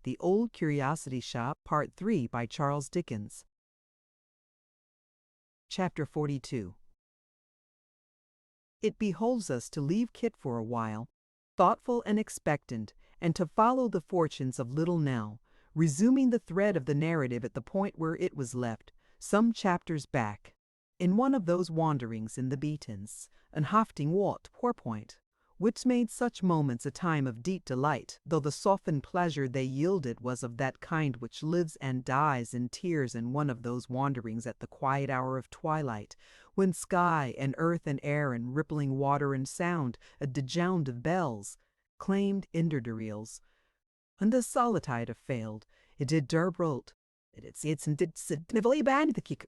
The Old Curiosity Shop, Part 3 by Charles Dickens. Chapter 42. It behoves us to leave Kit for a while, thoughtful and expectant, and to follow the fortunes of Little Nell, resuming the thread of the narrative at the point where it was left, some chapters back. In one of those wanderings in the Beatons, and hafting wat Point, which made such moments a time of deep delight, though the softened pleasure they yielded was of that kind which lives and dies in tears in one of those wanderings at the quiet hour of twilight, when sky and earth and air and rippling water and sound, a dejound of bells, claimed inderderials. And the solitude of failed, it did derbrult, it's and did significantly band the kick.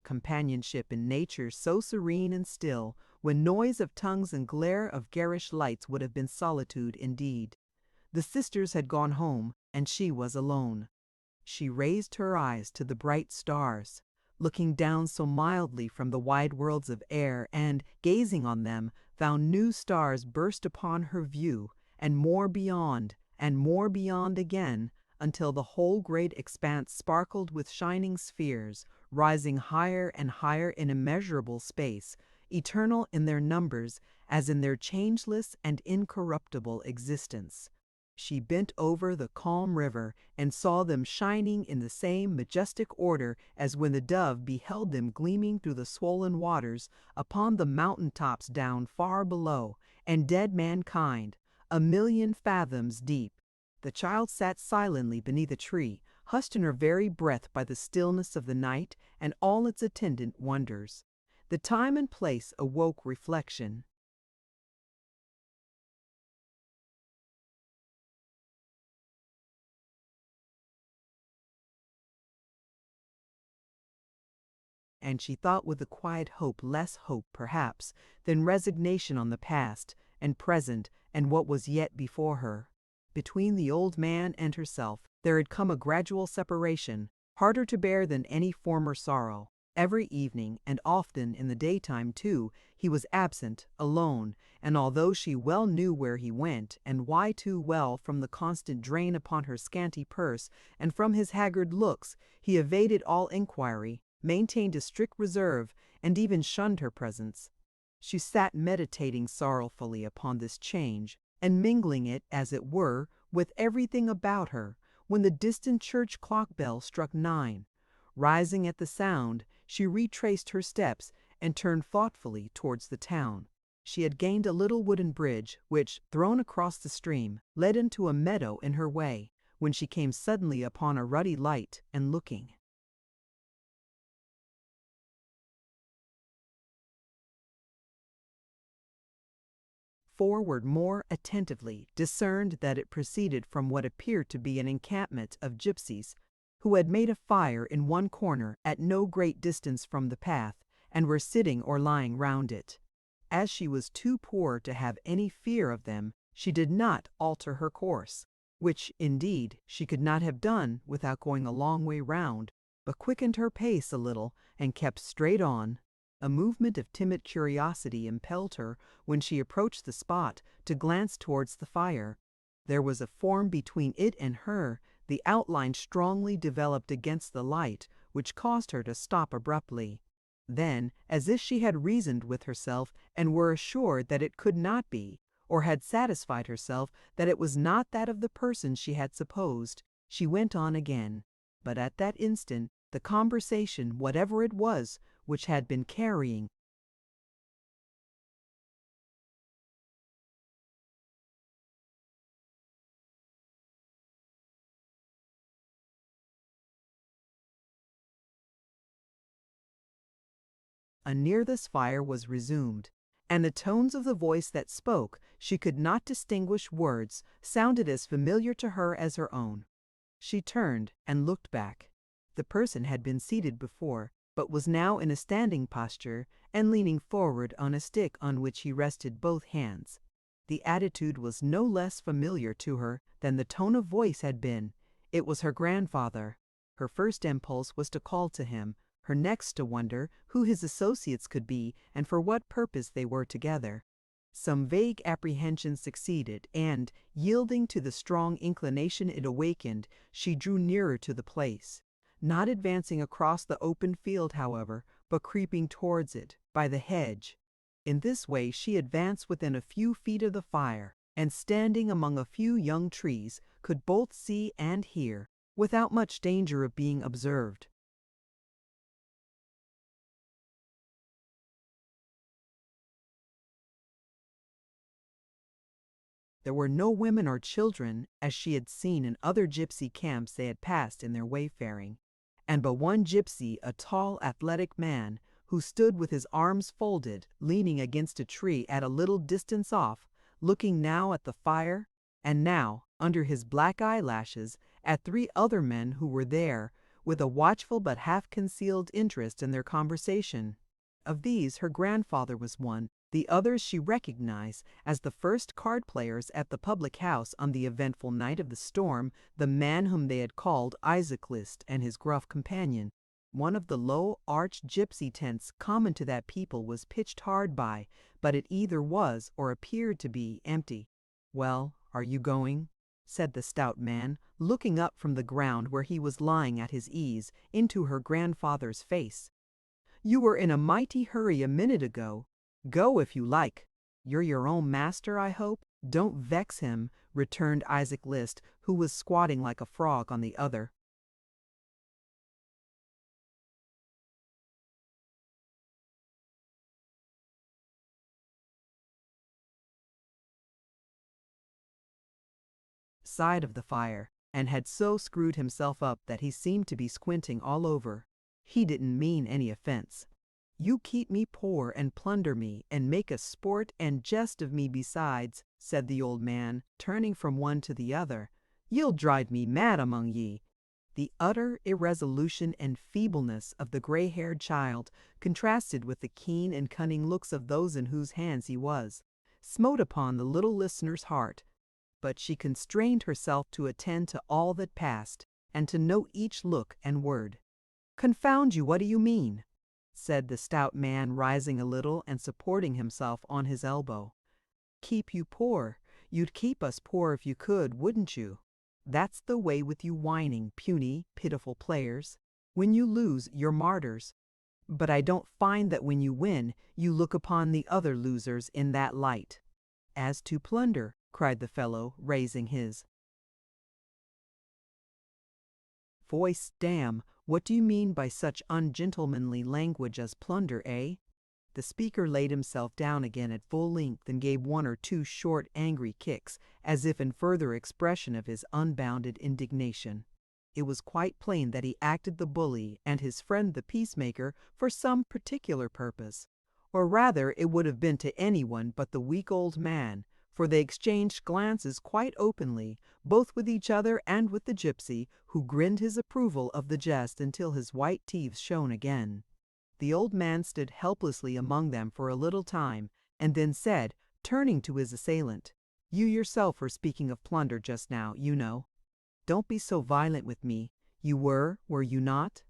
Companionship in nature so serene and still, when noise of tongues and glare of garish lights would have been solitude indeed. The sisters had gone home, and she was alone. She raised her eyes to the bright stars, looking down so mildly from the wide worlds of air, and, gazing on them, found new stars burst upon her view, and more beyond again, until the whole great expanse sparkled with shining spheres, rising higher and higher in immeasurable space, eternal in their numbers as in their changeless and incorruptible existence. She bent over the calm river and saw them shining in the same majestic order as when the dove beheld them gleaming through the swollen waters upon the mountain tops down far below, and dead mankind, 1,000,000 fathoms deep. The child sat silently beneath a tree, hushed in her very breath by the stillness of the night and all its attendant wonders. The time and place awoke reflection. And she thought with a quiet hope, less hope, perhaps, than resignation on the past and present and what was yet before her. Between the old man and herself there had come a gradual separation, harder to bear than any former sorrow. Every evening, and often in the daytime too, he was absent, alone, and although she well knew where he went, and why too well, from the constant drain upon her scanty purse, and from his haggard looks, he evaded all inquiry, maintained a strict reserve, and even shunned her presence. She sat meditating sorrowfully upon this change, and mingling it, as it were, with everything about her, when the distant church clock bell struck 9. Rising at the sound, she retraced her steps and turned thoughtfully towards the town. She had gained a little wooden bridge, which, thrown across the stream, led into a meadow in her way, when she came suddenly upon a ruddy light, and looking forward more attentively, discerned that it proceeded from what appeared to be an encampment of gypsies, who had made a fire in one corner at no great distance from the path, and were sitting or lying round it. As she was too poor to have any fear of them, she did not alter her course, which, indeed, she could not have done without going a long way round, but quickened her pace a little, and kept straight on. A movement of timid curiosity impelled her, when she approached the spot, to glance towards the fire. There was a form between it and her, the outline strongly developed against the light, which caused her to stop abruptly. Then, as if she had reasoned with herself and were assured that it could not be, or had satisfied herself that it was not that of the person she had supposed, she went on again. But at that instant the conversation, whatever it was, which had been carrying near this fire was resumed, and the tones of the voice that spoke, she could not distinguish words, sounded as familiar to her as her own. She turned and looked back. The person had been seated before, but was now in a standing posture and leaning forward on a stick on which he rested both hands. The attitude was no less familiar to her than the tone of voice had been. It was her grandfather. Her first impulse was to call to him. her next to wonder who his associates could be and for what purpose they were together. Some vague apprehension succeeded, and, yielding to the strong inclination it awakened, she drew nearer to the place. Not advancing across the open field, however, but creeping towards it, by the hedge. In this way she advanced within a few feet of the fire, and standing among a few young trees, could both see and hear, without much danger of being observed. There were no women or children, as she had seen in other gypsy camps they had passed in their wayfaring, and but one gypsy, a tall, athletic man, who stood with his arms folded, leaning against a tree at a little distance off, looking now at the fire, and now, under his black eyelashes, at three other men who were there, with a watchful but half-concealed interest in their conversation. Of these her grandfather was one. The others she recognized as the first card-players at the public house on the eventful night of the storm, the man whom they had called Isaac List and his gruff companion. One of the low, arched gypsy tents common to that people was pitched hard by, but it either was, or appeared to be, empty. "Well, are you going?" said the stout man, looking up from the ground where he was lying at his ease, into her grandfather's face. "You were in a mighty hurry a minute ago. Go if you like. You're your own master, I hope?" "Don't vex him," returned Isaac List, who was squatting like a frog on the other side of the fire, and had so screwed himself up that he seemed to be squinting all over. He didn't mean any offense. "You keep me poor and plunder me, and make a sport and jest of me besides," said the old man, turning from one to the other. "You'll drive me mad among ye." The utter irresolution and feebleness of the gray-haired child, contrasted with the keen and cunning looks of those in whose hands he was, smote upon the little listener's heart. But she constrained herself to attend to all that passed, and to note each look and word. "Confound you, what do you mean?" said the stout man, rising a little and supporting himself on his elbow. "Keep you poor? You'd keep us poor if you could, wouldn't you? That's the way with you whining, puny, pitiful players. When you lose, you're martyrs. But I don't find that when you win, you look upon the other losers in that light." "As to plunder," cried the fellow, raising his voice, "damn, what do you mean by such ungentlemanly language as plunder, eh?" The speaker laid himself down again at full length and gave one or two short, angry kicks, as if in further expression of his unbounded indignation. It was quite plain that he acted the bully and his friend the peacemaker for some particular purpose. Or rather, it would have been to anyone but the weak old man, for they exchanged glances quite openly, both with each other and with the gypsy, who grinned his approval of the jest until his white teeth shone again. The old man stood helplessly among them for a little time, and then said, turning to his assailant, "You yourself were speaking of plunder just now, you know. Don't be so violent with me. You were you not?"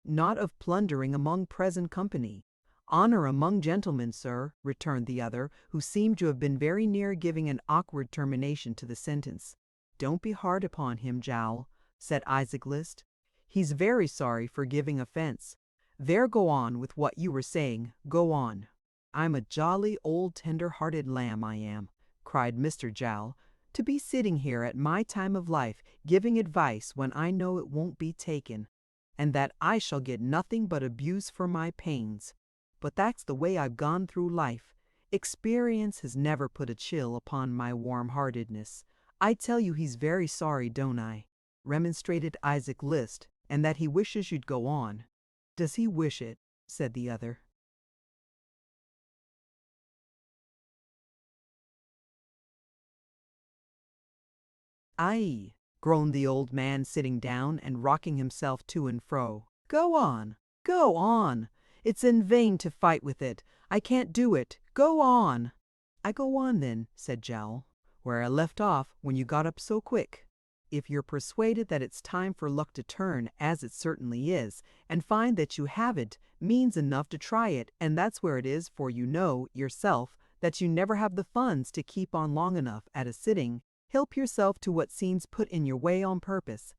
"Not of plundering among present company. Honor among gentlemen, sir," returned the other, who seemed to have been very near giving an awkward termination to the sentence. "Don't be hard upon him, Jowl," said Isaac List. "He's very sorry for giving offense. There, go on with what you were saying, go on." "I'm a jolly old tender-hearted lamb, I am," cried Mr. Jowl, "to be sitting here at my time of life giving advice when I know it won't be taken, and that I shall get nothing but abuse for my pains. But that's the way I've gone through life. Experience has never put a chill upon my warm-heartedness. I tell you he's very sorry, don't I?" remonstrated Isaac List, "and that he wishes you'd go on." "Does he wish it?" said the other. "Aye," groaned the old man, sitting down and rocking himself to and fro. "Go on, go on. It's in vain to fight with it. I can't do it. Go on." I go on then, said Jowl, where I left off when you got up so quick. If you're persuaded that it's time for luck to turn, as it certainly is, and find that you haven't, means enough to try it, and that's where it is, for you know, yourself, that you never have the funds to keep on long enough at a sitting. Help yourself to what seems put in your way on purpose.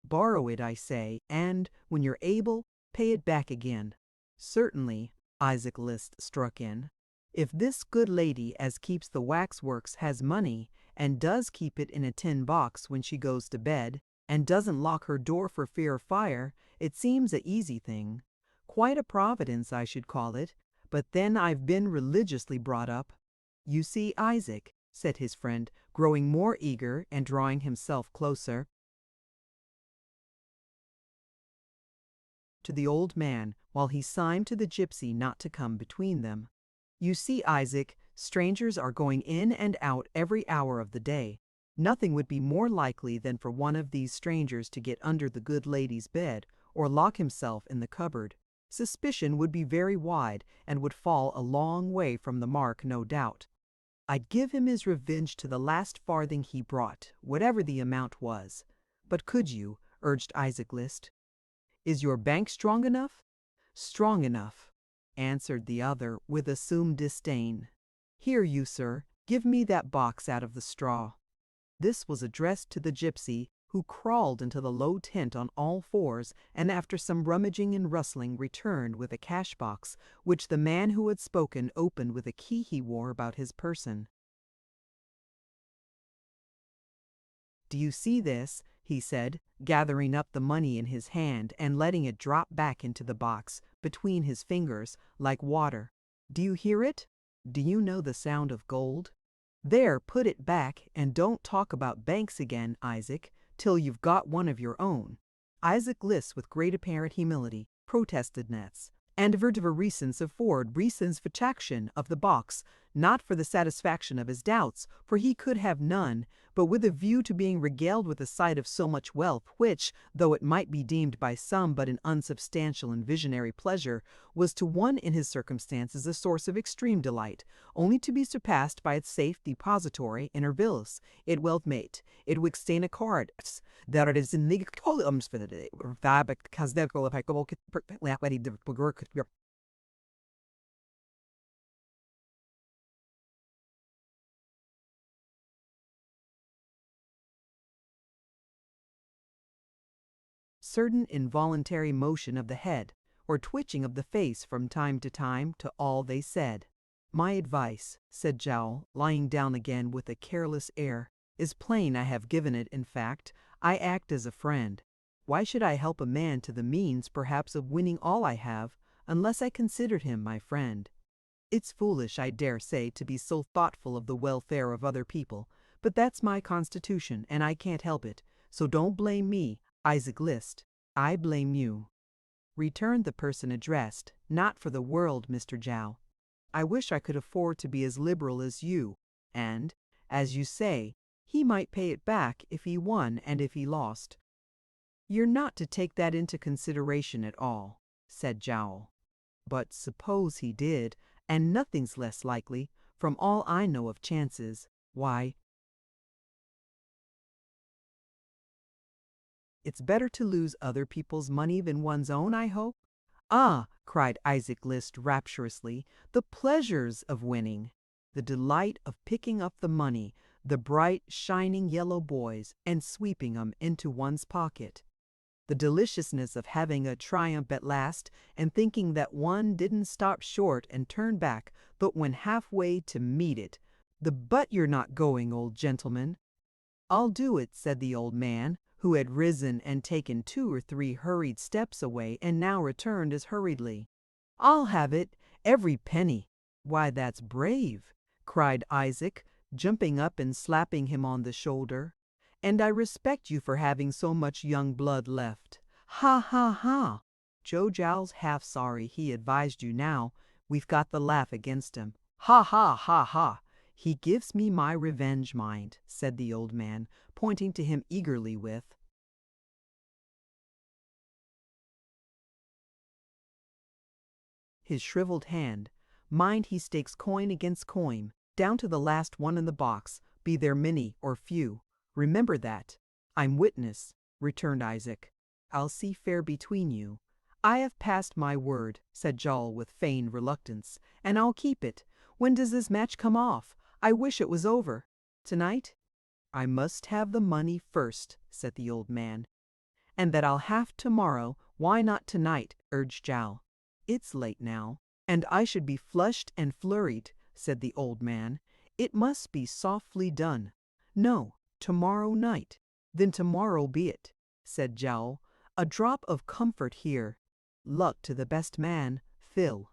Borrow it, I say, and, when you're able, pay it back again. Certainly, Isaac List struck in. If this good lady as keeps the waxworks has money, and does keep it in a tin box when she goes to bed, and doesn't lock her door for fear of fire, it seems a easy thing. Quite a providence, I should call it, but then I've been religiously brought up. You see, Isaac, said his friend, growing more eager and drawing himself closer to the old man, while he signed to the gypsy not to come between them. You see, Isaac, strangers are going in and out every hour of the day. Nothing would be more likely than for one of these strangers to get under the good lady's bed, or lock himself in the cupboard. Suspicion would be very wide, and would fall a long way from the mark, no doubt. I'd give him his revenge to the last farthing he brought, whatever the amount was. But could you? Urged Isaac List. Is your bank strong enough? Strong enough, answered the other with assumed disdain. Here, you sir, give me that box out of the straw. This was addressed to the gypsy, who crawled into the low tent on all fours, and after some rummaging and rustling returned with a cash box, which the man who had spoken opened with a key he wore about his person. Do you see this? He said, gathering up the money in his hand and letting it drop back into the box, between his fingers, like water. Do you hear it? Do you know the sound of gold? There, put it back, and don't talk about banks again, Isaac, till you've got one of your own. Isaac List, with great apparent humility, protested nets, and vertiver reasons afford reasons for taction of the box, not for the satisfaction of his doubts, for he could have none, but with a view to being regaled with the sight of so much wealth, which, though it might be deemed by some but an unsubstantial and visionary pleasure, was to one in his circumstances a source of extreme delight, only to be surpassed by its safe depository in Erbilis, it wealth mate, it wixtain a card, that it is in the columns for the day, certain involuntary motion of the head, or twitching of the face from time to all they said. My advice, said Jowl, lying down again with a careless air, is plain. I have given it. In fact, I act as a friend. Why should I help a man to the means, perhaps, of winning all I have, unless I considered him my friend? It's foolish, I dare say, to be so thoughtful of the welfare of other people, but that's my constitution, and I can't help it, so don't blame me, Isaac List. I blame you. Returned the person addressed. Not for the world, Mr. Jowl. I wish I could afford to be as liberal as you, and, as you say, he might pay it back if he won and if he lost. You're not to take that into consideration at all, said Jowl. But suppose he did, and nothing's less likely, from all I know of chances, why, it's better to lose other people's money than one's own, I hope. Ah, cried Isaac List rapturously, the pleasures of winning, the delight of picking up the money, the bright, shining yellow boys, and sweeping 'em into one's pocket. The deliciousness of having a triumph at last, and thinking that one didn't stop short and turn back, but went halfway to meet it. But you're not going, old gentleman. I'll do it, said the old man, who had risen and taken 2 or 3 hurried steps away, and now returned as hurriedly. I'll have it, every penny. Why, that's brave, cried Isaac, jumping up and slapping him on the shoulder. And I respect you for having so much young blood left. Ha, ha, ha! Joe Jowl's half sorry he advised you now. We've got the laugh against him. Ha, ha, ha, ha! He gives me my revenge, mind, said the old man, pointing to him eagerly with his shriveled hand. Mind, he stakes coin against coin. down to the last one in the box, be there many or few. Remember that. I'm witness, returned Isaac. I'll see fair between you. I have passed my word, said Joel with feigned reluctance, and I'll keep it. When does this match come off? I wish it was over. Tonight? I must have the money first, said the old man. And that I'll have tomorrow, why not tonight, urged Jowl. It's late now, and I should be flushed and flurried, said the old man. It must be softly done. No, tomorrow night. Then tomorrow be it, said Jowl. A drop of comfort here. Luck to the best man, Phil.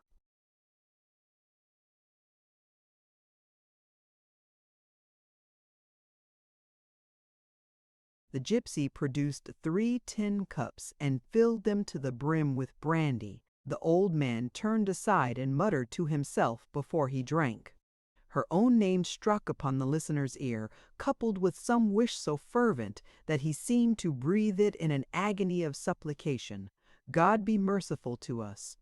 The gypsy produced 3 tin cups and filled them to the brim with brandy. The old man turned aside and muttered to himself before he drank. Her own name struck upon the listener's ear, coupled with some wish so fervent that he seemed to breathe it in an agony of supplication. God be merciful to us,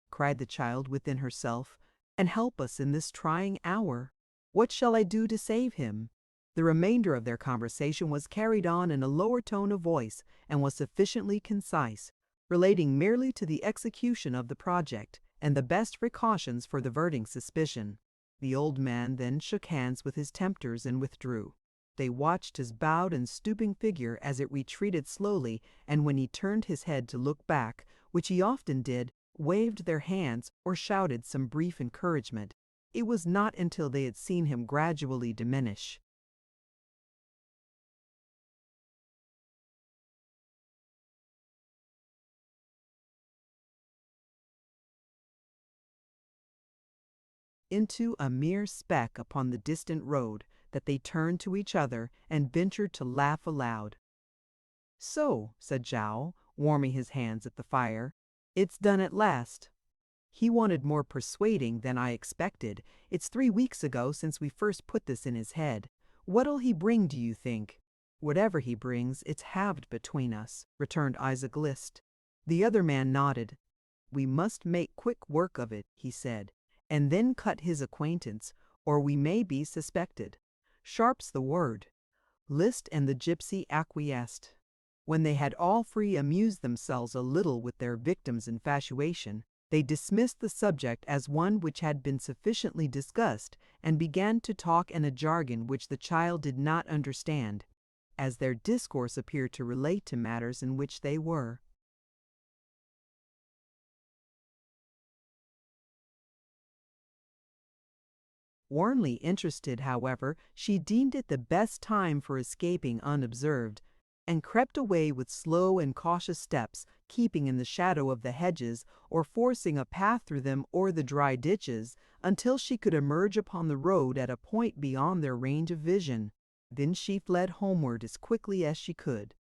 cried the child within herself, and help us in this trying hour. What shall I do to save him? The remainder of their conversation was carried on in a lower tone of voice and was sufficiently concise, relating merely to the execution of the project and the best precautions for diverting suspicion. The old man then shook hands with his tempters and withdrew. They watched his bowed and stooping figure as it retreated slowly, and when he turned his head to look back, which he often did, waved their hands or shouted some brief encouragement. It was not until they had seen him gradually diminish, into a mere speck upon the distant road, that they turned to each other and ventured to laugh aloud. So, said Jowl, warming his hands at the fire, it's done at last. He wanted more persuading than I expected. It's 3 weeks ago since we first put this in his head. What'll he bring, do you think? Whatever he brings, it's halved between us, returned Isaac List. The other man nodded. We must make quick work of it, he said, and then cut his acquaintance, or we may be suspected. Sharp's the word. List and the gypsy acquiesced. When they had all three amused themselves a little with their victim's infatuation, they dismissed the subject as one which had been sufficiently discussed, and began to talk in a jargon which the child did not understand, as their discourse appeared to relate to matters in which they were. Warmly interested, however, she deemed it the best time for escaping unobserved, and crept away with slow and cautious steps, keeping in the shadow of the hedges, or forcing a path through them or the dry ditches, until she could emerge upon the road at a point beyond their range of vision. Then she fled homeward as quickly as she could,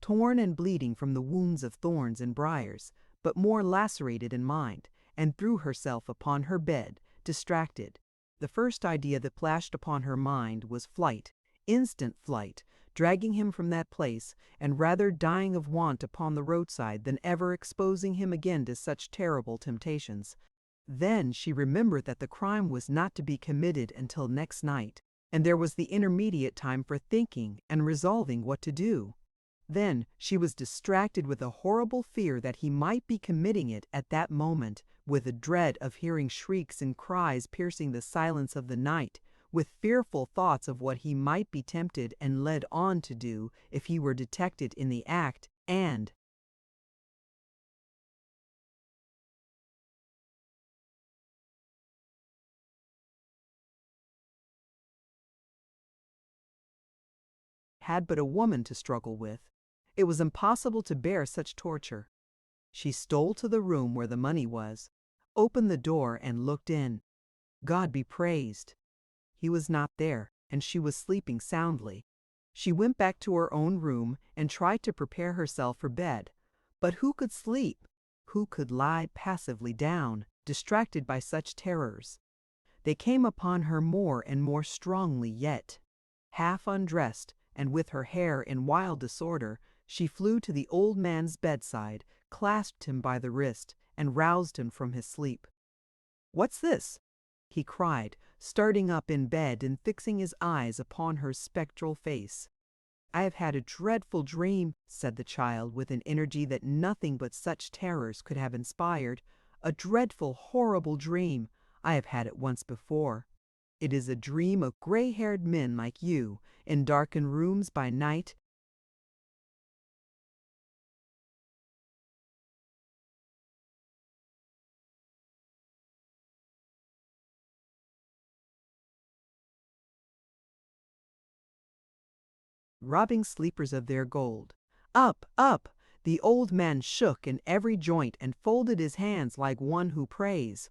torn and bleeding from the wounds of thorns and briars, but more lacerated in mind, and threw herself upon her bed, distracted. The first idea that flashed upon her mind was flight, instant flight, dragging him from that place, and rather dying of want upon the roadside than ever exposing him again to such terrible temptations. Then she remembered that the crime was not to be committed until next night, and there was the intermediate time for thinking and resolving what to do. Then she was distracted with a horrible fear that he might be committing it at that moment, with a dread of hearing shrieks and cries piercing the silence of the night, with fearful thoughts of what he might be tempted and led on to do if he were detected in the act, and had but a woman to struggle with. It was impossible to bear such torture. She stole to the room where the money was, opened the door and looked in. God be praised! He was not there, and she was sleeping soundly. She went back to her own room and tried to prepare herself for bed. But who could sleep? Who could lie passively down, distracted by such terrors? They came upon her more and more strongly yet. Half undressed, and with her hair in wild disorder, she flew to the old man's bedside, clasped him by the wrist, and roused him from his sleep. "What's this?" he cried, starting up in bed and fixing his eyes upon her spectral face. "I have had a dreadful dream," said the child with an energy that nothing but such terrors could have inspired. "A dreadful, horrible dream. I have had it once before. It is a dream of gray-haired men like you, in darkened rooms by night, robbing sleepers of their gold. Up, up!" The old man shook in every joint and folded his hands like one who prays.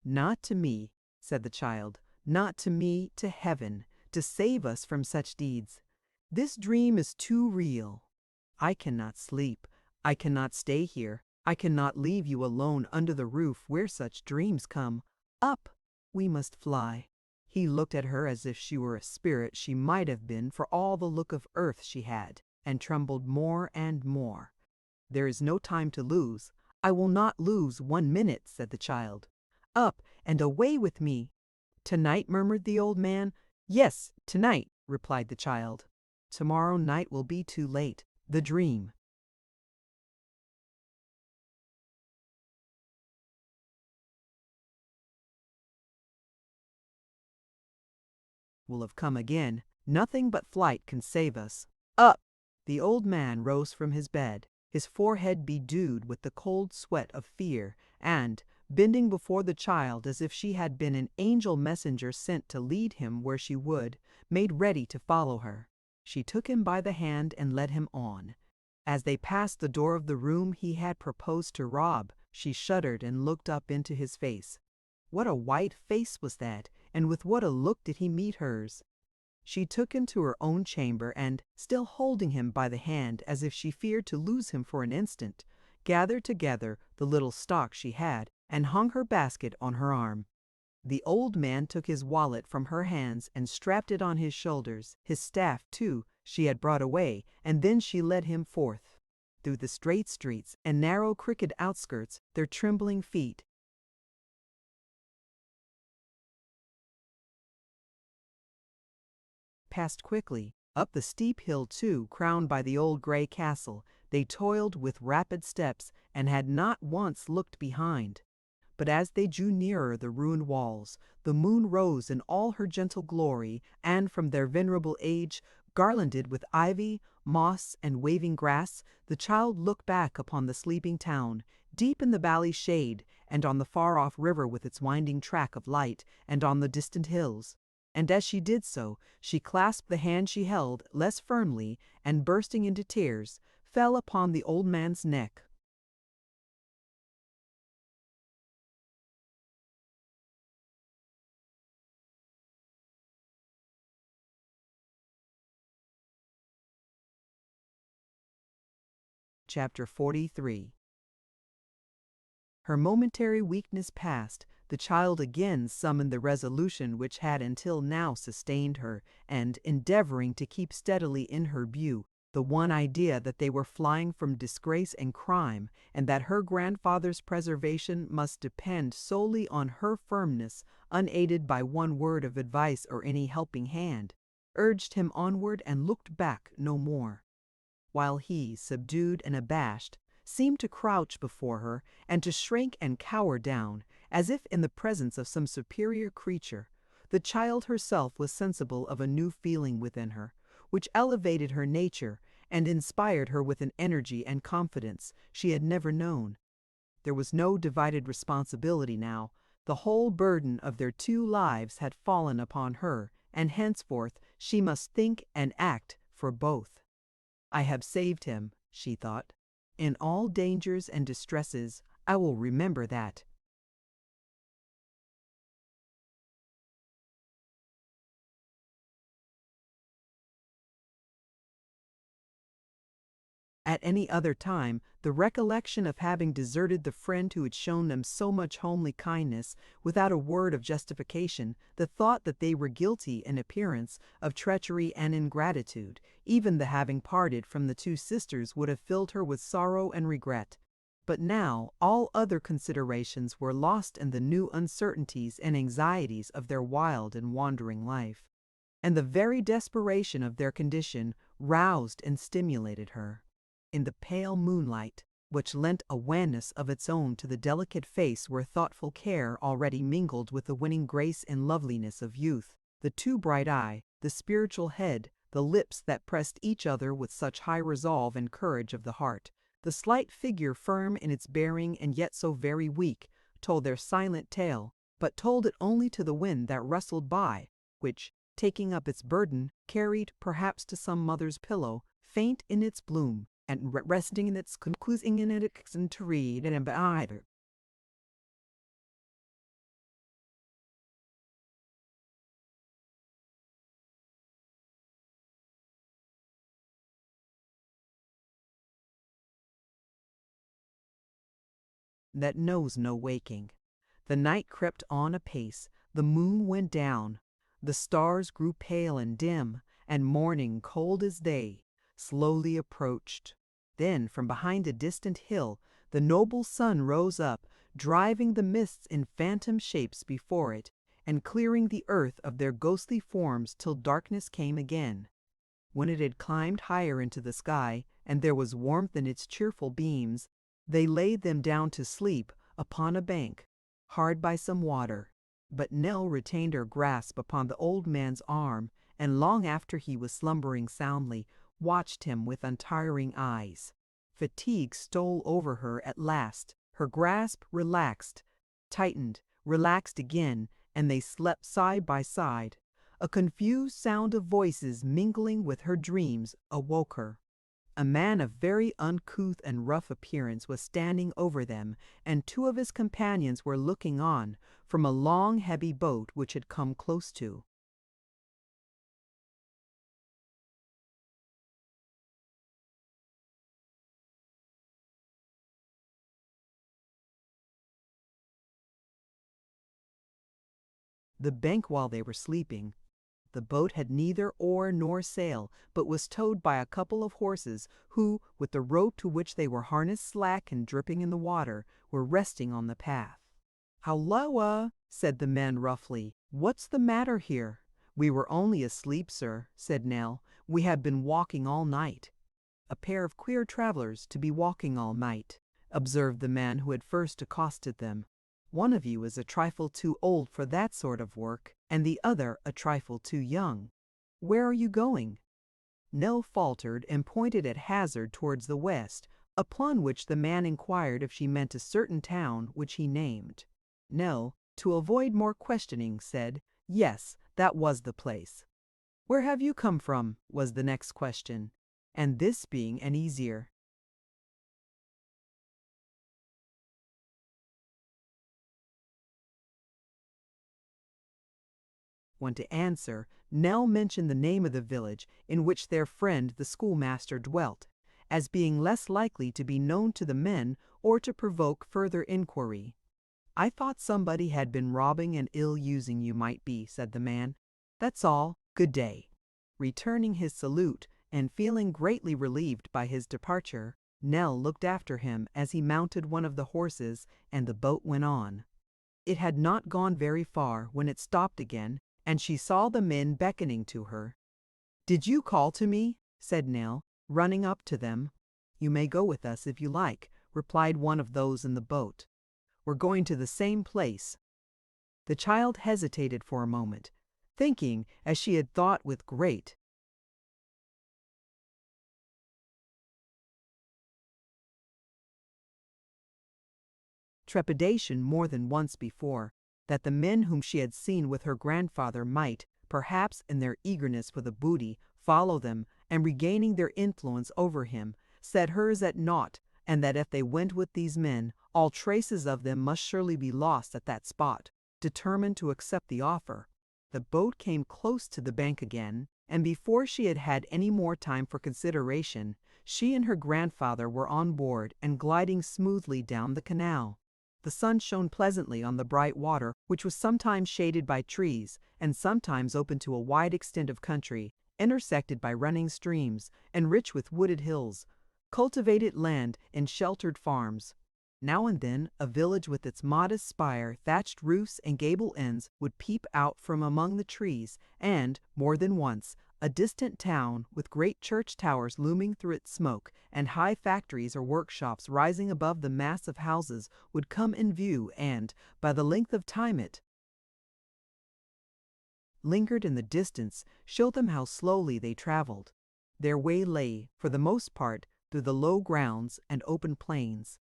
"Not to me," said the child, "not to me, to heaven, to save us from such deeds. This dream is too real. I cannot sleep. I cannot stay here. I cannot leave you alone under the roof where such dreams come. Up! We must fly." He looked at her as if she were a spirit she might have been for all the look of earth she had, and trembled more and more. "There is no time to lose. I will not lose 1 minute," said the child. "Up and away with me." "Tonight," murmured the old man. "Yes, tonight," replied the child. "Tomorrow night will be too late. The dream will have come again. Nothing but flight can save us. Up!" The old man rose from his bed, his forehead bedewed with the cold sweat of fear, and, bending before the child as if she had been an angel messenger sent to lead him where she would, made ready to follow her. She took him by the hand and led him on. As they passed the door of the room he had proposed to rob, she shuddered and looked up into his face. What a white face was that, and with what a look did he meet hers! She took him to her own chamber and, still holding him by the hand as if she feared to lose him for an instant, gathered together the little stock she had and hung her basket on her arm. The old man took his wallet from her hands and strapped it on his shoulders. His staff, too, she had brought away, and then she led him forth. Through the straight streets and narrow crooked outskirts, their trembling feet passed quickly. Up the steep hill, too, crowned by the old gray castle, they toiled with rapid steps and had not once looked behind. But as they drew nearer the ruined walls, the moon rose in all her gentle glory, and from their venerable age, garlanded with ivy, moss, and waving grass, the child looked back upon the sleeping town, deep in the valley shade, and on the far-off river with its winding track of light, and on the distant hills. And as she did so, she clasped the hand she held less firmly, and bursting into tears, fell upon the old man's neck. Chapter 43. Her momentary weakness past, the child again summoned the resolution which had until now sustained her, and, endeavoring to keep steadily in her view the one idea that they were flying from disgrace and crime, and that her grandfather's preservation must depend solely on her firmness, unaided by one word of advice or any helping hand, urged him onward and looked back no more. While he, subdued and abashed, seemed to crouch before her and to shrink and cower down, as if in the presence of some superior creature, the child herself was sensible of a new feeling within her, which elevated her nature and inspired her with an energy and confidence she had never known. There was no divided responsibility now. The whole burden of their 2 lives had fallen upon her, and henceforth she must think and act for both. "I have saved him," she thought. "In all dangers and distresses, I will remember that." At any other time, the recollection of having deserted the friend who had shown them so much homely kindness, without a word of justification, the thought that they were guilty in appearance of treachery and ingratitude, even the having parted from the 2 sisters would have filled her with sorrow and regret. But now all other considerations were lost in the new uncertainties and anxieties of their wild and wandering life, and the very desperation of their condition roused and stimulated her. In the pale moonlight, which lent a wanness of its own to the delicate face where thoughtful care already mingled with the winning grace and loveliness of youth, the too bright eye, the spiritual head, the lips that pressed each other with such high resolve and courage of the heart, the slight figure firm in its bearing and yet so very weak, told their silent tale, but told it only to the wind that rustled by, which, taking up its burden, carried perhaps to some mother's pillow, faint in its bloom, and resting in its concluding in it to read and either. That knows no waking. The night crept on apace, the moon went down, the stars grew pale and dim, and morning, cold as day, slowly approached. Then, from behind a distant hill, the noble sun rose up, driving the mists in phantom shapes before it, and clearing the earth of their ghostly forms till darkness came again. When it had climbed higher into the sky, and there was warmth in its cheerful beams, they laid them down to sleep upon a bank, hard by some water. But Nell retained her grasp upon the old man's arm, and long after he was slumbering soundly, watched him with untiring eyes. Fatigue stole over her at last, her grasp relaxed, tightened, relaxed again, and they slept side by side. A confused sound of voices mingling with her dreams awoke her. A man of very uncouth and rough appearance was standing over them, and two of his companions were looking on from a long, heavy boat which had come close to. The bank while they were sleeping. The boat had neither oar nor sail, but was towed by a couple of horses who, with the rope to which they were harnessed slack and dripping in the water, were resting on the path. "Halloa!" said the men roughly. "What's the matter here?" "We were only asleep, sir," said Nell. "We have been walking all night." "A pair of queer travelers to be walking all night," observed the man who had first accosted them. "One of you is a trifle too old for that sort of work, and the other a trifle too young. Where are you going?" Nell faltered and pointed at hazard towards the west, upon which the man inquired if she meant a certain town which he named. Nell, to avoid more questioning, said, yes, that was the place. "Where have you come from?" was the next question, and this being an easier. When to answer, Nell mentioned the name of the village in which their friend the schoolmaster dwelt, as being less likely to be known to the men or to provoke further inquiry. "I thought somebody had been robbing and ill-using you might be," said the man. "That's all. Good day." Returning his salute, and feeling greatly relieved by his departure, Nell looked after him as he mounted one of the horses, and the boat went on. It had not gone very far when it stopped again, and she saw the men beckoning to her. "Did you call to me?" said Nell, running up to them. "You may go with us if you like," replied one of those in the boat. "We're going to the same place." The child hesitated for a moment, thinking, as she had thought with great trepidation more than once before, that the men whom she had seen with her grandfather might, perhaps in their eagerness for the booty, follow them, and regaining their influence over him, set hers at naught, and that if they went with these men, all traces of them must surely be lost at that spot. Determined to accept the offer, the boat came close to the bank again, and before she had had any more time for consideration, she and her grandfather were on board and gliding smoothly down the canal. The sun shone pleasantly on the bright water, which was sometimes shaded by trees, and sometimes open to a wide extent of country, intersected by running streams, and rich with wooded hills, cultivated land, and sheltered farms. Now and then, a village with its modest spire, thatched roofs, and gable ends would peep out from among the trees, and, more than once, a distant town, with great church towers looming through its smoke, and high factories or workshops rising above the mass of houses, would come in view, and, by the length of time it lingered in the distance, showed them how slowly they traveled. Their way lay, for the most part, through the low grounds and open plains.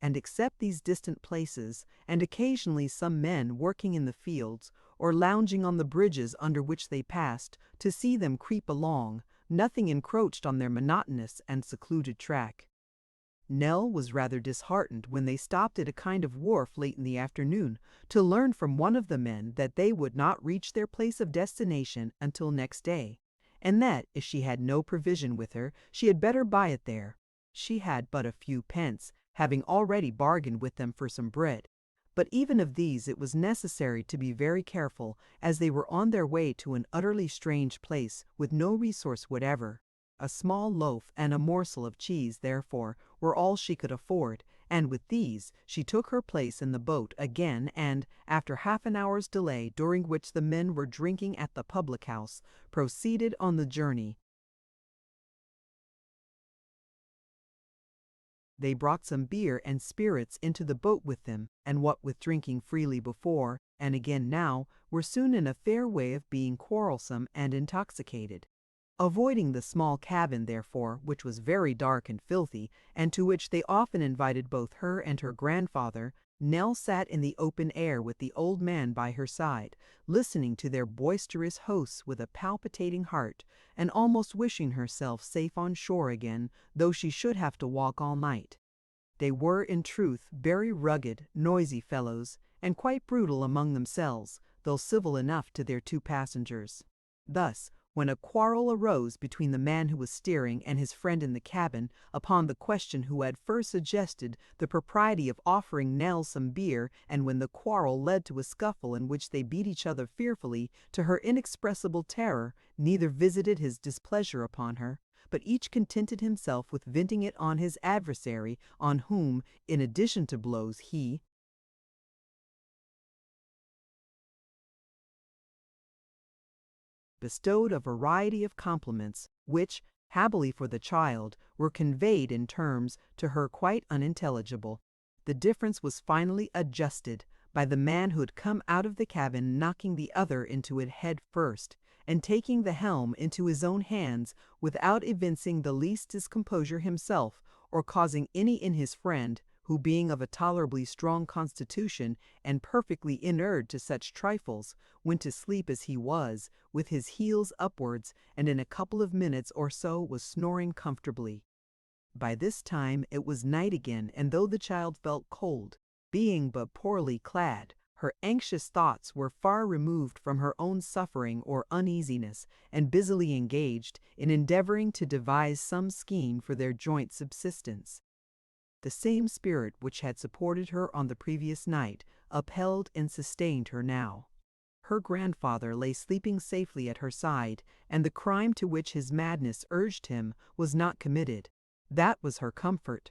And except these distant places, and occasionally some men working in the fields, or lounging on the bridges under which they passed, to see them creep along, nothing encroached on their monotonous and secluded track. Nell was rather disheartened when they stopped at a kind of wharf late in the afternoon, to learn from one of the men that they would not reach their place of destination until next day, and that, if she had no provision with her, she had better buy it there. She had but a few pence, having already bargained with them for some bread. But even of these it was necessary to be very careful, as they were on their way to an utterly strange place, with no resource whatever. A small loaf and a morsel of cheese, therefore, were all she could afford, and with these she took her place in the boat again, and, after half an hour's delay, during which the men were drinking at the public-house, proceeded on the journey. They brought some beer and spirits into the boat with them, and what with drinking freely before, and again now, were soon in a fair way of being quarrelsome and intoxicated. Avoiding the small cabin, therefore, which was very dark and filthy, and to which they often invited both her and her grandfather, Nell sat in the open air with the old man by her side, listening to their boisterous hosts with a palpitating heart, and almost wishing herself safe on shore again, though she should have to walk all night. They were, in truth, very rugged, noisy fellows, and quite brutal among themselves, though civil enough to their two passengers. Thus, when a quarrel arose between the man who was steering and his friend in the cabin, upon the question who had first suggested the propriety of offering Nell some beer, and when the quarrel led to a scuffle in which they beat each other fearfully, to her inexpressible terror, neither visited his displeasure upon her, but each contented himself with venting it on his adversary, on whom, in addition to blows, he bestowed a variety of compliments, which, happily for the child, were conveyed in terms to her quite unintelligible. The difference was finally adjusted by the man who had come out of the cabin knocking the other into it head first, and taking the helm into his own hands without evincing the least discomposure himself, or causing any in his friend, who, being of a tolerably strong constitution, and perfectly inured to such trifles, went to sleep as he was, with his heels upwards, and in a couple of minutes or so was snoring comfortably. By this time it was night again, and though the child felt cold, being but poorly clad, her anxious thoughts were far removed from her own suffering or uneasiness, and busily engaged in endeavoring to devise some scheme for their joint subsistence. The same spirit which had supported her on the previous night upheld and sustained her now. Her grandfather lay sleeping safely at her side, and the crime to which his madness urged him was not committed. That was her comfort.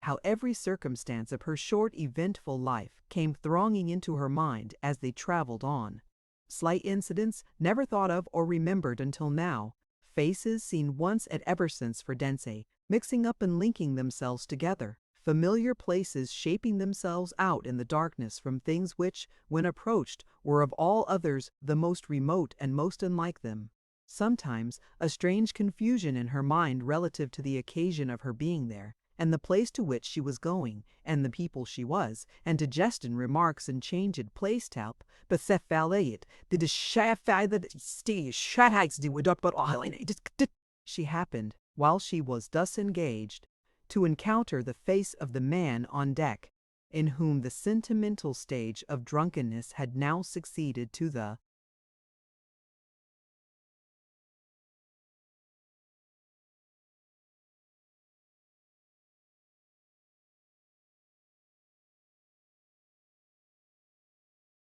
How every circumstance of her short, eventful life came thronging into her mind as they traveled on. Slight incidents, never thought of or remembered until now, faces seen once at Eberson's for Densey, mixing up and linking themselves together, familiar places shaping themselves out in the darkness from things which, when approached, were of all others the most remote and most unlike them. Sometimes a strange confusion in her mind relative to the occasion of her being there, and the place to which she was going, and the people she was, and digestion remarks and changed placetap, becephalate, the she happened, while she was thus engaged, to encounter the face of the man on deck, in whom the sentimental stage of drunkenness had now succeeded to the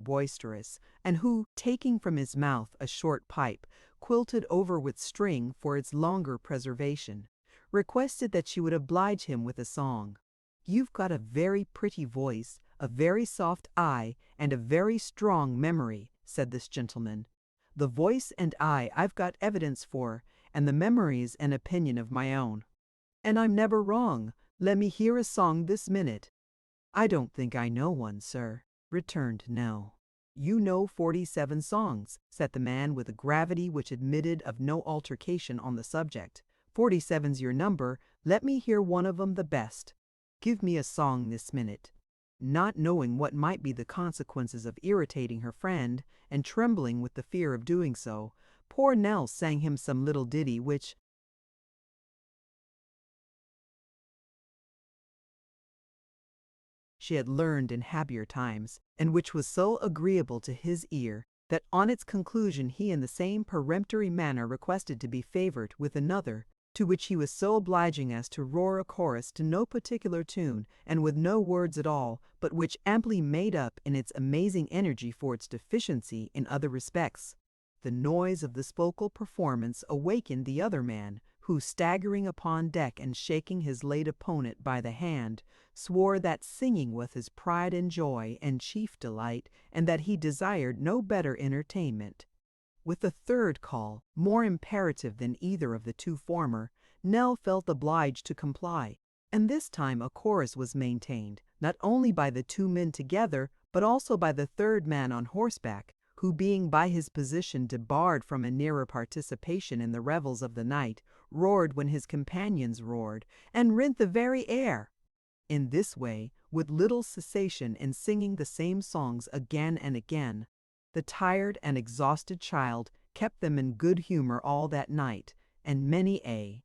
boisterous, and who, taking from his mouth a short pipe, quilted over with string for its longer preservation, requested that she would oblige him with a song. "You've got a very pretty voice, a very soft eye, and a very strong memory," said this gentleman. "The voice and eye I've got evidence for, and the memory's an opinion of my own. And I'm never wrong. Let me hear a song this minute." "I don't think I know one, sir," returned Nell. "You know 47 songs," said the man with a gravity which admitted of no altercation on the subject. "47's your number. Let me hear one of 'em the best. Give me a song this minute." Not knowing what might be the consequences of irritating her friend, and trembling with the fear of doing so, poor Nell sang him some little ditty which she had learned in happier times, and which was so agreeable to his ear that on its conclusion he in the same peremptory manner requested to be favored with another, to which he was so obliging as to roar a chorus to no particular tune and with no words at all, but which amply made up in its amazing energy for its deficiency in other respects. The noise of this vocal performance awakened the other man, who, staggering upon deck and shaking his late opponent by the hand, swore that singing was his pride and joy and chief delight, and that he desired no better entertainment. With the third call, more imperative than either of the two former, Nell felt obliged to comply, and this time a chorus was maintained, not only by the two men together, but also by the third man on horseback, who, being by his position debarred from a nearer participation in the revels of the night, roared when his companions roared, and rent the very air. In this way, with little cessation in singing the same songs again and again, the tired and exhausted child kept them in good humor all that night, and many a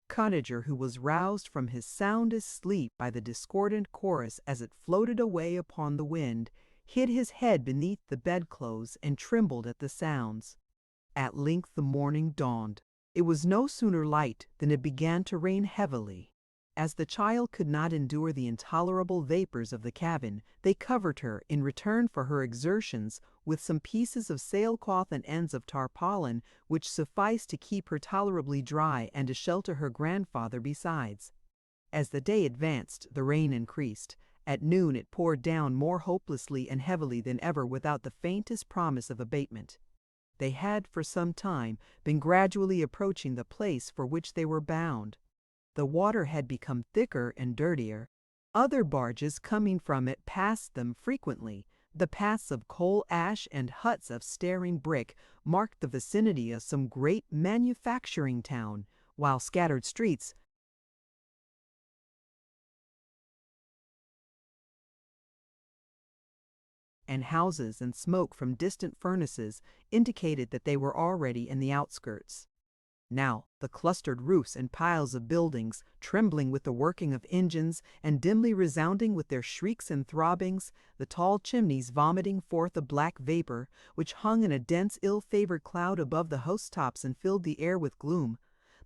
cottager who was roused from his soundest sleep by the discordant chorus as it floated away upon the wind, hid his head beneath the bedclothes and trembled at the sounds. At length the morning dawned. It was no sooner light than it began to rain heavily. As the child could not endure the intolerable vapors of the cabin, they covered her, in return for her exertions, with some pieces of sailcloth and ends of tarpaulin, which sufficed to keep her tolerably dry and to shelter her grandfather besides. As the day advanced, the rain increased. At noon it poured down more hopelessly and heavily than ever, without the faintest promise of abatement. They had for some time been gradually approaching the place for which they were bound. The water had become thicker and dirtier. Other barges coming from it passed them frequently. The paths of coal ash and huts of staring brick marked the vicinity of some great manufacturing town, while scattered streets and houses and smoke from distant furnaces indicated that they were already in the outskirts. Now the clustered roofs and piles of buildings, trembling with the working of engines and dimly resounding with their shrieks and throbbings, the tall chimneys vomiting forth a black vapor, which hung in a dense ill-favored cloud above the housetops and filled the air with gloom,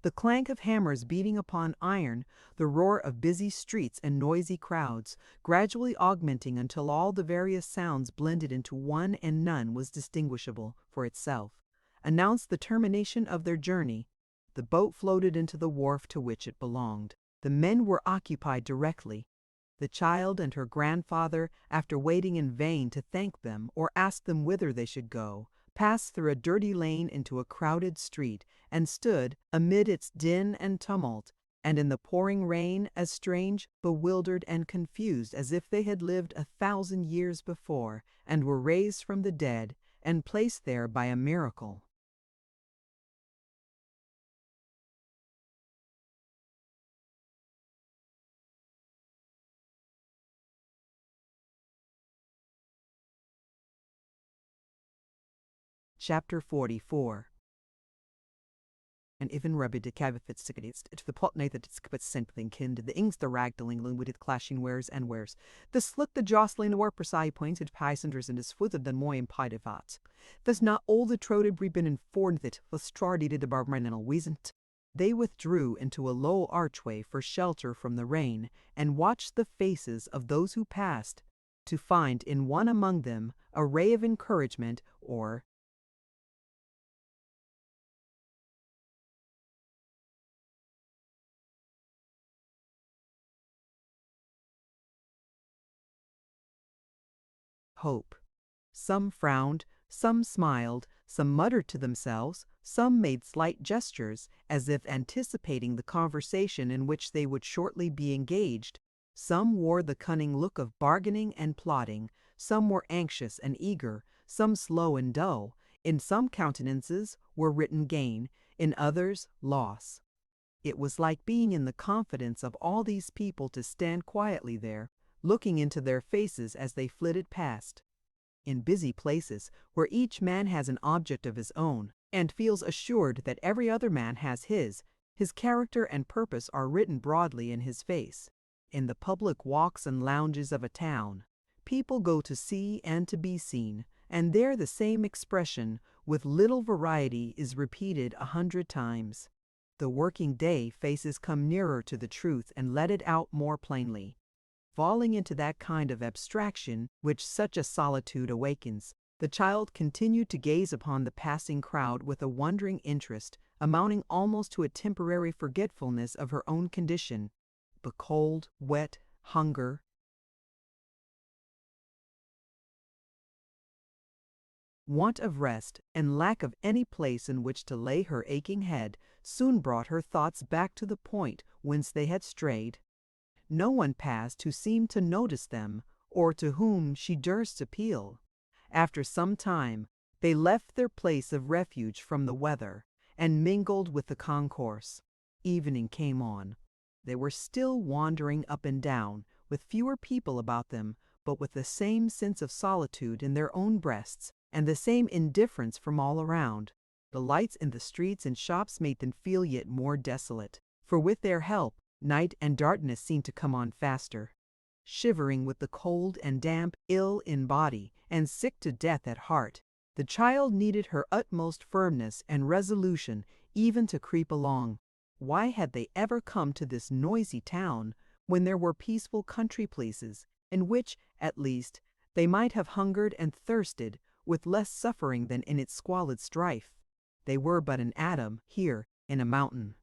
the clank of hammers beating upon iron, the roar of busy streets and noisy crowds, gradually augmenting until all the various sounds blended into one and none was distinguishable for itself, announced the termination of their journey. The boat floated into the wharf to which it belonged. The men were occupied directly. The child and her grandfather, after waiting in vain to thank them or ask them whither they should go, passed through a dirty lane into a crowded street, and stood, amid its din and tumult, and in the pouring rain, as strange, bewildered, and confused as if they had lived 1,000 years before, and were raised from the dead, and placed there by a miracle. Chapter 44. And even rubbed de cavifits to the pot night that it's but simpling kind, the ings the ragdaling with it clashing wares and wares. The slit the jostling war precise pointed pisanders and is footed than moi impedivat. There's not all the trode been informed that was started the barbarinal weasant. They withdrew into a low archway for shelter from the rain and watched the faces of those who passed, to find in one among them a ray of encouragement or hope. Some frowned, some smiled, some muttered to themselves, some made slight gestures as if anticipating the conversation in which they would shortly be engaged. Some wore the cunning look of bargaining and plotting, some were anxious and eager, some slow and dull. In some countenances were written gain, in others loss. It was like being in the confidence of all these people to stand quietly there, looking into their faces as they flitted past. In busy places, where each man has an object of his own, and feels assured that every other man has his character and purpose are written broadly in his face. In the public walks and lounges of a town, people go to see and to be seen, and there the same expression, with little variety, is repeated 100 times. The working day faces come nearer to the truth and let it out more plainly. Falling into that kind of abstraction which such a solitude awakens, the child continued to gaze upon the passing crowd with a wondering interest, amounting almost to a temporary forgetfulness of her own condition. But cold, wet, hunger, want of rest, and lack of any place in which to lay her aching head soon brought her thoughts back to the point whence they had strayed. No one passed who seemed to notice them, or to whom she durst appeal. After some time, they left their place of refuge from the weather, and mingled with the concourse. Evening came on. They were still wandering up and down, with fewer people about them, but with the same sense of solitude in their own breasts, and the same indifference from all around. The lights in the streets and shops made them feel yet more desolate, for with their help, night and darkness seemed to come on faster. Shivering with the cold and damp, ill in body, and sick to death at heart, the child needed her utmost firmness and resolution even to creep along. Why had they ever come to this noisy town, when there were peaceful country places, in which, at least, they might have hungered and thirsted with less suffering than in its squalid strife? They were but an atom here in a mountain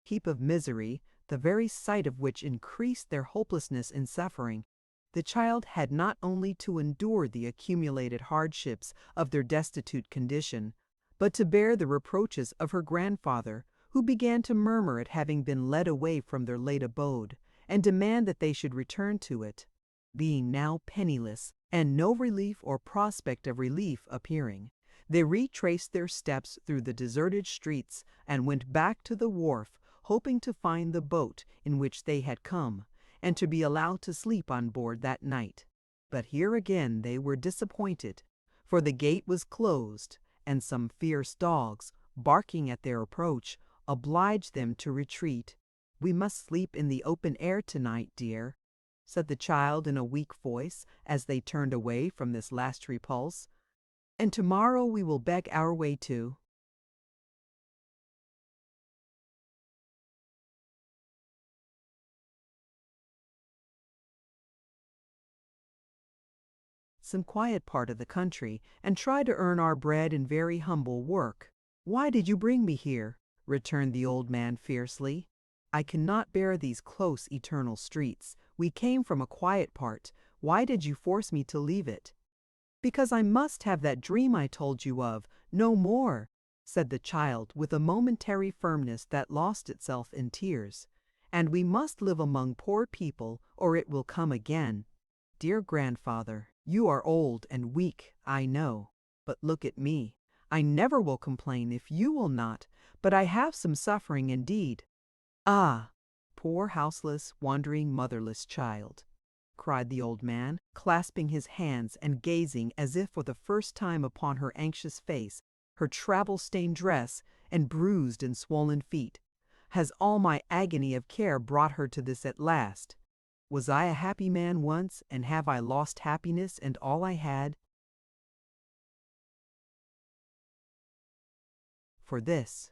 heap of misery, the very sight of which increased their hopelessness in suffering. The child had not only to endure the accumulated hardships of their destitute condition, but to bear the reproaches of her grandfather, who began to murmur at having been led away from their late abode, and demand that they should return to it. Being now penniless, and no relief or prospect of relief appearing, they retraced their steps through the deserted streets and went back to the wharf, hoping to find the boat in which they had come, and to be allowed to sleep on board that night. But here again they were disappointed, for the gate was closed, and some fierce dogs, barking at their approach, obliged them to retreat. "We must sleep in the open air tonight, dear," said the child in a weak voice as they turned away from this last repulse, "and tomorrow we will beg our way to." Some quiet part of the country, and try to earn our bread in very humble work. "Why did you bring me here?" returned the old man fiercely. "I cannot bear these close eternal streets. We came from a quiet part. Why did you force me to leave it?" "Because I must have that dream I told you of, no more," said the child with a momentary firmness that lost itself in tears. "And we must live among poor people, or it will come again. Dear grandfather, you are old and weak, I know, but look at me. I never will complain if you will not, but I have some suffering indeed." "Ah, poor houseless, wandering, motherless child," cried the old man, clasping his hands and gazing as if for the first time upon her anxious face, her travel-stained dress, and bruised and swollen feet. "Has all my agony of care brought her to this at last? Was I a happy man once, and have I lost happiness and all I had? for this.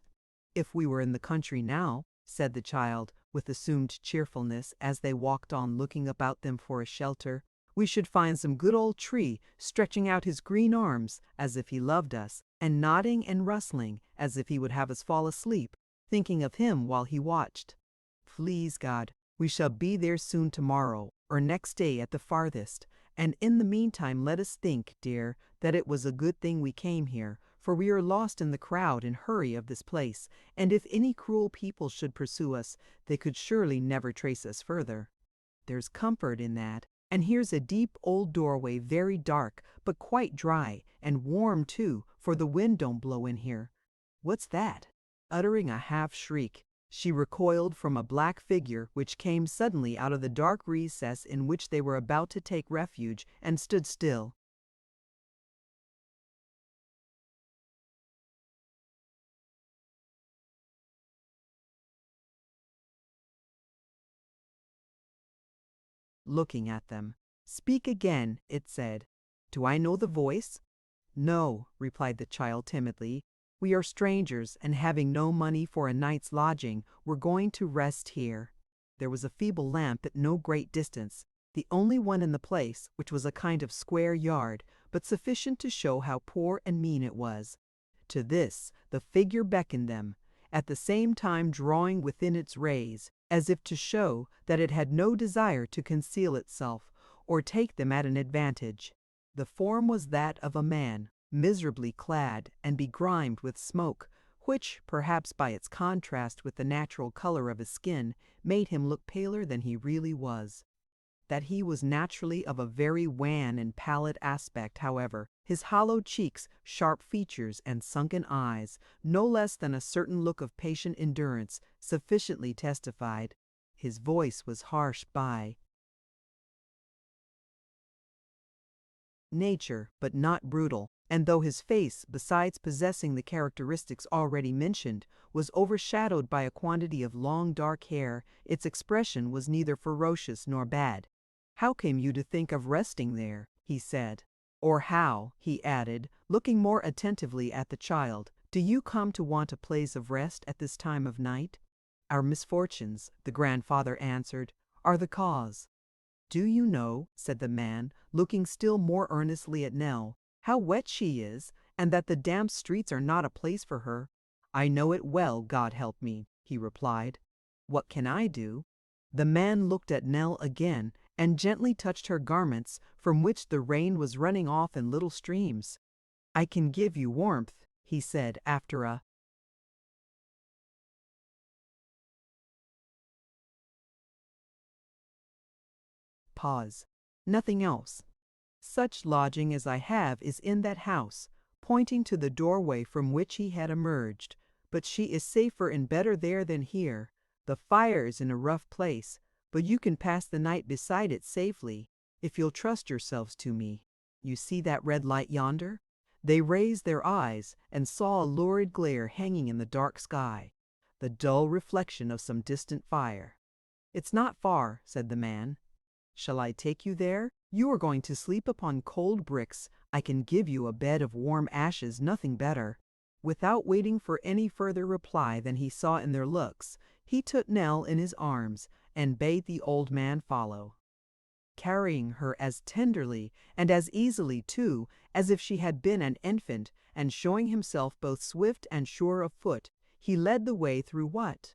If we were in the country now, said the child, with assumed cheerfulness as they walked on looking about them for a shelter, we should find some good old tree stretching out his green arms as if he loved us, and nodding and rustling as if he would have us fall asleep, thinking of him while he watched. Please God, we shall be there soon tomorrow, or next day at the farthest, and in the meantime let us think, dear, that it was a good thing we came here, for we are lost in the crowd and hurry of this place, and if any cruel people should pursue us, they could surely never trace us further. There's comfort in that, and here's a deep old doorway, very dark, but quite dry, and warm too, for the wind don't blow in here. What's that? Uttering a half shriek, she recoiled from a black figure which came suddenly out of the dark recess in which they were about to take refuge, and stood still. Looking at them. Speak again, it said. Do I know the voice? No, replied the child timidly. We are strangers, and having no money for a night's lodging, we're going to rest here. There was a feeble lamp at no great distance, the only one in the place, which was a kind of square yard, but sufficient to show how poor and mean it was. To this the figure beckoned them, at the same time drawing within its rays, as if to show that it had no desire to conceal itself, or take them at an advantage. The form was that of a man, miserably clad and begrimed with smoke, which, perhaps by its contrast with the natural color of his skin, made him look paler than he really was. That he was naturally of a very wan and pallid aspect, however, his hollow cheeks, sharp features, and sunken eyes, no less than a certain look of patient endurance, sufficiently testified. His voice was harsh by nature, but not brutal, and though his face, besides possessing the characteristics already mentioned, was overshadowed by a quantity of long dark hair, its expression was neither ferocious nor bad. How came you to think of resting there? He said. Or how, he added, looking more attentively at the child, do you come to want a place of rest at this time of night? Our misfortunes, the grandfather answered, are the cause. Do you know, said the man, looking still more earnestly at Nell, how wet she is, and that the damp streets are not a place for her? I know it well, God help me, he replied. What can I do? The man looked at Nell again, and gently touched her garments, from which the rain was running off in little streams. I can give you warmth, he said after a pause. Nothing else. Such lodging as I have is in that house, pointing to the doorway from which he had emerged, but she is safer and better there than here. The fire is in a rough place, but you can pass the night beside it safely, if you'll trust yourselves to me. You see that red light yonder? They raised their eyes and saw a lurid glare hanging in the dark sky, the dull reflection of some distant fire. It's not far, said the man. Shall I take you there? You are going to sleep upon cold bricks. I can give you a bed of warm ashes, nothing better. Without waiting for any further reply than he saw in their looks, he took Nell in his arms and bade the old man follow. Carrying her as tenderly and as easily, too, as if she had been an infant, and showing himself both swift and sure of foot, he led the way through what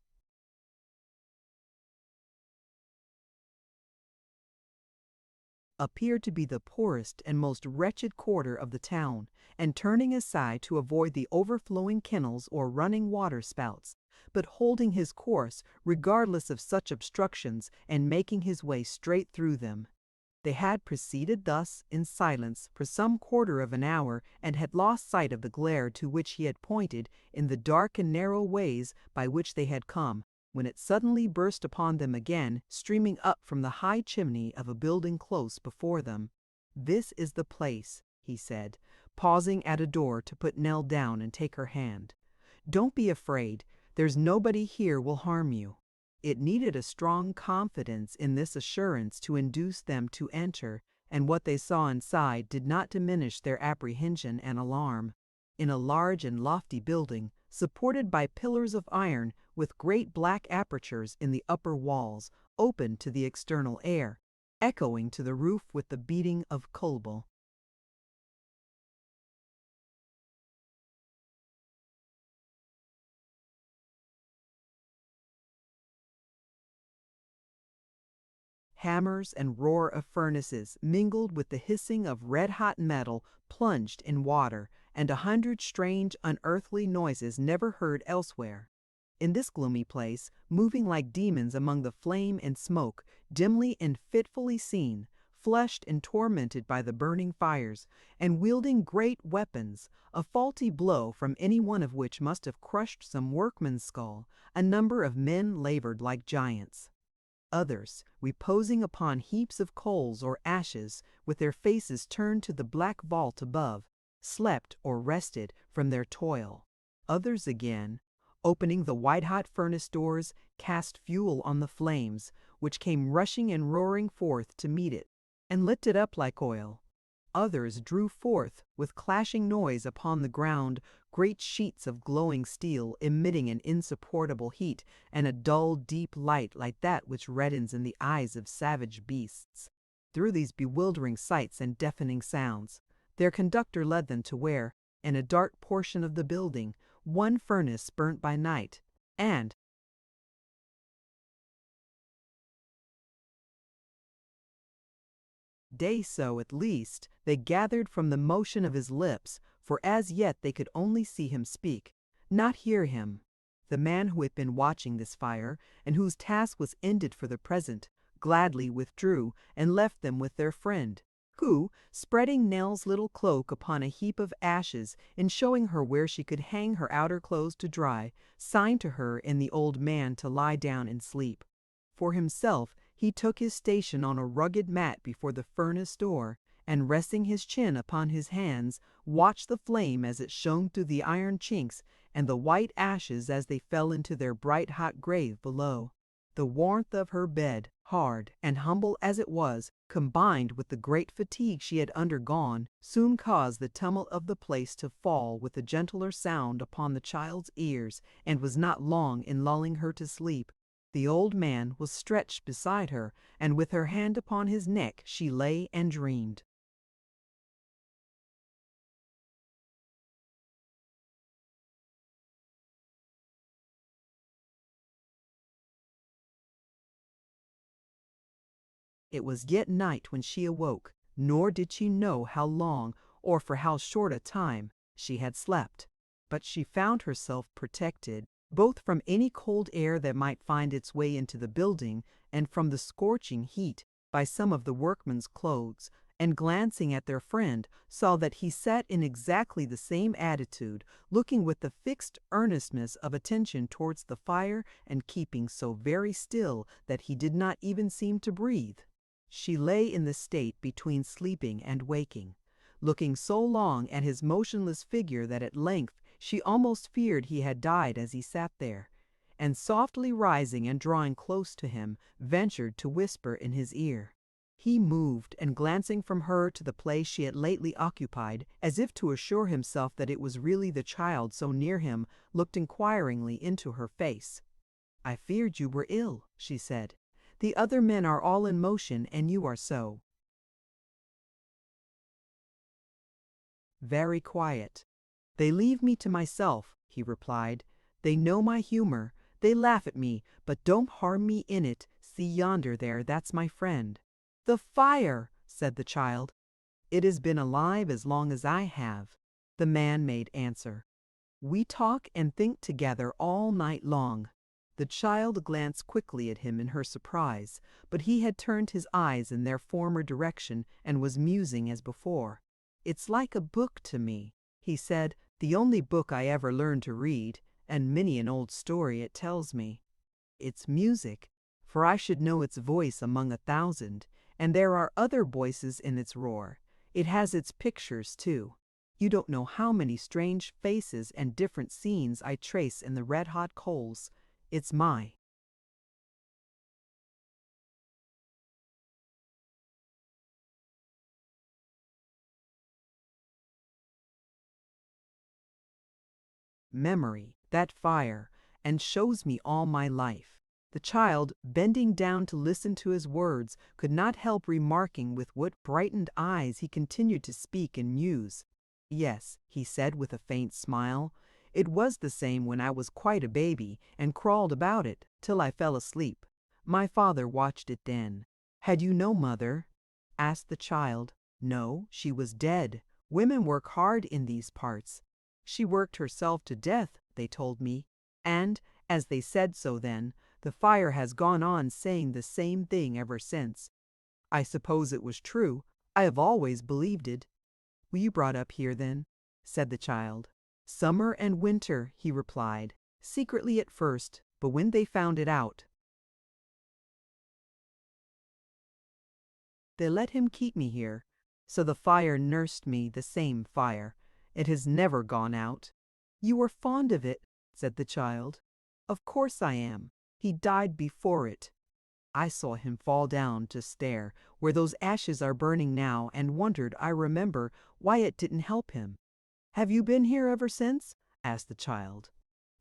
appeared to be the poorest and most wretched quarter of the town, and turning aside to avoid the overflowing kennels or running water spouts, but holding his course regardless of such obstructions and making his way straight through them. They had proceeded thus in silence for some quarter of an hour, and had lost sight of the glare to which he had pointed in the dark and narrow ways by which they had come, when it suddenly burst upon them again, streaming up from the high chimney of a building close before them. This is the place, he said, pausing at a door to put Nell down and take her hand. Don't be afraid, there's nobody here will harm you. It needed a strong confidence in this assurance to induce them to enter, and what they saw inside did not diminish their apprehension and alarm. In a large and lofty building, supported by pillars of iron with great black apertures in the upper walls, open to the external air, echoing to the roof with the beating of culbel. Hammers and roar of furnaces mingled with the hissing of red-hot metal plunged in water, and 100 strange, unearthly noises never heard elsewhere. In this gloomy place, moving like demons among the flame and smoke, dimly and fitfully seen, flushed and tormented by the burning fires, and wielding great weapons, a faulty blow from any one of which must have crushed some workman's skull, a number of men labored like giants. Others, reposing upon heaps of coals or ashes, with their faces turned to the black vault above, slept or rested from their toil. Others again, opening the white-hot furnace doors, cast fuel on the flames, which came rushing and roaring forth to meet it, and licked it up like oil. Others drew forth, with clashing noise upon the ground, great sheets of glowing steel, emitting an insupportable heat and a dull, deep light like that which reddens in the eyes of savage beasts. Through these bewildering sights and deafening sounds, their conductor led them to where, in a dark portion of the building, one furnace burnt by night, and, day so at least, they gathered from the motion of his lips, for as yet they could only see him speak, not hear him. The man who had been watching this fire, and whose task was ended for the present, gladly withdrew and left them with their friend, who, spreading Nell's little cloak upon a heap of ashes and showing her where she could hang her outer clothes to dry, signed to her and the old man to lie down and sleep. For himself, he took his station on a rugged mat before the furnace door, and resting his chin upon his hands, watched the flame as it shone through the iron chinks, and the white ashes as they fell into their bright hot grave below. The warmth of her bed, hard and humble as it was, combined with the great fatigue she had undergone, soon caused the tumult of the place to fall with a gentler sound upon the child's ears, and was not long in lulling her to sleep. The old man was stretched beside her, and with her hand upon his neck she lay and dreamed. It was yet night when she awoke, nor did she know how long, or for how short a time, she had slept. But she found herself protected, both from any cold air that might find its way into the building, and from the scorching heat, by some of the workmen's clothes, and glancing at their friend, saw that he sat in exactly the same attitude, looking with the fixed earnestness of attention towards the fire, and keeping so very still that he did not even seem to breathe. She lay in the state between sleeping and waking, looking so long at his motionless figure that at length she almost feared he had died as he sat there, and softly rising and drawing close to him, ventured to whisper in his ear. He moved, and glancing from her to the place she had lately occupied, as if to assure himself that it was really the child so near him, looked inquiringly into her face. "I feared you were ill," she said. "The other men are all in motion, and you are so." "Very quiet. They leave me to myself," he replied. "They know my humor. They laugh at me, but don't harm me in it. See yonder there, that's my friend." "The fire!" said the child. "It has been alive as long as I have," the man made answer. "We talk and think together all night long." The child glanced quickly at him in her surprise, but he had turned his eyes in their former direction and was musing as before. "It's like a book to me," he said, "the only book I ever learned to read, and many an old story it tells me. It's music, for I should know its voice among 1,000, and there are other voices in its roar. It has its pictures, too. You don't know how many strange faces and different scenes I trace in the red-hot coals. It's my memory. that fire, and shows me all my life." The child, bending down to listen to his words, could not help remarking with what brightened eyes he continued to speak and muse. "Yes," he said with a faint smile, "it was the same when I was quite a baby, and crawled about it till I fell asleep. My father watched it then." "Had you no mother?" asked the child. "No, she was dead. Women work hard in these parts. She worked herself to death, they told me, and, as they said so then, the fire has gone on saying the same thing ever since. I suppose it was true. I have always believed it." "Were you brought up here then?" said the child. "Summer and winter," he replied, "secretly at first, but when they found it out, they let him keep me here. So the fire nursed me, the same fire. It has never gone out." "You were fond of it," said the child. "Of course I am. He died before it. I saw him fall down to stare, where those ashes are burning now, and wondered, I remember, why it didn't help him." "Have you been here ever since?" asked the child.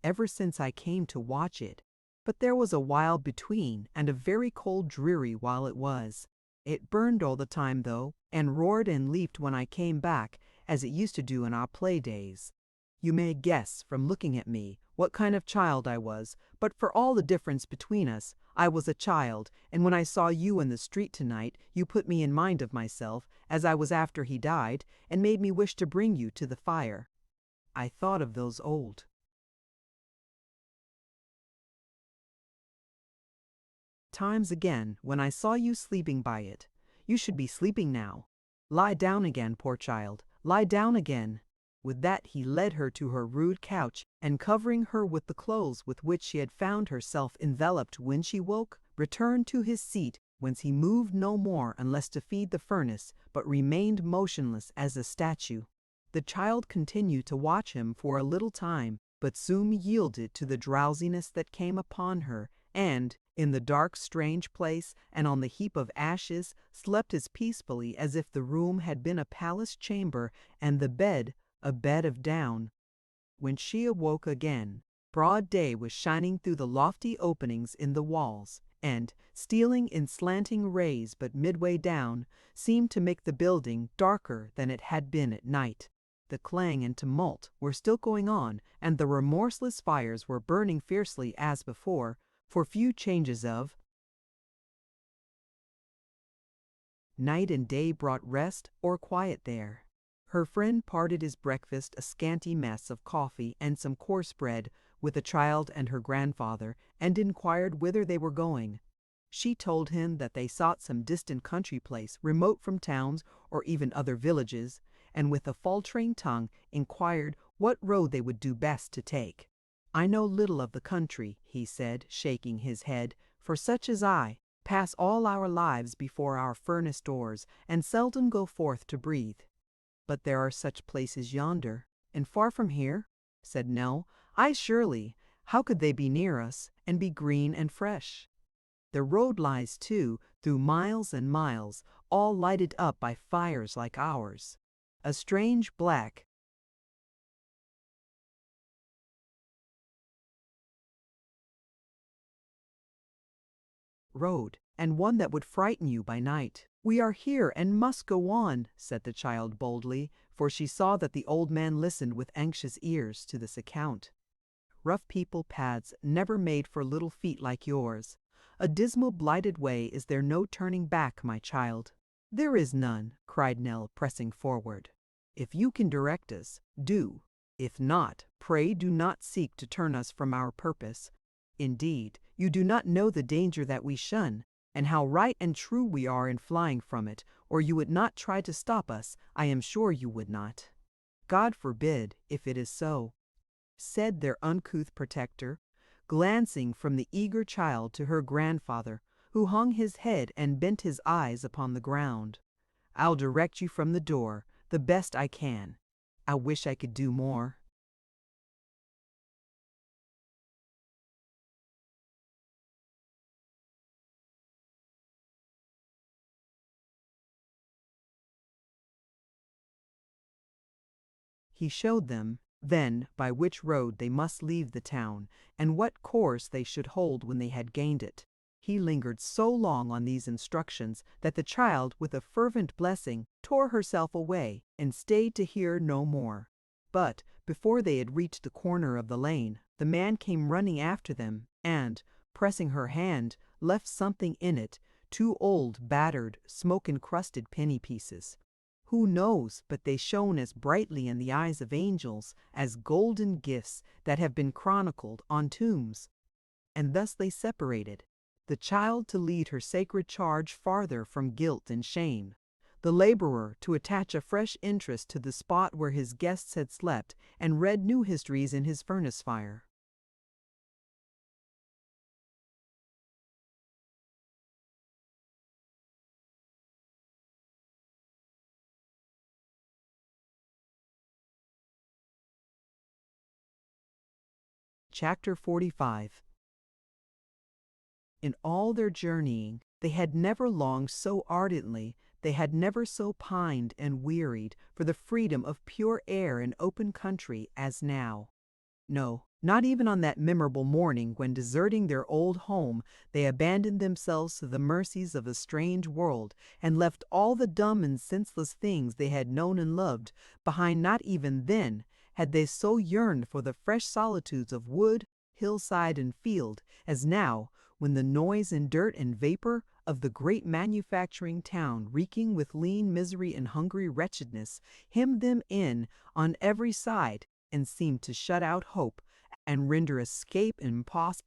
"Ever since I came to watch it. But there was a while between, and a very cold dreary while it was. It burned all the time though, and roared and leaped when I came back, as it used to do in our play days. You may guess, from looking at me, what kind of child I was, but for all the difference between us, I was a child, and when I saw you in the street tonight, you put me in mind of myself, as I was after he died, and made me wish to bring you to the fire. I thought of those old times again when I saw you sleeping by it. You should be sleeping now. Lie down again, poor child, lie down again." With that he led her to her rude couch, and covering her with the clothes with which she had found herself enveloped when she woke, returned to his seat, whence he moved no more unless to feed the furnace, but remained motionless as a statue. The child continued to watch him for a little time, but soon yielded to the drowsiness that came upon her, and, in the dark strange place and on the heap of ashes, slept as peacefully as if the room had been a palace chamber and the bed a bed of down. When she awoke again, broad day was shining through the lofty openings in the walls, and, stealing in slanting rays but midway down, seemed to make the building darker than it had been at night. The clang and tumult were still going on, and the remorseless fires were burning fiercely as before, for few changes of night and day brought rest or quiet there. Her friend parted his breakfast, a scanty mess of coffee and some coarse bread, with the child and her grandfather, and inquired whither they were going. She told him that they sought some distant country place, remote from towns or even other villages, and with a faltering tongue inquired what road they would do best to take. "I know little of the country," he said, shaking his head, "for such as I pass all our lives before our furnace doors, and seldom go forth to breathe. But there are such places yonder." "And far from here?" said Nell. "Aye, surely. How could they be near us, and be green and fresh? The road lies, too, through miles and miles, all lighted up by fires like ours. A strange black road, and one that would frighten you by night." "We are here and must go on," said the child boldly, for she saw that the old man listened with anxious ears to this account. "Rough people paths never made for little feet like yours. A dismal blighted way is there no turning back, my child." "There is none," cried Nell, pressing forward. "If you can direct us, do. If not, pray do not seek to turn us from our purpose. Indeed, you do not know the danger that we shun, and how right and true we are in flying from it, or you would not try to stop us, I am sure you would not." "God forbid, if it is so," said their uncouth protector, glancing from the eager child to her grandfather, who hung his head and bent his eyes upon the ground. "I'll direct you from the door, the best I can. I wish I could do more." He showed them, then by which road they must leave the town, and what course they should hold when they had gained it. He lingered so long on these instructions that the child, with a fervent blessing, tore herself away and stayed to hear no more. But before they had reached the corner of the lane, the man came running after them, and, pressing her hand, left something in it, 2 old, battered, smoke-encrusted penny pieces. Who knows but they shone as brightly in the eyes of angels as golden gifts that have been chronicled on tombs? And thus they separated, the child to lead her sacred charge farther from guilt and shame, the laborer to attach a fresh interest to the spot where his guests had slept and read new histories in his furnace fire. Chapter 45. In all their journeying, they had never longed so ardently, they had never so pined and wearied for the freedom of pure air and open country as now. No, not even on that memorable morning when, deserting their old home, they abandoned themselves to the mercies of a strange world and left all the dumb and senseless things they had known and loved behind. Not even then had they so yearned for the fresh solitudes of wood, hillside, and field as now, when the noise and dirt and vapor of the great manufacturing town, reeking with lean misery and hungry wretchedness, hemmed them in on every side and seemed to shut out hope and render escape impossible.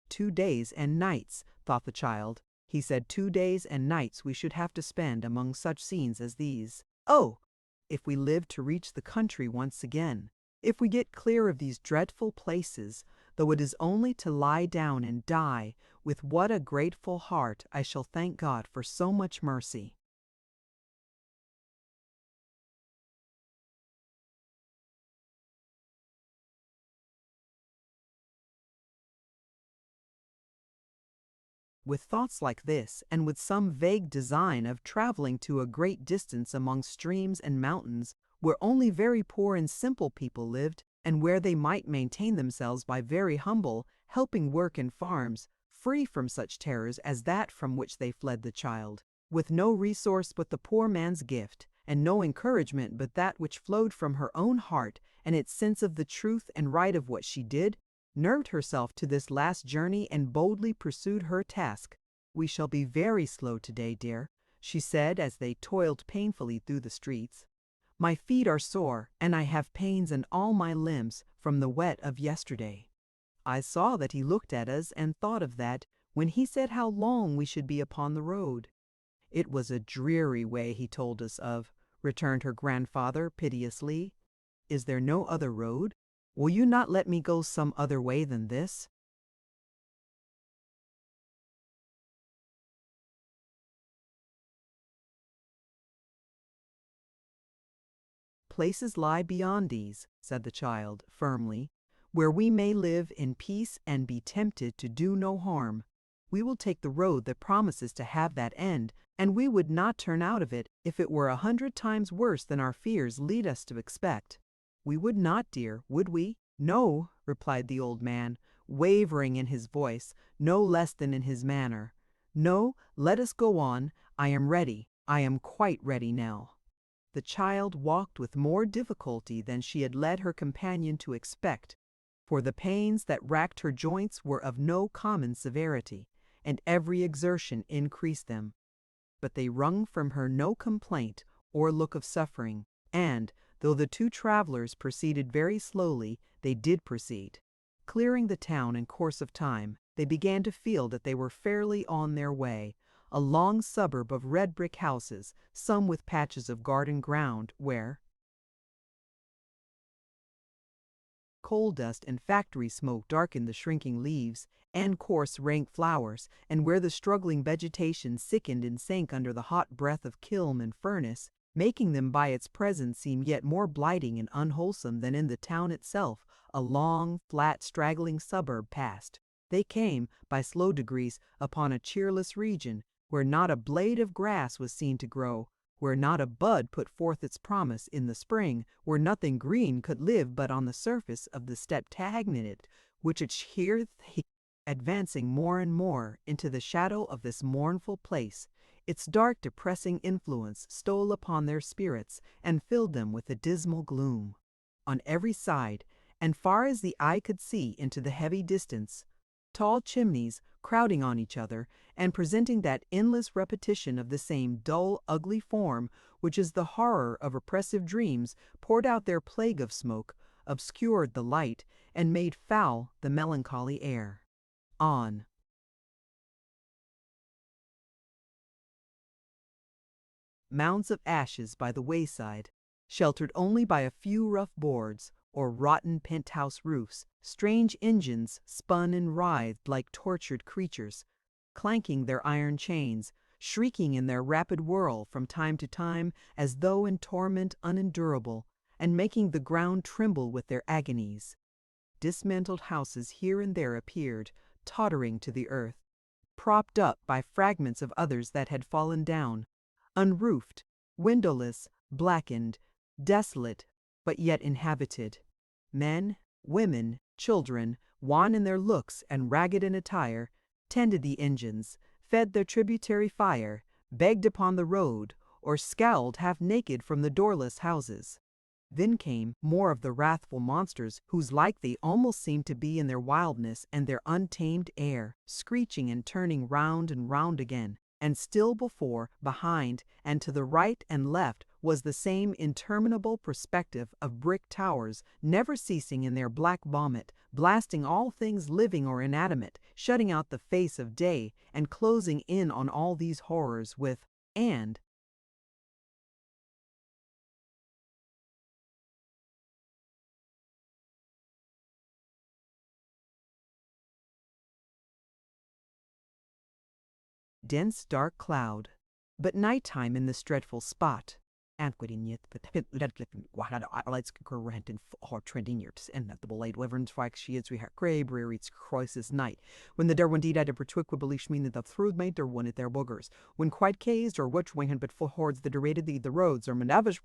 2 days and nights, thought the child. He said 2 days and nights we should have to spend among such scenes as these. Oh, if we live to reach the country once again, if we get clear of these dreadful places, though it is only to lie down and die, with what a grateful heart I shall thank God for so much mercy. With thoughts like this, and with some vague design of traveling to a great distance among streams and mountains, where only very poor and simple people lived, and where they might maintain themselves by very humble, helping work in farms, free from such terrors as that from which they fled, the child, with no resource but the poor man's gift, and no encouragement but that which flowed from her own heart and its sense of the truth and right of what she did, nerved herself to this last journey and boldly pursued her task. "We shall be very slow today, dear," she said as they toiled painfully through the streets. "My feet are sore, and I have pains in all my limbs from the wet of yesterday." I saw that he looked at us and thought of that when he said how long we should be upon the road. "It was a dreary way he told us of," returned her grandfather piteously. "Is there no other road? Will you not let me go some other way than this?" "Places lie beyond these," said the child firmly, "where we may live in peace and be tempted to do no harm. We will take the road that promises to have that end, and we would not turn out of it if it were 100 times worse than our fears lead us to expect. We would not, dear, would we?" "No," replied the old man, wavering in his voice no less than in his manner. "No, let us go on. I am ready. I am quite ready now." The child walked with more difficulty than she had led her companion to expect, for the pains that racked her joints were of no common severity, and every exertion increased them. But they wrung from her no complaint or look of suffering, and, though the 2 travelers proceeded very slowly, they did proceed. Clearing the town in course of time, they began to feel that they were fairly on their way, a long suburb of red brick houses, some with patches of garden ground where coal dust and factory smoke darkened the shrinking leaves and coarse rank flowers, and where the struggling vegetation sickened and sank under the hot breath of kiln and furnace, making them by its presence seem yet more blighting and unwholesome than in the town itself. A long, flat, straggling suburb passed. They came, by slow degrees, upon a cheerless region, where not a blade of grass was seen to grow, where not a bud put forth its promise in the spring, where nothing green could live but on the surface of the steppe stagnant, which it here advancing more and more into the shadow of this mournful place, its dark depressing influence stole upon their spirits and filled them with a dismal gloom. On every side, and far as the eye could see into the heavy distance, tall chimneys crowding on each other and presenting that endless repetition of the same dull, ugly form which is the horror of oppressive dreams, poured out their plague of smoke, obscured the light, and made foul the melancholy air. On. Mounds of ashes by the wayside, sheltered only by a few rough boards, or rotten penthouse roofs, strange engines spun and writhed like tortured creatures, clanking their iron chains, shrieking in their rapid whirl from time to time as though in torment unendurable, and making the ground tremble with their agonies. Dismantled houses here and there appeared, tottering to the earth, propped up by fragments of others that had fallen down, unroofed, windowless, blackened, desolate, but yet inhabited. Men, women, children, wan in their looks and ragged in attire, tended the engines, fed their tributary fire, begged upon the road, or scowled half naked from the doorless houses. Then came more of the wrathful monsters whose like they almost seemed to be in their wildness and their untamed air, screeching and turning round and round again. And still before, behind, and to the right and left was the same interminable perspective of brick towers, never ceasing in their black vomit, blasting all things living or inanimate, shutting out the face of day, and closing in on all these horrors with, and dense dark cloud. But nighttime in this dreadful spot, and when the blade wyverns fike she is we have grave reads crisis night, when the der indeed had a pertwick belief mean that the through made their one at their boogers, when quite cazed or which wing had but full hordes that deraded the roads or manavish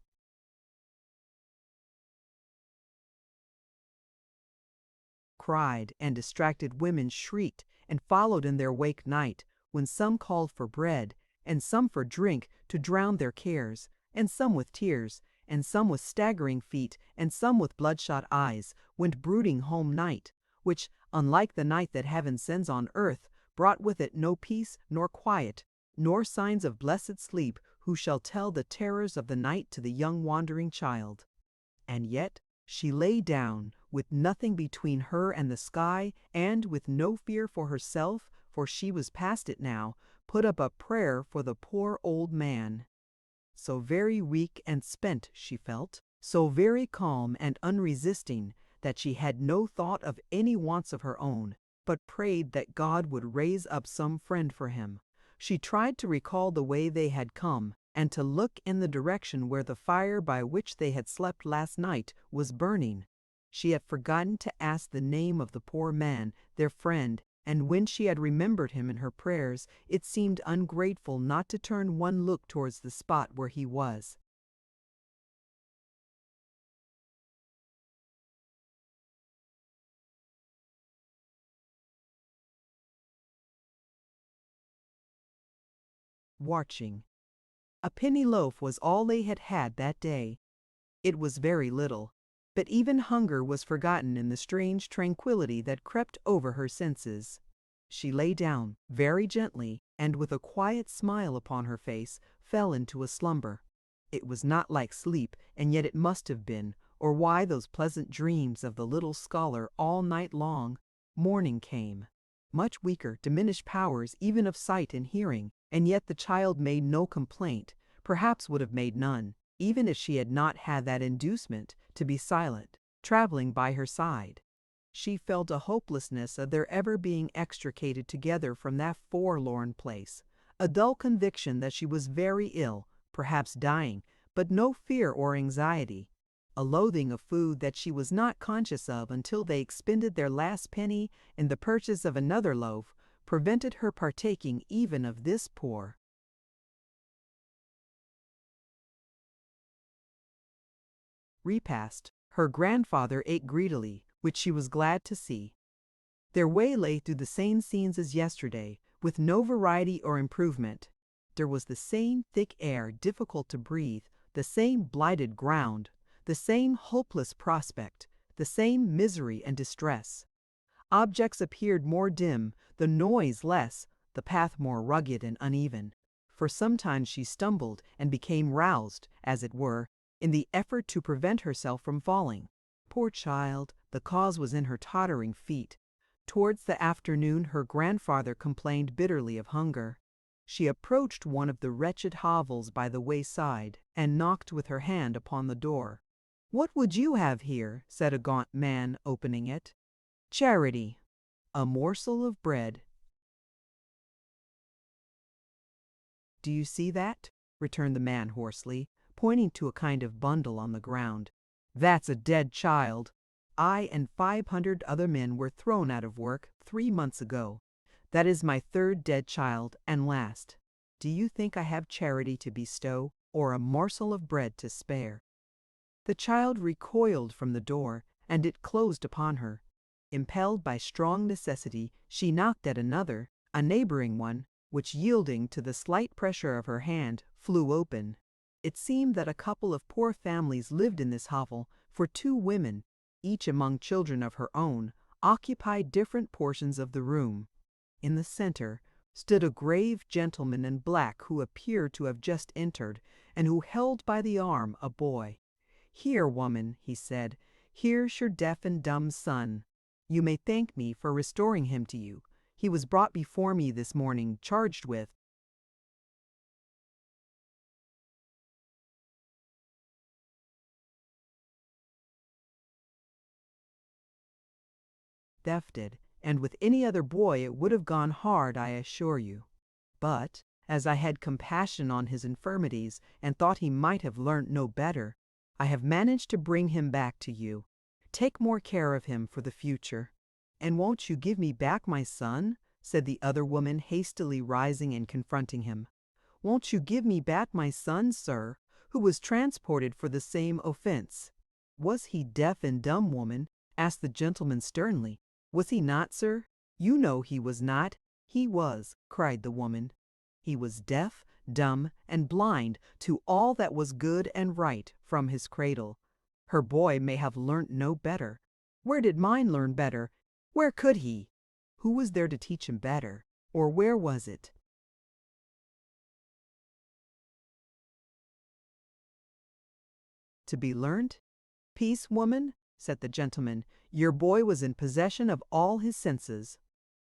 cried, and distracted women shrieked and followed in their wake night, when some called for bread, and some for drink to drown their cares, and some with tears, and some with staggering feet, and some with bloodshot eyes, went brooding home night, which, unlike the night that heaven sends on earth, brought with it no peace nor quiet, nor signs of blessed sleep, who shall tell the terrors of the night to the young wandering child. And yet she lay down, with nothing between her and the sky, and with no fear for herself, for she was past it now, put up a prayer for the poor old man. So very weak and spent she felt, so very calm and unresisting, that she had no thought of any wants of her own, but prayed that God would raise up some friend for him. She tried to recall the way they had come, and to look in the direction where the fire by which they had slept last night was burning. She had forgotten to ask the name of the poor man, their friend, and when she had remembered him in her prayers, it seemed ungrateful not to turn one look towards the spot where he was. Watching. A penny loaf was all they had had that day. It was very little, but even hunger was forgotten in the strange tranquility that crept over her senses. She lay down very gently, and with a quiet smile upon her face, fell into a slumber. It was not like sleep, and yet it must have been, or why those pleasant dreams of the little scholar all night long? Morning came. Much weaker, diminished powers even of sight and hearing, and yet the child made no complaint, perhaps would have made none, even if she had not had that inducement to be silent, traveling by her side. She felt a hopelessness of their ever being extricated together from that forlorn place, a dull conviction that she was very ill, perhaps dying, but no fear or anxiety, a loathing of food that she was not conscious of until they expended their last penny in the purchase of another loaf, prevented her partaking even of this poor. repast. Her grandfather ate greedily, which she was glad to see. Their way lay through the same scenes as yesterday, with no variety or improvement. There was the same thick air difficult to breathe, the same blighted ground, the same hopeless prospect, the same misery and distress. Objects appeared more dim, the noise less, the path more rugged and uneven. For sometimes she stumbled and became roused, as it were, in the effort to prevent herself from falling. Poor child, the cause was in her tottering feet. Towards the afternoon her grandfather complained bitterly of hunger. She approached one of the wretched hovels by the wayside, and knocked with her hand upon the door. "What would you have here?" said a gaunt man, opening it. "Charity, a morsel of bread." "Do you see that?" returned the man hoarsely, pointing to a kind of bundle on the ground. "That's a dead child. I and 500 other men were thrown out of work 3 months ago. That is my third dead child and last. Do you think I have charity to bestow, or a morsel of bread to spare?" The child recoiled from the door, and it closed upon her. Impelled by strong necessity, she knocked at another, a neighboring one, which, yielding to the slight pressure of her hand, flew open. It seemed that a couple of poor families lived in this hovel, for 2 women, each among children of her own, occupied different portions of the room. In the center stood a grave gentleman in black who appeared to have just entered, and who held by the arm a boy. "Here, woman," he said, "here's your deaf and dumb son. You may thank me for restoring him to you. He was brought before me this morning, charged with—" thefted, and with any other boy it would have gone hard, I assure you. But, as I had compassion on his infirmities, and thought he might have learnt no better, I have managed to bring him back to you. Take more care of him for the future." "And won't you give me back my son?" said the other woman, hastily rising and confronting him. "Won't you give me back my son, sir, who was transported for the same offense?" "Was he deaf and dumb, woman?" asked the gentleman sternly. "Was he not, sir? You know he was not." "He was," cried the woman. "He was deaf, dumb, and blind to all that was good and right from his cradle. Her boy may have learnt no better. Where did mine learn better? Where could he? Who was there to teach him better? Or where was it?" "To be learnt? Peace, woman," said the gentleman. "Your boy was in possession of all his senses."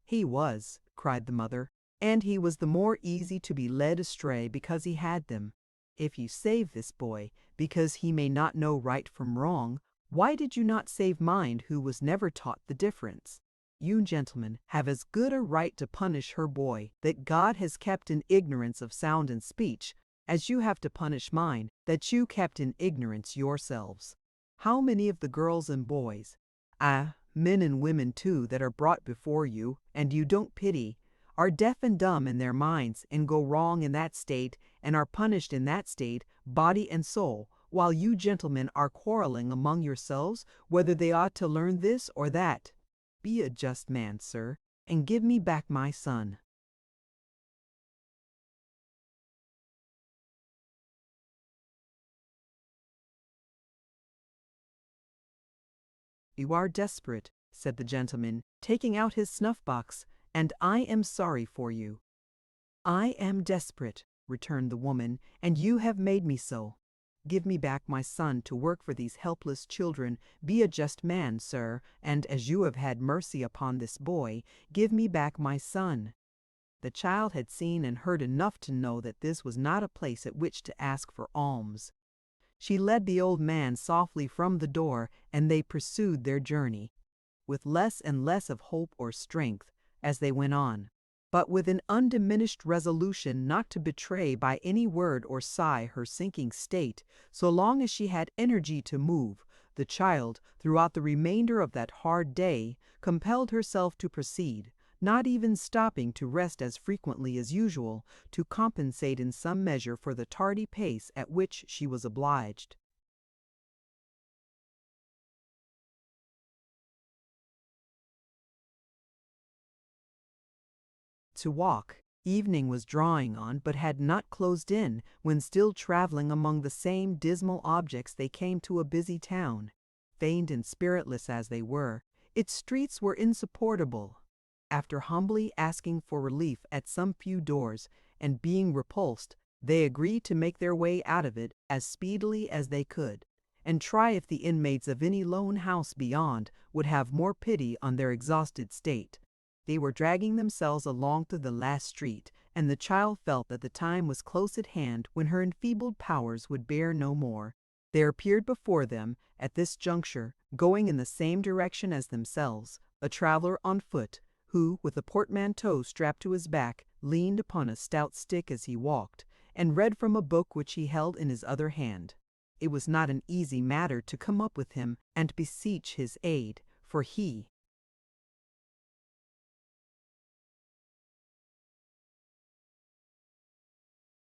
"He was," cried the mother, "and he was the more easy to be led astray because he had them. If you save this boy, because he may not know right from wrong, why did you not save mine, who was never taught the difference? You gentlemen have as good a right to punish her boy, that God has kept in ignorance of sound and speech, as you have to punish mine, that you kept in ignorance yourselves. How many of the girls and boys, men and women too, that are brought before you, and you don't pity, are deaf and dumb in their minds, and go wrong in that state, and are punished in that state, body and soul, while you gentlemen are quarreling among yourselves whether they ought to learn this or that? Be a just man, sir, and give me back my son." "You are desperate," said the gentleman, taking out his snuff-box, "and I am sorry for you." "I am desperate," returned the woman, "and you have made me so. Give me back my son to work for these helpless children. Be a just man, sir, and as you have had mercy upon this boy, give me back my son." The child had seen and heard enough to know that this was not a place at which to ask for alms. She led the old man softly from the door, and they pursued their journey, with less and less of hope or strength as they went on, but with an undiminished resolution not to betray by any word or sigh her sinking state. So long as she had energy to move, the child, throughout the remainder of that hard day, compelled herself to proceed, not even stopping to rest as frequently as usual, to compensate in some measure for the tardy pace at which she was obliged. to walk. Evening was drawing on, but had not closed in, when still traveling among the same dismal objects they came to a busy town. Faint and spiritless as they were, its streets were insupportable. After humbly asking for relief at some few doors, and being repulsed, they agreed to make their way out of it as speedily as they could, and try if the inmates of any lone house beyond would have more pity on their exhausted state. They were dragging themselves along to the last street, and the child felt that the time was close at hand when her enfeebled powers would bear no more. There appeared before them, at this juncture, going in the same direction as themselves, a traveler on foot, who, with a portmanteau strapped to his back, leaned upon a stout stick as he walked, and read from a book which he held in his other hand. It was not an easy matter to come up with him and beseech his aid, for he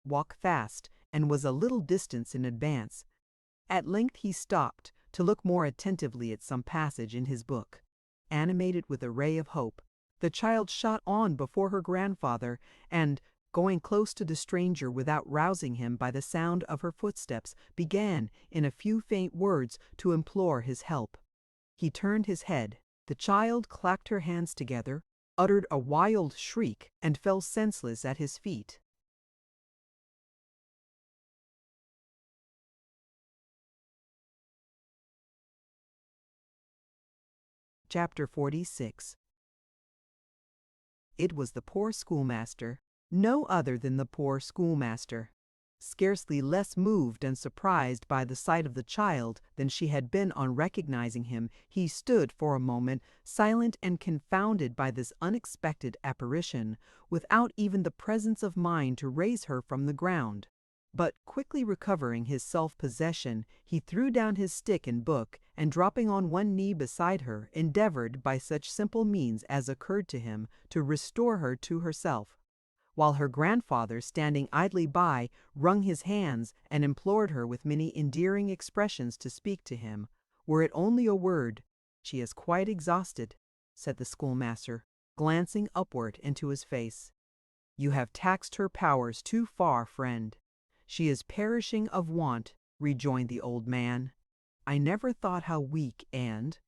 walked fast, and was a little distance in advance. At length he stopped to look more attentively at some passage in his book. Animated with a ray of hope, the child shot on before her grandfather, and, going close to the stranger without rousing him by the sound of her footsteps, began, in a few faint words, to implore his help. He turned his head. The child clapped her hands together, uttered a wild shriek, and fell senseless at his feet. Chapter 46. It was the poor schoolmaster, no other than the poor schoolmaster. Scarcely less moved and surprised by the sight of the child than she had been on recognizing him, he stood for a moment silent and confounded by this unexpected apparition, without even the presence of mind to raise her from the ground. But quickly recovering his self-possession, he threw down his stick and book, and dropping on one knee beside her, endeavored, by such simple means as occurred to him, to restore her to herself, while her grandfather, standing idly by, wrung his hands and implored her with many endearing expressions to speak to him, were it only a word. "She is quite exhausted," said the schoolmaster, glancing upward into his face. "You have taxed her powers too far, friend." "She is perishing of want," rejoined the old man. "I never thought how weak and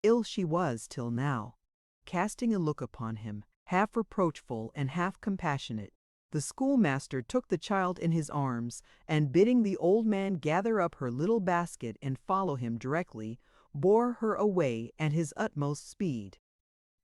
ill she was till now." Casting a look upon him, half reproachful and half compassionate, the schoolmaster took the child in his arms, and bidding the old man gather up her little basket and follow him directly, bore her away at his utmost speed.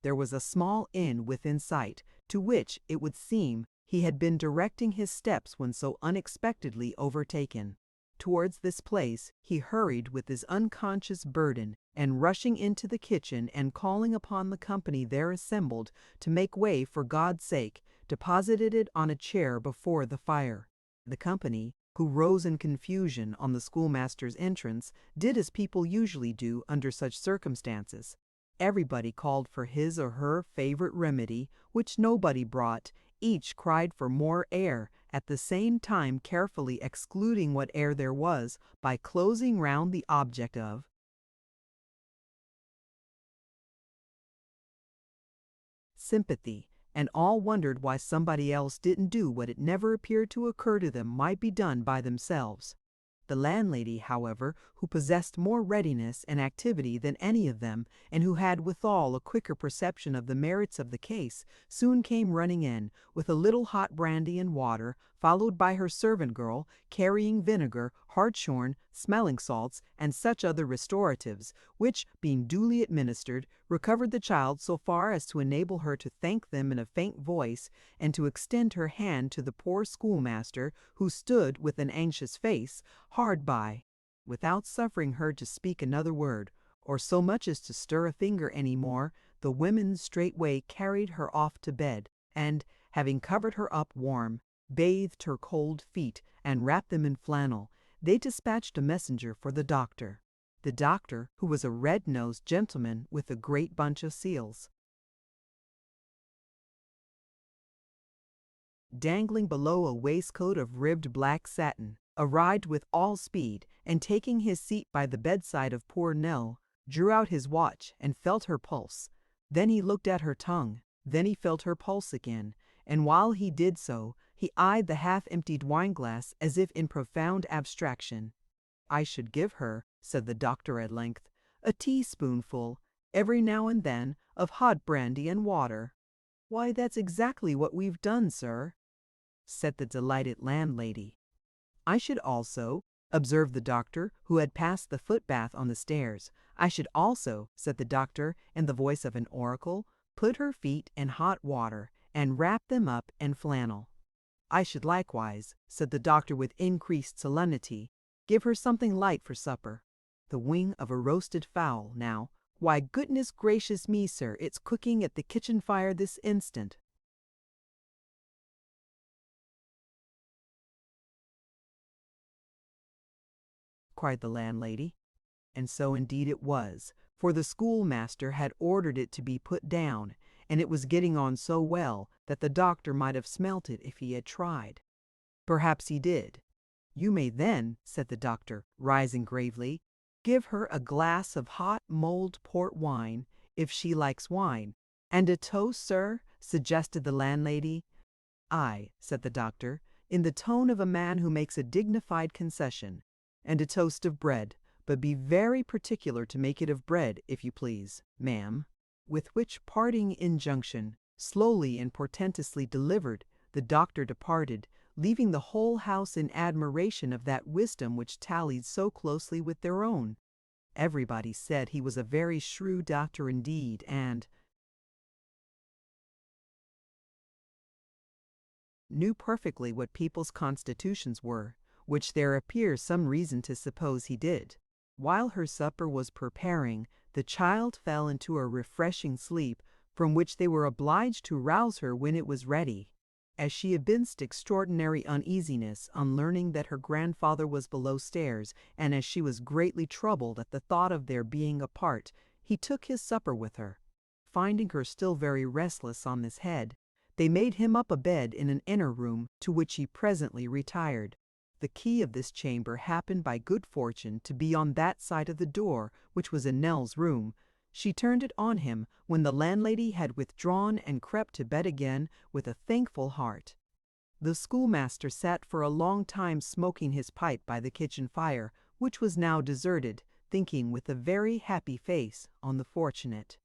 There was a small inn within sight, to which, it would seem, he had been directing his steps when so unexpectedly overtaken. Towards this place he hurried with his unconscious burden, and rushing into the kitchen and calling upon the company there assembled to make way for God's sake, deposited it on a chair before the fire. The company, who rose in confusion on the schoolmaster's entrance, did as people usually do under such circumstances. Everybody called for his or her favorite remedy, which nobody brought. Each cried for more air, at the same time carefully excluding what air there was by closing round the object of sympathy, and all wondered why somebody else didn't do what it never appeared to occur to them might be done by themselves. The landlady, however, who possessed more readiness and activity than any of them, and who had withal a quicker perception of the merits of the case, soon came running in, with a little hot brandy and water, followed by her servant girl, carrying vinegar, hartshorn, smelling salts, and such other restoratives, which, being duly administered, recovered the child so far as to enable her to thank them in a faint voice, and to extend her hand to the poor schoolmaster, who stood with an anxious face hard by. Without suffering her to speak another word, or so much as to stir a finger any more, the women straightway carried her off to bed, and, having covered her up warm, bathed her cold feet, and wrapped them in flannel, they dispatched a messenger for the doctor. The doctor, who was a red-nosed gentleman with a great bunch of seals dangling below a waistcoat of ribbed black satin, arrived with all speed, and taking his seat by the bedside of poor Nell, drew out his watch and felt her pulse. Then he looked at her tongue, then he felt her pulse again, and while he did so, he eyed the half-emptied wineglass as if in profound abstraction. "I should give her," said the doctor at length, "a teaspoonful, every now and then, of hot brandy and water." "Why, that's exactly what we've done, sir," said the delighted landlady. "I should also," observed the doctor, who had passed the footbath on the stairs. "I should also," said the doctor, in the voice of an oracle, "put her feet in hot water, and wrap them up in flannel." "I should likewise," said the doctor with increased solemnity, "give her something light for supper. The wing of a roasted fowl, now. Why, goodness gracious me, sir, it's cooking at the kitchen fire this instant." cried the landlady. And so indeed it was, for the schoolmaster had ordered it to be put down, and it was getting on so well that the doctor might have smelt it if he had tried. Perhaps he did. "You may then," said the doctor, rising gravely, "give her a glass of hot mulled port wine, if she likes wine." "And a toast, sir?" suggested the landlady. "Aye," said the doctor, in the tone of a man who makes a dignified concession, "and a toast of bread, but be very particular to make it of bread, if you please, ma'am." With which parting injunction, slowly and portentously delivered, the doctor departed, leaving the whole house in admiration of that wisdom which tallied so closely with their own. Everybody said he was a very shrewd doctor indeed, and knew perfectly what people's constitutions were, which there appears some reason to suppose he did. While her supper was preparing, the child fell into a refreshing sleep, from which they were obliged to rouse her when it was ready. As she evinced extraordinary uneasiness on learning that her grandfather was below stairs, and as she was greatly troubled at the thought of their being apart, he took his supper with her. Finding her still very restless on this head, they made him up a bed in an inner room, to which he presently retired. The key of this chamber happened by good fortune to be on that side of the door which was in Nell's room. She turned it on him when the landlady had withdrawn and crept to bed again with a thankful heart. The schoolmaster sat for a long time smoking his pipe by the kitchen fire, which was now deserted, thinking with a very happy face on the fortunate.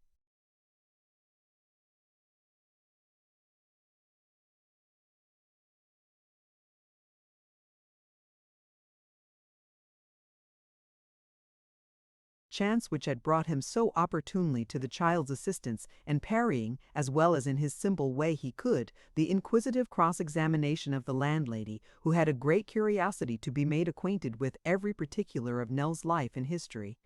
Chance which had brought him so opportunely to the child's assistance, and parrying, as well as in his simple way he could, the inquisitive cross-examination of the landlady, who had a great curiosity to be made acquainted with every particular of Nell's life and history.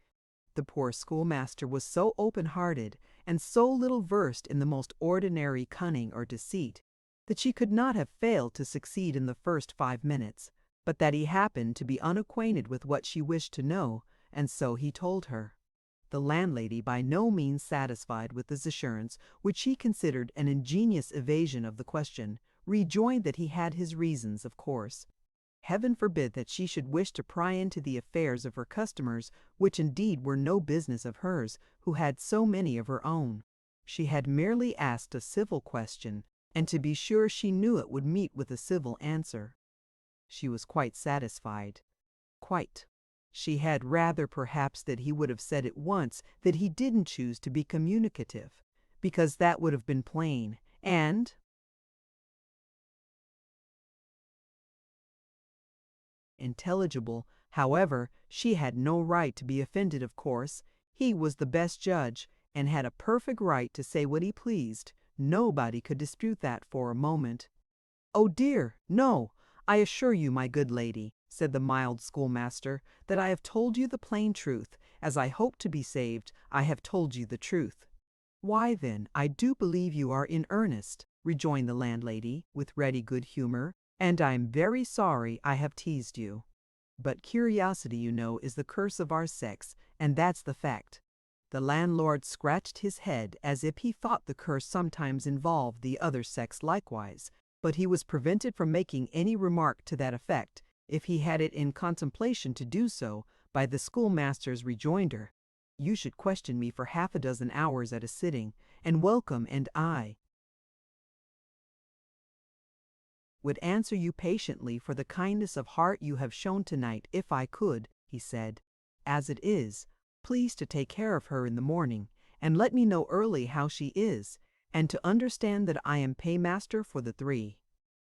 The poor schoolmaster was so open-hearted, and so little versed in the most ordinary cunning or deceit, that she could not have failed to succeed in the first 5 minutes, but that he happened to be unacquainted with what she wished to know, and so he told her. The landlady, by no means satisfied with this assurance, which she considered an ingenious evasion of the question, rejoined that he had his reasons, of course. Heaven forbid that she should wish to pry into the affairs of her customers, which indeed were no business of hers, who had so many of her own. She had merely asked a civil question, and to be sure she knew it would meet with a civil answer. She was quite satisfied. Quite. She had rather perhaps that he would have said at once that he didn't choose to be communicative, because that would have been plain and intelligible. However, she had no right to be offended, of course. He was the best judge, and had a perfect right to say what he pleased. Nobody could dispute that for a moment. "Oh dear, no! I assure you, my good lady," said the mild schoolmaster, "that I have told you the plain truth. As I hope to be saved, I have told you the truth." "Why, then, I do believe you are in earnest," rejoined the landlady, with ready good humor, "and I'm very sorry I have teased you. But curiosity, you know, is the curse of our sex, and that's the fact." The landlord scratched his head as if he thought the curse sometimes involved the other sex likewise, but he was prevented from making any remark to that effect, if he had it in contemplation to do so, by the schoolmaster's rejoinder, "You should question me for half a dozen hours at a sitting, and welcome, and I would answer you patiently for the kindness of heart you have shown tonight if I could," he said. "As it is, please to take care of her in the morning, and let me know early how she is, and to understand that I am paymaster for the three."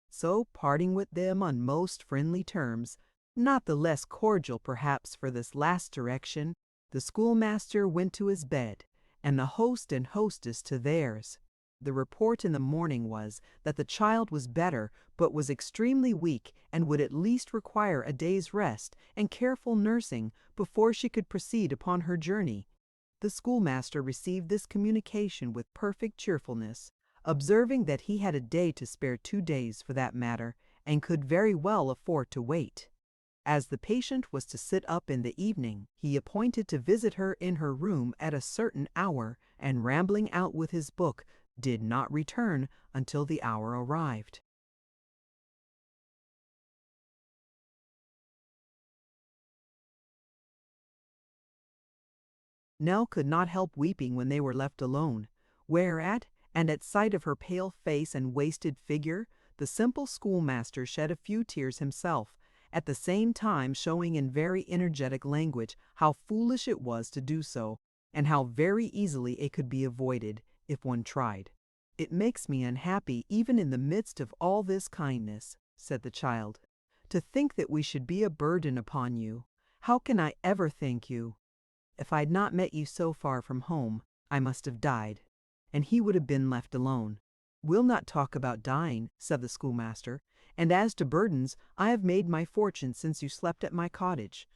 So, parting with them on most friendly terms, not the less cordial perhaps for this last direction, the schoolmaster went to his bed, and the host and hostess to theirs. The report in the morning was that the child was better, but was extremely weak and would at least require a day's rest and careful nursing before she could proceed upon her journey. The schoolmaster received this communication with perfect cheerfulness, observing that he had a day to spare 2 days for that matter, and could very well afford to wait. As the patient was to sit up in the evening, he appointed to visit her in her room at a certain hour, and rambling out with his book, did not return until the hour arrived. Nell could not help weeping when they were left alone, whereat, and at sight of her pale face and wasted figure, the simple schoolmaster shed a few tears himself, at the same time showing in very energetic language how foolish it was to do so, and how very easily it could be avoided, if one tried. "It makes me unhappy even in the midst of all this kindness," said the child, "to think that we should be a burden upon you. How can I ever thank you? If I'd not met you so far from home, I must have died, and he would have been left alone." "We'll not talk about dying," said the schoolmaster, "and as to burdens, I have made my fortune since you slept at my cottage."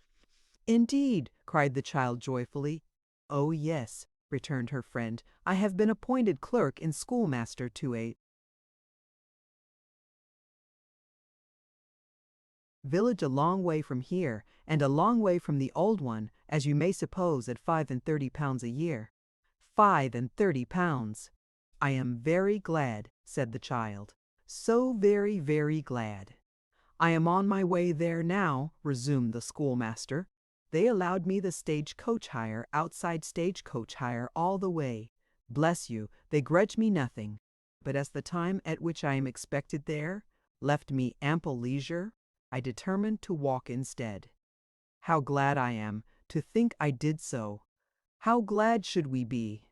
"Indeed!" cried the child joyfully. "Oh yes," returned her friend, "I have been appointed clerk and schoolmaster to a village a long way from here, and a long way from the old one, as you may suppose, at £35 a year." £35! "I am very glad," said the child. "So very, very glad." "I am on my way there now," resumed the schoolmaster. "They allowed me the stage-coach hire, outside stage-coach hire, all the way. Bless you, they grudge me nothing. But as the time at which I am expected there left me ample leisure, I determined to walk instead. How glad I am to think I did so! How glad should we be!"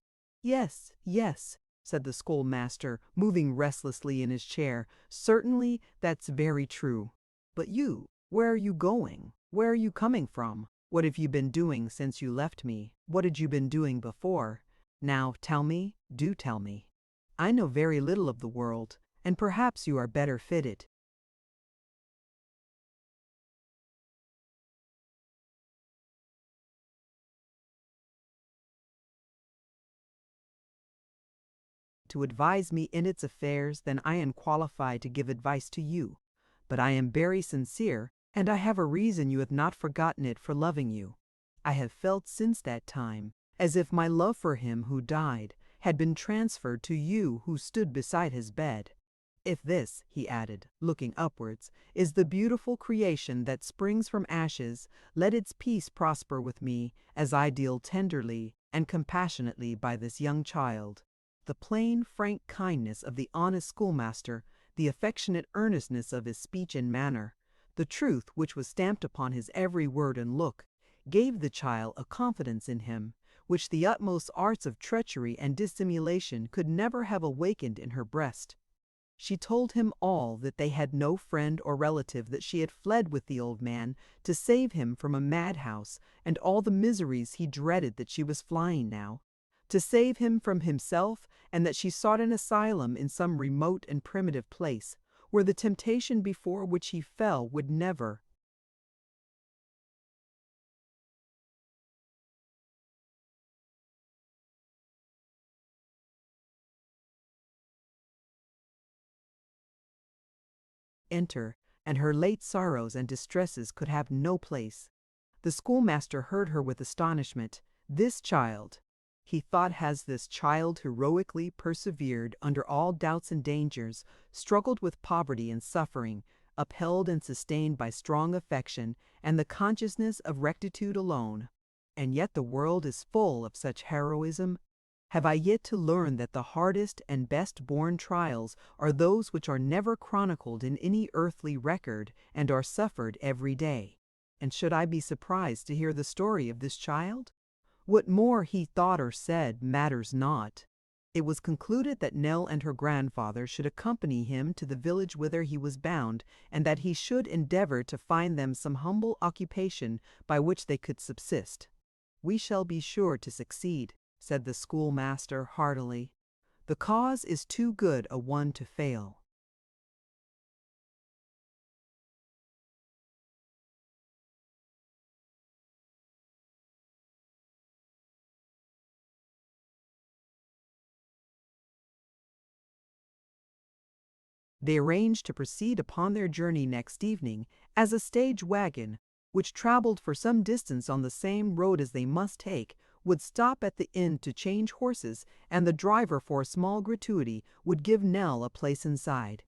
"Yes, yes," said the schoolmaster, moving restlessly in his chair, "certainly that's very true. But you, where are you going? Where are you coming from? What have you been doing since you left me? What had you been doing before? Now tell me, do tell me. I know very little of the world, and perhaps you are better fitted to advise me in its affairs than I am qualified to give advice to you. But I am very sincere, and I have a reason you have not forgotten it for loving you. I have felt since that time as if my love for him who died had been transferred to you who stood beside his bed. If this," he added, looking upwards, "is the beautiful creation that springs from ashes, let its peace prosper with me, as I deal tenderly and compassionately by this young child." The plain, frank kindness of the honest schoolmaster, the affectionate earnestness of his speech and manner, the truth which was stamped upon his every word and look, gave the child a confidence in him, which the utmost arts of treachery and dissimulation could never have awakened in her breast. She told him all, that they had no friend or relative, that she had fled with the old man to save him from a madhouse, and all the miseries he dreaded that she was flying now, to save him from himself, and that she sought an asylum in some remote and primitive place, where the temptation before which he fell would never enter, and her late sorrows and distresses could have no place. The schoolmaster heard her with astonishment. This child, he thought, has this child heroically persevered under all doubts and dangers, struggled with poverty and suffering, upheld and sustained by strong affection and the consciousness of rectitude alone. And yet the world is full of such heroism. Have I yet to learn that the hardest and best-borne trials are those which are never chronicled in any earthly record and are suffered every day? And should I be surprised to hear the story of this child? What more he thought or said matters not. It was concluded that Nell and her grandfather should accompany him to the village whither he was bound, and that he should endeavor to find them some humble occupation by which they could subsist. "We shall be sure to succeed," said the schoolmaster heartily. "The cause is too good a one to fail." They arranged to proceed upon their journey next evening as a stage wagon, which traveled for some distance on the same road as they must take, would stop at the inn to change horses, and the driver for a small gratuity would give Nell a place inside.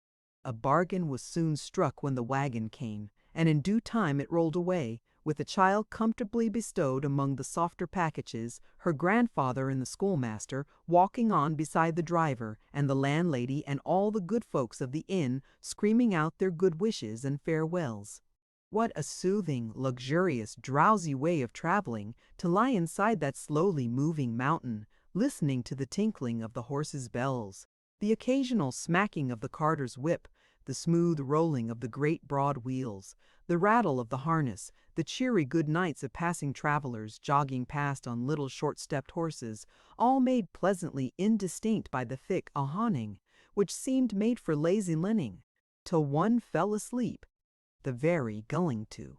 A bargain was soon struck when the wagon came, and in due time it rolled away, with the child comfortably bestowed among the softer packages, her grandfather and the schoolmaster walking on beside the driver, and the landlady and all the good folks of the inn screaming out their good wishes and farewells. What a soothing, luxurious, drowsy way of traveling, to lie inside that slowly moving mountain, listening to the tinkling of the horses' bells, the occasional smacking of the carter's whip, the smooth rolling of the great broad wheels, the rattle of the harness, the cheery good nights of passing travelers jogging past on little short-stepped horses, all made pleasantly indistinct by the thick ahawning, which seemed made for lazy linning, till one fell asleep, the very going to.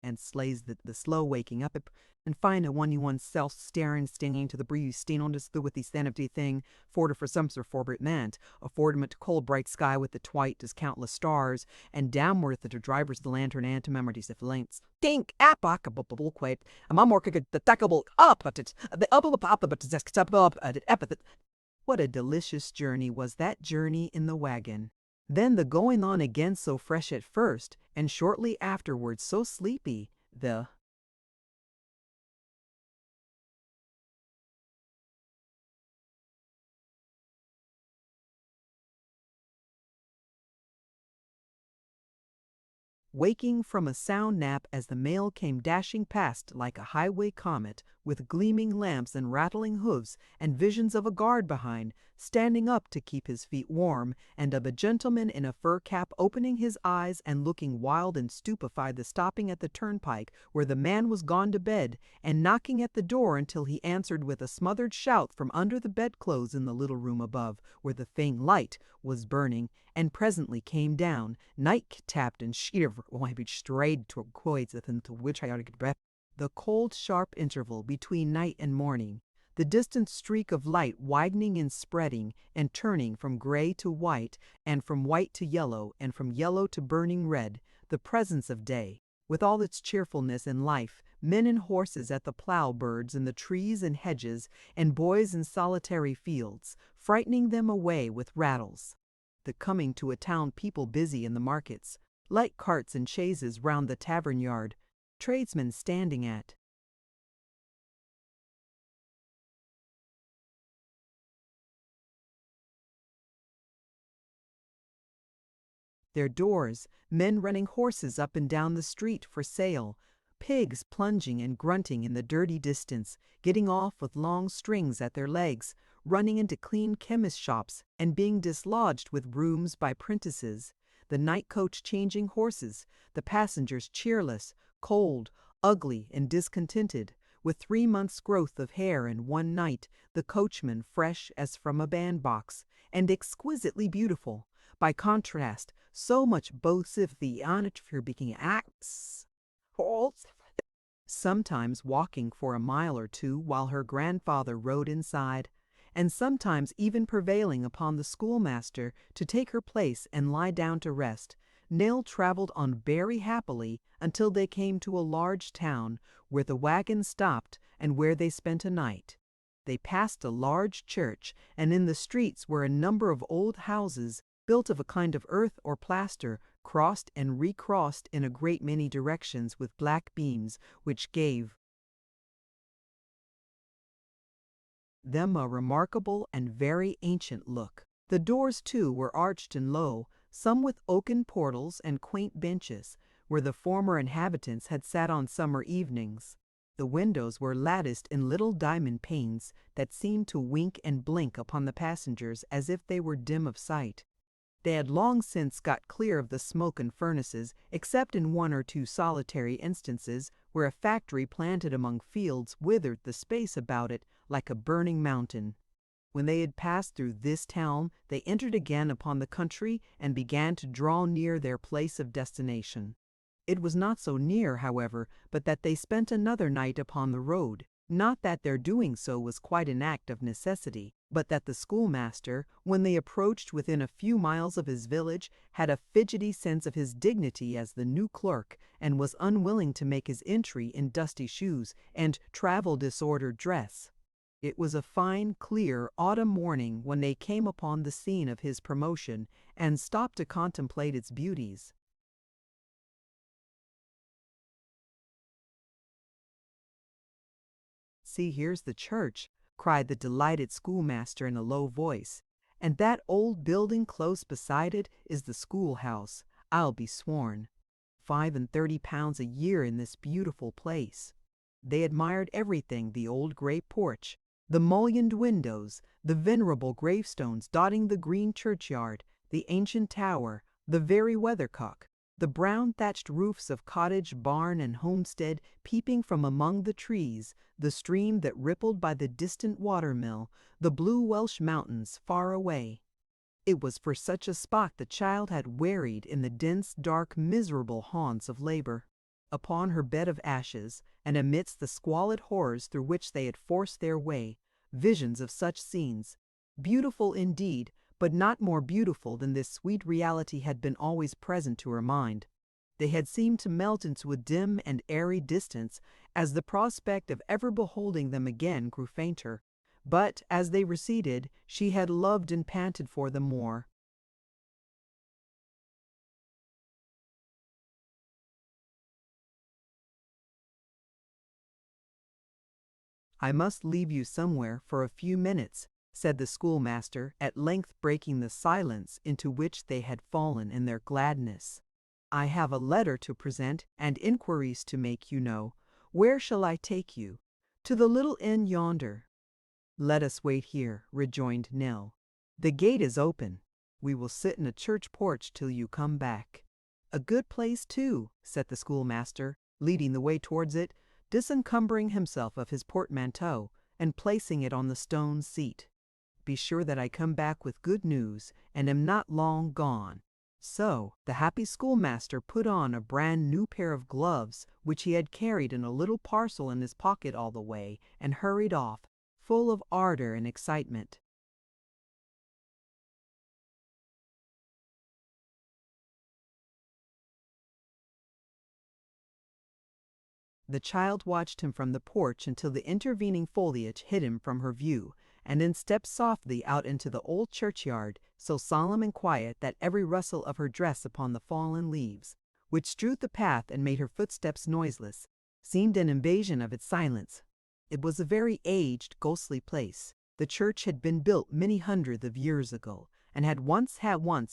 And slays the slow waking up and find a one you oneself staring, stinging to the breeze, steen on this with the sanity thing, forward for some sort forward mant, affordment to cold bright sky with the twite as countless stars, and downward the drivers the lantern and to memories of lengths. Think applicable quite, a more the tackable up at it, the up but the epithet. What a delicious journey was that journey in the wagon! Then the going on again so fresh at first, and shortly afterwards so sleepy, waking from a sound nap as the mail came dashing past like a highway comet, with gleaming lamps and rattling hoofs, and visions of a guard behind, standing up to keep his feet warm, and of a gentleman in a fur cap opening his eyes and looking wild and stupefied the stopping at the turnpike where the man was gone to bed, and knocking at the door until he answered with a smothered shout from under the bedclothes in the little room above, where the faint light was burning, and presently came down, night-tapped and sheeted, strayed turquoise into which I ought to get back. The cold, sharp interval between night and morning, the distant streak of light widening and spreading and turning from gray to white, and from white to yellow, and from yellow to burning red, the presence of day, with all its cheerfulness and life, men and horses at the plough, birds in the trees and hedges, and boys in solitary fields, frightening them away with rattles. The coming to a town, people busy in the markets, light carts and chaises round the tavern yard, tradesmen standing at their doors, men running horses up and down the street for sale, pigs plunging and grunting in the dirty distance, getting off with long strings at their legs, running into clean chemist shops and being dislodged with rooms by prentices, the night coach changing horses, the passengers cheerless, cold, ugly, and discontented, with 3 months' growth of hair in one night, the coachman fresh as from a bandbox, and exquisitely beautiful. By contrast, so much both of the being acts, sometimes walking for a mile or two while her grandfather rode inside, and sometimes even prevailing upon the schoolmaster to take her place and lie down to rest, Nell traveled on very happily until they came to a large town where the wagon stopped and where they spent a night. They passed a large church, and in the streets were a number of old houses built of a kind of earth or plaster, crossed and recrossed in a great many directions with black beams, which gave them a remarkable and very ancient look. The doors, too, were arched and low, some with oaken portals and quaint benches, where the former inhabitants had sat on summer evenings. The windows were latticed in little diamond panes that seemed to wink and blink upon the passengers as if they were dim of sight. They had long since got clear of the smoke and furnaces, except in one or two solitary instances where a factory planted among fields withered the space about it like a burning mountain. When they had passed through this town, they entered again upon the country and began to draw near their place of destination. It was not so near, however, but that they spent another night upon the road. Not that their doing so was quite an act of necessity, but that the schoolmaster, when they approached within a few miles of his village, had a fidgety sense of his dignity as the new clerk, and was unwilling to make his entry in dusty shoes and travel-disordered dress. It was a fine, clear autumn morning when they came upon the scene of his promotion and stopped to contemplate its beauties. "See, here's the church," cried the delighted schoolmaster in a low voice, "and that old building close beside it is the schoolhouse. I'll be sworn. £35 a year in this beautiful place." They admired everything: the old grey porch, the mullioned windows, the venerable gravestones dotting the green churchyard, the ancient tower, the very weathercock, the brown thatched roofs of cottage, barn, and homestead peeping from among the trees, the stream that rippled by the distant water-mill, the blue Welsh mountains far away. It was for such a spot the child had wearied in the dense, dark, miserable haunts of labor. Upon her bed of ashes, and amidst the squalid horrors through which they had forced their way, visions of such scenes, beautiful indeed, but not more beautiful than this sweet reality, had been always present to her mind. They had seemed to melt into a dim and airy distance as the prospect of ever beholding them again grew fainter. But as they receded, she had loved and panted for them more. "I must leave you somewhere for a few minutes," said the schoolmaster, at length breaking the silence into which they had fallen in their gladness. "I have a letter to present and inquiries to make, you know. Where shall I take you?" "To the little inn yonder." "Let us wait here," rejoined Nell. "The gate is open. We will sit in a church porch till you come back." "A good place, too," said the schoolmaster, leading the way towards it, disencumbering himself of his portmanteau, and placing it on the stone seat. "Be sure that I come back with good news, and am not long gone." So the happy schoolmaster put on a brand new pair of gloves, which he had carried in a little parcel in his pocket all the way, and hurried off, full of ardor and excitement. The child watched him from the porch until the intervening foliage hid him from her view, and then stepped softly out into the old churchyard, so solemn and quiet that every rustle of her dress upon the fallen leaves, which strewed the path and made her footsteps noiseless, seemed an invasion of its silence. It was a very aged, ghostly place. The church had been built many hundreds of years ago, and had once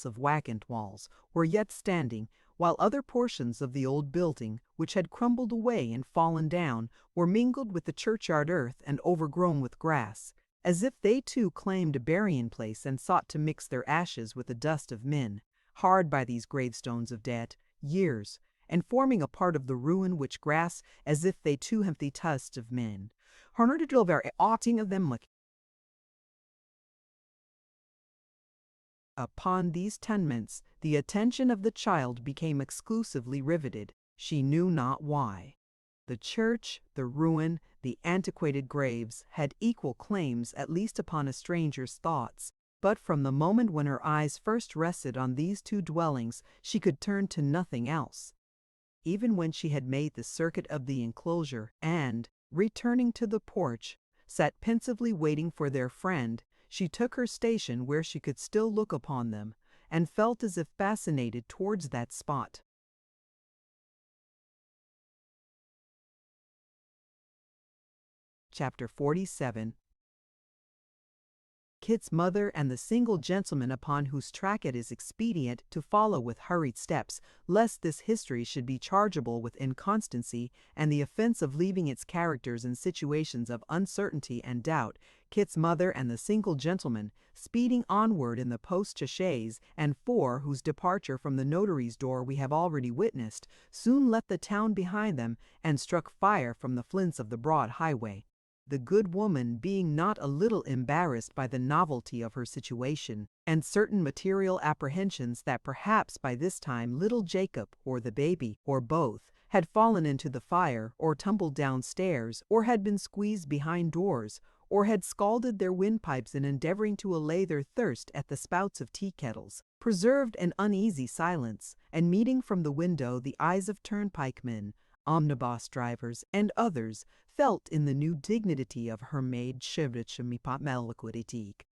of wagoned walls, were yet standing, while other portions of the old building, which had crumbled away and fallen down, were mingled with the churchyard earth and overgrown with grass, as if they too claimed a burying place and sought to mix their ashes with the dust of men, hard by these gravestones of dead years, and forming a part of the ruin which grass, as if they too have the dust of men. Upon these tenements the attention of the child became exclusively riveted, she knew not why. The church, the ruin, the antiquated graves, had equal claims at least upon a stranger's thoughts, But from the moment when her eyes first rested on these two dwellings, she could turn to nothing else. Even when she had made the circuit of the enclosure and, returning to the porch, sat pensively waiting for their friend, she took her station where she could still look upon them, and felt as if fascinated towards that spot. Chapter 47. Kit's mother and the single gentleman upon whose track it is expedient to follow with hurried steps, lest this history should be chargeable with inconstancy and the offense of leaving its characters in situations of uncertainty and doubt. Kit's mother and the single gentleman, speeding onward in the post-chaise and four whose departure from the notary's door we have already witnessed, soon left the town behind them and struck fire from the flints of the broad highway. The good woman being not a little embarrassed by the novelty of her situation, and certain material apprehensions that perhaps by this time little Jacob, or the baby, or both, had fallen into the fire, or tumbled downstairs, or had been squeezed behind doors, or had scalded their windpipes in endeavoring to allay their thirst at the spouts of tea-kettles, preserved an uneasy silence, and meeting from the window the eyes of turnpike-men, omnibus drivers, and others, felt in the new dignity of her maid liquiditique.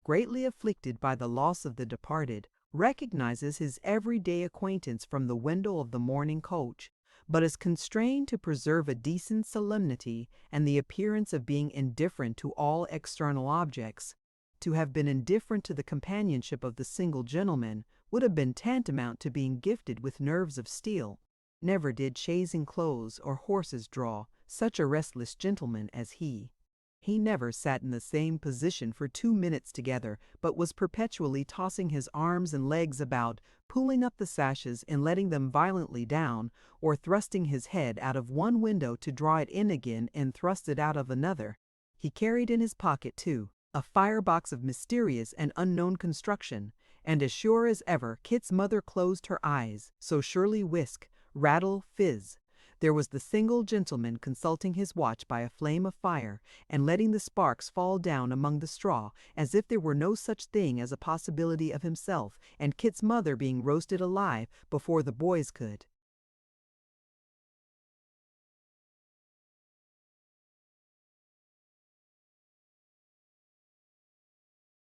Greatly afflicted by the loss of the departed, recognizes his everyday acquaintance from the window of the morning coach, but is constrained to preserve a decent solemnity and the appearance of being indifferent to all external objects. To have been indifferent to the companionship of the single gentleman would have been tantamount to being gifted with nerves of steel. Never did chaise close or horses draw such a restless gentleman as he. He never sat in the same position for 2 minutes together, but was perpetually tossing his arms and legs about, pulling up the sashes and letting them violently down, or thrusting his head out of one window to draw it in again and thrust it out of another. He carried in his pocket, too, a firebox of mysterious and unknown construction, and as sure as ever Kit's mother closed her eyes, so surely whisk, rattle, fizz. There was the single gentleman consulting his watch by a flame of fire, and letting the sparks fall down among the straw, as if there were no such thing as a possibility of himself, and Kit's mother being roasted alive before the boys could.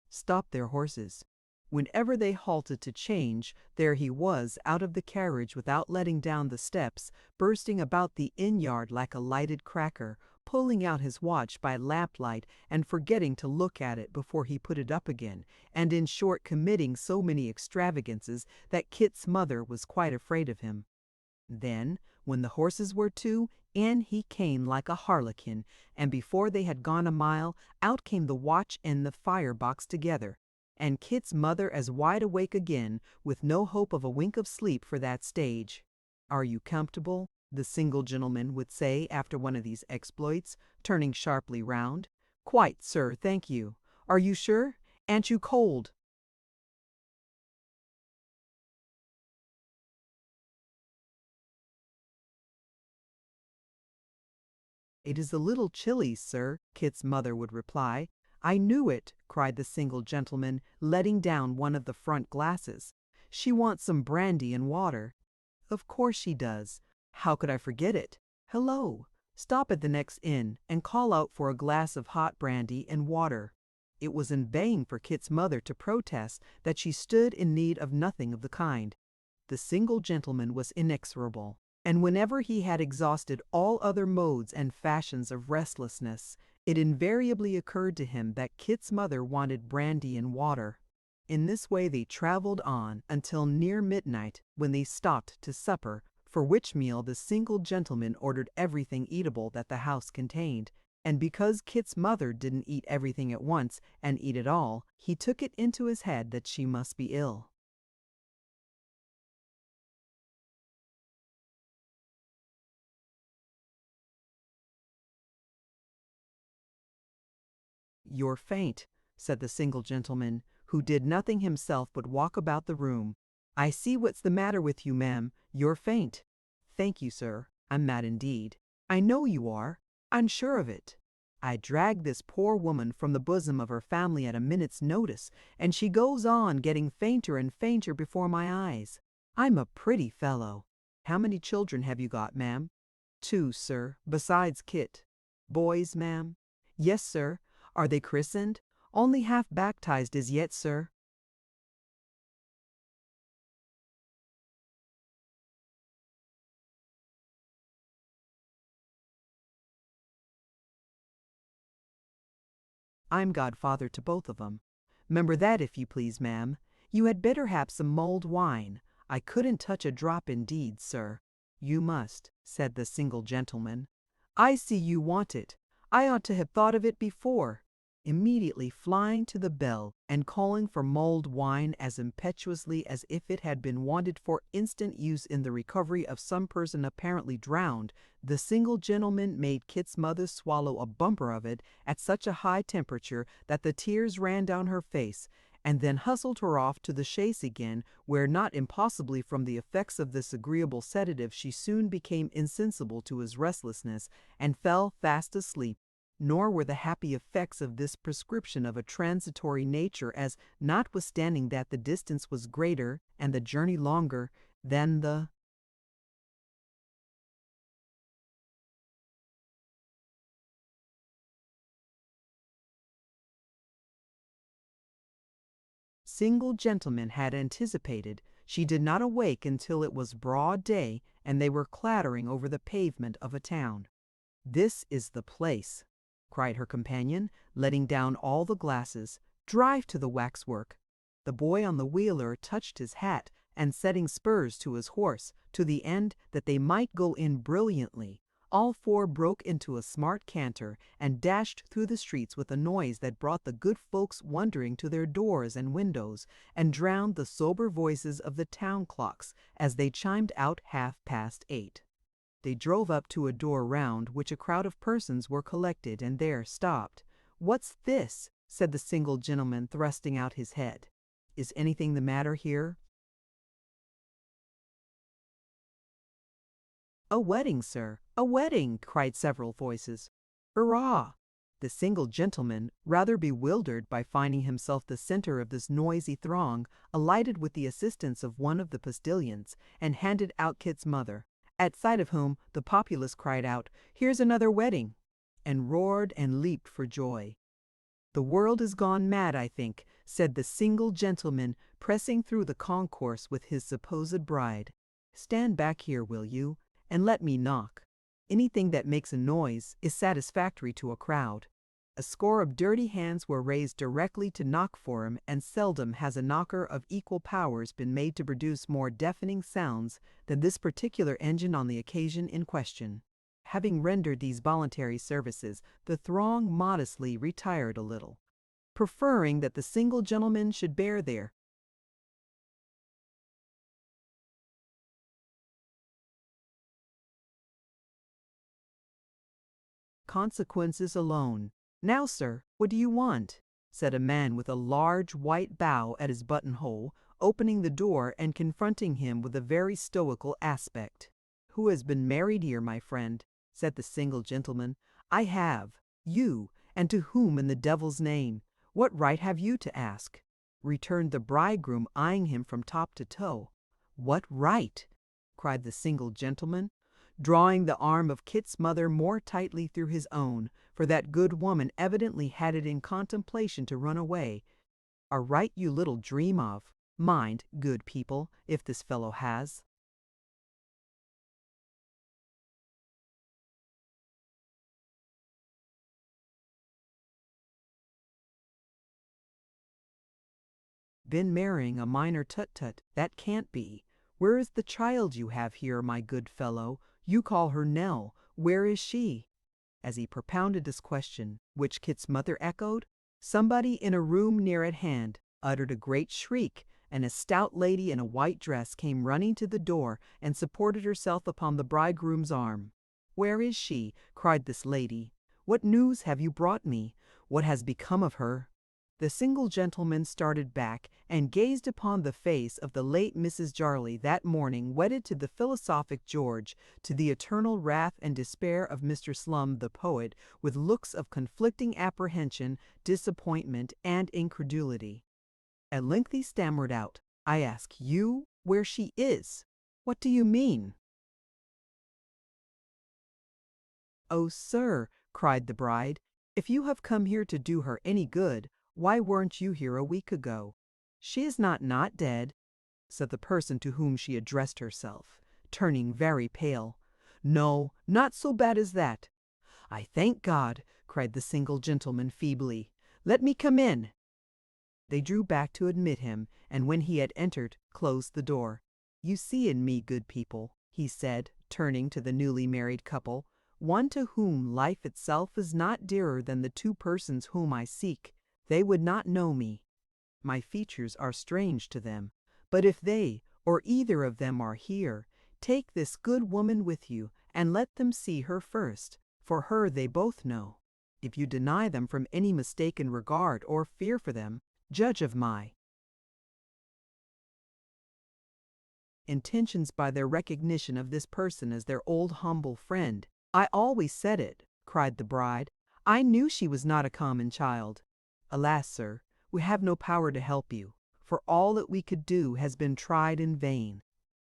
Stop their horses. Whenever they halted to change, there he was out of the carriage without letting down the steps, bursting about the inn-yard like a lighted cracker, pulling out his watch by lamplight and forgetting to look at it before he put it up again, and in short committing so many extravagances that Kit's mother was quite afraid of him. Then, when the horses were to, in he came like a harlequin, and before they had gone a mile, out came the watch and the fire-box together, and Kit's mother as wide awake again, with no hope of a wink of sleep for that stage. "Are you comfortable?" the single gentleman would say after one of these exploits, turning sharply round. "Quite, sir, thank you." "Are you sure? Ain't you cold?" "It is a little chilly, sir," Kit's mother would reply. "I knew it," cried the single gentleman, letting down one of the front glasses. "She wants some brandy and water." "Of course she does. How could I forget it? Hello! Stop at the next inn and call out for a glass of hot brandy and water." It was in vain for Kit's mother to protest that she stood in need of nothing of the kind. The single gentleman was inexorable, and whenever he had exhausted all other modes and fashions of restlessness, it invariably occurred to him that Kit's mother wanted brandy and water. In this way they traveled on until near midnight, when they stopped to supper, for which meal the single gentleman ordered everything eatable that the house contained, and because Kit's mother didn't eat everything at once and eat it all, he took it into his head that she must be ill. "You're faint," said the single gentleman, who did nothing himself but walk about the room. "I see what's the matter with you, ma'am. You're faint." "Thank you, sir. I'm mad indeed." "I know you are. I'm sure of it." I dragged this poor woman from the bosom of her family at a minute's notice, and she goes on getting fainter and fainter before my eyes. I'm a pretty fellow. How many children have you got, ma'am? 2, sir, besides Kit. Boys, ma'am? Yes, sir. Are they christened? Only half baptized as yet, sir. I'm godfather to both of 'em. 'Member that, if you please, ma'am. You had better have some mulled wine. I couldn't touch a drop indeed, sir. You must, said the single gentleman. I see you want it. I ought to have thought of it before. Immediately flying to the bell and calling for mulled wine as impetuously as if it had been wanted for instant use in the recovery of some person apparently drowned, the single gentleman made Kit's mother swallow a bumper of it at such a high temperature that the tears ran down her face, and then hustled her off to the chaise again, where, not impossibly from the effects of this agreeable sedative, she soon became insensible to his restlessness, and fell fast asleep. Nor were the happy effects of this prescription of a transitory nature, as, notwithstanding that the distance was greater and the journey longer than the single gentleman had anticipated, she did not awake until it was broad day and they were clattering over the pavement of a town. "This is the place," cried her companion, letting down all the glasses. "Drive to the waxwork." The boy on the wheeler touched his hat and setting spurs to his horse, to the end that they might go in brilliantly. All four broke into a smart canter and dashed through the streets with a noise that brought the good folks wondering to their doors and windows, and drowned the sober voices of the town clocks as they chimed out 8:30. They drove up to a door round which a crowd of persons were collected, and there stopped. "What's this?" said the single gentleman, thrusting out his head. "Is anything the matter here?" "A wedding, sir, a wedding!" cried several voices. "Hurrah!" The single gentleman, rather bewildered by finding himself the center of this noisy throng, alighted with the assistance of one of the postilions, and handed out Kit's mother, at sight of whom the populace cried out, "Here's another wedding!" and roared and leaped for joy. "The world is gone mad, I think," said the single gentleman, pressing through the concourse with his supposed bride. "Stand back here, will you, and let me knock." Anything that makes a noise is satisfactory to a crowd. A score of dirty hands were raised directly to knock for him, and seldom has a knocker of equal powers been made to produce more deafening sounds than this particular engine on the occasion in question. Having rendered these voluntary services, the throng modestly retired a little, preferring that the single gentleman should bear their consequences alone. "Now, sir, what do you want?" said a man with a large white bow at his buttonhole, opening the door and confronting him with a very stoical aspect. "Who has been married here, my friend?" said the single gentleman. "I have. You, and to whom in the devil's name? What right have you to ask?" returned the bridegroom, eyeing him from top to toe. "What right?" cried the single gentleman, drawing the arm of Kit's mother more tightly through his own, for that good woman evidently had it in contemplation to run away. "A right you little dream of. Mind, good people, if this fellow has been marrying a minor tut-tut, that can't be. Where is the child you have here, my good fellow? You call her Nell. Where is she?" As he propounded this question, which Kit's mother echoed, somebody in a room near at hand uttered a great shriek, and a stout lady in a white dress came running to the door and supported herself upon the bridegroom's arm. "Where is she?" cried this lady. "What news have you brought me? What has become of her?" The single gentleman started back and gazed upon the face of the late Mrs. Jarley that morning, wedded to the philosophic George, to the eternal wrath and despair of Mr. Slum the poet, with looks of conflicting apprehension, disappointment, and incredulity. At length he stammered out, "I ask you where she is? What do you mean?" "Oh, sir," cried the bride, "if you have come here to do her any good, why weren't you here a week ago?" "She is not dead," said the person to whom she addressed herself, turning very pale. "No, not so bad as that." "I thank God," cried the single gentleman feebly. "Let me come in." They drew back to admit him, and when he had entered, closed the door. "You see in me, good people," he said, turning to the newly married couple, "one to whom life itself is not dearer than the two persons whom I seek. They would not know me. My features are strange to them. But if they, or either of them, are here, take this good woman with you, and let them see her first, for her they both know. If you deny them from any mistaken regard or fear for them, judge of my intentions by their recognition of this person as their old humble friend." "I always said it," cried the bride. "I knew she was not a common child." "Alas, sir, we have no power to help you, for all that we could do has been tried in vain."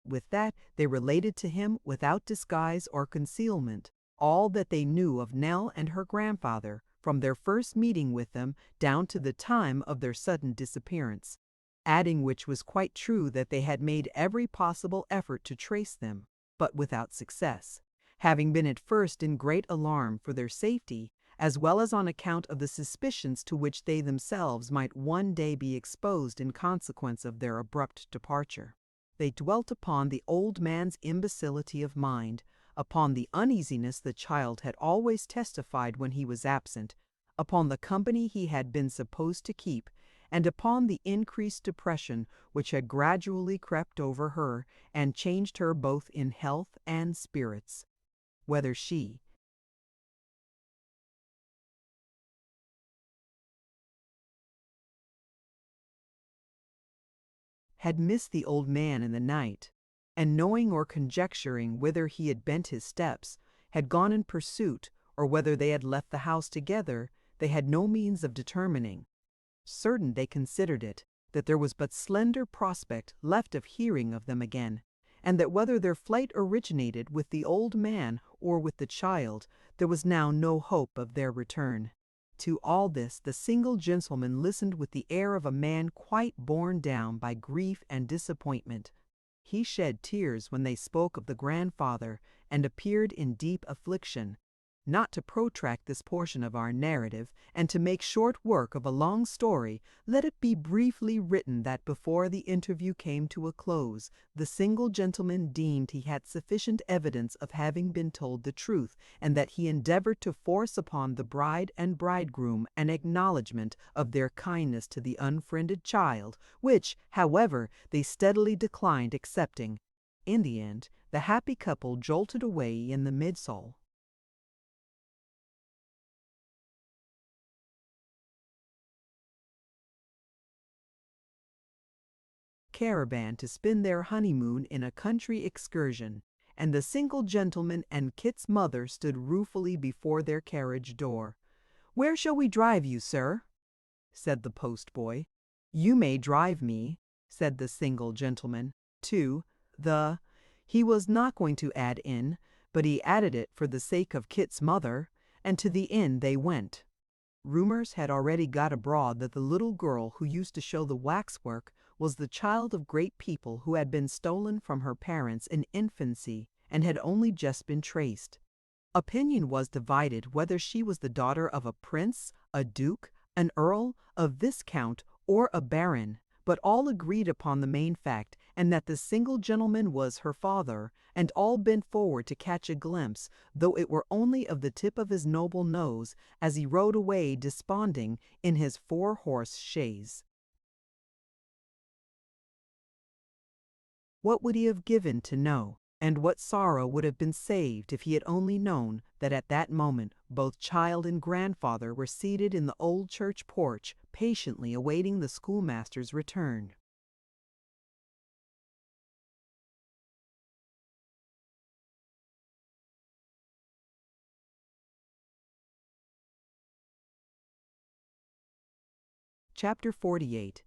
With that they related to him, without disguise or concealment, all that they knew of Nell and her grandfather, from their first meeting with them down to the time of their sudden disappearance, adding which was quite true that they had made every possible effort to trace them, but without success, having been at first in great alarm for their safety, as well as on account of the suspicions to which they themselves might one day be exposed in consequence of their abrupt departure. They dwelt upon the old man's imbecility of mind, upon the uneasiness the child had always testified when he was absent, upon the company he had been supposed to keep, and upon the increased depression which had gradually crept over her and changed her both in health and spirits. Whether she had missed the old man in the night, and knowing or conjecturing whither he had bent his steps, had gone in pursuit, or whether they had left the house together, they had no means of determining. Certain they considered it, that there was but slender prospect left of hearing of them again, and that whether their flight originated with the old man or with the child, there was now no hope of their return. To all this the single gentleman listened with the air of a man quite borne down by grief and disappointment. He shed tears when they spoke of the grandfather, and appeared in deep affliction. Not to protract this portion of our narrative, and to make short work of a long story, let it be briefly written that before the interview came to a close, the single gentleman deemed he had sufficient evidence of having been told the truth, and that he endeavored to force upon the bride and bridegroom an acknowledgment of their kindness to the unfriended child, which, however, they steadily declined accepting. In the end, the happy couple jolted away in the midsole. Caravan to spend their honeymoon in a country excursion, and the single gentleman and Kit's mother stood ruefully before their carriage door. "Where shall we drive you, sir?" said the postboy. "You may drive me," said the single gentleman, "to the—" he was not going to add inn, but he added it for the sake of Kit's mother, and to the inn they went. Rumors had already got abroad that the little girl who used to show the waxwork was the child of great people who had been stolen from her parents in infancy and had only just been traced. Opinion was divided whether she was the daughter of a prince, a duke, an earl, a viscount, or a baron, but all agreed upon the main fact, and that the single gentleman was her father, and all bent forward to catch a glimpse, though it were only of the tip of his noble nose, as he rode away desponding in his 4-horse chaise. What would he have given to know? And what sorrow would have been saved if he had only known that at that moment both child and grandfather were seated in the old church porch, patiently awaiting the schoolmaster's return. Chapter 48.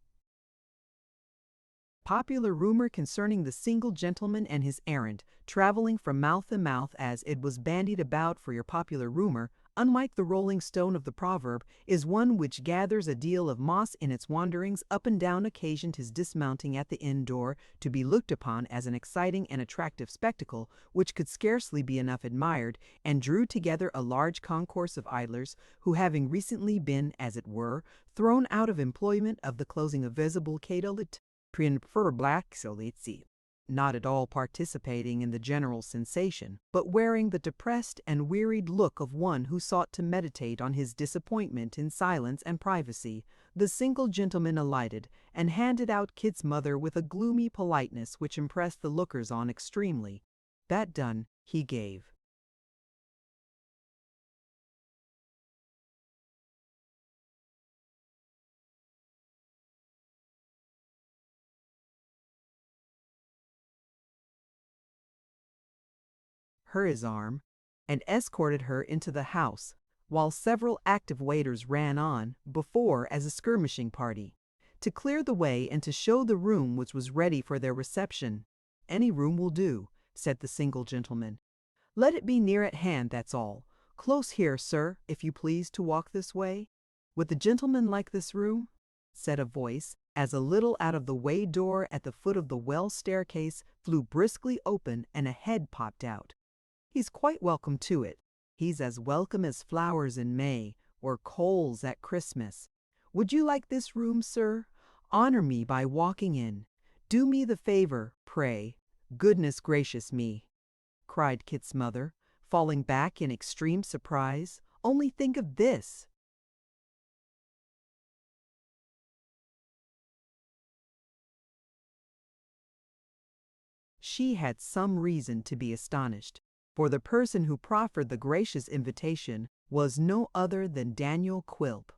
Popular rumor concerning the single gentleman and his errand, traveling from mouth to mouth as it was bandied about. For your popular rumor, unlike the rolling stone of the proverb, is one which gathers a deal of moss in its wanderings up and down, occasioned his dismounting at the inn door, to be looked upon as an exciting and attractive spectacle, which could scarcely be enough admired, and drew together a large concourse of idlers, who having recently been, as it were, thrown out of employment of the closing of visible catalyt, not at all participating in the general sensation, but wearing the depressed and wearied look of one who sought to meditate on his disappointment in silence and privacy, the single gentleman alighted, and handed out Kit's mother with a gloomy politeness which impressed the lookers-on extremely. That done, he gave her his arm, and escorted her into the house, while several active waiters ran on before as a skirmishing party, to clear the way and to show the room which was ready for their reception. "Any room will do," said the single gentleman. "Let it be near at hand, that's all. Close here, sir, if you please to walk this way." "Would the gentleman like this room?" said a voice, as a little out of the way door at the foot of the well staircase flew briskly open and a head popped out. "He's quite welcome to it. He's as welcome as flowers in May, or coals at Christmas. Would you like this room, sir? Honor me by walking in. Do me the favor, pray." "Goodness gracious me!" cried Kit's mother, falling back in extreme surprise. "Only think of this!" She had some reason to be astonished, for the person who proffered the gracious invitation was no other than Daniel Quilp.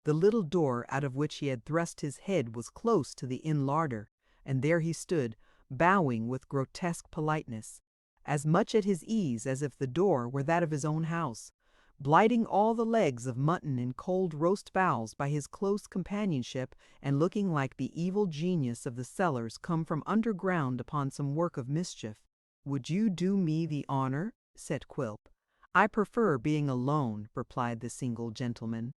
The little door out of which he had thrust his head was close to the inn larder, and there he stood, bowing with grotesque politeness, as much at his ease as if the door were that of his own house, blighting all the legs of mutton and cold roast fowls by his close companionship, and looking like the evil genius of the cellars come from underground upon some work of mischief. "Would you do me the honor?" said Quilp. "I prefer being alone," replied the single gentleman.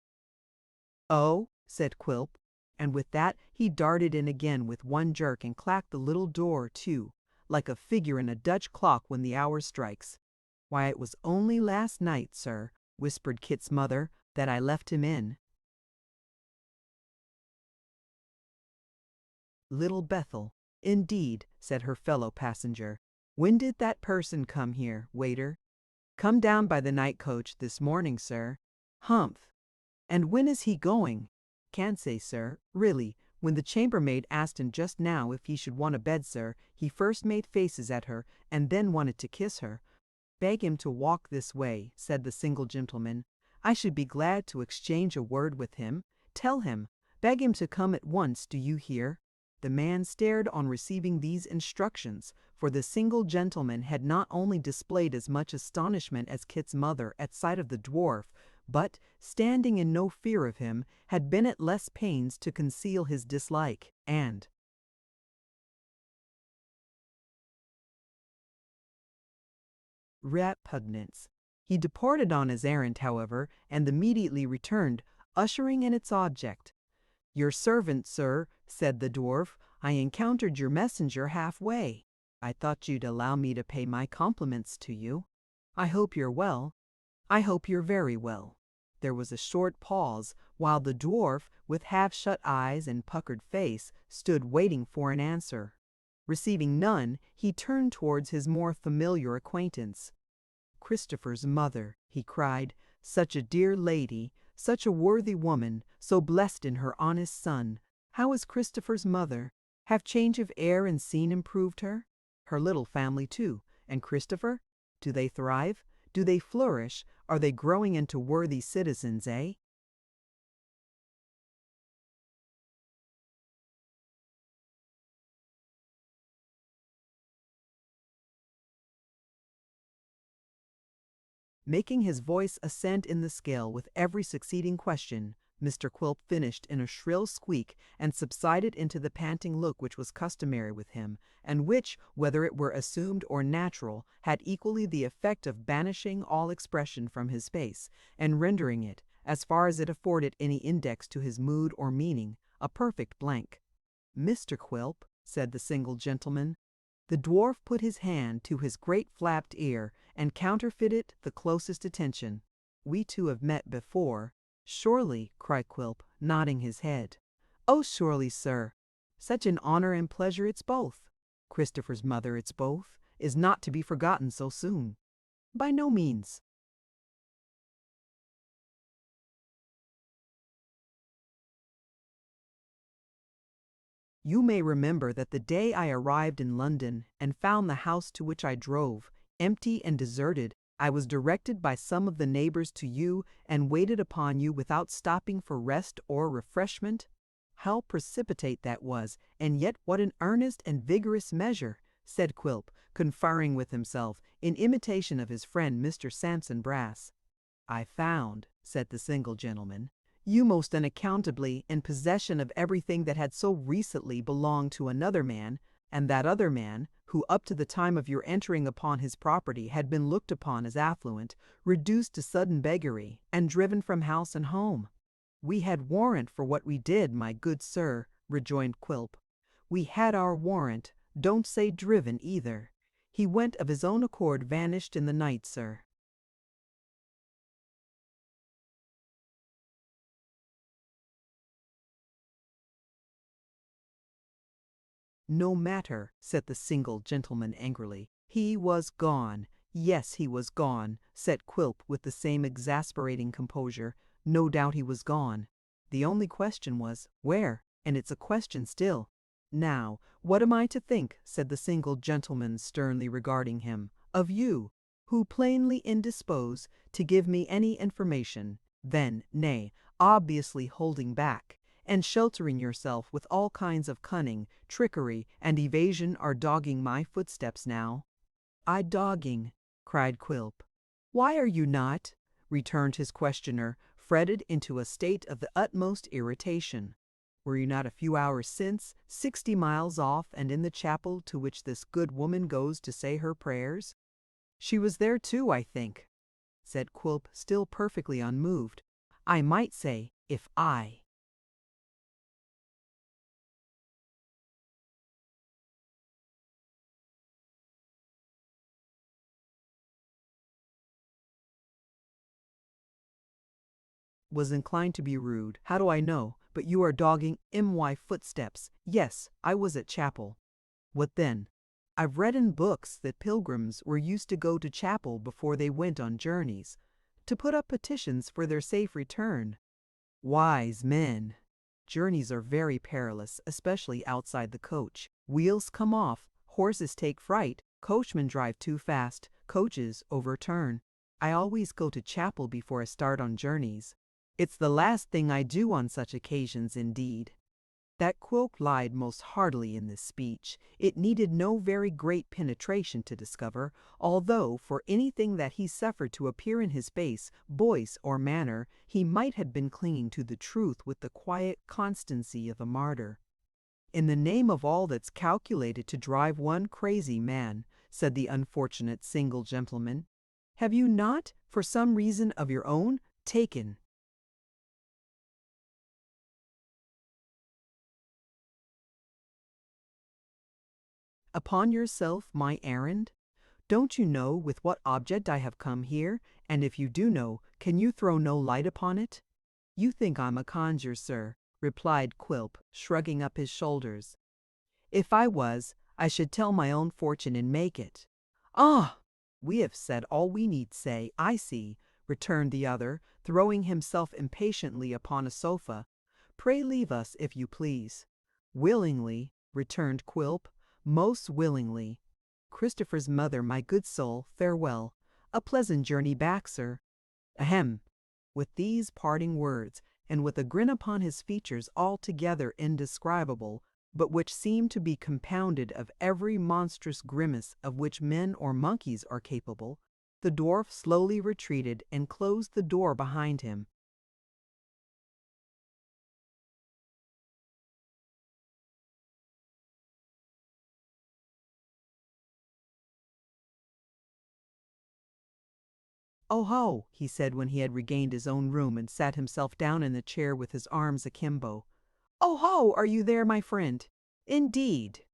"Oh," said Quilp, and with that he darted in again with one jerk and clacked the little door to, like a figure in a Dutch clock when the hour strikes. "Why, it was only last night, sir," whispered Kit's mother, "that I left him in." "Little Bethel, indeed," said her fellow passenger. "When did that person come here, waiter?" "Come down by the night coach this morning, sir." "Humph! And when is he going?" "Can't say, sir. Really, when the chambermaid asked him just now if he should want a bed, sir, he first made faces at her, and then wanted to kiss her." "Beg him to walk this way," said the single gentleman. "I should be glad to exchange a word with him. Tell him, beg him to come at once, do you hear?" The man stared on receiving these instructions, for the single gentleman had not only displayed as much astonishment as Kit's mother at sight of the dwarf, but, standing in no fear of him, had been at less pains to conceal his dislike, and repugnance. He departed on his errand, however, and immediately returned, ushering in its object. "Your servant, sir," said the dwarf. "I encountered your messenger halfway. I thought you'd allow me to pay my compliments to you. I hope you're well." "I hope you're very well." There was a short pause, while the dwarf, with half-shut eyes and puckered face, stood waiting for an answer. Receiving none, he turned towards his more familiar acquaintance. "Christopher's mother," he cried, "such a dear lady, such a worthy woman, so blessed in her honest son. How is Christopher's mother? Have change of air and scene improved her? Her little family, too, And Christopher? Do they thrive? Do they flourish? Are they growing into worthy citizens, eh? Making his voice ascend in the scale with every succeeding question, Mr. Quilp finished in a shrill squeak and subsided into the panting look which was customary with him, and which, whether it were assumed or natural, had equally the effect of banishing all expression from his face, and rendering it, as far as it afforded any index to his mood or meaning, a perfect blank. "Mr. Quilp," said the single gentleman. The dwarf put his hand to his great flapped ear and counterfeited the closest attention. "We two have met before." "Surely," cried Quilp, nodding his head. "Oh, surely, sir. Such an honor and pleasure it's both. Christopher's mother, it's both, is not to be forgotten so soon." "By no means." "You may remember that the day I arrived in London and found the house to which I drove empty and deserted, I was directed by some of the neighbors to you and waited upon you without stopping for rest or refreshment? How precipitate that was, and yet what an earnest and vigorous measure," said Quilp, conferring with himself, in imitation of his friend Mr. Sampson Brass. "I found," said the single gentleman, "you most unaccountably in possession of everything that had so recently belonged to another man, and that other man, who up to the time of your entering upon his property had been looked upon as affluent, reduced to sudden beggary, and driven from house and home." "We had warrant for what we did, my good sir," rejoined Quilp. "We had our warrant. Don't say driven either. He went of his own accord, vanished in the night, sir." "No matter," said the single gentleman angrily. "He was gone. Yes, he was gone," said Quilp with the same exasperating composure. "No doubt he was gone. The only question was, where? And it's a question still." "Now, what am I to think," said the single gentleman sternly regarding him, "of you, who plainly indisposed to give me any information, then, nay, obviously holding back, and sheltering yourself with all kinds of cunning, trickery, and evasion are dogging my footsteps now?" "I dogging!" cried Quilp. "Why are you not?" returned his questioner, fretted into a state of the utmost irritation. "Were you not a few hours since 60 miles off and in the chapel to which this good woman goes to say her prayers?" "She was there too, I think," said Quilp, still perfectly unmoved. "I might say, if I was inclined to be rude. How do I know? But you are dogging my footsteps. Yes, I was at chapel." "What then?" "I've read in books that pilgrims were used to go to chapel before they went on journeys, to put up petitions for their safe return." "Wise men!" "Journeys are very perilous, especially outside the coach. Wheels come off, horses take fright, coachmen drive too fast, coaches overturn. I always go to chapel before I start on journeys. It's the last thing I do on such occasions, indeed." That Quilp lied most heartily in this speech, it needed no very great penetration to discover, although for anything that he suffered to appear in his face, voice, or manner, he might have been clinging to the truth with the quiet constancy of a martyr. "In the name of all that's calculated to drive one crazy, man," said the unfortunate single gentleman, "have you not, for some reason of your own, taken upon yourself my errand? Don't you know with what object I have come here? And if you do know, can you throw no light upon it?" "You think I'm a conjuror, sir," replied Quilp, shrugging up his shoulders. "If I was, I should tell my own fortune and make it." "Ah! We have said all we need say, I see," returned the other, throwing himself impatiently upon a sofa. "Pray leave us, if you please." "Willingly," returned Quilp, "most willingly." Christopher's mother, my good soul, farewell. A pleasant journey back, sir. Ahem. With these parting words, and with a grin upon his features altogether indescribable, but which seemed to be compounded of every monstrous grimace of which men or monkeys are capable, the dwarf slowly retreated and closed the door behind him. "Oh ho!" he said when he had regained his own room and sat himself down in the chair with his arms akimbo. "Oh ho! Are you there, my friend? Indeed!"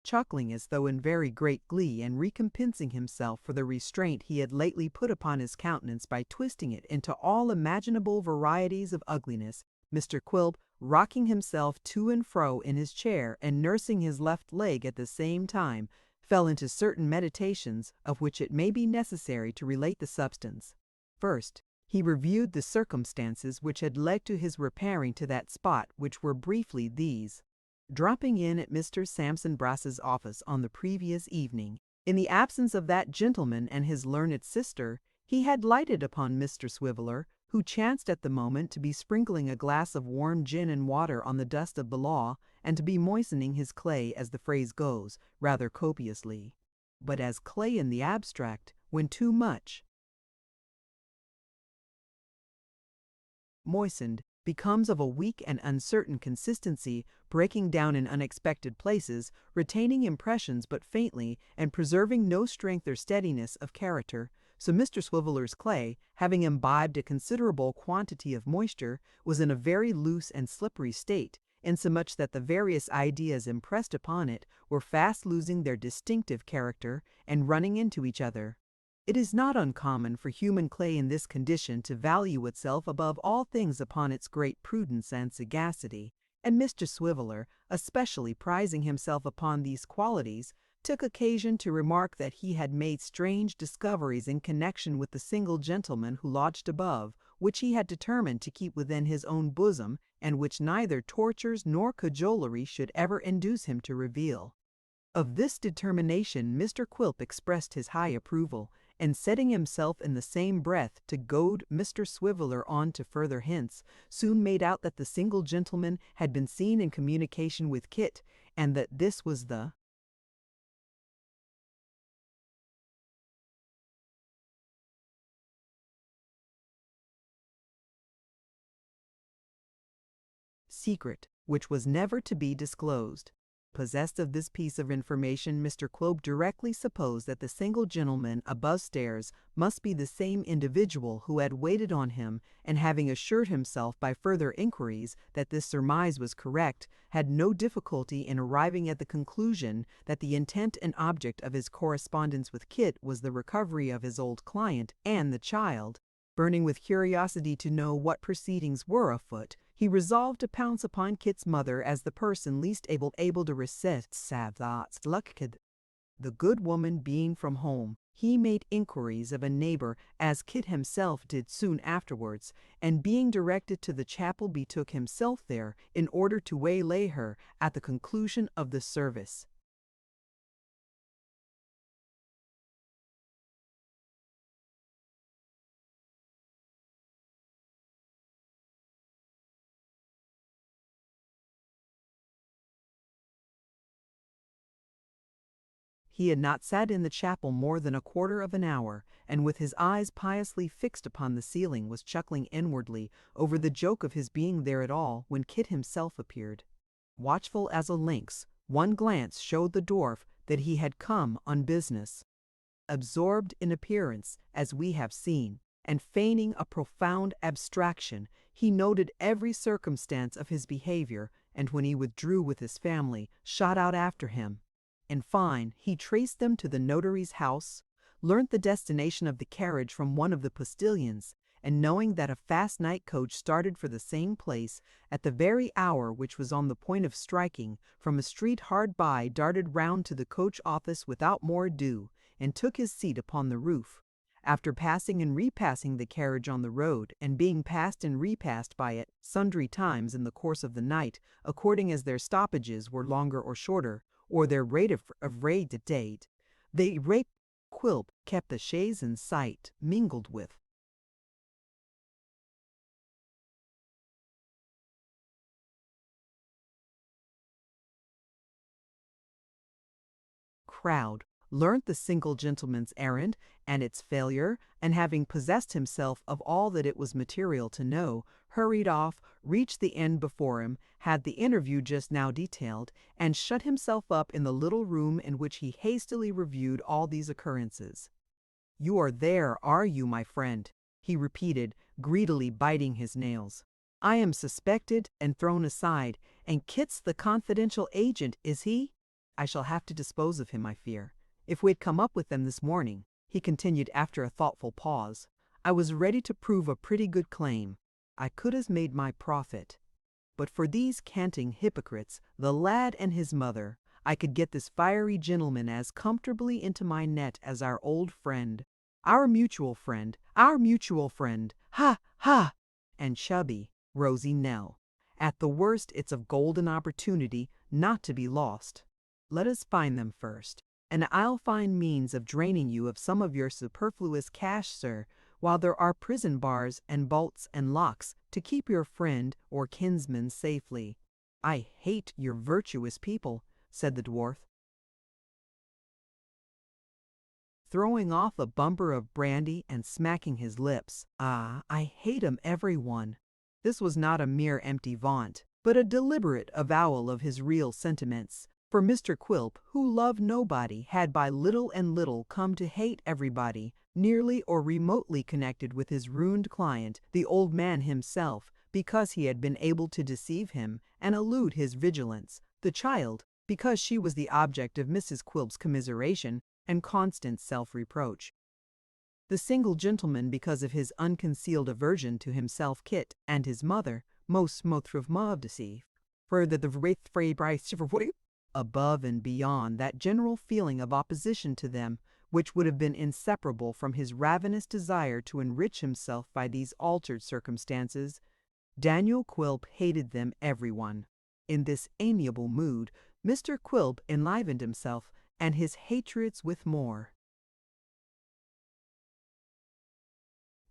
Chuckling as though in very great glee and recompensing himself for the restraint he had lately put upon his countenance by twisting it into all imaginable varieties of ugliness, Mr. Quilp, rocking himself to and fro in his chair and nursing his left leg at the same time, fell into certain meditations of which it may be necessary to relate the substance. First, he reviewed the circumstances which had led to his repairing to that spot, which were briefly these. Dropping in at Mr. Sampson Brass's office on the previous evening, in the absence of that gentleman and his learned sister, he had lighted upon Mr. Swiveller, who chanced at the moment to be sprinkling a glass of warm gin and water on the dust of the law, and to be moistening his clay, as the phrase goes, rather copiously. But as clay in the abstract, when too much moistened, becomes of a weak and uncertain consistency, breaking down in unexpected places, retaining impressions but faintly, and preserving no strength or steadiness of character, so Mr. Swiveller's clay, having imbibed a considerable quantity of moisture, was in a very loose and slippery state, insomuch that the various ideas impressed upon it were fast losing their distinctive character and running into each other. It is not uncommon for human clay in this condition to value itself above all things upon its great prudence and sagacity, and Mr. Swiveller, especially prizing himself upon these qualities, took occasion to remark that he had made strange discoveries in connection with the single gentleman who lodged above, which he had determined to keep within his own bosom, and which neither tortures nor cajolery should ever induce him to reveal. Of this determination Mr. Quilp expressed his high approval, and setting himself in the same breath to goad Mr. Swiveller on to further hints, soon made out that the single gentleman had been seen in communication with Kit, and that this was the secret, which was never to be disclosed. Possessed of this piece of information, Mr. Quilp directly supposed that the single gentleman above stairs must be the same individual who had waited on him, and having assured himself by further inquiries that this surmise was correct, had no difficulty in arriving at the conclusion that the intent and object of his correspondence with Kit was the recovery of his old client and the child. Burning with curiosity to know what proceedings were afoot, he resolved to pounce upon Kit's mother as the person least able to resist Savdot's luck. The good woman being from home, he made inquiries of a neighbor, as Kit himself did soon afterwards, and being directed to the chapel betook himself there in order to waylay her at the conclusion of the service. He had not sat in the chapel more than a quarter of an hour, and with his eyes piously fixed upon the ceiling was chuckling inwardly over the joke of his being there at all, when Kit himself appeared. Watchful as a lynx, one glance showed the dwarf that he had come on business. Absorbed in appearance, as we have seen, and feigning a profound abstraction, he noted every circumstance of his behavior, and when he withdrew with his family, shot out after him. In fine, he traced them to the notary's house, learnt the destination of the carriage from one of the postilions, and knowing that a fast night coach started for the same place at the very hour which was on the point of striking, from a street hard by darted round to the coach office without more ado, and took his seat upon the roof. After passing and repassing the carriage on the road, and being passed and repassed by it sundry times in the course of the night, according as their stoppages were longer or shorter, or their rate of date, The irate Quilp kept the chaise in sight, mingled with crowd, learnt the single gentleman's errand and its failure, and having possessed himself of all that it was material to know, hurried off, reached the end before him, had the interview just now detailed, and shut himself up in the little room in which he hastily reviewed all these occurrences. "You are there, are you, my friend?" he repeated, greedily biting his nails. "I am suspected and thrown aside, and Kit's the confidential agent, is he? I shall have to dispose of him, I fear. If we'd come up with them this morning," he continued after a thoughtful pause, "I was ready to prove a pretty good claim. I could have made my profit. But for these canting hypocrites, the lad and his mother, I could get this fiery gentleman as comfortably into my net as our old friend, our mutual friend, ha, ha, and chubby, rosy Nell. At the worst, it's a golden opportunity not to be lost. Let us find them first, and I'll find means of draining you of some of your superfluous cash, sir, while there are prison bars and bolts and locks to keep your friend or kinsman safely." "I hate your virtuous people," said the dwarf, throwing off a bumper of brandy and smacking his lips. "Ah, I hate 'em every one." This was not a mere empty vaunt, but a deliberate avowal of his real sentiments. For Mr. Quilp, who loved nobody, had by little and little come to hate everybody, nearly or remotely connected with his ruined client, the old man himself, because he had been able to deceive him and elude his vigilance; the child, because she was the object of Mrs. Quilp's commiseration and constant self-reproach; the single gentleman because of his unconcealed aversion to himself, Kit, and his mother, most modesty, further the wraith free bright above and beyond that general feeling of opposition to them which would have been inseparable from his ravenous desire to enrich himself by these altered circumstances. Daniel Quilp hated them everyone. In this amiable mood, Mr. Quilp enlivened himself and his hatreds with more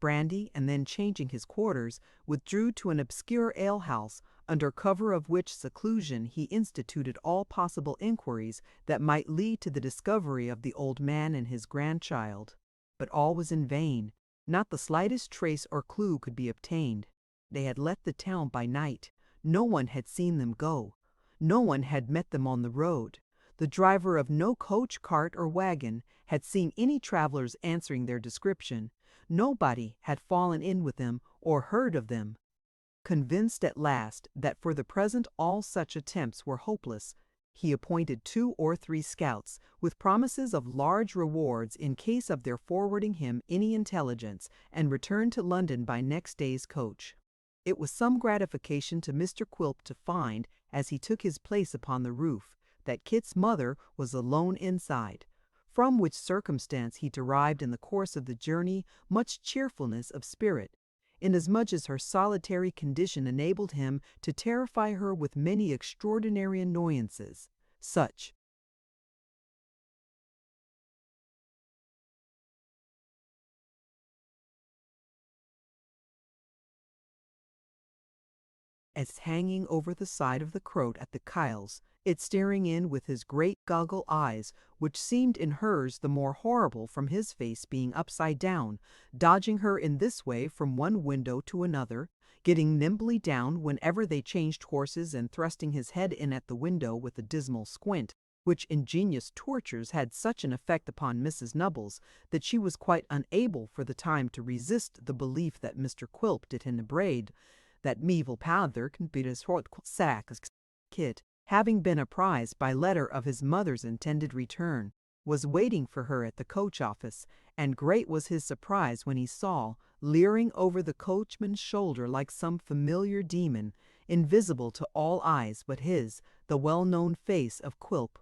brandy, and then changing his quarters, withdrew to an obscure alehouse, under cover of which seclusion he instituted all possible inquiries that might lead to the discovery of the old man and his grandchild. But all was in vain. Not the slightest trace or clue could be obtained. They had left the town by night. No one had seen them go. No one had met them on the road. The driver of no coach, cart, or wagon had seen any travelers answering their description. Nobody had fallen in with them or heard of them. Convinced at last that for the present all such attempts were hopeless, he appointed 2 or 3 scouts, with promises of large rewards in case of their forwarding him any intelligence, and returned to London by next day's coach. It was some gratification to Mr. Quilp to find, as he took his place upon the roof, that Kit's mother was alone inside, from which circumstance he derived in the course of the journey much cheerfulness of spirit, inasmuch as her solitary condition enabled him to terrify her with many extraordinary annoyances, such as hanging over the side of the Croat at the Kyles, it staring in with his great goggle eyes, which seemed in hers the more horrible from his face being upside down, dodging her in this way from one window to another, getting nimbly down whenever they changed horses, and thrusting his head in at the window with a dismal squint, which ingenious tortures had such an effect upon Mrs. Nubbles that she was quite unable for the time to resist the belief that Mr. Quilp did in the braid, that meevil powther can beat his hort sack. Kit, having been apprised by letter of his mother's intended return, was waiting for her at the coach office, and great was his surprise when he saw, leering over the coachman's shoulder like some familiar demon, invisible to all eyes but his, the well-known face of Quilp.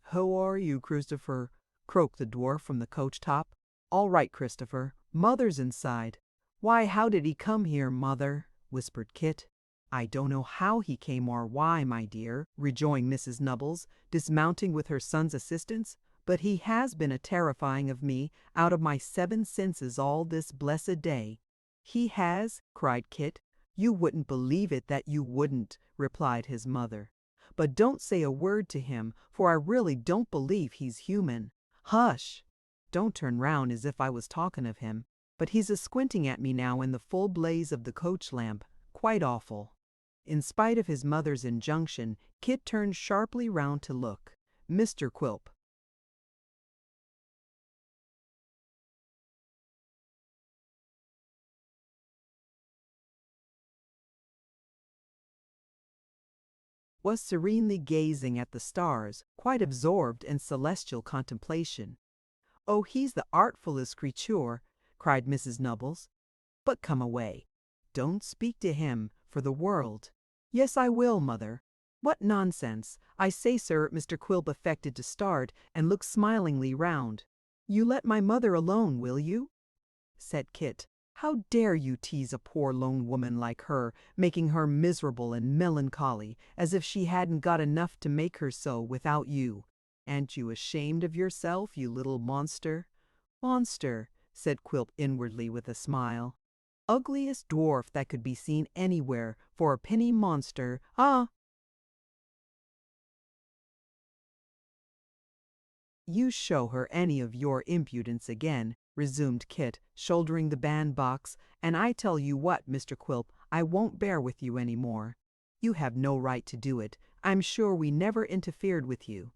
"How are you, Christopher?" croaked the dwarf from the coach top. "All right, Christopher. Mother's inside. "Why, how did he come here, mother?" whispered Kit. "I don't know how he came or why, my dear," rejoined Mrs. Nubbles, dismounting with her son's assistance, "but he has been a terrifying of me out of my 7 senses all this blessed day." "He has?" cried Kit. "You wouldn't believe it that you wouldn't," replied his mother. "But don't say a word to him, for I really don't believe he's human. Hush! Don't turn round as if I was talking of him. But he's a-squinting at me now in the full blaze of the coach lamp. Quite awful." In spite of his mother's injunction, Kit turned sharply round to look. Mr. Quilp was serenely gazing at the stars, quite absorbed in celestial contemplation. "Oh, he's the artfullest creature," cried Mrs. Nubbles. "But come away. Don't speak to him, for the world." "Yes, I will, mother." "What nonsense! I say, sir." Mr. Quilp affected to start, and looked smilingly round. "You let my mother alone, will you?" said Kit. "How dare you tease a poor lone woman like her, making her miserable and melancholy, as if she hadn't got enough to make her so without you? Aren't you ashamed of yourself, you little monster?" "Monster," said Quilp inwardly with a smile. "Ugliest dwarf that could be seen anywhere, for a penny monster. Ah!" "You show her any of your impudence again," resumed Kit, shouldering the bandbox, "and I tell you what, Mr. Quilp, I won't bear with you any more. You have no right to do it. I'm sure we never interfered with you.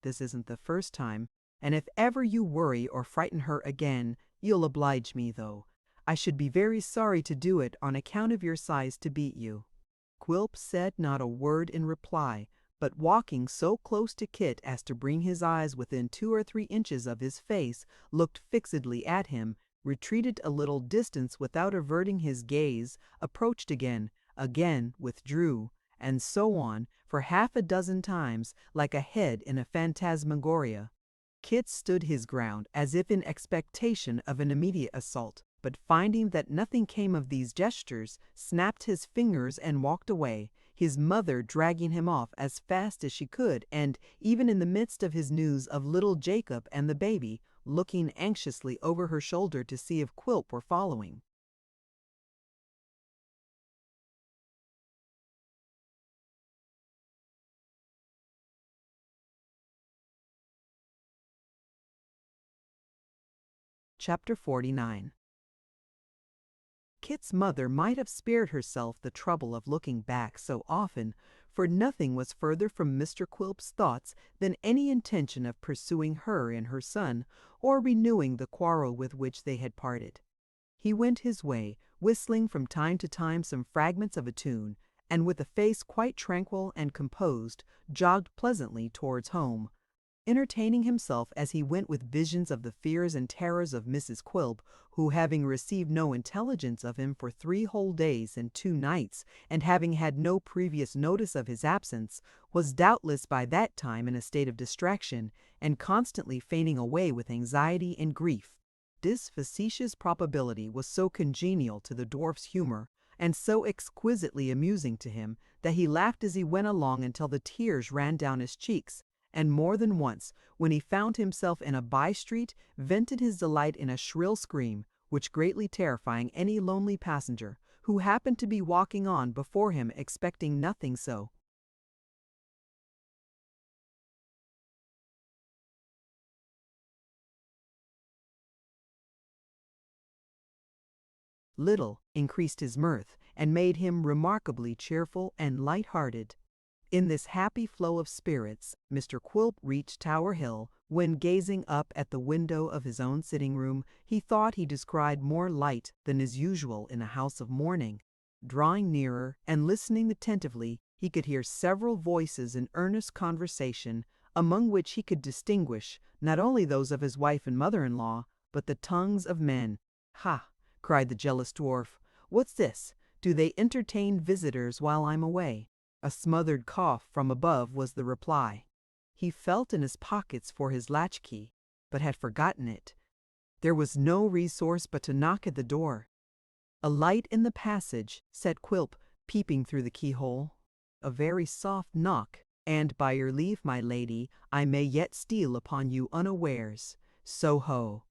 This isn't the first time, and if ever you worry or frighten her again, you'll oblige me, though. I should be very sorry to do it on account of your size to beat you." Quilp said not a word in reply, but walking so close to Kit as to bring his eyes within 2 or 3 inches of his face, looked fixedly at him, retreated a little distance without averting his gaze, approached again, again withdrew, and so on, for half a dozen times, like a head in a phantasmagoria. Kit stood his ground as if in expectation of an immediate assault, but finding that nothing came of these gestures, snapped his fingers and walked away, his mother dragging him off as fast as she could, and, even in the midst of his news of little Jacob and the baby, looking anxiously over her shoulder to see if Quilp were following. Chapter 49. Kit's mother might have spared herself the trouble of looking back so often, for nothing was further from Mr. Quilp's thoughts than any intention of pursuing her and her son, or renewing the quarrel with which they had parted. He went his way, whistling from time to time some fragments of a tune, and with a face quite tranquil and composed, jogged pleasantly towards home, entertaining himself as he went with visions of the fears and terrors of Mrs. Quilp, who, having received no intelligence of him for 3 whole days and 2 nights, and having had no previous notice of his absence, was doubtless by that time in a state of distraction, and constantly fainting away with anxiety and grief. This facetious probability was so congenial to the dwarf's humour, and so exquisitely amusing to him, that he laughed as he went along until the tears ran down his cheeks, and more than once, when he found himself in a by-street, vented his delight in a shrill scream, which greatly terrifying any lonely passenger, who happened to be walking on before him expecting nothing so. Little increased his mirth, and made him remarkably cheerful and light-hearted. In this happy flow of spirits, Mr. Quilp reached Tower Hill, when, gazing up at the window of his own sitting-room, he thought he descried more light than is usual in a house of mourning. Drawing nearer, and listening attentively, he could hear several voices in earnest conversation, among which he could distinguish, not only those of his wife and mother-in-law, but the tongues of men. "Ha!" cried the jealous dwarf. "What's this? Do they entertain visitors while I'm away?" A smothered cough from above was the reply. He felt in his pockets for his latchkey, but had forgotten it. There was no resource but to knock at the door. "A light in the passage," said Quilp, peeping through the keyhole. "A very soft knock, and by your leave, my lady, I may yet steal upon you unawares. So ho."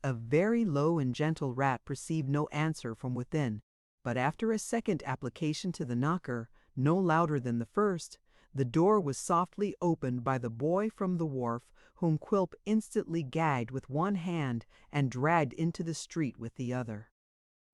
A very low and gentle rap received no answer from within, but after a second application to the knocker, no louder than the first, the door was softly opened by the boy from the wharf, whom Quilp instantly gagged with one hand and dragged into the street with the other.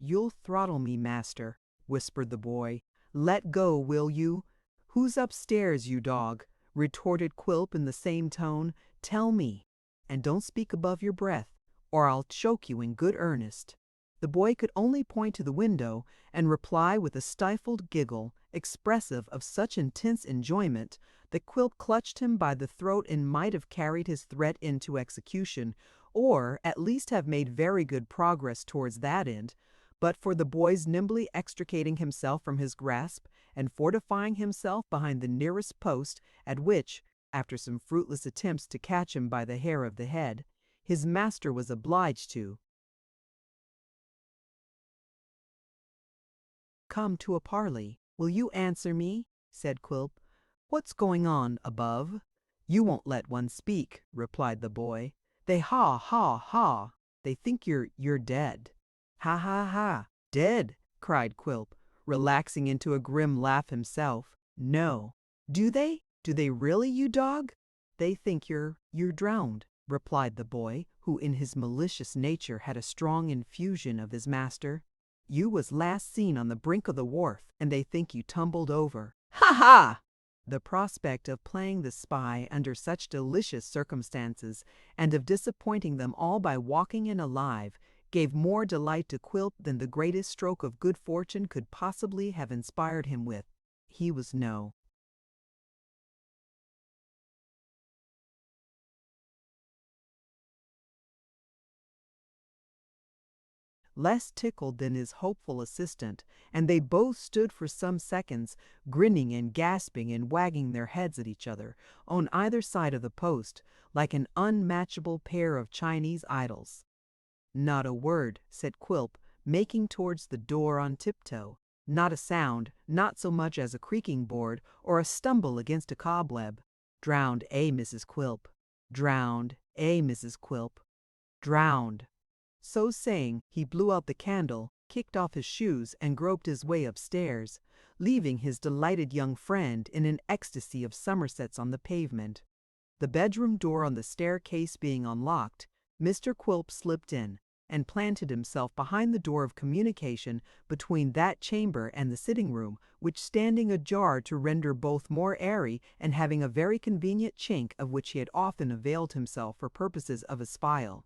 "You'll throttle me, master," whispered the boy. "Let go, will you?" "Who's upstairs, you dog?" retorted Quilp in the same tone. "Tell me, and don't speak above your breath, or I'll choke you in good earnest." The boy could only point to the window and reply with a stifled giggle, expressive of such intense enjoyment that Quilp clutched him by the throat and might have carried his threat into execution, or at least have made very good progress towards that end, but for the boy's nimbly extricating himself from his grasp and fortifying himself behind the nearest post, at which, after some fruitless attempts to catch him by the hair of the head, his master was obliged to come to a parley. "Will you answer me?" said Quilp. "What's going on above?" "You won't let one speak," replied the boy. "They ha ha ha. They think you're dead." "Ha ha ha. Dead!" cried Quilp, relaxing into a grim laugh himself. "No." "Do they? Do they really, you dog?" "They think you're drowned," replied the boy, who in his malicious nature had a strong infusion of his master. "You was last seen on the brink of the wharf, and they think you tumbled over." "Ha ha!" The prospect of playing the spy under such delicious circumstances, and of disappointing them all by walking in alive, gave more delight to Quilp than the greatest stroke of good fortune could possibly have inspired him with. He was no less tickled than his hopeful assistant, and they both stood for some seconds, grinning and gasping and wagging their heads at each other, on either side of the post, like an unmatchable pair of Chinese idols. "Not a word," said Quilp, making towards the door on tiptoe. "Not a sound, not so much as a creaking board or a stumble against a cobweb. Drowned, eh, Mrs. Quilp? Drowned, eh, Mrs. Quilp? Drowned." So saying, he blew out the candle, kicked off his shoes, and groped his way upstairs, leaving his delighted young friend in an ecstasy of somersets on the pavement. The bedroom door on the staircase being unlocked, Mr. Quilp slipped in, and planted himself behind the door of communication between that chamber and the sitting-room, which standing ajar to render both more airy, and having a very convenient chink of which he had often availed himself for purposes of espial.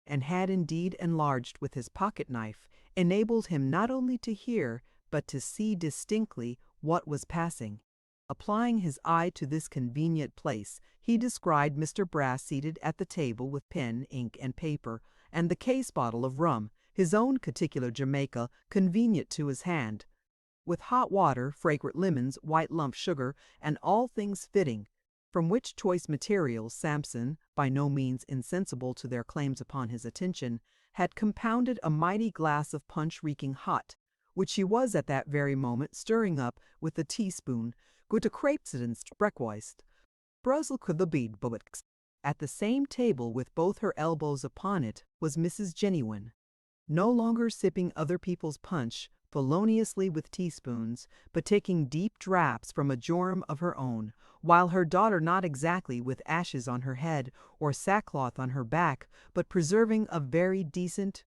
And had indeed enlarged with his pocket-knife, enabled him not only to hear, but to see distinctly what was passing. Applying his eye to this convenient place, he descried Mr. Brass seated at the table with pen, ink, and paper, and the case bottle of rum, his own particular Jamaica, convenient to his hand, with hot water, fragrant lemons, white lump sugar, and all things fitting, from which choice materials Samson, by no means insensible to their claims upon his attention, had compounded a mighty glass of punch reeking hot, which he was at that very moment stirring up with a teaspoon. "Gute Krebsens breakfast. Brussels could the bead bullocks." At the same table, with both her elbows upon it, was Mrs. Jennywan, no longer sipping other people's punch feloniously with teaspoons, but taking deep draughts from a jorum of her own, while her daughter, not exactly with ashes on her head or sackcloth on her back, but preserving a very decent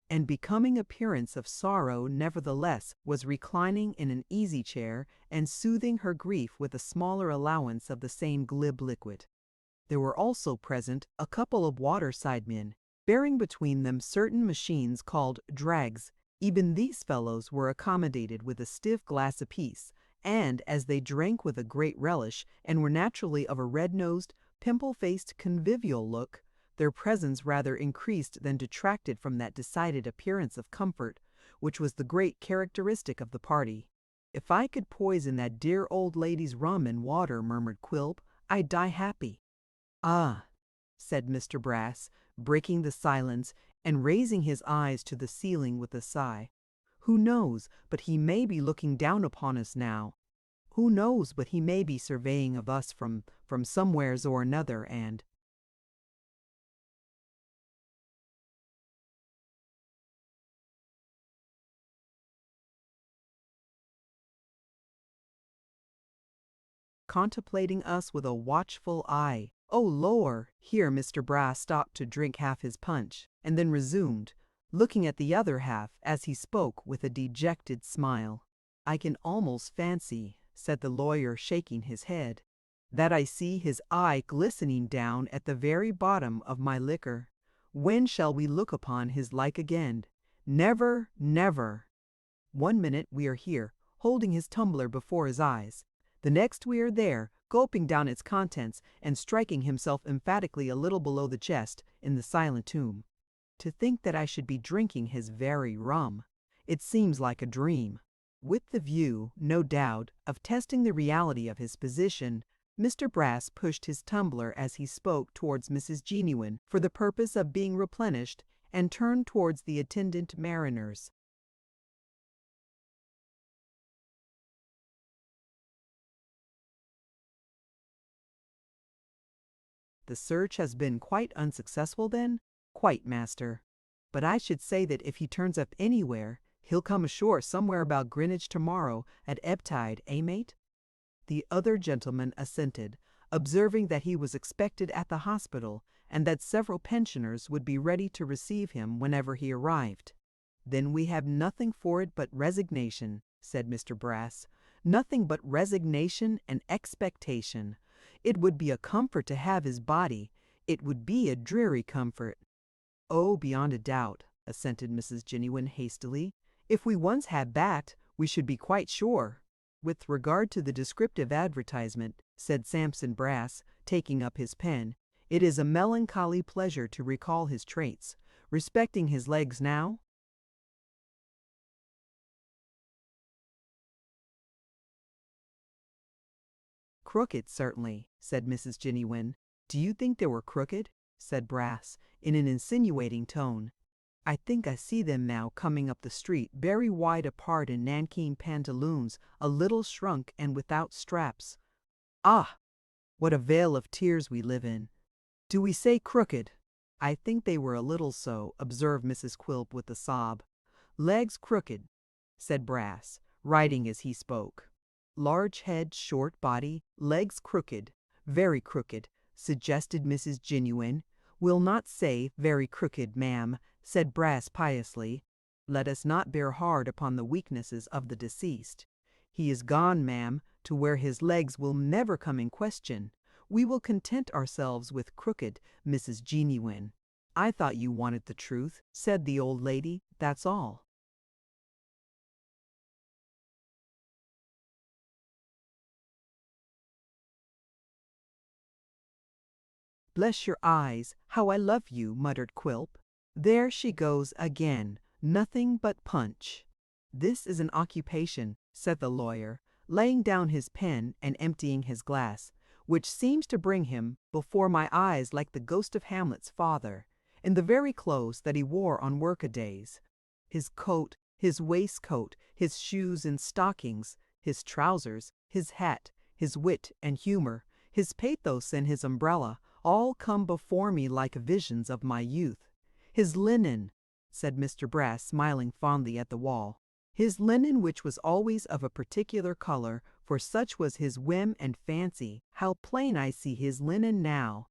and becoming appearance of sorrow, nevertheless, was reclining in an easy-chair and soothing her grief with a smaller allowance of the same glib liquid. There were also present a couple of waterside men, bearing between them certain machines called drags. Even these fellows were accommodated with a stiff glass apiece, and as they drank with a great relish, and were naturally of a red-nosed, pimple-faced convivial look, their presence rather increased than detracted from that decided appearance of comfort, which was the great characteristic of the party. "If I could poison that dear old lady's rum and water," murmured Quilp, "I'd die happy." "Ah," said Mr. Brass, breaking the silence and raising his eyes to the ceiling with a sigh. "Who knows but he may be looking down upon us now? Who knows but he may be surveying of us from somewheres or another, and—" contemplating us with a watchful eye. "Oh, lor!" Here Mr. Brass stopped to drink half his punch, and then resumed, looking at the other half as he spoke with a dejected smile. "I can almost fancy," said the lawyer, shaking his head, "that I see his eye glistening down at the very bottom of my liquor. When shall we look upon his like again? Never, never! One minute we are here, holding his tumbler before his eyes. The next we are there, gulping down its contents and striking himself emphatically a little below the chest in the silent tomb. To think that I should be drinking his very rum! It seems like a dream." With the view, no doubt, of testing the reality of his position, Mr. Brass pushed his tumbler as he spoke towards Mrs. Genuine for the purpose of being replenished, and turned towards the attendant mariners. "The search has been quite unsuccessful, then?" "Quite, master. But I should say that if he turns up anywhere, he'll come ashore somewhere about Greenwich tomorrow at ebb tide, eh, mate?" The other gentleman assented, observing that he was expected at the hospital, and that several pensioners would be ready to receive him whenever he arrived. "Then we have nothing for it but resignation," said Mr. Brass. "Nothing but resignation and expectation. It would be a comfort to have his body. It would be a dreary comfort." "Oh, beyond a doubt," assented Mrs. Genuine hastily. "If we once had that, we should be quite sure." "With regard to the descriptive advertisement," said Sampson Brass, taking up his pen, "it is a melancholy pleasure to recall his traits. Respecting his legs now?" "Crooked, certainly," said Mrs. Genuine. "Do you think they were crooked?" said Brass, in an insinuating tone. "I think I see them now coming up the street very wide apart in nankeen pantaloons, a little shrunk and without straps. Ah! What a vale of tears we live in. Do we say crooked?" "I think they were a little so," observed Mrs. Quilp with a sob. "Legs crooked," said Brass, writing as he spoke. "Large head, short body, legs crooked, very crooked," suggested Mrs. Genuine. "We'll not say very crooked, ma'am," said Brass piously. "Let us not bear hard upon the weaknesses of the deceased. He is gone, ma'am, to where his legs will never come in question. We will content ourselves with crooked, Mrs. Genuine." "I thought you wanted the truth," said the old lady, "that's all." "Bless your eyes, how I love you," muttered Quilp. "There she goes again, nothing but punch." "This is an occupation," said the lawyer, laying down his pen and emptying his glass, "which seems to bring him before my eyes like the ghost of Hamlet's father, in the very clothes that he wore on work-a-days. His coat, his waistcoat, his shoes and stockings, his trousers, his hat, his wit and humor, his pathos and his umbrella, all come before me like visions of my youth. His linen," said Mr. Brass, smiling fondly at the wall, "his linen which was always of a particular color, for such was his whim and fancy. How plain I see his linen now!"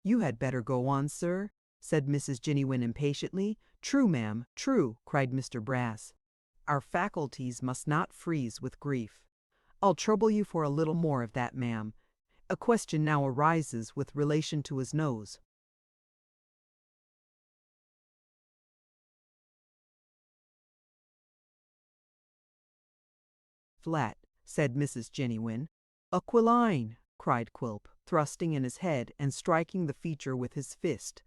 "You had better go on, sir," said Mrs. Genuine impatiently. "True, ma'am, true," cried Mr. Brass. "Our faculties must not freeze with grief. I'll trouble you for a little more of that, ma'am. A question now arises with relation to his nose." "Flat," said Mrs. Genuine. "Aquiline," cried Quilp. thrusting in his head and striking the feature with his fist.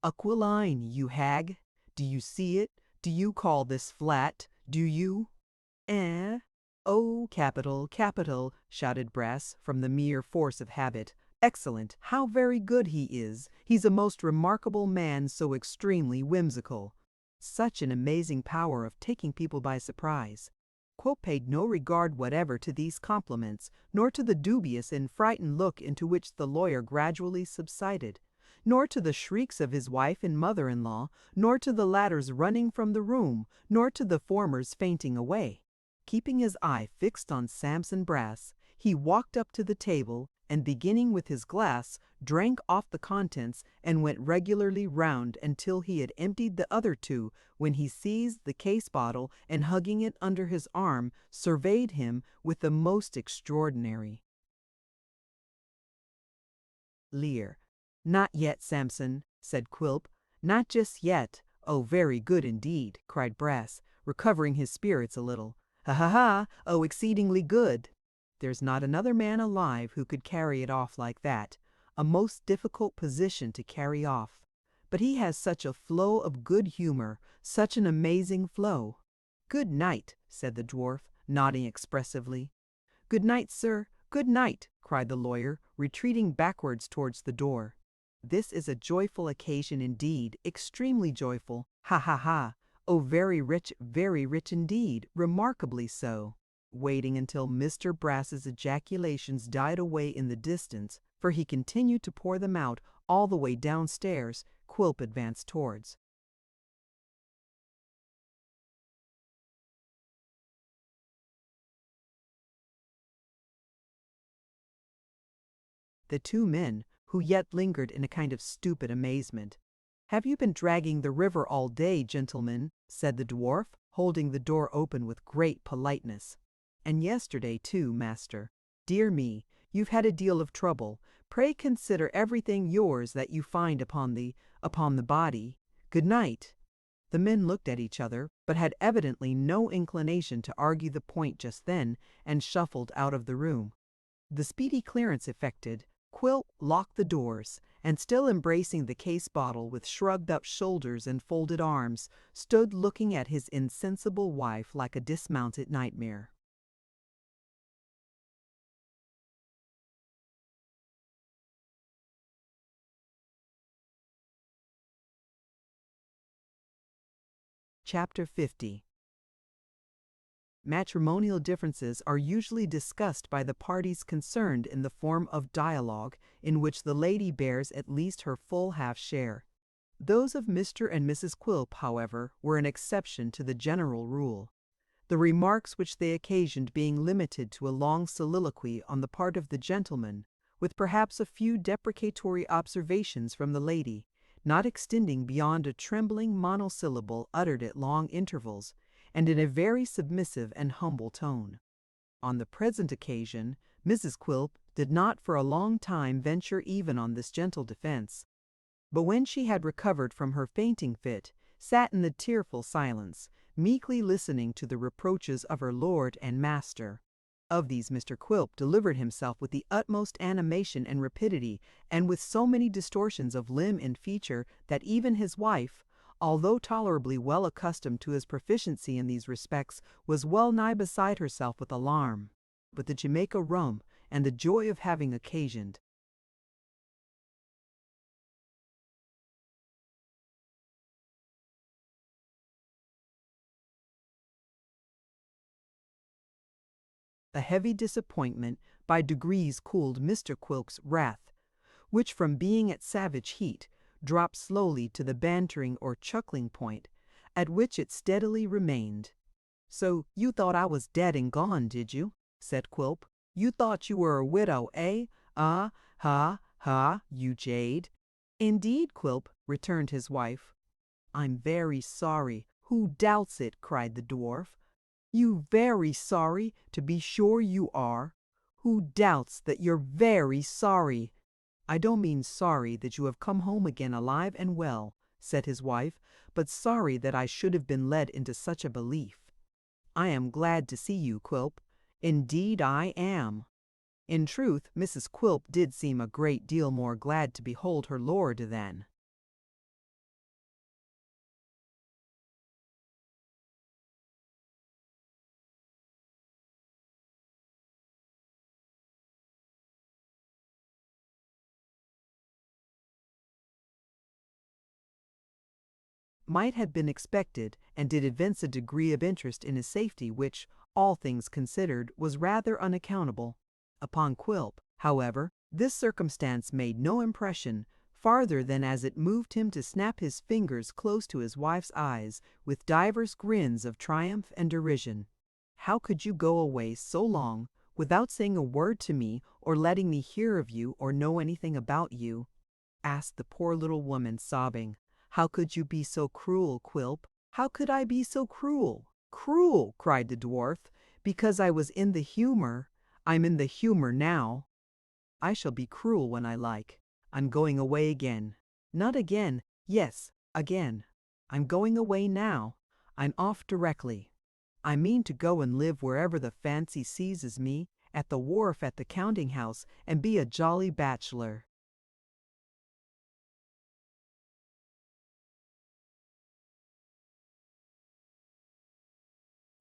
"Aquiline, you hag! Do you see it? Do you call this flat? Do you?" "Eh? Oh, capital, capital!" shouted Brass from the mere force of habit. "Excellent! How very good he is! He's a most remarkable man, so extremely whimsical. Such an amazing power of taking people by surprise." Quilp paid no regard whatever to these compliments, nor to the dubious and frightened look into which the lawyer gradually subsided, nor to the shrieks of his wife and mother-in-law, nor to the latter's running from the room, nor to the former's fainting away. Keeping his eye fixed on Samson Brass, he walked up to the table, and beginning with his glass, drank off the contents and went regularly round until he had emptied the other two, when he seized the case bottle and, hugging it under his arm, surveyed him with the most extraordinary leer. "Not yet, Samson," said Quilp. "Not just yet. Oh, very good indeed," cried Brass, recovering his spirits a little. "Ha ha ha! Oh, exceedingly good. There's not another man alive who could carry it off like that. A most difficult position to carry off. But he has such a flow of good humor, such an amazing flow." "Good night," said the dwarf, nodding expressively. "Good night, sir. Good night," cried the lawyer, retreating backwards towards the door. "This is a joyful occasion indeed, extremely joyful. Ha ha ha! Oh, very rich indeed, remarkably so." Waiting until Mr. Brass's ejaculations died away in the distance, for he continued to pour them out all the way downstairs, Quilp advanced towards the two men, who yet lingered in a kind of stupid amazement. "Have you been dragging the river all day, gentlemen?" said the dwarf, holding the door open with great politeness. "And yesterday too, master. Dear me, you've had a deal of trouble. Pray consider everything yours that you find upon the body. Good night." The men looked at each other, but had evidently no inclination to argue the point just then, and shuffled out of the room. The speedy clearance effected, Quilp locked the doors, and still embracing the case bottle with shrugged-up shoulders and folded arms, stood looking at his insensible wife like a dismounted nightmare. Chapter 50. Matrimonial differences are usually discussed by the parties concerned in the form of dialogue, in which the lady bears at least her full half-share. Those of Mr. and Mrs. Quilp, however, were an exception to the general rule, the remarks which they occasioned being limited to a long soliloquy on the part of the gentleman, with perhaps a few deprecatory observations from the lady, not extending beyond a trembling monosyllable uttered at long intervals, and in a very submissive and humble tone. On the present occasion, Mrs. Quilp did not for a long time venture even on this gentle defence, but when she had recovered from her fainting fit, sat in the tearful silence, meekly listening to the reproaches of her lord and master. Of these Mr. Quilp delivered himself with the utmost animation and rapidity, and with so many distortions of limb and feature, that even his wife, although tolerably well accustomed to his proficiency in these respects, was well nigh beside herself with alarm. But the Jamaica rum, and the joy of having occasioned a heavy disappointment, by degrees cooled Mr. Quilp's wrath, which from being at savage heat, dropped slowly to the bantering or chuckling point, at which it steadily remained. "So you thought I was dead and gone, did you?" said Quilp. "You thought you were a widow, eh? Ah, ha, ha, you jade." "Indeed, Quilp," returned his wife. "I'm very sorry. Who doubts it?" cried the dwarf. "You very sorry? To be sure you are. Who doubts that you're very sorry?" "I don't mean sorry that you have come home again alive and well," said his wife, "but sorry that I should have been led into such a belief. I am glad to see you, Quilp. Indeed I am." In truth, Mrs. Quilp did seem a great deal more glad to behold her lord than might have been expected, and did evince a degree of interest in his safety which, all things considered, was rather unaccountable. Upon Quilp, however, this circumstance made no impression, farther than as it moved him to snap his fingers close to his wife's eyes with divers grins of triumph and derision. "How could you go away so long without saying a word to me or letting me hear of you or know anything about you?" asked the poor little woman, sobbing. "How could you be so cruel, Quilp? How could I be so cruel?" "Cruel!" cried the dwarf, "because I was in the humor. I'm in the humor now. I shall be cruel when I like. I'm going away again. Not again. Yes, again. I'm going away now. I'm off directly. I mean to go and live wherever the fancy seizes me, at the wharf, at the counting house, and be a jolly bachelor."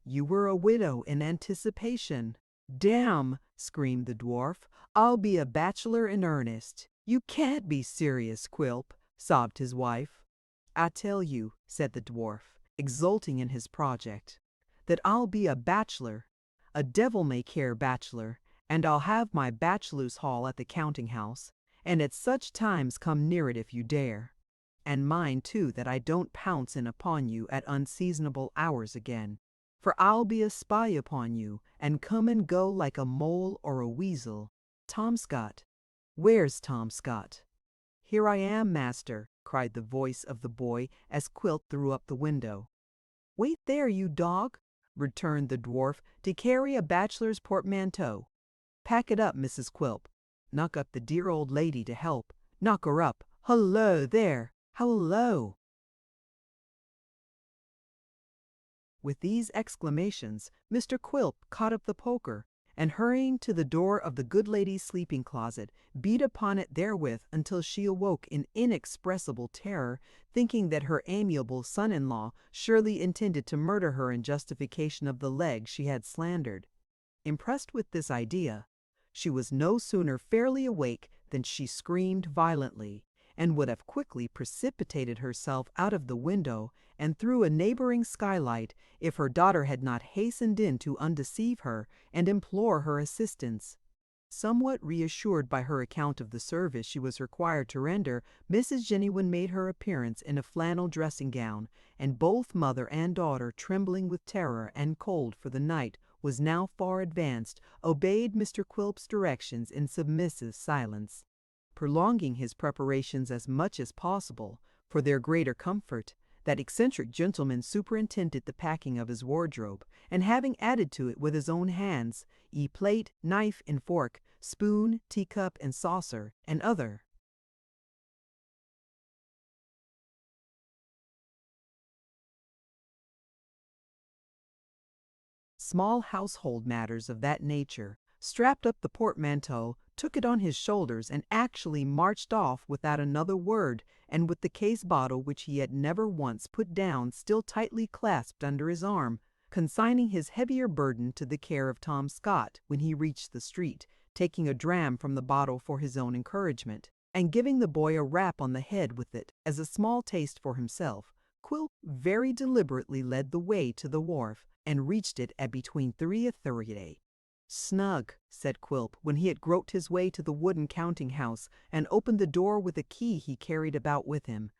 "You were a widow in anticipation." "Damn!" screamed the dwarf. "I'll be a bachelor in earnest." "You can't be serious, Quilp," sobbed his wife. "I tell you," said the dwarf, exulting in his project, "that I'll be a bachelor, a devil-may-care bachelor, and I'll have my bachelor's hall at the counting house, and at such times come near it if you dare. And mind, too, that I don't pounce in upon you at unseasonable hours again. For I'll be a spy upon you, and come and go like a mole or a weasel. Tom Scott. Where's Tom Scott?" "Here I am, master," cried the voice of the boy as Quilp threw up the window. "Wait there, you dog," returned the dwarf, "to carry a bachelor's portmanteau. Pack it up, Mrs. Quilp. Knock up the dear old lady to help. Knock her up. Hullo there! Hullo!" With these exclamations, Mr. Quilp caught up the poker, and hurrying to the door of the good lady's sleeping closet, beat upon it therewith until she awoke in inexpressible terror, thinking that her amiable son-in-law surely intended to murder her in justification of the leg she had slandered. Impressed with this idea, she was no sooner fairly awake than she screamed violently, and would have quickly precipitated herself out of the window and through a neighboring skylight if her daughter had not hastened in to undeceive her and implore her assistance. Somewhat reassured by her account of the service she was required to render, Mrs. Jennywin made her appearance in a flannel dressing-gown, and both mother and daughter, trembling with terror and cold, for the night was now far advanced, obeyed Mr. Quilp's directions in submissive silence. Prolonging his preparations as much as possible, for their greater comfort, that eccentric gentleman superintended the packing of his wardrobe, and having added to it with his own hands, plate, knife and fork, spoon, teacup and saucer, and other small household matters of that nature, strapped up the portmanteau, took it on his shoulders, and actually marched off without another word, and with the case bottle which he had never once put down still tightly clasped under his arm, consigning his heavier burden to the care of Tom Scott when he reached the street, taking a dram from the bottle for his own encouragement, and giving the boy a rap on the head with it as a small taste for himself. Quilp very deliberately led the way to the wharf, and reached it at between 3:30. "Snug," said Quilp, when he had groped his way to the wooden counting-house and opened the door with a key he carried about with him.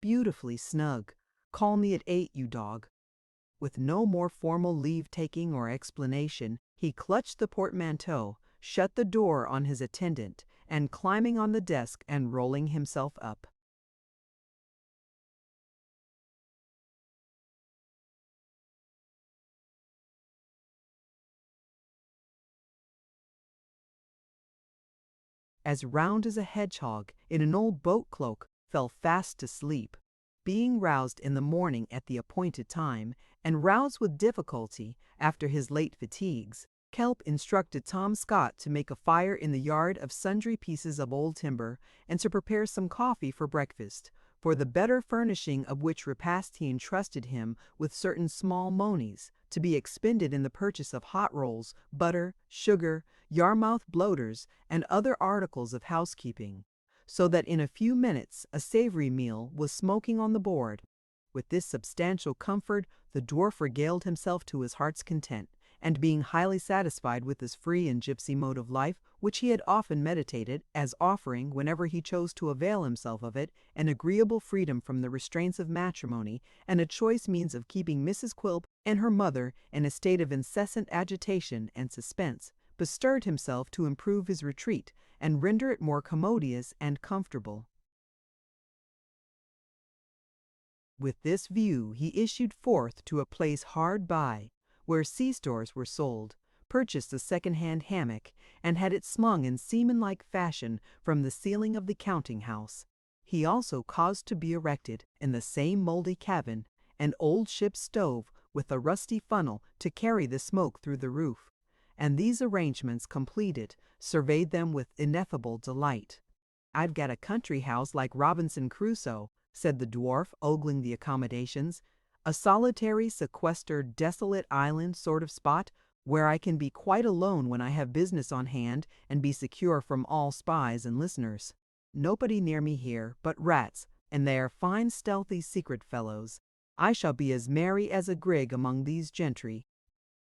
"Beautifully snug. Call me at 8, you dog." With no more formal leave-taking or explanation, he clutched the portmanteau, shut the door on his attendant, and climbing on the desk and rolling himself up. As round as a hedgehog in an old boat-cloak, fell fast asleep, being roused in the morning at the appointed time, and roused with difficulty after his late fatigues, Kelp instructed Tom Scott to make a fire in the yard of sundry pieces of old timber, and to prepare some coffee for breakfast, for the better furnishing of which repast he entrusted him with certain small monies, to be expended in the purchase of hot rolls, butter, sugar, Yarmouth bloaters, and other articles of housekeeping, so that in a few minutes a savory meal was smoking on the board. With this substantial comfort the dwarf regaled himself to his heart's content, and being highly satisfied with this free and gipsy mode of life, which he had often meditated, as offering, whenever he chose to avail himself of it, an agreeable freedom from the restraints of matrimony, and a choice means of keeping Mrs. Quilp and her mother in a state of incessant agitation and suspense, bestirred himself to improve his retreat, and render it more commodious and comfortable. With this view he issued forth to a place hard by, where sea-stores were sold, purchased a second-hand hammock, and had it slung in seaman-like fashion from the ceiling of the counting-house. He also caused to be erected, in the same mouldy cabin, an old ship's stove with a rusty funnel to carry the smoke through the roof, and these arrangements completed, surveyed them with ineffable delight. "I've got a country house like Robinson Crusoe," said the dwarf, ogling the accommodations, "a solitary, sequestered, desolate island sort of spot, where I can be quite alone when I have business on hand, and be secure from all spies and listeners. Nobody near me here but rats, and they are fine stealthy secret fellows. I shall be as merry as a grig among these gentry.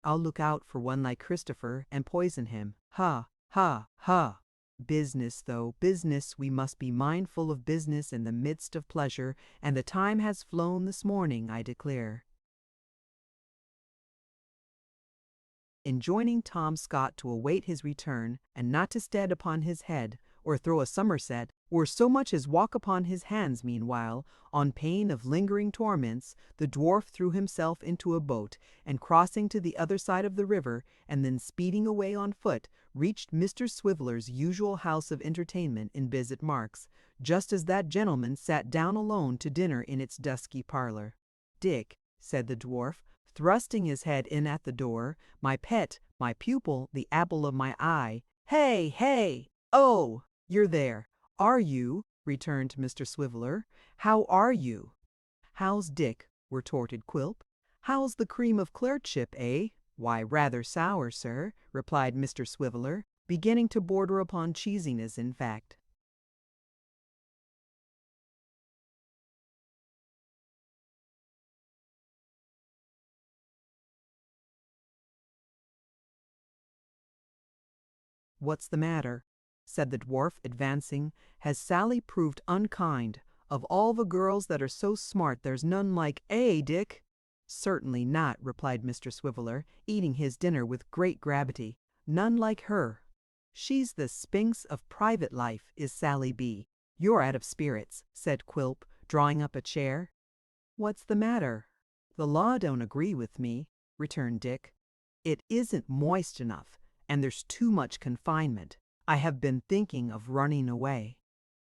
I'll look out for one like Christopher, and poison him. Ha, ha, ha! Business, though, business, we must be mindful of business in the midst of pleasure, and the time has flown this morning, I declare." Enjoining Tom Scott to await his return, and not to stead upon his head, or throw a somerset, or so much as walk upon his hands meanwhile, on pain of lingering torments, the dwarf threw himself into a boat, and crossing to the other side of the river, and then speeding away on foot, reached Mr. Swiveller's usual house of entertainment in Bizet Marks, just as that gentleman sat down alone to dinner in its dusky parlour. "Dick," said the dwarf, thrusting his head in at the door, "my pet, my pupil, the apple of my eye. Hey, hey! Oh, you're there, are you?" returned Mr. Swiveller. "How are you?" "How's Dick?" retorted Quilp. "How's the cream of clerkship, eh?" "Why, rather sour, sir," replied Mr. Swiveller, beginning to border upon cheesiness, in fact. "What's the matter?" said the dwarf, advancing. "Has Sally proved unkind? Of all the girls that are so smart there's none like, Dick?" "Certainly not," replied Mr. Swiveller, eating his dinner with great gravity. "None like her. She's the sphinx of private life, is Sally B." "You're out of spirits," said Quilp, drawing up a chair. "What's the matter?" "The law don't agree with me," returned Dick. "It isn't moist enough, and there's too much confinement. I have been thinking of running away."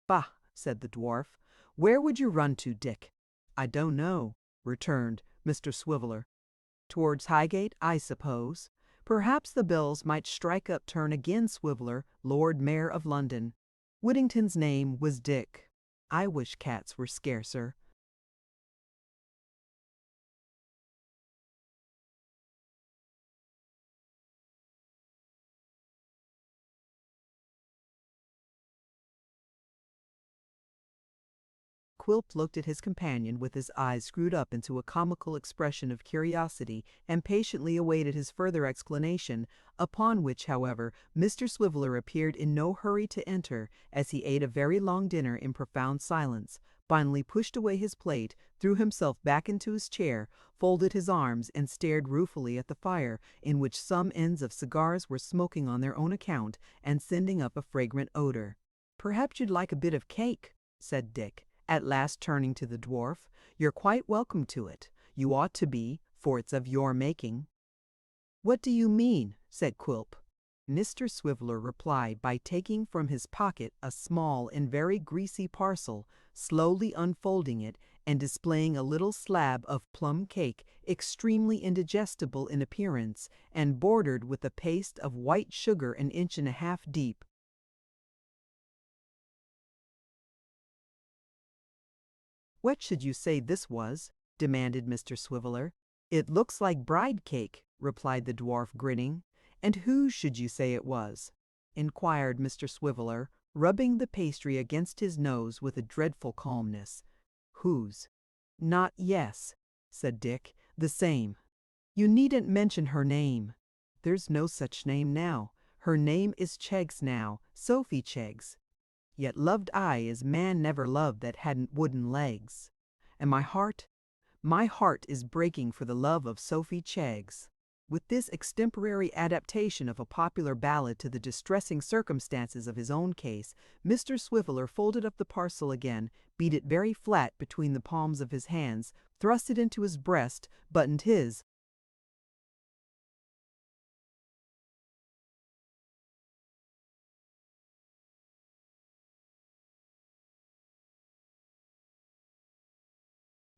"Bah!" said the dwarf. "Where would you run to, Dick?" "I don't know," returned Mr. Swiveller. "Towards Highgate, I suppose. Perhaps the bells might strike up turn again, Swiveller, Lord Mayor of London. Whittington's name was Dick. I wish cats were scarcer." Quilp looked at his companion with his eyes screwed up into a comical expression of curiosity, and patiently awaited his further explanation, upon which, however, Mr. Swiveller appeared in no hurry to enter, as he ate a very long dinner in profound silence, finally pushed away his plate, threw himself back into his chair, folded his arms, and stared ruefully at the fire, in which some ends of cigars were smoking on their own account, and sending up a fragrant odour. "Perhaps you'd like a bit of cake," said Dick, at last turning to the dwarf. "You're quite welcome to it. You ought to be, for it's of your making." "What do you mean?" said Quilp. Mr. Swiveller replied by taking from his pocket a small and very greasy parcel, slowly unfolding it, and displaying a little slab of plum cake extremely indigestible in appearance and bordered with a paste of white sugar an inch and a half deep. "What should you say this was?" demanded Mr. Swiveller. "It looks like bride cake," replied the dwarf, grinning. "And whose should you say it was?" inquired Mr. Swiveller, rubbing the pastry against his nose with a dreadful calmness. "Whose?" "Not yes," said Dick. "The same. You needn't mention her name." "There's no such name now. Her name is Cheggs now, Sophie Cheggs. Yet loved I as man never loved that hadn't wooden legs. And my heart is breaking for the love of Sophie Cheggs." With this extemporary adaptation of a popular ballad to the distressing circumstances of his own case, Mr. Swiveller folded up the parcel again, beat it very flat between the palms of his hands, thrust it into his breast, buttoned his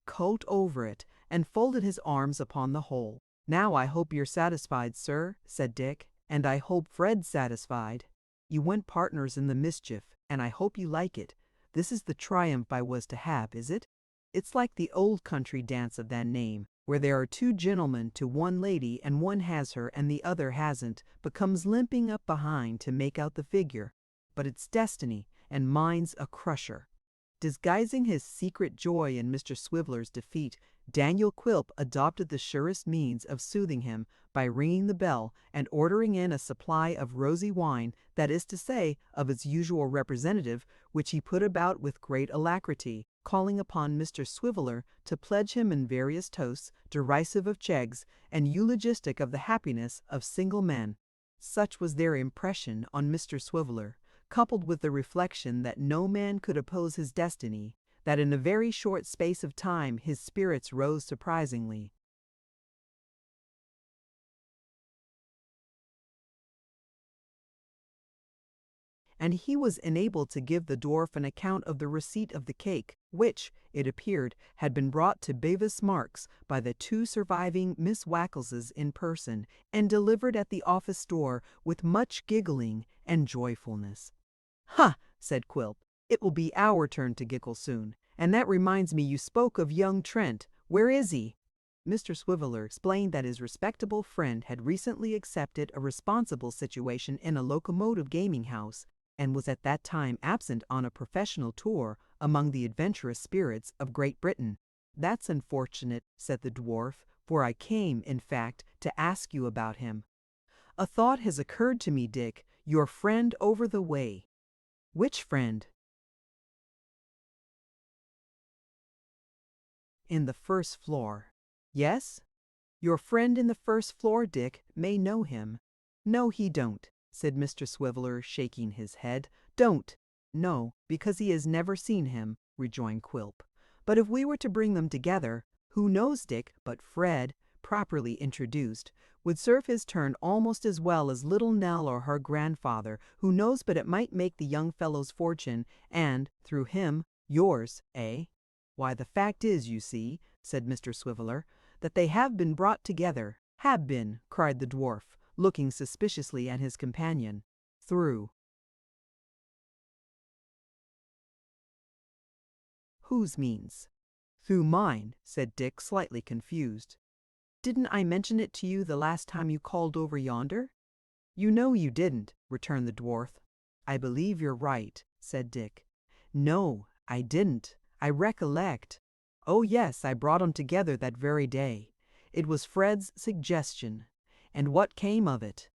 coat over it, and folded his arms upon the whole. "Now I hope you're satisfied, sir," said Dick, "and I hope Fred's satisfied. You went partners in the mischief, and I hope you like it. This is the triumph I was to have, is it? It's like the old country dance of that name, where there are two gentlemen to one lady, and one has her and the other hasn't, but comes limping up behind to make out the figure. But it's destiny, and mine's a crusher." Disguising his secret joy in Mr. Swiveller's defeat, Daniel Quilp adopted the surest means of soothing him by ringing the bell and ordering in a supply of rosy wine, that is to say, of its usual representative, which he put about with great alacrity, calling upon Mr. Swiveller to pledge him in various toasts, derisive of Cheggs, and eulogistic of the happiness of single men. Such was their impression on Mr. Swiveller, coupled with the reflection that no man could oppose his destiny, that in a very short space of time his spirits rose surprisingly. And he was enabled to give the dwarf an account of the receipt of the cake, which, it appeared, had been brought to Bevis Marks by the two surviving Miss Wackleses in person, and delivered at the office door with much giggling and joyfulness. "Ha!" said Quilp, "it will be our turn to giggle soon. And that reminds me you spoke of young Trent. Where is he?" Mr. Swiveller explained that his respectable friend had recently accepted a responsible situation in a locomotive gaming house, and was at that time absent on a professional tour among the adventurous spirits of Great Britain. "That's unfortunate," said the dwarf, "for I came, in fact, to ask you about him. A thought has occurred to me, Dick. Your friend over the way." "Which friend?" "In the first floor." "Yes? Your friend in the first floor, Dick, may know him." "No, he don't," said Mr. Swiveller, shaking his head. "Don't." "No, because he has never seen him," rejoined Quilp. "But if we were to bring them together, who knows, Dick, but Fred, properly introduced, would serve his turn almost as well as Little Nell or her grandfather, who knows but it might make the young fellow's fortune, and, through him, yours, eh?" "Why, the fact is, you see," said Mr. Swiveller, "that they have been brought together." "Have been," cried the dwarf, looking suspiciously at his companion. "Through." "Whose means?" "Through mine," said Dick, slightly confused. "Didn't I mention it to you the last time you called over yonder?" "You know you didn't," returned the dwarf. "I believe you're right," said Dick. "No, I didn't. I recollect. Oh yes, I brought 'em together that very day. It was Fred's suggestion. And what came of it?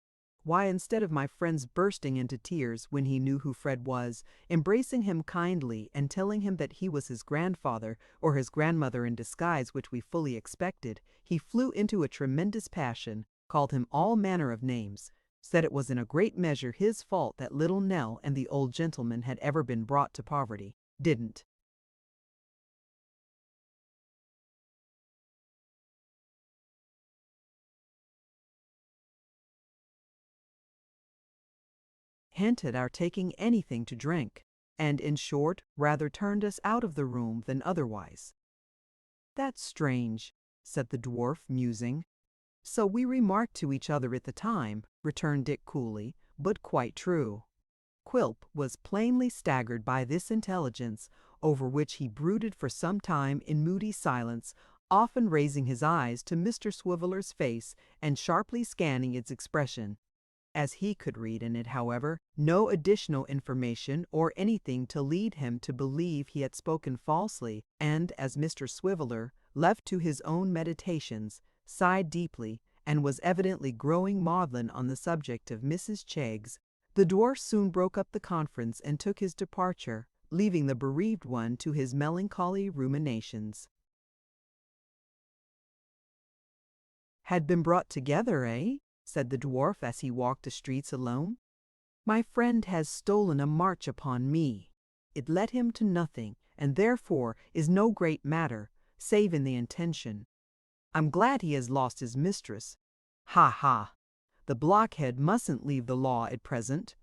Why, instead of my friend's bursting into tears when he knew who Fred was, embracing him kindly and telling him that he was his grandfather, or his grandmother in disguise, which we fully expected, he flew into a tremendous passion, called him all manner of names, said it was in a great measure his fault that Little Nell and the old gentleman had ever been brought to poverty. Didn't. Hinted our taking anything to drink, and in short rather turned us out of the room than otherwise. "That's strange," said the dwarf, musing. "So we remarked to each other at the time," returned Dick coolly, "but quite true." Quilp was plainly staggered by this intelligence, over which he brooded for some time in moody silence, often raising his eyes to Mr. Swiveller's face and sharply scanning its expression. As he could read in it, however, no additional information or anything to lead him to believe he had spoken falsely, and as Mr. Swiveller, left to his own meditations, sighed deeply, and was evidently growing maudlin on the subject of Mrs. Cheggs, the dwarf soon broke up the conference and took his departure, leaving the bereaved one to his melancholy ruminations. "Had been brought together, eh?" said the dwarf as he walked the streets alone. "My friend has stolen a march upon me. It led him to nothing, and therefore is no great matter, save in the intention. I'm glad he has lost his mistress. Ha ha! The blockhead mustn't leave the law at present.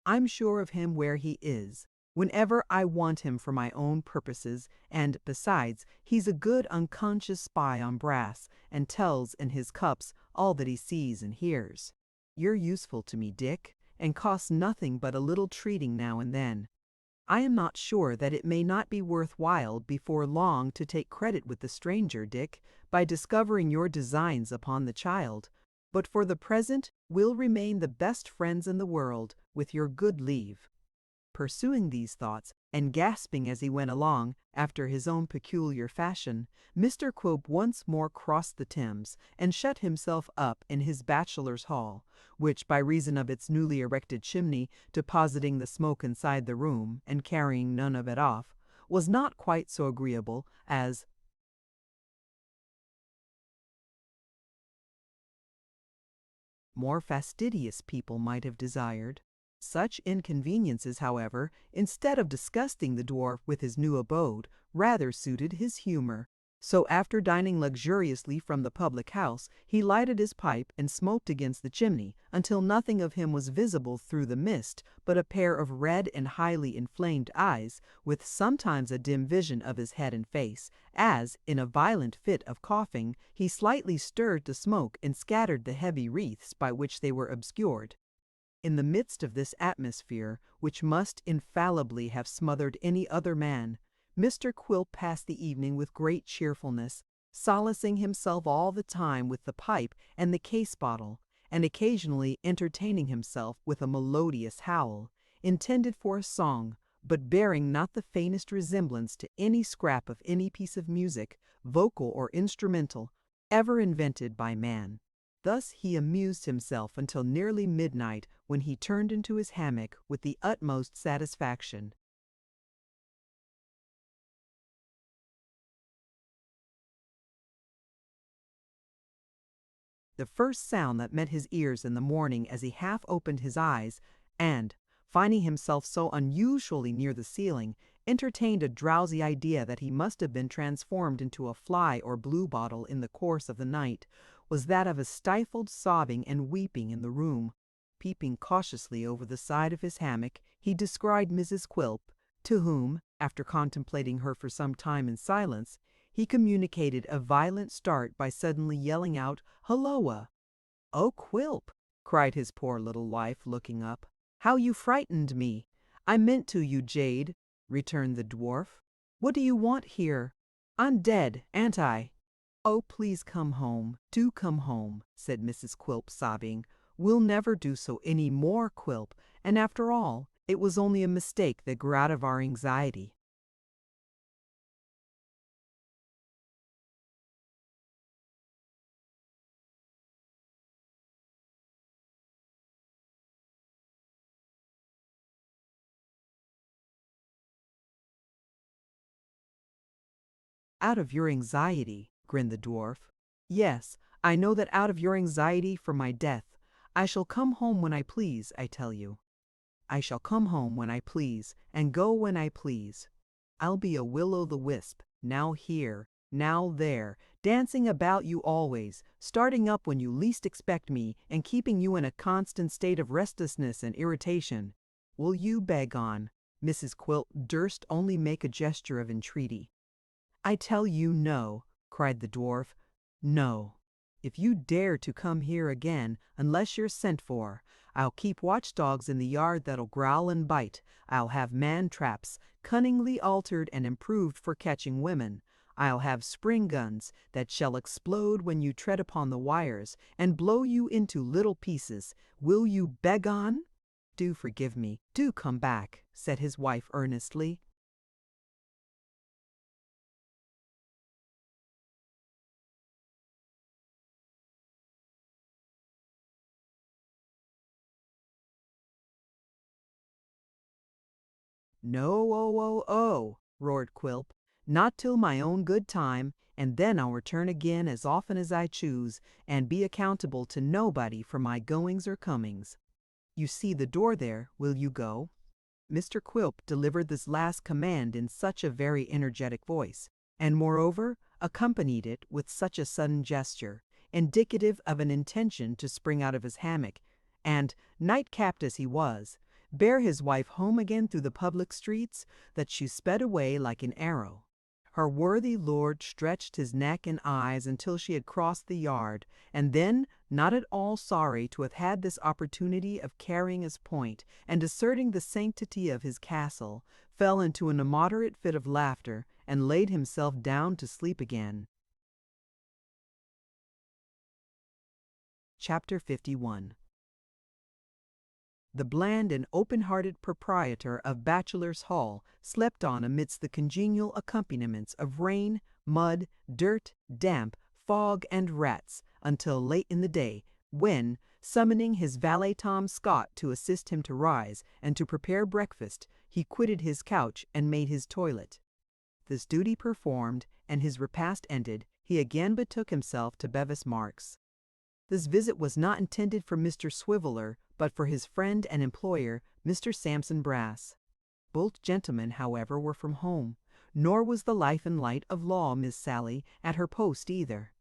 I'm sure of him where he is, whenever I want him for my own purposes, and, besides, he's a good unconscious spy on brass, and tells in his cups all that he sees and hears. You're useful to me, Dick, and cost nothing but a little treating now and then. I am not sure that it may not be worth while before long to take credit with the stranger, Dick, by discovering your designs upon the child, but for the present we'll remain the best friends in the world, with your good leave." Pursuing these thoughts, and gasping as he went along, after his own peculiar fashion, Mr. Quilp once more crossed the Thames, and shut himself up in his bachelor's hall, which, by reason of its newly erected chimney, depositing the smoke inside the room, and carrying none of it off, was not quite so agreeable as more fastidious people might have desired. Such inconveniences, however, instead of disgusting the dwarf with his new abode, rather suited his humour. So after dining luxuriously from the public house, he lighted his pipe and smoked against the chimney, until nothing of him was visible through the mist but a pair of red and highly inflamed eyes, with sometimes a dim vision of his head and face, as, in a violent fit of coughing, he slightly stirred the smoke and scattered the heavy wreaths by which they were obscured. In the midst of this atmosphere, which must infallibly have smothered any other man, Mr. Quilp passed the evening with great cheerfulness, solacing himself all the time with the pipe and the case bottle, and occasionally entertaining himself with a melodious howl, intended for a song, but bearing not the faintest resemblance to any scrap of any piece of music, vocal or instrumental, ever invented by man. Thus he amused himself until nearly midnight, when he turned into his hammock with the utmost satisfaction. The first sound that met his ears in the morning as he half opened his eyes, and, finding himself so unusually near the ceiling, entertained a drowsy idea that he must have been transformed into a fly or bluebottle in the course of the night, was that of a stifled sobbing and weeping in the room. Peeping cautiously over the side of his hammock, he descried Mrs. Quilp, to whom, after contemplating her for some time in silence, he communicated a violent start by suddenly yelling out, "Hulloa!" "Oh, Quilp!" cried his poor little wife, looking up. "How you frightened me!" "I meant to, you jade," returned the dwarf. "What do you want here? I'm dead, ain't I?" "Oh, please come home, do come home," said Mrs. Quilp, sobbing. "We'll never do so any more, Quilp, and after all, it was only a mistake that grew out of our anxiety." "Out of your anxiety," grinned the dwarf. "Yes, I know that out of your anxiety for my death. I shall come home when I please, I tell you. I shall come home when I please, and go when I please. I'll be a will-o'-the-wisp, now here, now there, dancing about you always, starting up when you least expect me, and keeping you in a constant state of restlessness and irritation. Will you beg on?" Mrs. Quilp durst only make a gesture of entreaty. "I tell you no. cried the dwarf. "No. If you dare to come here again, unless you're sent for, I'll keep watchdogs in the yard that'll growl and bite. I'll have man-traps, cunningly altered and improved for catching women. I'll have spring guns that shall explode when you tread upon the wires and blow you into little pieces. Will you beg on?" "Do forgive me. Do come back," said his wife earnestly. "No, oh, oh, oh," roared Quilp. "Not till my own good time, and then I'll return again as often as I choose, and be accountable to nobody for my goings or comings. You see the door there, will you go?" Mr. Quilp delivered this last command in such a very energetic voice, and moreover accompanied it with such a sudden gesture, indicative of an intention to spring out of his hammock, and, night-capped as he was, bear his wife home again through the public streets, that she sped away like an arrow. Her worthy lord stretched his neck and eyes until she had crossed the yard, and then, not at all sorry to have had this opportunity of carrying his point and asserting the sanctity of his castle, fell into an immoderate fit of laughter and laid himself down to sleep again. Chapter 51. The bland and open-hearted proprietor of Bachelor's Hall slept on amidst the congenial accompaniments of rain, mud, dirt, damp, fog, and rats, until late in the day, when, summoning his valet Tom Scott to assist him to rise and to prepare breakfast, he quitted his couch and made his toilet. This duty performed, and his repast ended, he again betook himself to Bevis Marks. This visit was not intended for Mr. Swiveller, but for his friend and employer, Mr. Sampson Brass. Both gentlemen, however, were from home, nor was the life and light of law Miss Sally at her post either.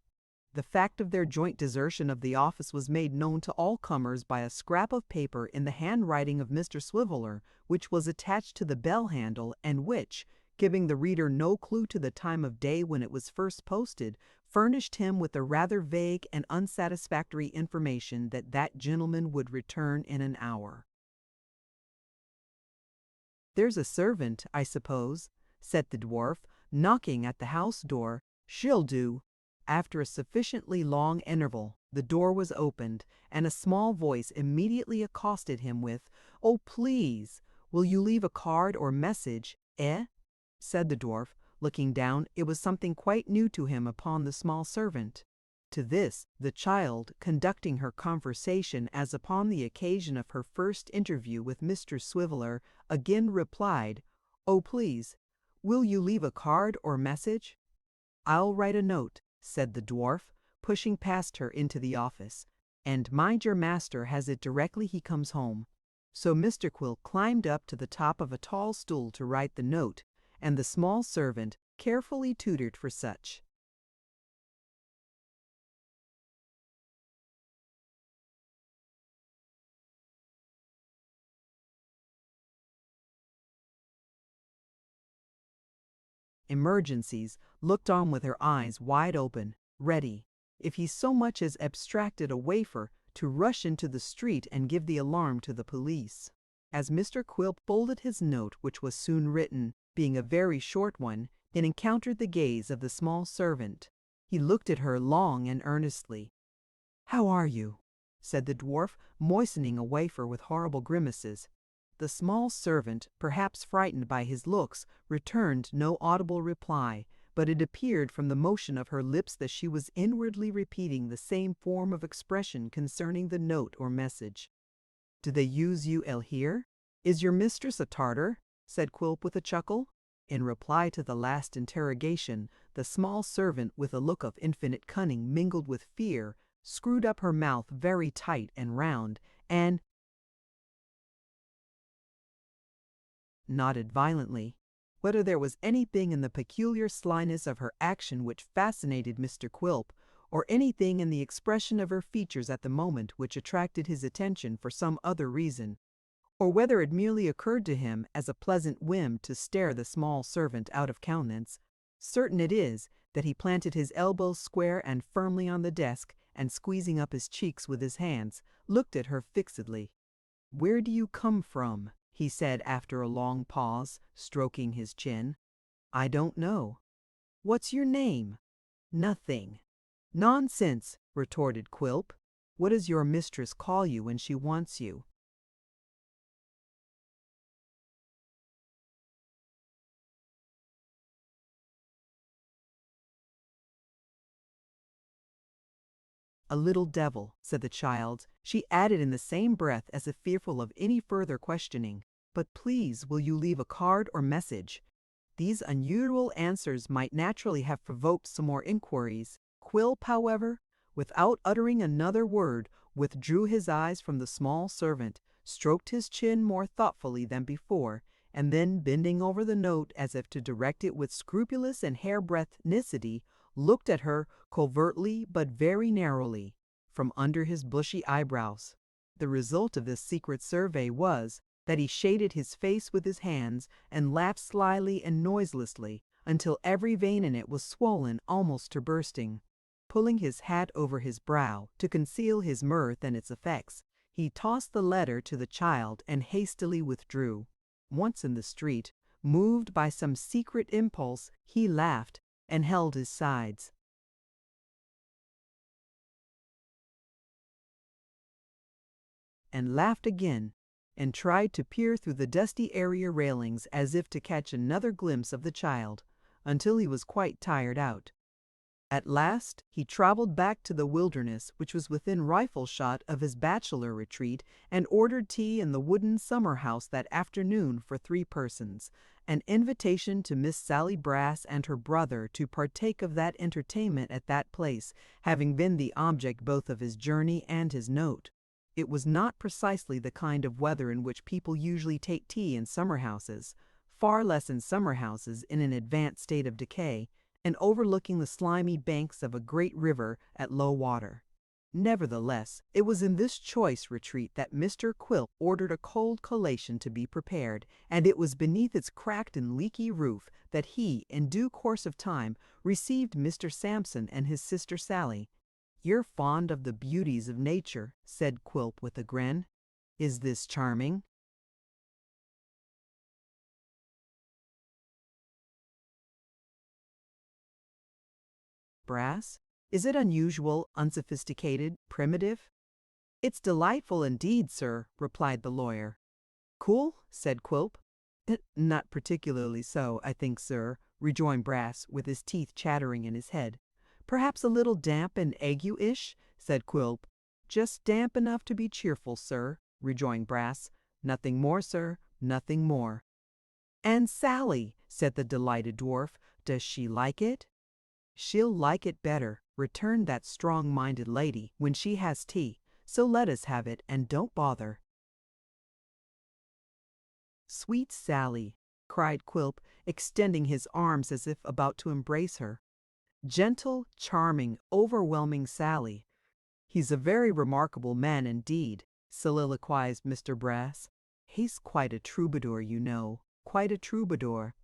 The fact of their joint desertion of the office was made known to all comers by a scrap of paper in the handwriting of Mr. Swiveller, which was attached to the bell handle, and which, giving the reader no clue to the time of day when it was first posted, furnished him with the rather vague and unsatisfactory information that that gentleman would return in an hour. "There's a servant, I suppose," said the dwarf, knocking at the house door. "She'll do." After a sufficiently long interval, the door was opened, and a small voice immediately accosted him with, "Oh, please, will you leave a card or message, eh?" said the dwarf. Looking down, it was something quite new to him upon the small servant. To this, the child, conducting her conversation as upon the occasion of her first interview with Mr. Swiveller, again replied, "Oh, please, will you leave a card or message?" "I'll write a note," said the dwarf, pushing past her into the office, "and mind your master has it directly he comes home." So Mr. Quilp climbed up to the top of a tall stool to write the note, and the small servant, carefully tutored for such. Emergencies, looked on with her eyes wide open, ready, if he so much as abstracted a wafer, to rush into the street and give the alarm to the police. As Mr. Quilp folded his note, which was soon written, being a very short one, it encountered the gaze of the small servant. He looked at her long and earnestly. "How are you?" said the dwarf, moistening a wafer with horrible grimaces. The small servant, perhaps frightened by his looks, returned no audible reply, but it appeared from the motion of her lips that she was inwardly repeating the same form of expression concerning the note or message. "Do they use you ill here? Is your mistress a Tartar?" said Quilp with a chuckle. In reply to the last interrogation, the small servant, with a look of infinite cunning mingled with fear, screwed up her mouth very tight and round, and nodded violently. Whether there was anything in the peculiar slyness of her action which fascinated Mr. Quilp, or anything in the expression of her features at the moment which attracted his attention for some other reason, or whether it merely occurred to him as a pleasant whim to stare the small servant out of countenance, certain it is that he planted his elbows square and firmly on the desk, and squeezing up his cheeks with his hands, looked at her fixedly. "Where do you come from?" he said after a long pause, stroking his chin. "I don't know." "What's your name?" "Nothing." "Nonsense," retorted Quilp. "What does your mistress call you when she wants you?" "A little devil," said the child. She added in the same breath, as if fearful of any further questioning, "But please, will you leave a card or message?" These unusual answers might naturally have provoked some more inquiries. Quilp, however, without uttering another word, withdrew his eyes from the small servant, stroked his chin more thoughtfully than before, and then, bending over the note as if to direct it with scrupulous and hairbreadth nicety, looked at her covertly but very narrowly, from under his bushy eyebrows. The result of this secret survey was that he shaded his face with his hands and laughed slyly and noiselessly until every vein in it was swollen almost to bursting. Pulling his hat over his brow to conceal his mirth and its effects, he tossed the letter to the child and hastily withdrew. Once in the street, moved by some secret impulse, he laughed and held his sides. And laughed again, and tried to peer through the dusty area railings as if to catch another glimpse of the child, until he was quite tired out. At last he traveled back to the wilderness, which was within rifle shot of his bachelor retreat, and ordered tea in the wooden summer house that afternoon for 3 persons, an invitation to Miss Sally Brass and her brother to partake of that entertainment at that place having been the object both of his journey and his note. It was not precisely the kind of weather in which people usually take tea in summer houses, far less in summer houses in an advanced state of decay, and overlooking the slimy banks of a great river at low water. Nevertheless, it was in this choice retreat that Mr. Quilp ordered a cold collation to be prepared, and it was beneath its cracked and leaky roof that he, in due course of time, received Mr. Sampson and his sister Sally. "You're fond of the beauties of nature," said Quilp with a grin. "Is this charming?" "Brass? Is it unusual, unsophisticated, primitive?" "It's delightful indeed, sir," replied the lawyer. "Cool?" said Quilp. "Not particularly so, I think, sir," rejoined Brass, with his teeth chattering in his head. "Perhaps a little damp and ague-ish?" said Quilp. "Just damp enough to be cheerful, sir," rejoined Brass. "Nothing more, sir, nothing more." "And Sally," said the delighted dwarf, "does she like it?" "She'll like it better," returned that strong-minded lady, "when she has tea. So let us have it, and don't bother." "Sweet Sally!" cried Quilp, extending his arms as if about to embrace her. "Gentle, charming, overwhelming Sally!" "He's a very remarkable man indeed," soliloquized Mr. Brass. "He's quite a troubadour, you know, quite a troubadour."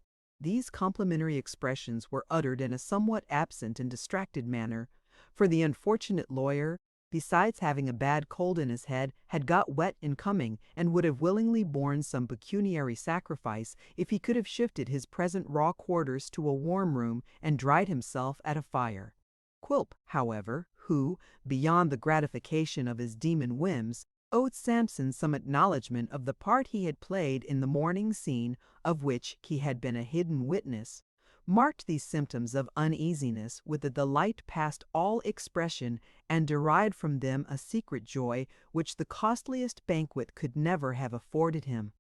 These complimentary expressions were uttered in a somewhat absent and distracted manner, for the unfortunate lawyer, besides having a bad cold in his head, had got wet in coming, and would have willingly borne some pecuniary sacrifice if he could have shifted his present raw quarters to a warm room and dried himself at a fire. Quilp, however, who, beyond the gratification of his demon whims, owed Sampson some acknowledgment of the part he had played in the morning scene of which he had been a hidden witness, marked these symptoms of uneasiness with a delight past all expression, and derived from them a secret joy which the costliest banquet could never have afforded him.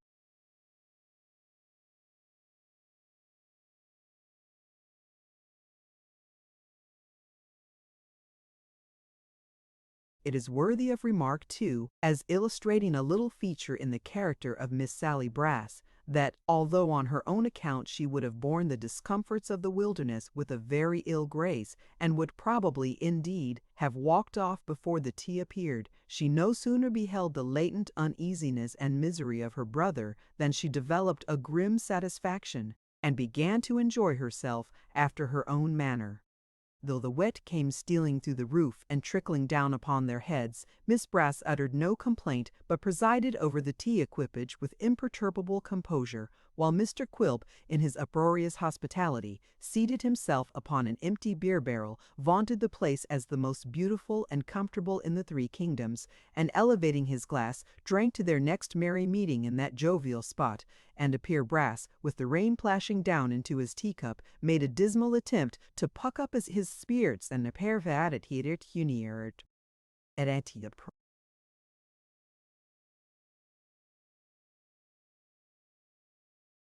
It is worthy of remark, too, as illustrating a little feature in the character of Miss Sally Brass, that although on her own account she would have borne the discomforts of the wilderness with a very ill grace, and would probably, indeed, have walked off before the tea appeared, she no sooner beheld the latent uneasiness and misery of her brother than she developed a grim satisfaction, and began to enjoy herself after her own manner. Though the wet came stealing through the roof and trickling down upon their heads, Miss Brass uttered no complaint, but presided over the tea equipage with imperturbable composure, while Mr. Quilp, in his uproarious hospitality, seated himself upon an empty beer barrel, vaunted the place as the most beautiful and comfortable in the three kingdoms, and elevating his glass, drank to their next merry meeting in that jovial spot, and Peer Brass, with the rain plashing down into his teacup, made a dismal attempt to puck up his spirits and pervadet uniert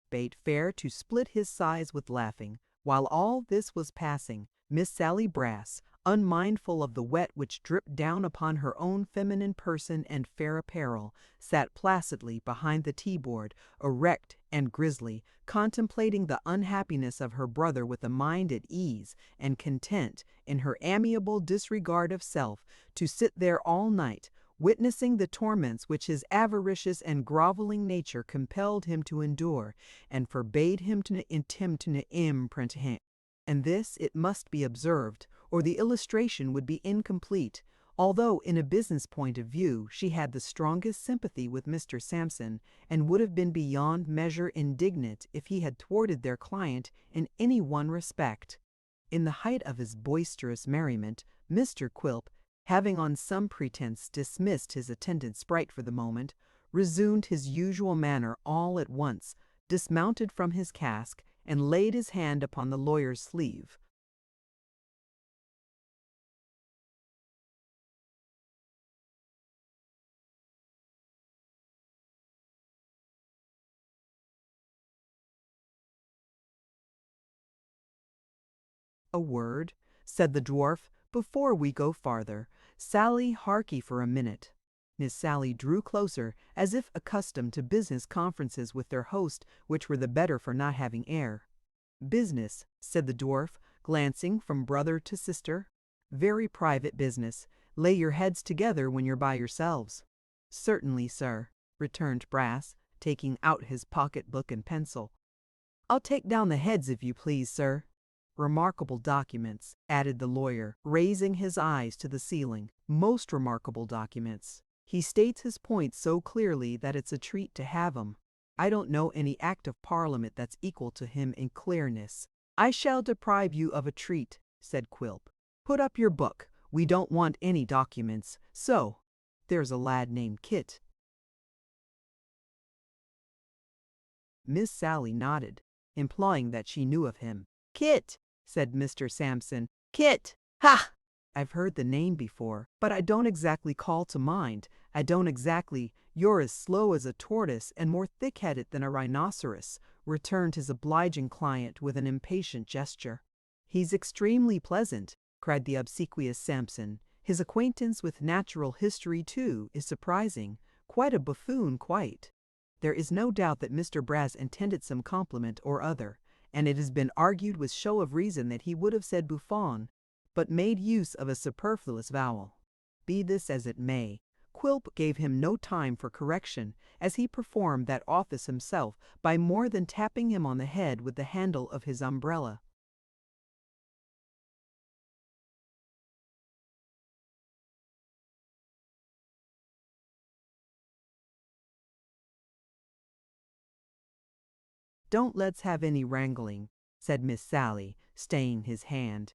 bade fair to split his sighs with laughing. While all this was passing, Miss Sally Brass, unmindful of the wet which dripped down upon her own feminine person and fair apparel, sat placidly behind the tea-board, erect and grisly, contemplating the unhappiness of her brother with a mind at ease and content, in her amiable disregard of self, to sit there all night, witnessing the torments which his avaricious and groveling nature compelled him to endure, and forbade him to imprint him. And this, it must be observed, or the illustration would be incomplete, although in a business point of view she had the strongest sympathy with Mr. Sampson, and would have been beyond measure indignant if he had thwarted their client in any one respect. In the height of his boisterous merriment, Mr. Quilp, having on some pretense dismissed his attendant sprite for the moment, resumed his usual manner all at once, dismounted from his cask, and laid his hand upon the lawyer's sleeve. "A word," said the dwarf, "before we go farther. Sally, harkee for a minute." Miss Sally drew closer, as if accustomed to business conferences with their host, which were the better for not having air. "Business," said the dwarf, glancing from brother to sister. "Very private business. Lay your heads together when you're by yourselves." "Certainly, sir," returned Brass, taking out his pocket-book and pencil. "I'll take down the heads, if you please, sir." "Remarkable documents," added the lawyer, raising his eyes to the ceiling. "Most remarkable documents. He states his points so clearly that it's a treat to have 'em. I don't know any Act of Parliament that's equal to him in clearness." "I shall deprive you of a treat," said Quilp. "Put up your book. We don't want any documents. So, there's a lad named Kit." Miss Sally nodded, implying that she knew of him. "Kit," said Mr. Sampson. "Kit! Ha! I've heard the name before, but I don't exactly call to mind. I don't exactly—" "You're as slow as a tortoise and more thick-headed than a rhinoceros," returned his obliging client with an impatient gesture. "He's extremely pleasant," cried the obsequious Sampson. "His acquaintance with natural history, too, is surprising. Quite a buffoon, quite." There is no doubt that Mr. Brass intended some compliment or other, and it has been argued with show of reason that he would have said buffon, but made use of a superfluous vowel. Be this as it may, Quilp gave him no time for correction, as he performed that office himself by more than tapping him on the head with the handle of his umbrella. "Don't let's have any wrangling," said Miss Sally, staying his hand.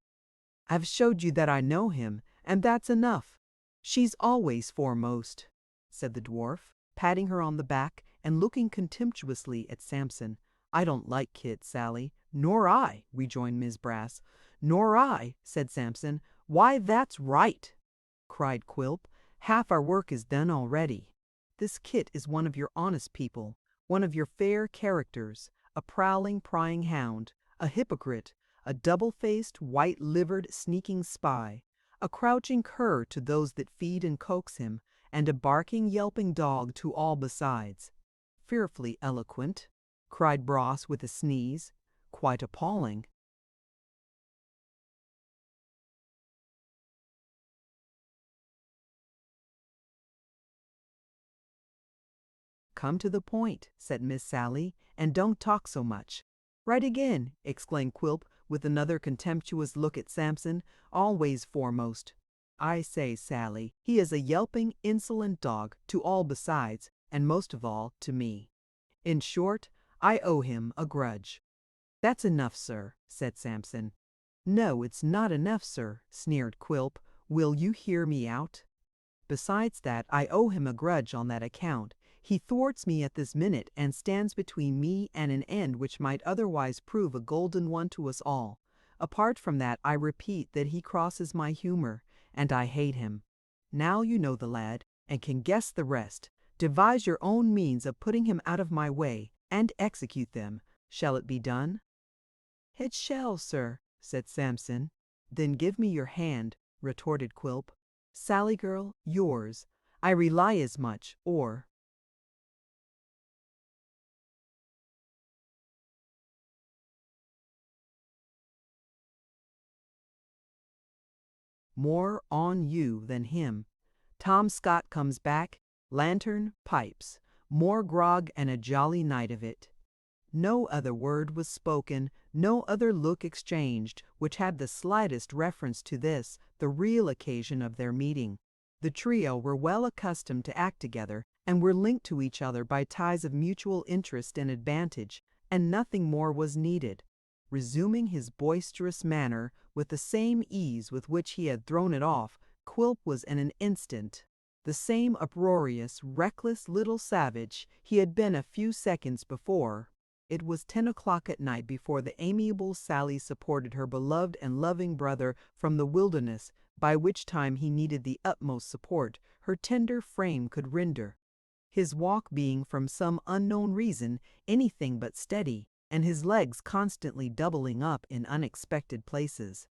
"I've showed you that I know him, and that's enough." "She's always foremost," said the dwarf, patting her on the back and looking contemptuously at Sampson. "I don't like Kit, Sally." "Nor I," rejoined Miss Brass. "Nor I," said Sampson. "Why, that's right," cried Quilp. "Half our work is done already. This Kit is one of your honest people, one of your fair characters, a prowling, prying hound, a hypocrite, a double-faced, white-livered, sneaking spy, a crouching cur to those that feed and coax him, and a barking, yelping dog to all besides." "Fearfully eloquent," cried Brass with a sneeze. "Quite appalling." "Come to the point," said Miss Sally, "and don't talk so much." "Right again," exclaimed Quilp with another contemptuous look at Samson, always foremost. "I say, Sally, he is a yelping, insolent dog to all besides, and most of all to me. In short, I owe him a grudge." "That's enough, sir," said Samson. "No, it's not enough, sir," sneered Quilp. "Will you hear me out? Besides that, I owe him a grudge on that account. He thwarts me at this minute and stands between me and an end which might otherwise prove a golden one to us all. Apart from that, I repeat that he crosses my humor, and I hate him. Now you know the lad, and can guess the rest. Devise your own means of putting him out of my way, and execute them. Shall it be done?" "It shall, sir," said Samson. "Then give me your hand," retorted Quilp. "Sally girl, yours. I rely as much, or—" More on you than him. Tom Scott comes back, lantern, pipes, more grog and a jolly night of it. No other word was spoken, no other look exchanged, which had the slightest reference to this, the real occasion of their meeting. The trio were well accustomed to act together, and were linked to each other by ties of mutual interest and advantage, and nothing more was needed. Resuming his boisterous manner with the same ease with which he had thrown it off, Quilp was in an instant the same uproarious, reckless little savage he had been a few seconds before. It was 10 o'clock at night before the amiable Sally supported her beloved and loving brother from the wilderness, by which time he needed the utmost support her tender frame could render, his walk being from some unknown reason anything but steady, and his legs constantly doubling up in unexpected places.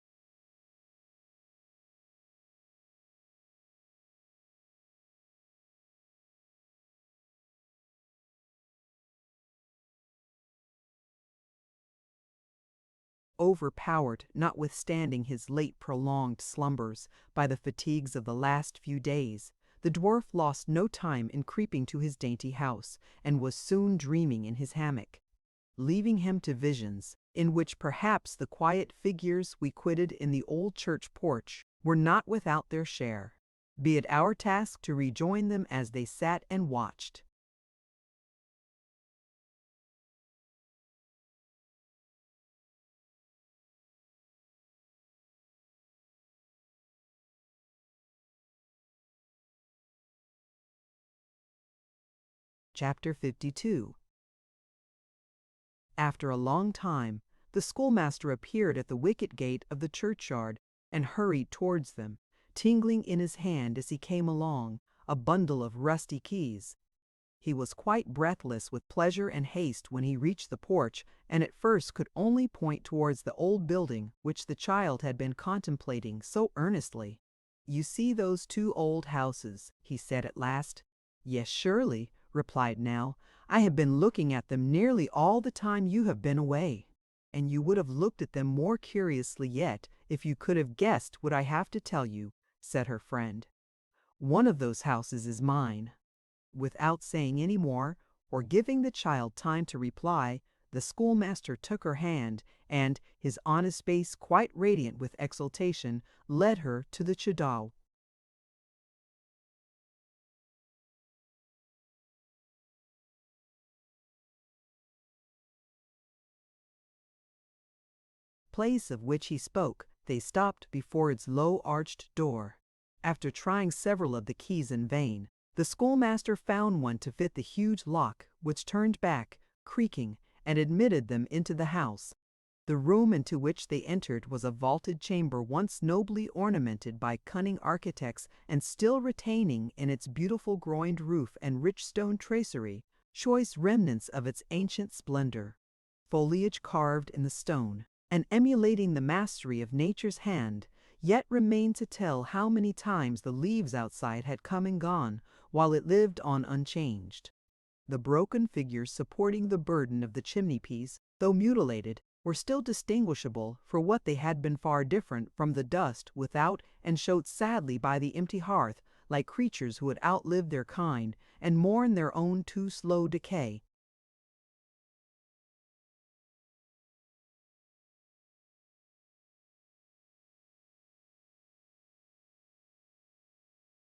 Overpowered, notwithstanding his late prolonged slumbers, by the fatigues of the last few days, the dwarf lost no time in creeping to his dainty house, and was soon dreaming in his hammock, leaving him to visions, in which perhaps the quiet figures we quitted in the old church porch were not without their share. Be it our task to rejoin them as they sat and watched. Chapter 52. After a long time, the schoolmaster appeared at the wicket gate of the churchyard, and hurried towards them, tingling in his hand as he came along, a bundle of rusty keys. He was quite breathless with pleasure and haste when he reached the porch, and at first could only point towards the old building which the child had been contemplating so earnestly. "You see those two old houses," he said at last. "Yes, surely," replied Nell. "I have been looking at them nearly all the time you have been away. And you would have looked at them more curiously yet if you could have guessed what I have to tell you," said her friend. "One of those houses is mine." Without saying any more, or giving the child time to reply, the schoolmaster took her hand, and, his honest face quite radiant with exultation, led her to the chudau. Place of which he spoke, they stopped before its low arched door. After trying several of the keys in vain, the schoolmaster found one to fit the huge lock, which turned back, creaking, and admitted them into the house. The room into which they entered was a vaulted chamber once nobly ornamented by cunning architects, and still retaining in its beautiful groined roof and rich stone tracery choice remnants of its ancient splendor. Foliage carved in the stone, and emulating the mastery of nature's hand, yet remained to tell how many times the leaves outside had come and gone, while it lived on unchanged. The broken figures supporting the burden of the chimney-piece, though mutilated, were still distinguishable for what they had been far different from the dust without, and showed sadly by the empty hearth, like creatures who had outlived their kind, and mourned their own too slow decay.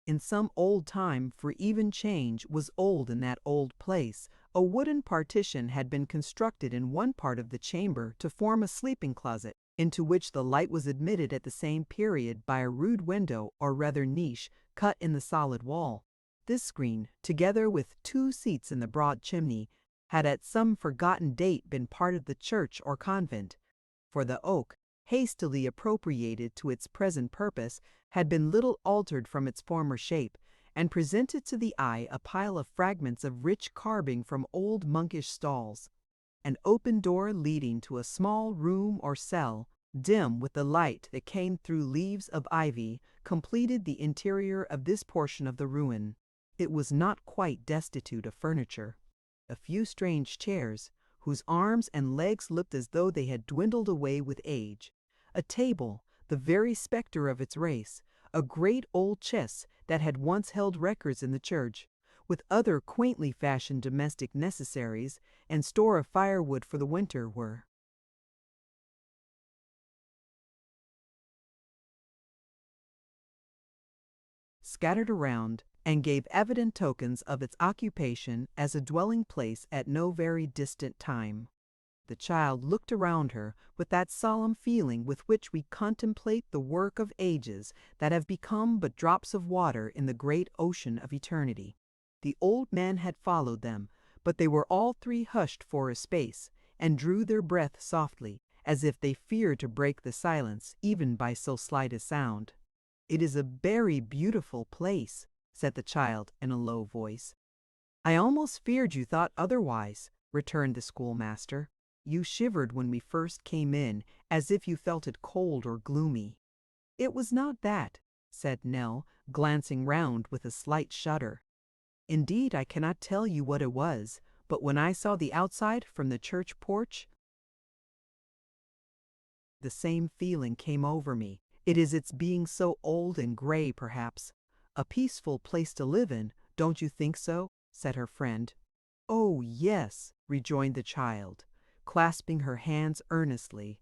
In some old time, for even change was old in that old place, a wooden partition had been constructed in one part of the chamber to form a sleeping closet, into which the light was admitted at the same period by a rude window or rather niche cut in the solid wall. This screen, together with 2 seats in the broad chimney, had at some forgotten date been part of the church or convent, for the oak, hastily appropriated to its present purpose, had been little altered from its former shape, and presented to the eye a pile of fragments of rich carving from old monkish stalls. An open door leading to a small room or cell, dim with the light that came through leaves of ivy, completed the interior of this portion of the ruin. It was not quite destitute of furniture. A few strange chairs, whose arms and legs looked as though they had dwindled away with age, a table, the very spectre of its race, a great old chest that had once held records in the church, with other quaintly fashioned domestic necessaries, and store of firewood for the winter were scattered around, and gave evident tokens of its occupation as a dwelling place at no very distant time. The child looked around her with that solemn feeling with which we contemplate the work of ages that have become but drops of water in the great ocean of eternity. The old man had followed them, but they were all 3 hushed for a space, and drew their breath softly, as if they feared to break the silence even by so slight a sound. "It is a very beautiful place," said the child in a low voice. "I almost feared you thought otherwise," returned the schoolmaster. "You shivered when we first came in, as if you felt it cold or gloomy." "It was not that," said Nell, glancing round with a slight shudder. "Indeed, I cannot tell you what it was, but when I saw the outside from the church porch, the same feeling came over me. It is its being so old and gray, perhaps. A peaceful place to live in, don't you think so?" said her friend. "Oh, yes," rejoined the child, clasping her hands earnestly.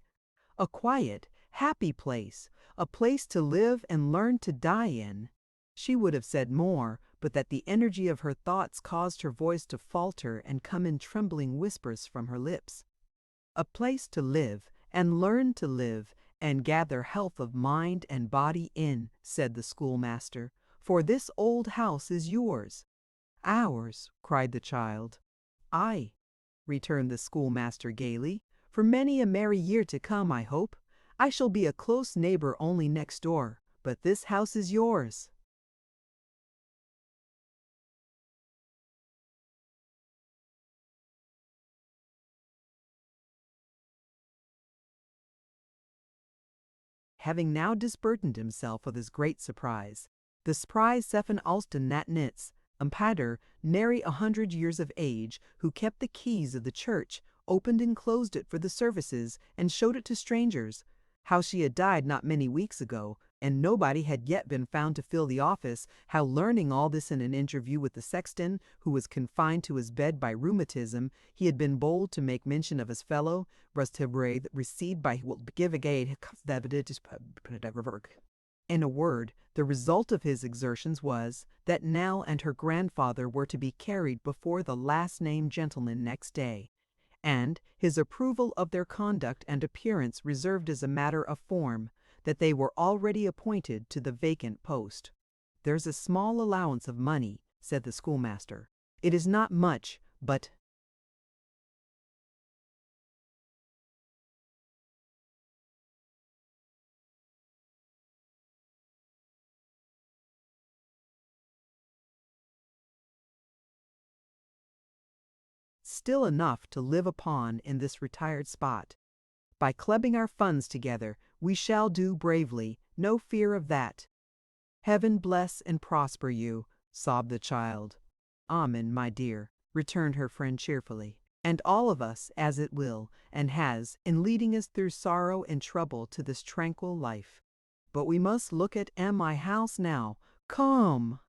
"A quiet, happy place, a place to live and learn to die in." She would have said more, but that the energy of her thoughts caused her voice to falter and come in trembling whispers from her lips. "A place to live, and learn to live, and gather health of mind and body in," said the schoolmaster, "for this old house is yours." "Ours," cried the child. "Aye," returned the schoolmaster gaily, "for many a merry year to come, I hope. I shall be a close neighbor only next door, but this house is yours." Having now disburdened himself of his great surprise, the spry Stephen Alston that knits, pater, nary 100 years of age, who kept the keys of the church, opened and closed it for the services, and showed it to strangers, how she had died not many weeks ago, and nobody had yet been found to fill the office, how learning all this in an interview with the sexton, who was confined to his bed by rheumatism, he had been bold to make mention of his fellow, received by in a word, the result of his exertions was, that Nell and her grandfather were to be carried before the last-named gentleman next day, and his approval of their conduct and appearance reserved as a matter of form, that they were already appointed to the vacant post. "There's a small allowance of money," said the schoolmaster. "It is not much, but still enough to live upon in this retired spot. By clubbing our funds together, we shall do bravely, no fear of that." "Heaven bless and prosper you," sobbed the child. "Amen, my dear," returned her friend cheerfully, "and all of us, as it will, and has, in leading us through sorrow and trouble to this tranquil life. But we must look at my house now. Come!"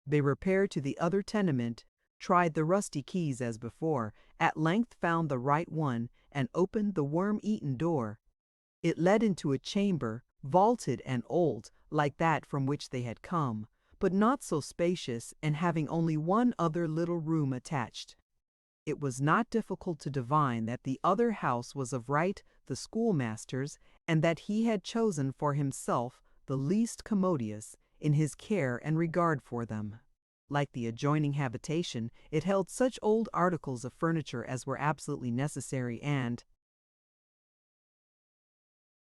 They repaired to the other tenement, tried the rusty keys as before, at length found the right one, and opened the worm-eaten door. It led into a chamber, vaulted and old, like that from which they had come, but not so spacious, and having only one other little room attached. It was not difficult to divine that the other house was of right the schoolmaster's, and that he had chosen for himself the least commodious in his care and regard for them. Like the adjoining habitation, it held such old articles of furniture as were absolutely necessary, and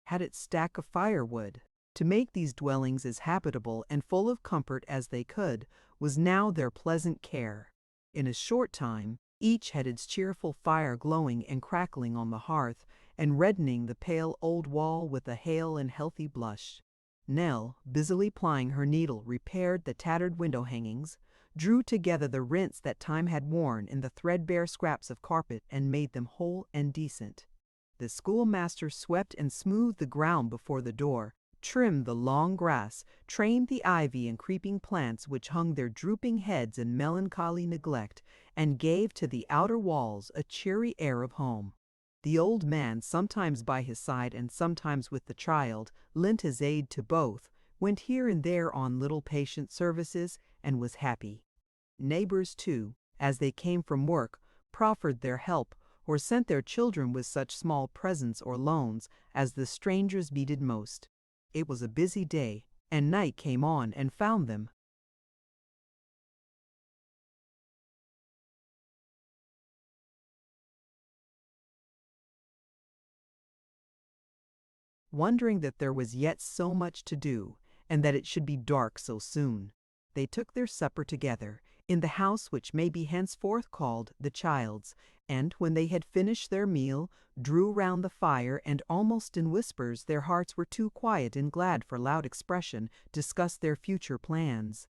had its stack of firewood. To make these dwellings as habitable and full of comfort as they could was now their pleasant care. In a short time, each had its cheerful fire glowing and crackling on the hearth, and reddening the pale old wall with a hale and healthy blush. Nell, busily plying her needle, repaired the tattered window hangings, drew together the rents that time had worn in the threadbare scraps of carpet, and made them whole and decent. The schoolmaster swept and smoothed the ground before the door, trimmed the long grass, trained the ivy and creeping plants which hung their drooping heads in melancholy neglect, and gave to the outer walls a cheery air of home. The old man, sometimes by his side and sometimes with the child, lent his aid to both, went here and there on little patient services, and was happy. Neighbors, too, as they came from work, proffered their help, or sent their children with such small presents or loans as the strangers needed most. It was a busy day, and night came on and found them wondering that there was yet so much to do, and that it should be dark so soon. They took their supper together, in the house which may be henceforth called the child's, and when they had finished their meal, drew round the fire, and almost in whispers, their hearts were too quiet and glad for loud expression, discussed their future plans.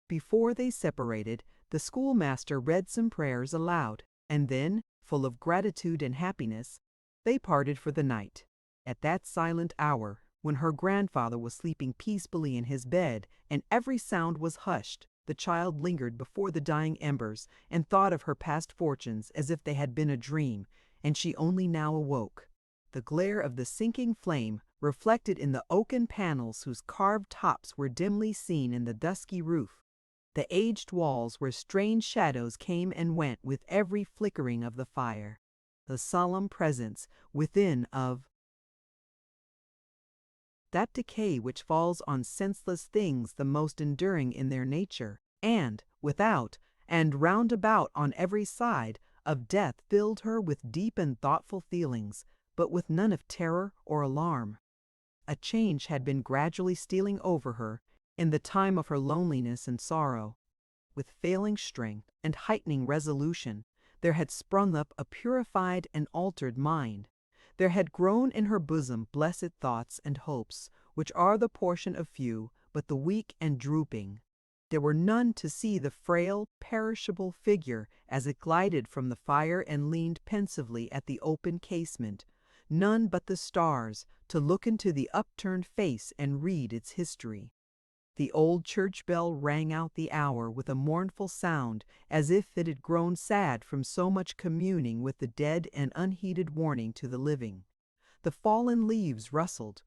Before they separated, the schoolmaster read some prayers aloud, and then, full of gratitude and happiness, they parted for the night. At that silent hour, when her grandfather was sleeping peacefully in his bed, and every sound was hushed, the child lingered before the dying embers, and thought of her past fortunes as if they had been a dream, and she only now awoke. The glare of the sinking flame, reflected in the oaken panels whose carved tops were dimly seen in the dusky roof, the aged walls where strange shadows came and went with every flickering of the fire, the solemn presence within of that decay which falls on senseless things the most enduring in their nature, and, without, and round about on every side, of death, filled her with deep and thoughtful feelings, but with none of terror or alarm. A change had been gradually stealing over her in the time of her loneliness and sorrow. With failing strength and heightening resolution, there had sprung up a purified and altered mind. There had grown in her bosom blessed thoughts and hopes, which are the portion of few, but the weak and drooping. There were none to see the frail, perishable figure as it glided from the fire and leaned pensively at the open casement, none but the stars to look into the upturned face and read its history. The old church bell rang out the hour with a mournful sound, as if it had grown sad from so much communing with the dead and unheeded warning to the living. The fallen leaves rustled.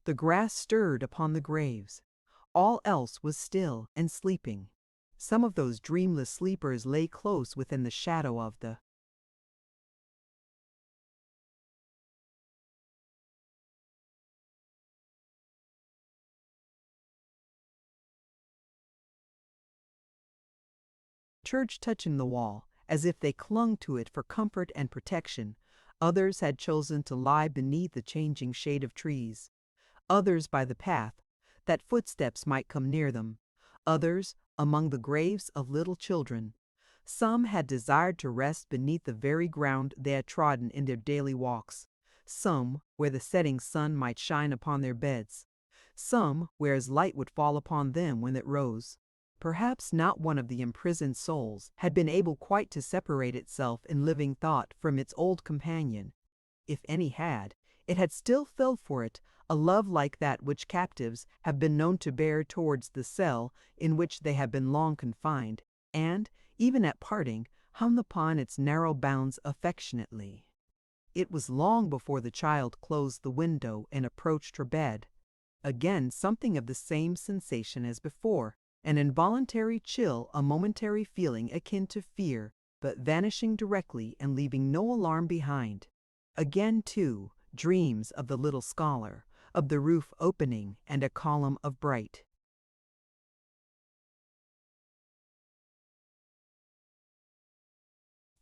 The grass stirred upon the graves. All else was still and sleeping. Some of those dreamless sleepers lay close within the shadow of the church, touching the wall, as if they clung to it for comfort and protection. Others had chosen to lie beneath the changing shade of trees. Others by the path, that footsteps might come near them. Others among the graves of little children. Some had desired to rest beneath the very ground they had trodden in their daily walks. Some where the setting sun might shine upon their beds. Some where his light would fall upon them when it rose. Perhaps not one of the imprisoned souls had been able quite to separate itself in living thought from its old companion. If any had, it had still felt for it a love like that which captives have been known to bear towards the cell in which they have been long confined, and, even at parting, hung upon its narrow bounds affectionately. It was long before the child closed the window and approached her bed. Again something of the same sensation as before, an involuntary chill, a momentary feeling akin to fear, but vanishing directly and leaving no alarm behind. Again, too, dreams of the little scholar, of the roof opening and a column of bright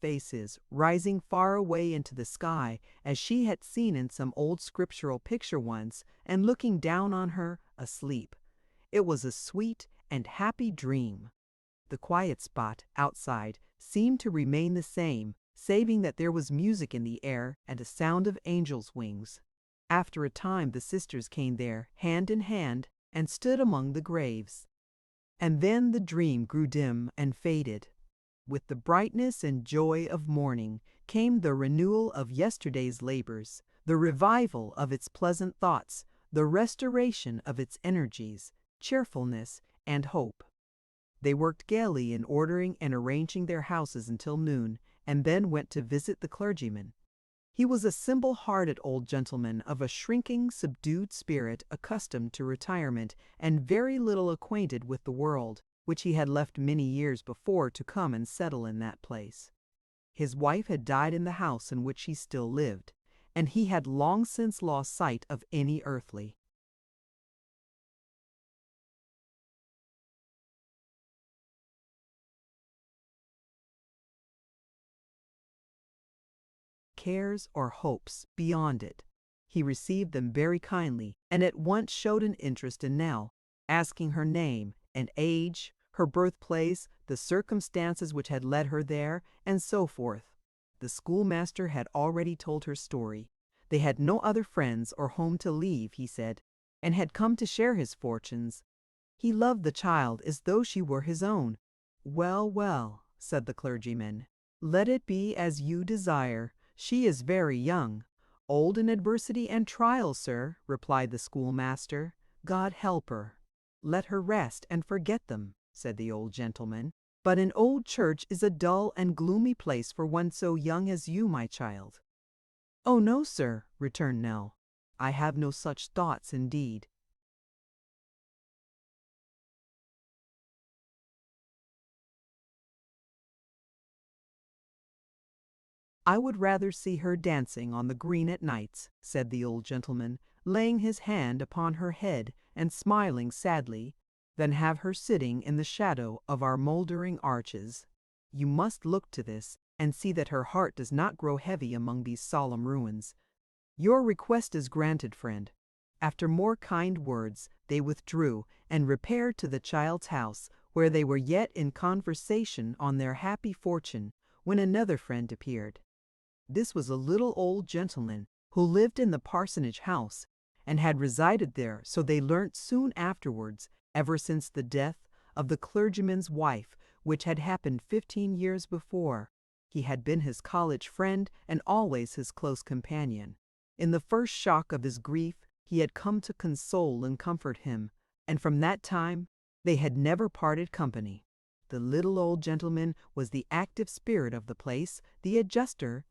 faces rising far away into the sky, as she had seen in some old scriptural picture once, and looking down on her, asleep. It was a sweet and happy dream. The quiet spot outside seemed to remain the same, saving that there was music in the air and a sound of angels' wings. After a time the sisters came there, hand in hand, and stood among the graves. And then the dream grew dim and faded. With the brightness and joy of morning came the renewal of yesterday's labors, the revival of its pleasant thoughts, the restoration of its energies, cheerfulness, and hope. They worked gaily in ordering and arranging their houses until noon, and then went to visit the clergyman. He was a simple-hearted old gentleman of a shrinking, subdued spirit, accustomed to retirement, and very little acquainted with the world, which he had left many years before to come and settle in that place. His wife had died in the house in which he still lived, and he had long since lost sight of any earthly cares or hopes beyond it. He received them very kindly, and at once showed an interest in Nell, asking her name and age, her birthplace, the circumstances which had led her there, and so forth. The schoolmaster had already told her story. They had no other friends or home to leave, he said, and had come to share his fortunes. He loved the child as though she were his own. "Well, well," said the clergyman, "let it be as you desire. She is very young." "Old in adversity and trial, sir," replied the schoolmaster. "God help her." "Let her rest and forget them," said the old gentleman. "But an old church is a dull and gloomy place for one so young as you, my child." "Oh no, sir," returned Nell. "I have no such thoughts indeed." "I would rather see her dancing on the green at nights," said the old gentleman, laying his hand upon her head and smiling sadly, "than have her sitting in the shadow of our mouldering arches. You must look to this, and see that her heart does not grow heavy among these solemn ruins. Your request is granted, friend." After more kind words, they withdrew and repaired to the child's house, where they were yet in conversation on their happy fortune, when another friend appeared. This was a little old gentleman who lived in the parsonage house, and had resided there, so they learnt soon afterwards, ever since the death of the clergyman's wife, which had happened 15 years before. He had been his college friend and always his close companion. In the first shock of his grief he had come to console and comfort him, and from that time they had never parted company. The little old gentleman was the active spirit of the place, the adjuster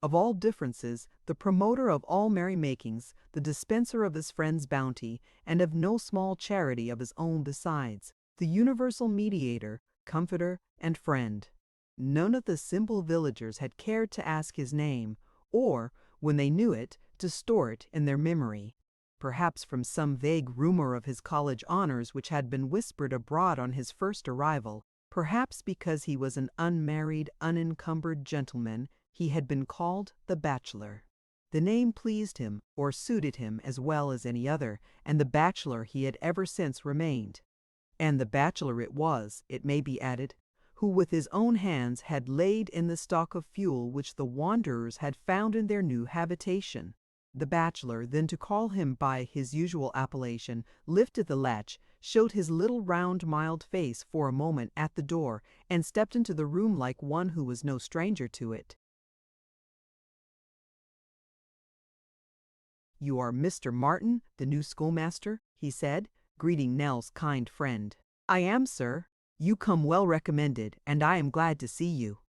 of all differences, the promoter of all merrymakings, the dispenser of his friend's bounty, and of no small charity of his own besides, the universal mediator, comforter, and friend. None of the simple villagers had cared to ask his name, or, when they knew it, to store it in their memory. Perhaps from some vague rumor of his college honors which had been whispered abroad on his first arrival, perhaps because he was an unmarried, unencumbered gentleman, he had been called the bachelor. The name pleased him, or suited him as well as any other, and the bachelor he had ever since remained. And the bachelor it was, it may be added, who with his own hands had laid in the stock of fuel which the wanderers had found in their new habitation. The bachelor, then, to call him by his usual appellation, lifted the latch, showed his little round mild face for a moment at the door, and stepped into the room like one who was no stranger to it. "You are Mr. Martin, the new schoolmaster?" he said, greeting Nell's kind friend. "I am, sir. You come well recommended, and I am glad to see you."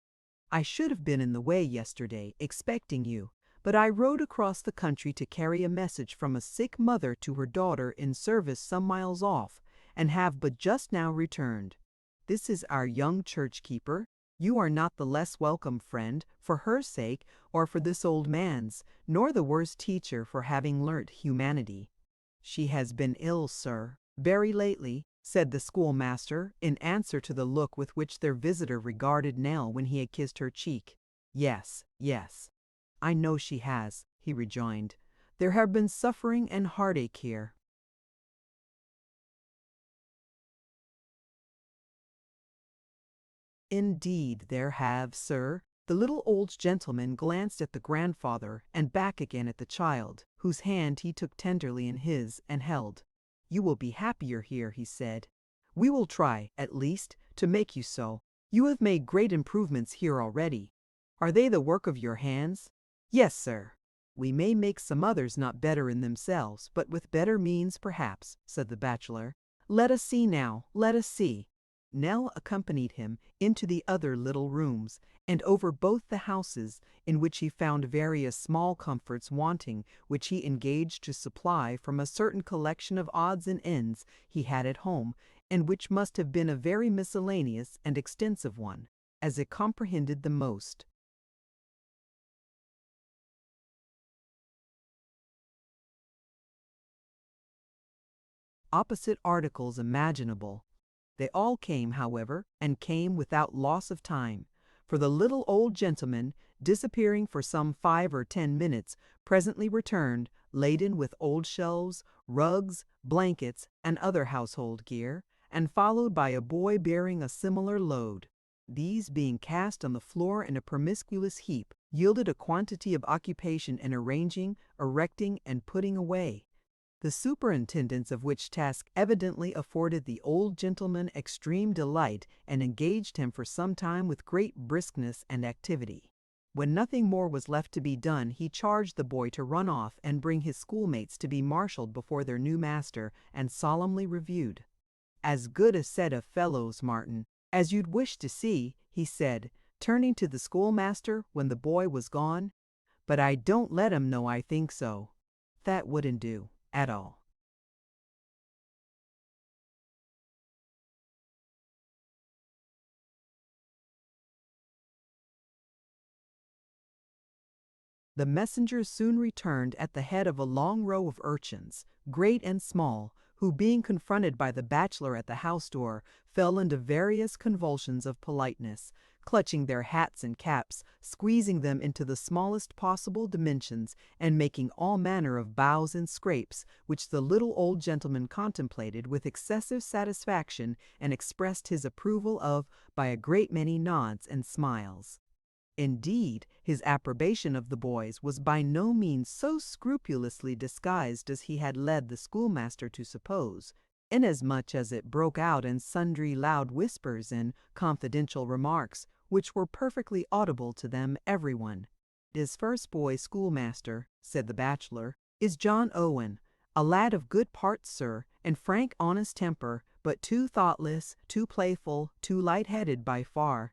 I should have been in the way yesterday, expecting you, but I rode across the country to carry a message from a sick mother to her daughter in service some miles off, and have but just now returned. This is our young church keeper. You are not the less welcome, friend, for her sake, or for this old man's, nor the worse teacher for having learnt humanity. She has been ill, sir, very lately, said the schoolmaster, in answer to the look with which their visitor regarded Nell when he had kissed her cheek. Yes, yes, I know she has, he rejoined. There have been suffering and heartache here. Indeed there have, sir. The little old gentleman glanced at the grandfather and back again at the child, whose hand he took tenderly in his and held. You will be happier here, he said. We will try, at least, to make you so. You have made great improvements here already. Are they the work of your hands? Yes, sir. We may make some others not better in themselves, but with better means perhaps, said the bachelor. Let us see now, let us see. Nell accompanied him into the other little rooms, and over both the houses, in which he found various small comforts wanting, which he engaged to supply from a certain collection of odds and ends he had at home, and which must have been a very miscellaneous and extensive one, as it comprehended the most. Opposite articles imaginable. They all came, however, and came without loss of time, for the little old gentleman, disappearing for some 5 or 10 minutes, presently returned, laden with old shelves, rugs, blankets, and other household gear, and followed by a boy bearing a similar load. These, being cast on the floor in a promiscuous heap, yielded a quantity of occupation in arranging, erecting, and putting away, the superintendence of which task evidently afforded the old gentleman extreme delight and engaged him for some time with great briskness and activity. When nothing more was left to be done, he charged the boy to run off and bring his schoolmates to be marshaled before their new master and solemnly reviewed. As good a set of fellows, Martin, as you'd wish to see, he said, turning to the schoolmaster when the boy was gone. But I don't let 'em know I think so. That wouldn't do at all. The messengers soon returned at the head of a long row of urchins, great and small, who, being confronted by the bachelor at the house door, fell into various convulsions of politeness, clutching their hats and caps, squeezing them into the smallest possible dimensions, and making all manner of bows and scrapes, which the little old gentleman contemplated with excessive satisfaction and expressed his approval of by a great many nods and smiles. Indeed, his approbation of the boys was by no means so scrupulously disguised as he had led the schoolmaster to suppose, inasmuch as it broke out in sundry loud whispers and confidential remarks, which were perfectly audible to them everyone. His first boy schoolmaster, said the bachelor, is John Owen, a lad of good parts, sir, and frank honest temper, but too thoughtless, too playful, too light-headed by far.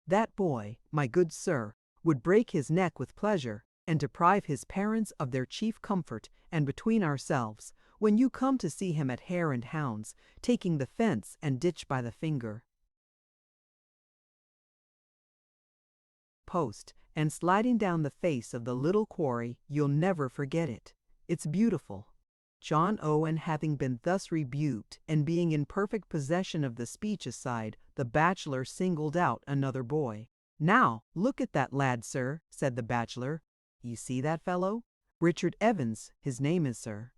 That boy, my good sir, would break his neck with pleasure, and deprive his parents of their chief comfort, and between ourselves, when you come to see him at hare and hounds, taking the fence and ditch by the finger post, and sliding down the face of the little quarry, you'll never forget it. It's beautiful. John Owen having been thus rebuked, and being in perfect possession of the speech aside, the bachelor singled out another boy. Now, look at that lad, sir, said the bachelor. You see that fellow? Richard Evans, his name is, sir.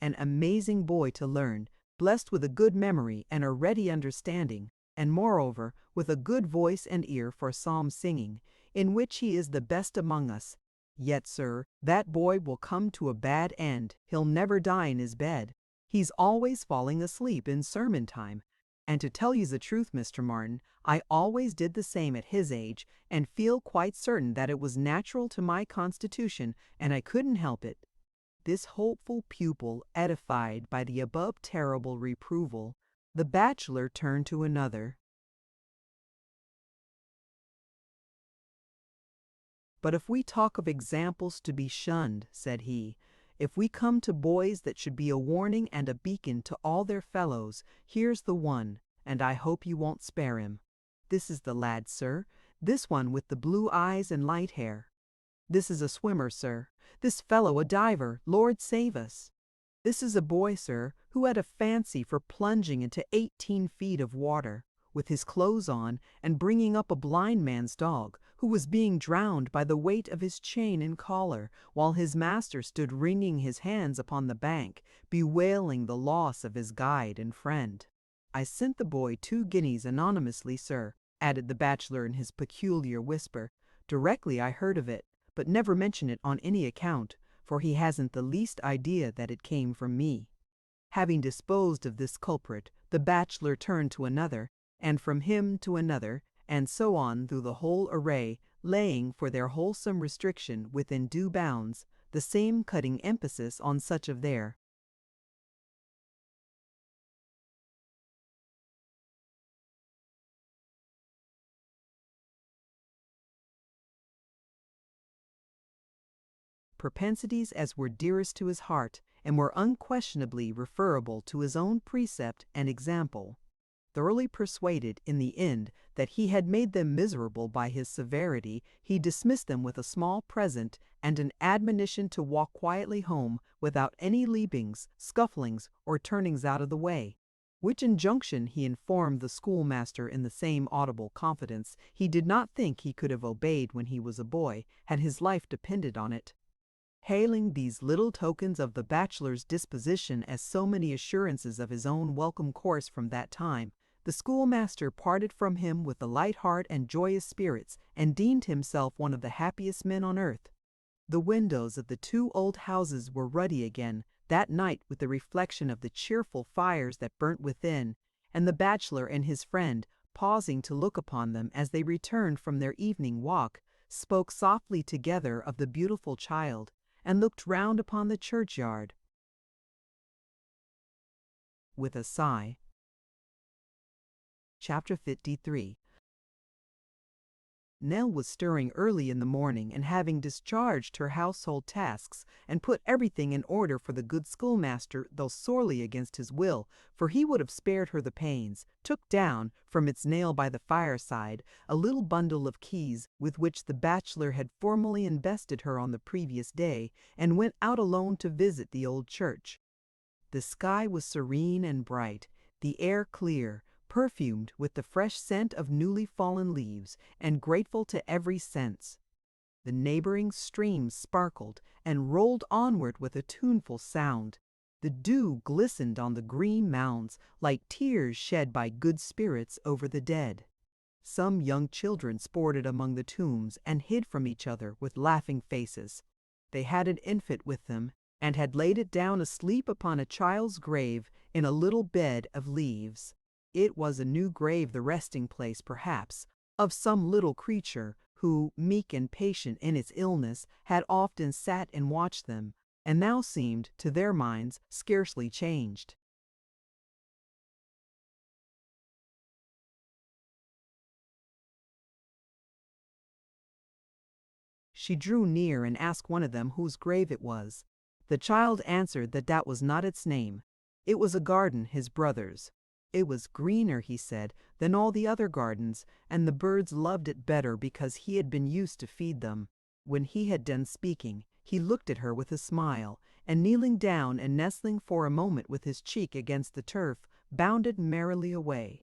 An amazing boy to learn, blessed with a good memory and a ready understanding, and moreover, with a good voice and ear for psalm singing, in which he is the best among us. Yet, sir, that boy will come to a bad end. He'll never die in his bed. He's always falling asleep in sermon time. And to tell you the truth, Mr. Martin, I always did the same at his age, and feel quite certain that it was natural to my constitution, and I couldn't help it. This hopeful pupil, edified by the above terrible reproval, the bachelor turned to another. But if we talk of examples to be shunned, said he, if we come to boys that should be a warning and a beacon to all their fellows, here's the one, and I hope you won't spare him. This is the lad, sir, this one with the blue eyes and light hair. This is a swimmer, sir, this fellow a diver, Lord save us. This is a boy, sir, who had a fancy for plunging into 18 feet of water, with his clothes on, and bringing up a blind man's dog, who was being drowned by the weight of his chain and collar, while his master stood wringing his hands upon the bank, bewailing the loss of his guide and friend. I sent the boy 2 guineas anonymously, sir, added the bachelor in his peculiar whisper, directly I heard of it, but never mention it on any account, for he hasn't the least idea that it came from me. Having disposed of this culprit, the bachelor turned to another, and from him to another, and so on through the whole array, laying for their wholesome restriction within due bounds the same cutting emphasis on such of their propensities as were dearest to his heart, and were unquestionably referable to his own precept and example. Thoroughly persuaded in the end that he had made them miserable by his severity, he dismissed them with a small present and an admonition to walk quietly home without any leapings, scufflings, or turnings out of the way. Which injunction he informed the schoolmaster in the same audible confidence he did not think he could have obeyed when he was a boy, had his life depended on it. Hailing these little tokens of the bachelor's disposition as so many assurances of his own welcome course from that time, the schoolmaster parted from him with a light heart and joyous spirits, and deemed himself one of the happiest men on earth. The windows of the 2 old houses were ruddy again that night with the reflection of the cheerful fires that burnt within, and the bachelor and his friend, pausing to look upon them as they returned from their evening walk, spoke softly together of the beautiful child, and looked round upon the churchyard with a sigh. Chapter 53. Nell was stirring early in the morning, and having discharged her household tasks and put everything in order for the good schoolmaster, though sorely against his will, for he would have spared her the pains, took down, from its nail by the fireside, a little bundle of keys with which the bachelor had formally invested her on the previous day, and went out alone to visit the old church. The sky was serene and bright, the air clear, perfumed with the fresh scent of newly fallen leaves, and grateful to every sense. The neighboring streams sparkled and rolled onward with a tuneful sound. The dew glistened on the green mounds like tears shed by good spirits over the dead. Some young children sported among the tombs and hid from each other with laughing faces. They had an infant with them, and had laid it down asleep upon a child's grave in a little bed of leaves. It was a new grave, the resting place, perhaps, of some little creature who, meek and patient in its illness, had often sat and watched them, and now seemed, to their minds, scarcely changed. She drew near and asked one of them whose grave it was. The child answered that that was not its name. It was a garden, his brother's. It was greener, he said, than all the other gardens, and the birds loved it better because he had been used to feed them. When he had done speaking, he looked at her with a smile, and kneeling down and nestling for a moment with his cheek against the turf, bounded merrily away.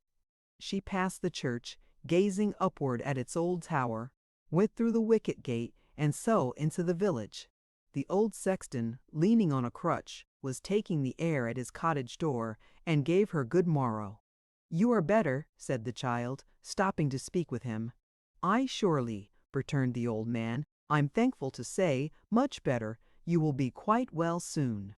She passed the church, gazing upward at its old tower, went through the wicket gate, and so into the village. The old sexton, leaning on a crutch, was taking the air at his cottage door, and gave her good morrow. "You are better," said the child, stopping to speak with him. "Ay, surely," returned the old man. "I'm thankful to say, much better. You will be quite well soon."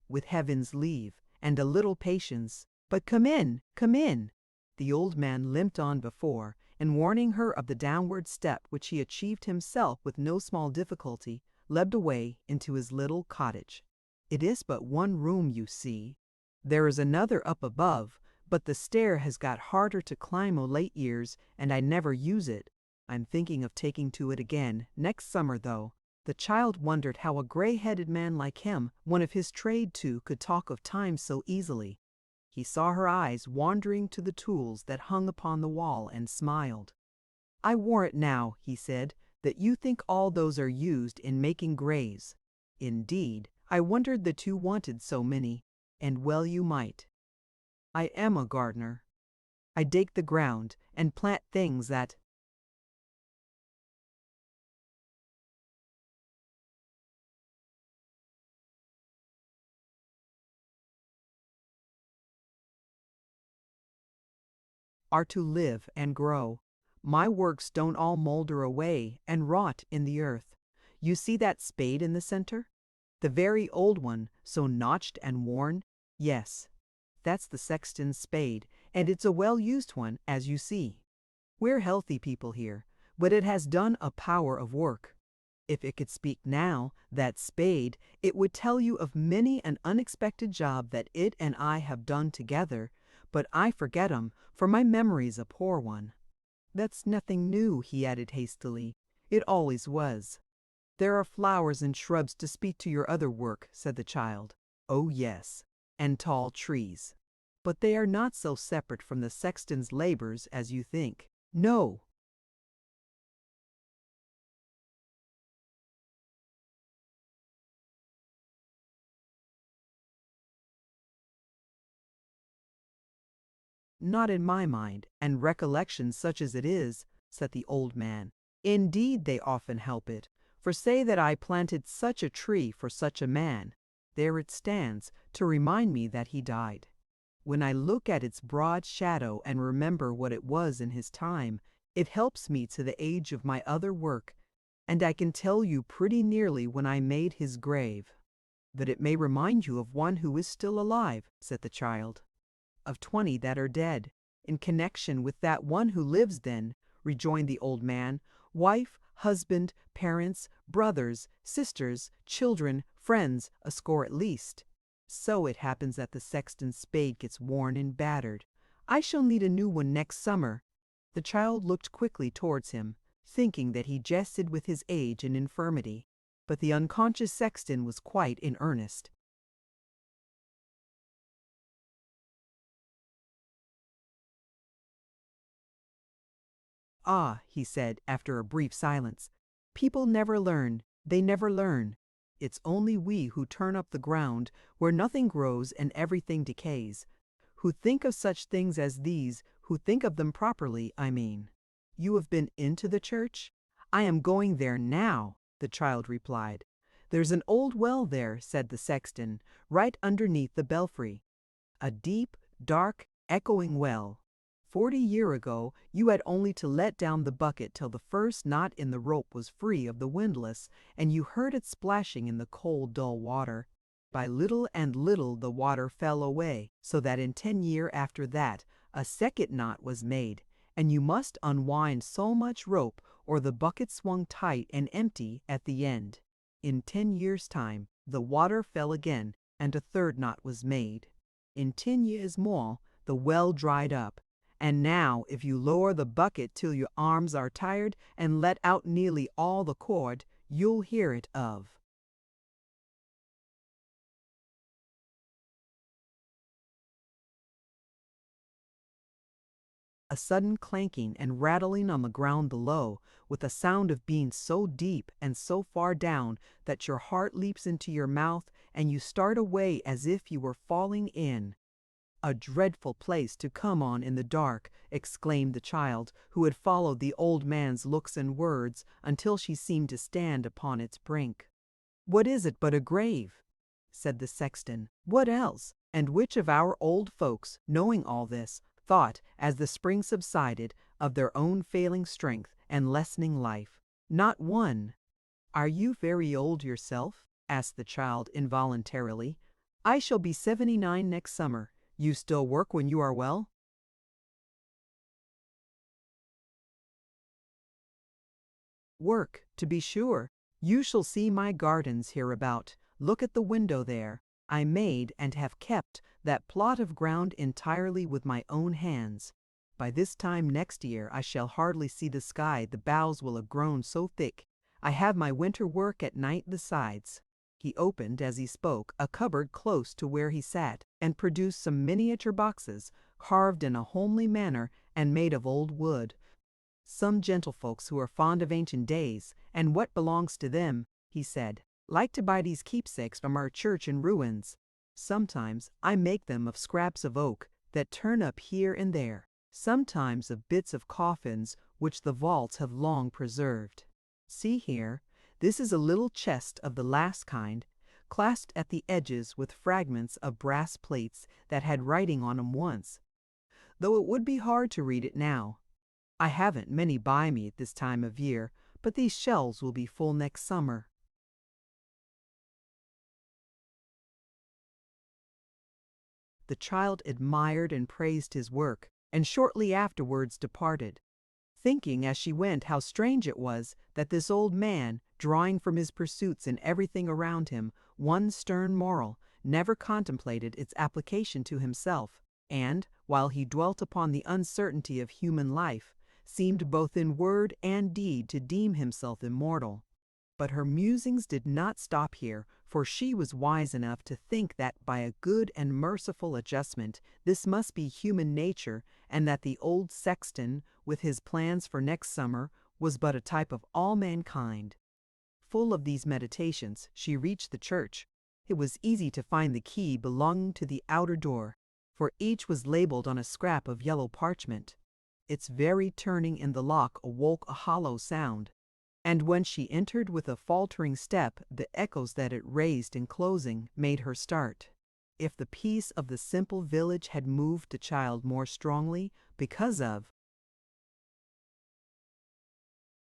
"With heaven's leave, and a little patience. But come in, come in." The old man limped on before, and warning her of the downward step which he achieved himself with no small difficulty, led away into his little cottage. "It is but one room, you see. There is another up above, but the stair has got harder to climb o' late years, and I never use it. I'm thinking of taking to it again, next summer though." The child wondered how a gray-headed man like him, one of his trade too, could talk of time so easily. He saw her eyes wandering to the tools that hung upon the wall and smiled. "I warrant now," he said, "that you think all those are used in making graves. Indeed, I wondered that you wanted so many, and well you might. I am a gardener. I dig the ground and plant things that are to live and grow. My works don't all molder away and rot in the earth. You see that spade in the center? The very old one, so notched and worn? Yes, that's the sexton's spade, and it's a well-used one, as you see. We're healthy people here, but it has done a power of work. If it could speak now, that spade, it would tell you of many an unexpected job that it and I have done together, but I forget 'em, for my memory's a poor one. That's nothing new," he added hastily. "It always was." "There are flowers and shrubs to speak to your other work," said the child. "Oh yes, and tall trees. But they are not so separate from the sexton's labors as you think. No, not in my mind, and recollection such as it is," said the old man. "Indeed they often help it, for say that I planted such a tree for such a man, there it stands, to remind me that he died. When I look at its broad shadow and remember what it was in his time, it helps me to the age of my other work, and I can tell you pretty nearly when I made his grave." "That it may remind you of one who is still alive," said the child. "Of 20 that are dead, in connection with that one who lives then," rejoined the old man, "wife, husband, parents, brothers, sisters, children, friends, a score at least. So it happens that the sexton's spade gets worn and battered. I shall need a new one next summer." The child looked quickly towards him, thinking that he jested with his age and infirmity, but the unconscious sexton was quite in earnest. "Ah," he said after a brief silence, "people never learn, they never learn. It's only we who turn up the ground where nothing grows and everything decays, who think of such things as these, who think of them properly, I mean." "You have been into the church?" "I am going there now," the child replied. "There's an old well there," said the sexton, "right underneath the belfry. A deep, dark, echoing well. 40 year ago you had only to let down the bucket till the first knot in the rope was free of the windlass, and you heard it splashing in the cold, dull water. By little and little the water fell away, so that in 10 year after that a second knot was made, and you must unwind so much rope, or the bucket swung tight and empty at the end. In 10 years' time the water fell again, and a third knot was made. In 10 years more the well dried up, and now if you lower the bucket till your arms are tired and let out nearly all the cord, you'll hear it of." A sudden clanking and rattling on the ground below, with a sound of being so deep and so far down that your heart leaps into your mouth and you start away as if you were falling in. "A dreadful place to come on in the dark," exclaimed the child, who had followed the old man's looks and words until she seemed to stand upon its brink. "What is it but a grave?" said the sexton. "What else? And which of our old folks, knowing all this, thought, as the spring subsided, of their own failing strength and lessening life? Not one." "Are you very old yourself?" asked the child involuntarily. "I shall be 79 next summer. You still work when you are well?" "Work, to be sure. You shall see my gardens hereabout. Look at the window there. I made and have kept that plot of ground entirely with my own hands. By this time next year I shall hardly see the sky, the boughs will have grown so thick. I have my winter work at night besides." He opened, as he spoke, a cupboard close to where he sat, and produced some miniature boxes, carved in a homely manner and made of old wood. "Some gentlefolks who are fond of ancient days, and what belongs to them," he said, "like to buy these keepsakes from our church in ruins. Sometimes I make them of scraps of oak that turn up here and there, sometimes of bits of coffins which the vaults have long preserved. See here, this is a little chest of the last kind, clasped at the edges with fragments of brass plates that had writing on 'em once, though it would be hard to read it now. I haven't many by me at this time of year, but these shelves will be full next summer." The child admired and praised his work, and shortly afterwards departed, thinking as she went how strange it was that this old man, drawing from his pursuits and everything around him one stern moral, never contemplated its application to himself, and, while he dwelt upon the uncertainty of human life, seemed both in word and deed to deem himself immortal. But her musings did not stop here, for she was wise enough to think that by a good and merciful adjustment this must be human nature, and that the old sexton, with his plans for next summer, was but a type of all mankind. Full of these meditations, she reached the church. It was easy to find the key belonging to the outer door, for each was labeled on a scrap of yellow parchment. Its very turning in the lock awoke a hollow sound, and when she entered with a faltering step, the echoes that it raised in closing made her start. If the peace of the simple village had moved the child more strongly because of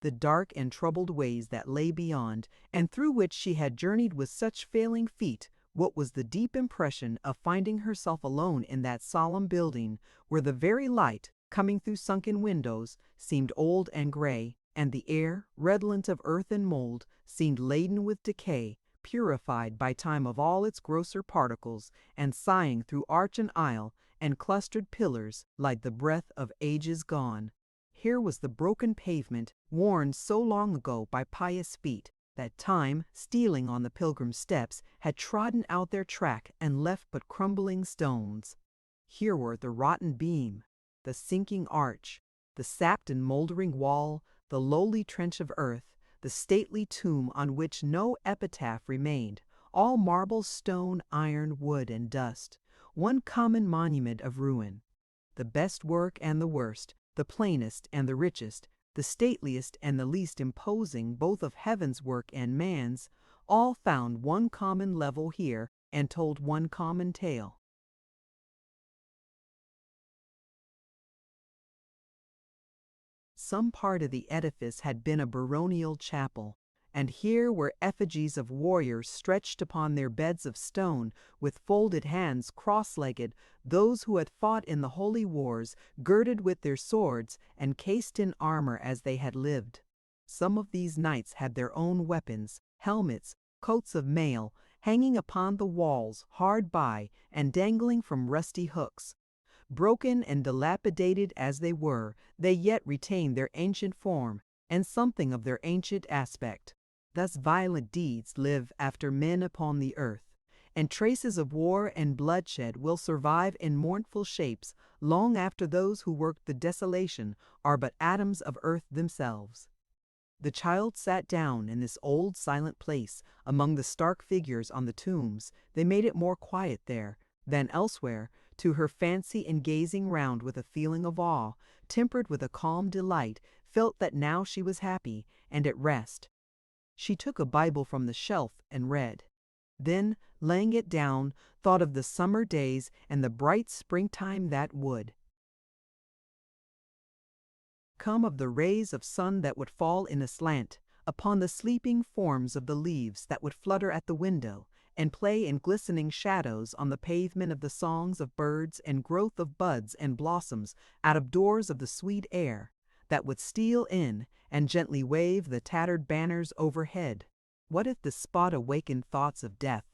the dark and troubled ways that lay beyond, and through which she had journeyed with such failing feet, what was the deep impression of finding herself alone in that solemn building, where the very light, coming through sunken windows, seemed old and gray, and the air, redolent of earth and mold, seemed laden with decay, purified by time of all its grosser particles, and sighing through arch and aisle and clustered pillars like the breath of ages gone. Here was the broken pavement, worn so long ago by pious feet, that time, stealing on the pilgrim steps, had trodden out their track and left but crumbling stones. Here were the rotten beam, the sinking arch, the sapped and moldering wall, the lowly trench of earth, the stately tomb on which no epitaph remained, all marble, stone, iron, wood, and dust, one common monument of ruin. The best work and the worst, the plainest and the richest, the stateliest and the least imposing, both of heaven's work and man's, all found one common level here and told one common tale. Some part of the edifice had been a baronial chapel, and here were effigies of warriors stretched upon their beds of stone, with folded hands, cross-legged, those who had fought in the holy wars, girded with their swords, and cased in armor as they had lived. Some of these knights had their own weapons, helmets, coats of mail, hanging upon the walls hard by and dangling from rusty hooks. Broken and dilapidated as they were, they yet retained their ancient form and something of their ancient aspect. Thus violent deeds live after men upon the earth, and traces of war and bloodshed will survive in mournful shapes long after those who worked the desolation are but atoms of earth themselves. The child sat down in this old silent place among the stark figures on the tombs. They made it more quiet there than elsewhere to her fancy, and gazing round with a feeling of awe, tempered with a calm delight, felt that now she was happy and at rest. She took a Bible from the shelf and read. Then, laying it down, thought of the summer days and the bright springtime that would come, of the rays of sun that would fall in a slant upon the sleeping forms of the leaves that would flutter at the window and play in glistening shadows on the pavement, of the songs of birds and growth of buds and blossoms out of doors, of the sweet air that would steal in and gently wave the tattered banners overhead. What if the spot awakened thoughts of death?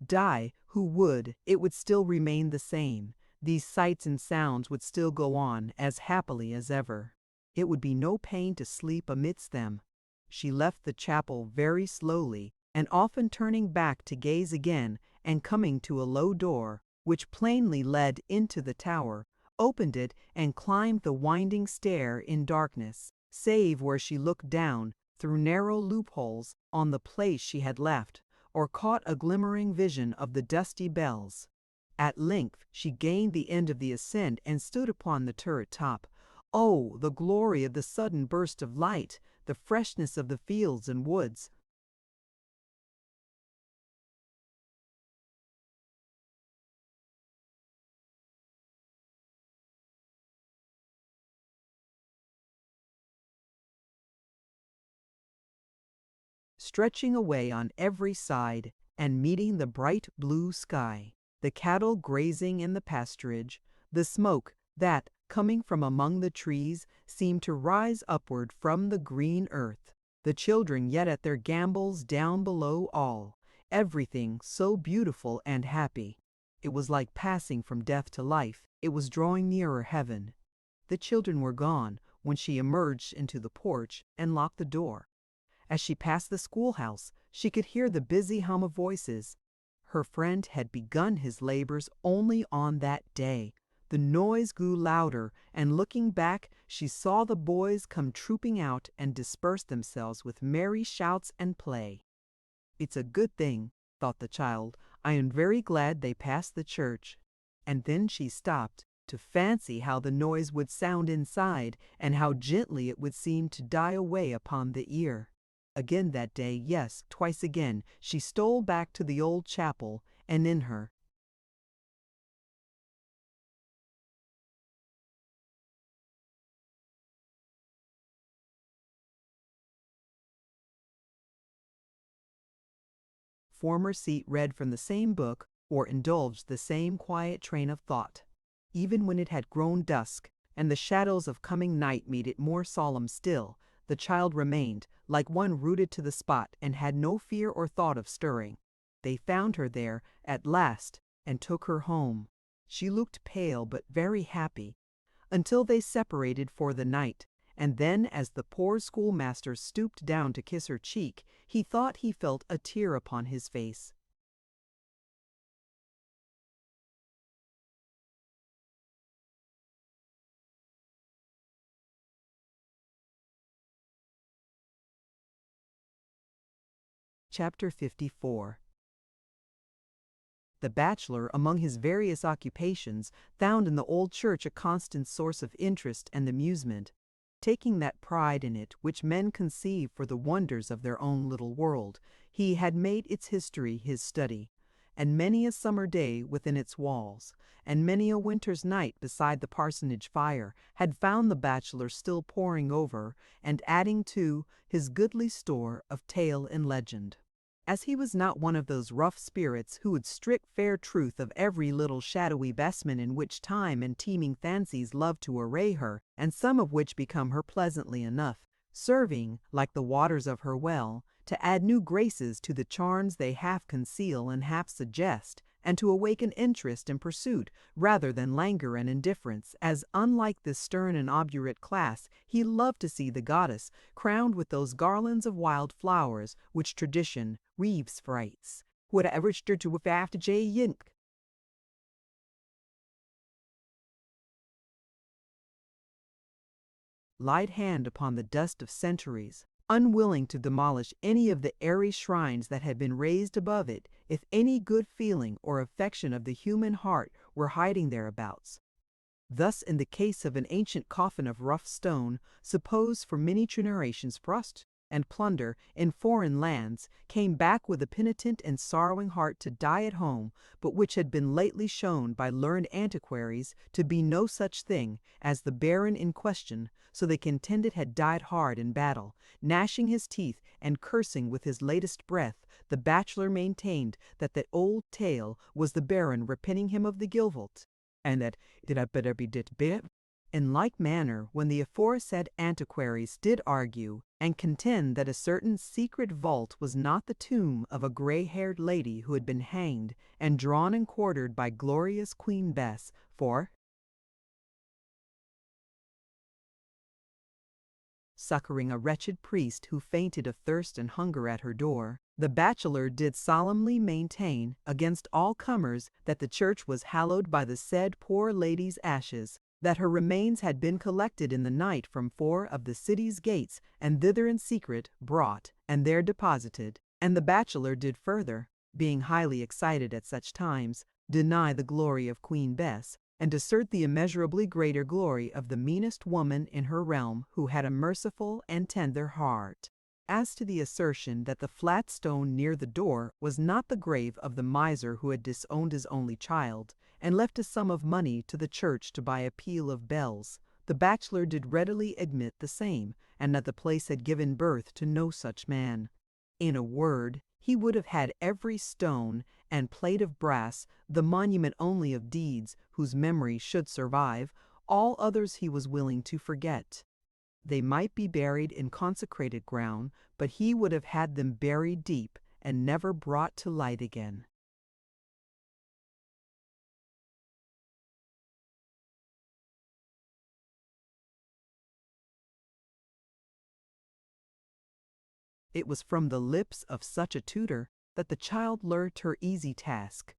Die Who would, it would still remain the same. These sights and sounds would still go on as happily as ever. It would be no pain to sleep amidst them. She left the chapel very slowly, and often turning back to gaze again, and coming to a low door, which plainly led into the tower, opened it and climbed the winding stair in darkness, save where she looked down, through narrow loopholes, on the place she had left, or caught a glimmering vision of the dusty bells. At length she gained the end of the ascent and stood upon the turret top. Oh, the glory of the sudden burst of light, the freshness of the fields and woods! Stretching away on every side and meeting the bright blue sky, the cattle grazing in the pasturage, the smoke that, coming from among the trees, seemed to rise upward from the green earth, the children yet at their gambols down below, all, everything so beautiful and happy. It was like passing from death to life. It was drawing nearer heaven. The children were gone when she emerged into the porch and locked the door. As she passed the schoolhouse, she could hear the busy hum of voices. Her friend had begun his labors only on that day. The noise grew louder, and looking back, she saw the boys come trooping out and disperse themselves with merry shouts and play. "It's a good thing," thought the child. "I am very glad they passed the church." And then she stopped to fancy how the noise would sound inside, and how gently it would seem to die away upon the ear. Again that day, yes, twice again, she stole back to the old chapel, and in her former seat read from the same book or indulged the same quiet train of thought. Even when it had grown dusk, and the shadows of coming night made it more solemn still, the child remained, like one rooted to the spot, and had no fear or thought of stirring. They found her there at last and took her home. She looked pale but very happy, until they separated for the night, and then as the poor schoolmaster stooped down to kiss her cheek, he thought he felt a tear upon his face. Chapter 54. The bachelor, among his various occupations, found in the old church a constant source of interest and amusement, taking that pride in it which men conceive for the wonders of their own little world. He had made its history his study, and many a summer day within its walls, and many a winter's night beside the parsonage fire, had found the bachelor still poring over, and adding to, his goodly store of tale and legend. As he was not one of those rough spirits who would strip fair truth of every little shadowy vestment in which time and teeming fancies love to array her, and some of which become her pleasantly enough, serving, like the waters of her well, to add new graces to the charms they half conceal and half suggest, and to awaken interest and pursuit rather than languor and indifference, as, unlike this stern and obdurate class, he loved to see the goddess crowned with those garlands of wild flowers which tradition Reeves writes, "Whatever stood to after J. Yink." Light hand upon the dust of centuries, unwilling to demolish any of the airy shrines that had been raised above it, if any good feeling or affection of the human heart were hiding thereabouts. Thus, in the case of an ancient coffin of rough stone, supposed for many generations rust and plunder in foreign lands, came back with a penitent and sorrowing heart to die at home, but which had been lately shown by learned antiquaries to be no such thing as the baron in question, so the contendant had died hard in battle. Gnashing his teeth and cursing with his latest breath, the bachelor maintained that that old tale was the baron repenting him of the gilvolt, and that did I better be dit bit. In like manner, when the aforesaid antiquaries did argue and contend that a certain secret vault was not the tomb of a gray-haired lady who had been hanged and drawn and quartered by glorious Queen Bess for succoring a wretched priest who fainted of thirst and hunger at her door, the bachelor did solemnly maintain against all comers that the church was hallowed by the said poor lady's ashes, that her remains had been collected in the night from 4 of the city's gates, and thither in secret brought, and there deposited. And the bachelor did further, being highly excited at such times, deny the glory of Queen Bess, and assert the immeasurably greater glory of the meanest woman in her realm who had a merciful and tender heart. As to the assertion that the flat stone near the door was not the grave of the miser who had disowned his only child, and left a sum of money to the church to buy a peal of bells, the bachelor did readily admit the same, and that the place had given birth to no such man. In a word, he would have had every stone and plate of brass, the monument only of deeds whose memory should survive, all others he was willing to forget. They might be buried in consecrated ground, but he would have had them buried deep and never brought to light again. It was from the lips of such a tutor that the child learnt her easy task.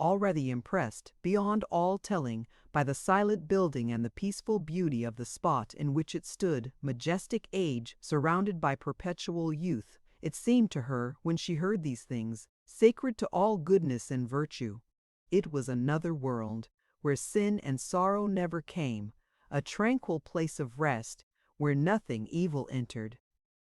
Already impressed, beyond all telling, by the silent building and the peaceful beauty of the spot in which it stood, majestic age surrounded by perpetual youth, it seemed to her, when she heard these things, sacred to all goodness and virtue. It was another world, where sin and sorrow never came, a tranquil place of rest, where nothing evil entered.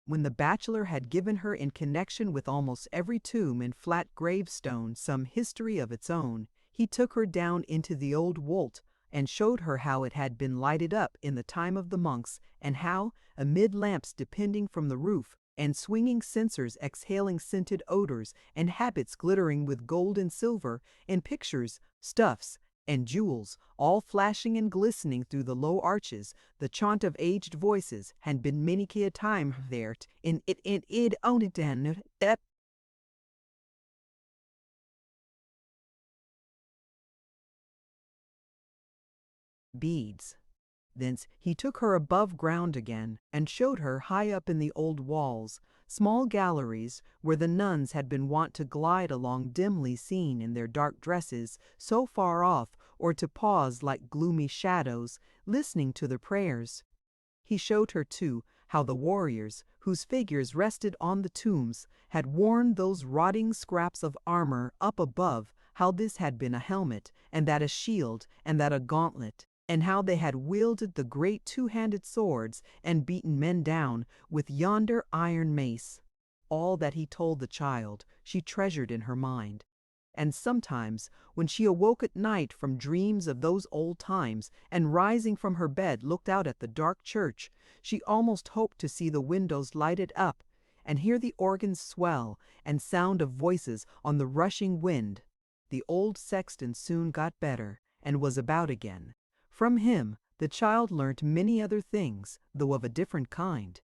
When the bachelor had given her in connection with almost every tomb and flat gravestone some history of its own, he took her down into the old vault and showed her how it had been lighted up in the time of the monks, and how, amid lamps depending from the roof, and swinging censers exhaling scented odors, and habits glittering with gold and silver, and pictures, stuffs, and jewels, all flashing and glistening through the low arches, the chaunt of aged voices had been many a time heard in it only den that beads. Thence he took her above ground again, and showed her high up in the old walls, small galleries where the nuns had been wont to glide along dimly seen in their dark dresses, so far off, or to pause like gloomy shadows, listening to the prayers. He showed her, too, how the warriors, whose figures rested on the tombs, had worn those rotting scraps of armor up above, how this had been a helmet, and that a shield, and that a gauntlet, and how they had wielded the great two-handed swords and beaten men down with yonder iron mace. All that he told the child she treasured in her mind. And sometimes, when she awoke at night from dreams of those old times, and rising from her bed looked out at the dark church, she almost hoped to see the windows lighted up, and hear the organs swell, and sound of voices on the rushing wind. The old sexton soon got better, and was about again. From him the child learnt many other things, though of a different kind.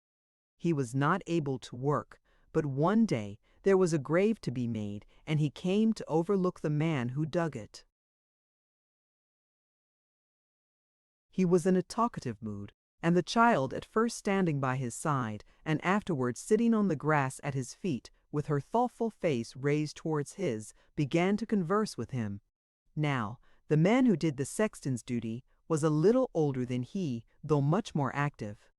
He was not able to work, but one day there was a grave to be made, and he came to overlook the man who dug it. He was in a talkative mood, and the child, at first standing by his side, and afterwards sitting on the grass at his feet, with her thoughtful face raised towards his, began to converse with him. Now, the man who did the sexton's duty was a little older than he, though much more active.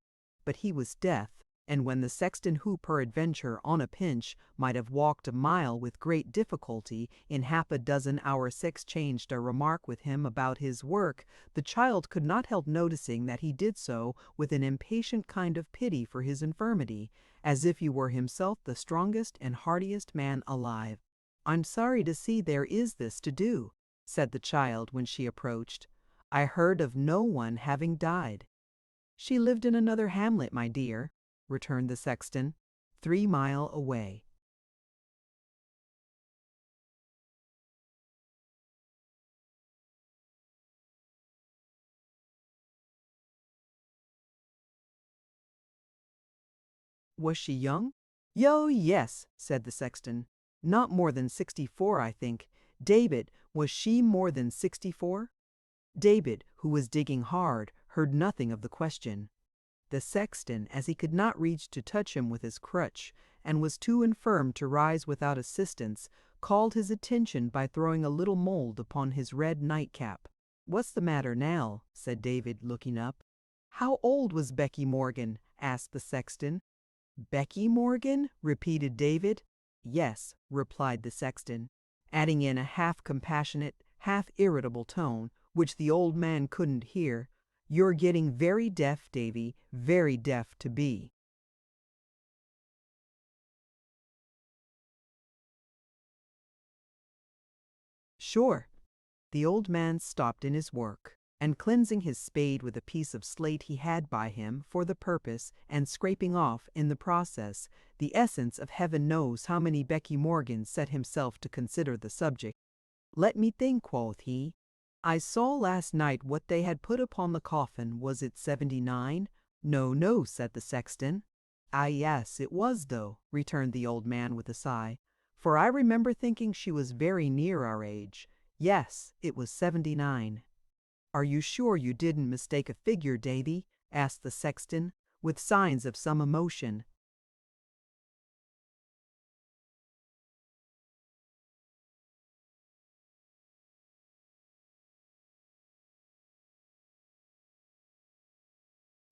But he was deaf, and when the sexton who peradventure on a pinch might have walked a mile with great difficulty, in half a dozen hours exchanged a remark with him about his work, the child could not help noticing that he did so with an impatient kind of pity for his infirmity, as if he were himself the strongest and heartiest man alive. "I'm sorry to see there is this to do," said the child when she approached. "I heard of no one having died." "She lived in another hamlet, my dear," returned the sexton, 3 miles away. Was she young? Yo, yes, said the sexton. Not more than 64, I think. David, was she more than 64? David, who was digging hard, heard nothing of the question. The sexton, as he could not reach to touch him with his crutch, and was too infirm to rise without assistance, called his attention by throwing a little mold upon his red nightcap. "What's the matter now?" said David, looking up. "How old was Becky Morgan?" asked the sexton. "Becky Morgan?" repeated David. "Yes," replied the sexton, adding in a half-compassionate, half-irritable tone, which the old man couldn't hear, "You're getting very deaf, Davy, very deaf to be." "Sure." The old man stopped in his work, and cleansing his spade with a piece of slate he had by him for the purpose, and scraping off, in the process, the essence of heaven knows how many Becky Morgans, set himself to consider the subject. "Let me think," quoth he. "I saw last night what they had put upon the coffin. Was it 79? No, no, said the sexton. "Ah, yes, it was, though," returned the old man with a sigh, "for I remember thinking she was very near our age. Yes, it was 79. "Are you sure you didn't mistake a figure, Davy?" asked the sexton, with signs of some emotion.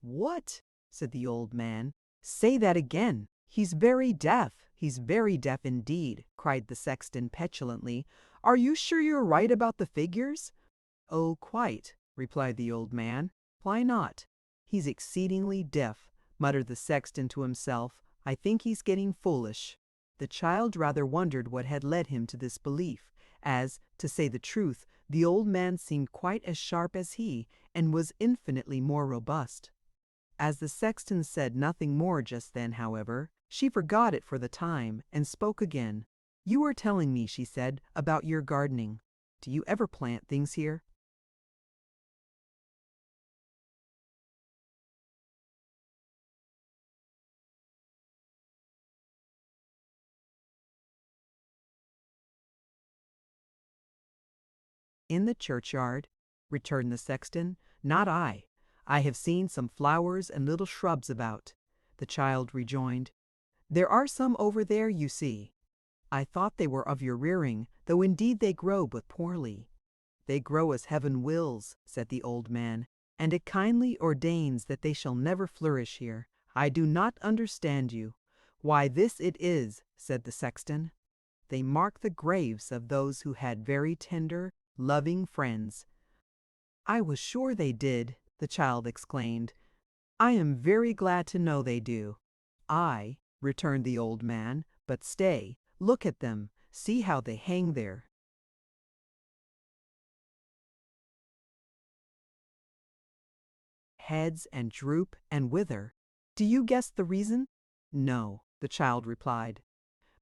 "What?" said the old man. "Say that again. He's very deaf. He's very deaf indeed," cried the sexton petulantly. "Are you sure you're right about the figures?" "Oh, quite," replied the old man. "Why not?" "He's exceedingly deaf," muttered the sexton to himself. "I think he's getting foolish." The child rather wondered what had led him to this belief, as, to say the truth, the old man seemed quite as sharp as he, and was infinitely more robust. As the sexton said nothing more just then, however, she forgot it for the time, and spoke again. "You were telling me," she said, "about your gardening. Do you ever plant things here?" "In the churchyard," returned the sexton. "Not I. I have seen some flowers and little shrubs about," the child rejoined. "There are some over there, you see. I thought they were of your rearing, though indeed they grow but poorly." "They grow as heaven wills," said the old man, "and it kindly ordains that they shall never flourish here. I do not understand you." "Why, this it is," said the sexton. "They mark the graves of those who had very tender, loving friends." "I was sure they did," the child exclaimed. "I am very glad to know they do." "Aye," returned the old man, "but stay, look at them, see how they hang there. Heads and droop and wither. Do you guess the reason?" "No," the child replied.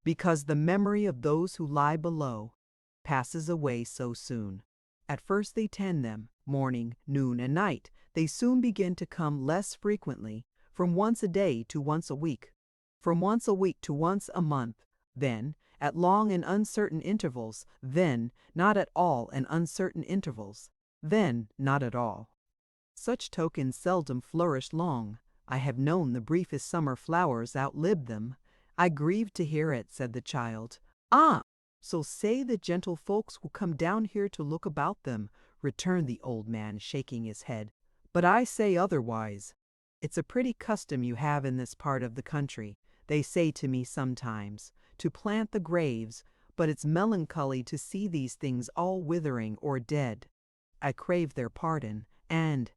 "Because the memory of those who lie below passes away so soon. At first they tend them, morning, noon, and night. They soon begin to come less frequently, from once a day to once a week, from once a week to once a month, then, at long and uncertain intervals, then, not at all and uncertain intervals, then, not at all. Such tokens seldom flourish long. I have known the briefest summer flowers outlive them." "I grieve to hear it," said the child. "Ah! So say the gentle folks will come down here to look about them," returned the old man, shaking his head. "But I say otherwise. It's a pretty custom you have in this part of the country, they say to me sometimes, to plant the graves, but it's melancholy to see these things all withering or dead. I crave their pardon, and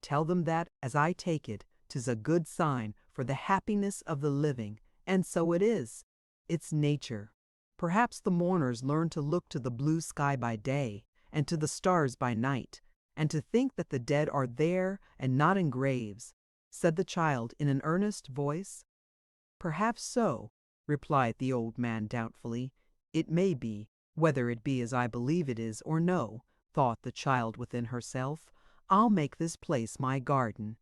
tell them that, as I take it, 'tis a good sign for the happiness of the living, and so it is. It's nature. Perhaps the mourners learn to look to the blue sky by day, and to the stars by night, and to think that the dead are there and not in graves," said the child in an earnest voice. "Perhaps so," replied the old man doubtfully. "It may be. Whether it be as I believe it is or no," thought the child within herself, I'll make this place my garden.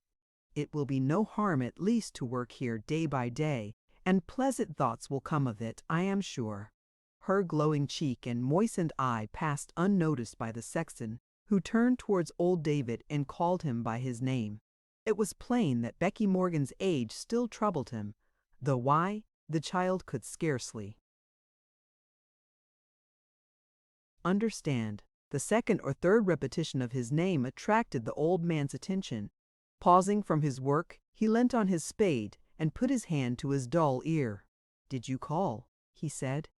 It will be no harm at least to work here day by day, and pleasant thoughts will come of it, I am sure." Her glowing cheek and moistened eye passed unnoticed by the sexton, who turned towards old David and called him by his name. It was plain that Becky Morgan's age still troubled him, though why, the child could scarcely understand. The second or third repetition of his name attracted the old man's attention. Pausing from his work, he leant on his spade and put his hand to his dull ear. "Did you call?" he said.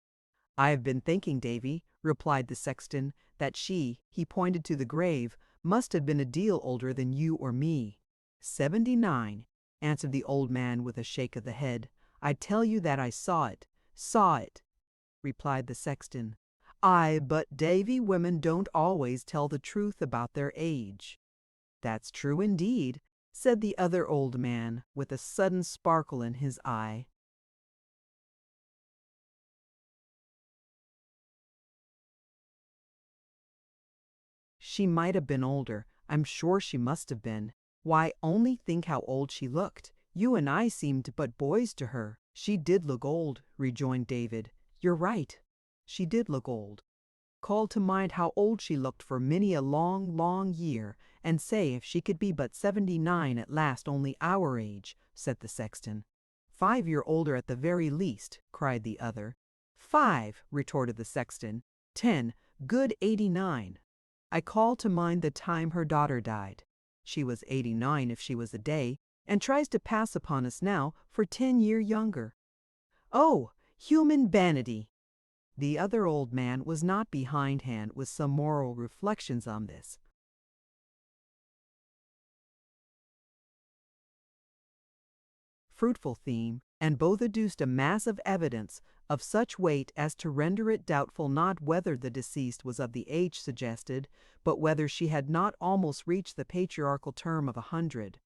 "I have been thinking, Davy," replied the sexton, "that she," he pointed to the grave, "must have been a deal older than you or me." 79, answered the old man with a shake of the head. "I tell you that I saw it, replied the sexton. "Aye, but, Davy, women don't always tell the truth about their age." "That's true indeed," said the other old man, with a sudden sparkle in his eye. "She might have been older. I'm sure she must have been. Why, only think how old she looked. You and I seemed but boys to her." "She did look old," rejoined David. "You're right. She did look old. Call to mind how old she looked for many a long, long year, and say if she could be but 79 at last only our age," said the sexton. "5 years older at the very least," cried the other. "5," retorted the sexton. "10, good 89. I call to mind the time her daughter died. She was 89 if she was a day, and tries to pass upon us now for 10 years younger. Oh, human vanity!" The other old man was not behindhand with some moral reflections on this. Fruitful theme, and both adduced a mass of evidence of such weight as to render it doubtful not whether the deceased was of the age suggested, but whether she had not almost reached the patriarchal term of 100.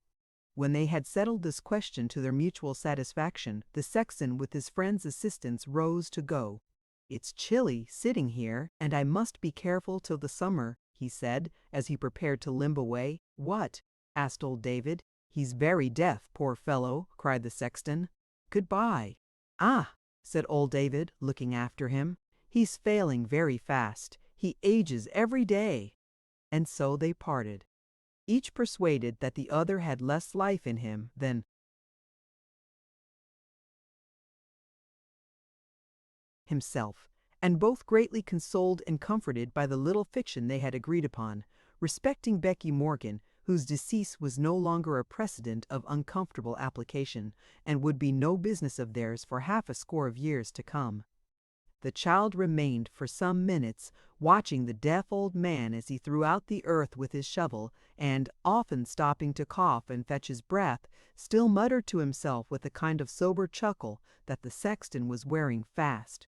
When they had settled this question to their mutual satisfaction, the sexton with his friend's assistance rose to go. "It's chilly sitting here, and I must be careful till the summer," he said, as he prepared to limp away. "What?" asked old David. "He's very deaf, poor fellow," cried the sexton. "Goodbye." "Ah," said old David, looking after him, "he's failing very fast. He ages every day." And so they parted, each persuaded that the other had less life in him than himself, and both greatly consoled and comforted by the little fiction they had agreed upon, respecting Becky Morgan, whose decease was no longer a precedent of uncomfortable application, and would be no business of theirs for half a score of years to come. The child remained for some minutes watching the deaf old man as he threw out the earth with his shovel, and, often stopping to cough and fetch his breath, still muttered to himself with a kind of sober chuckle that the sexton was wearing fast.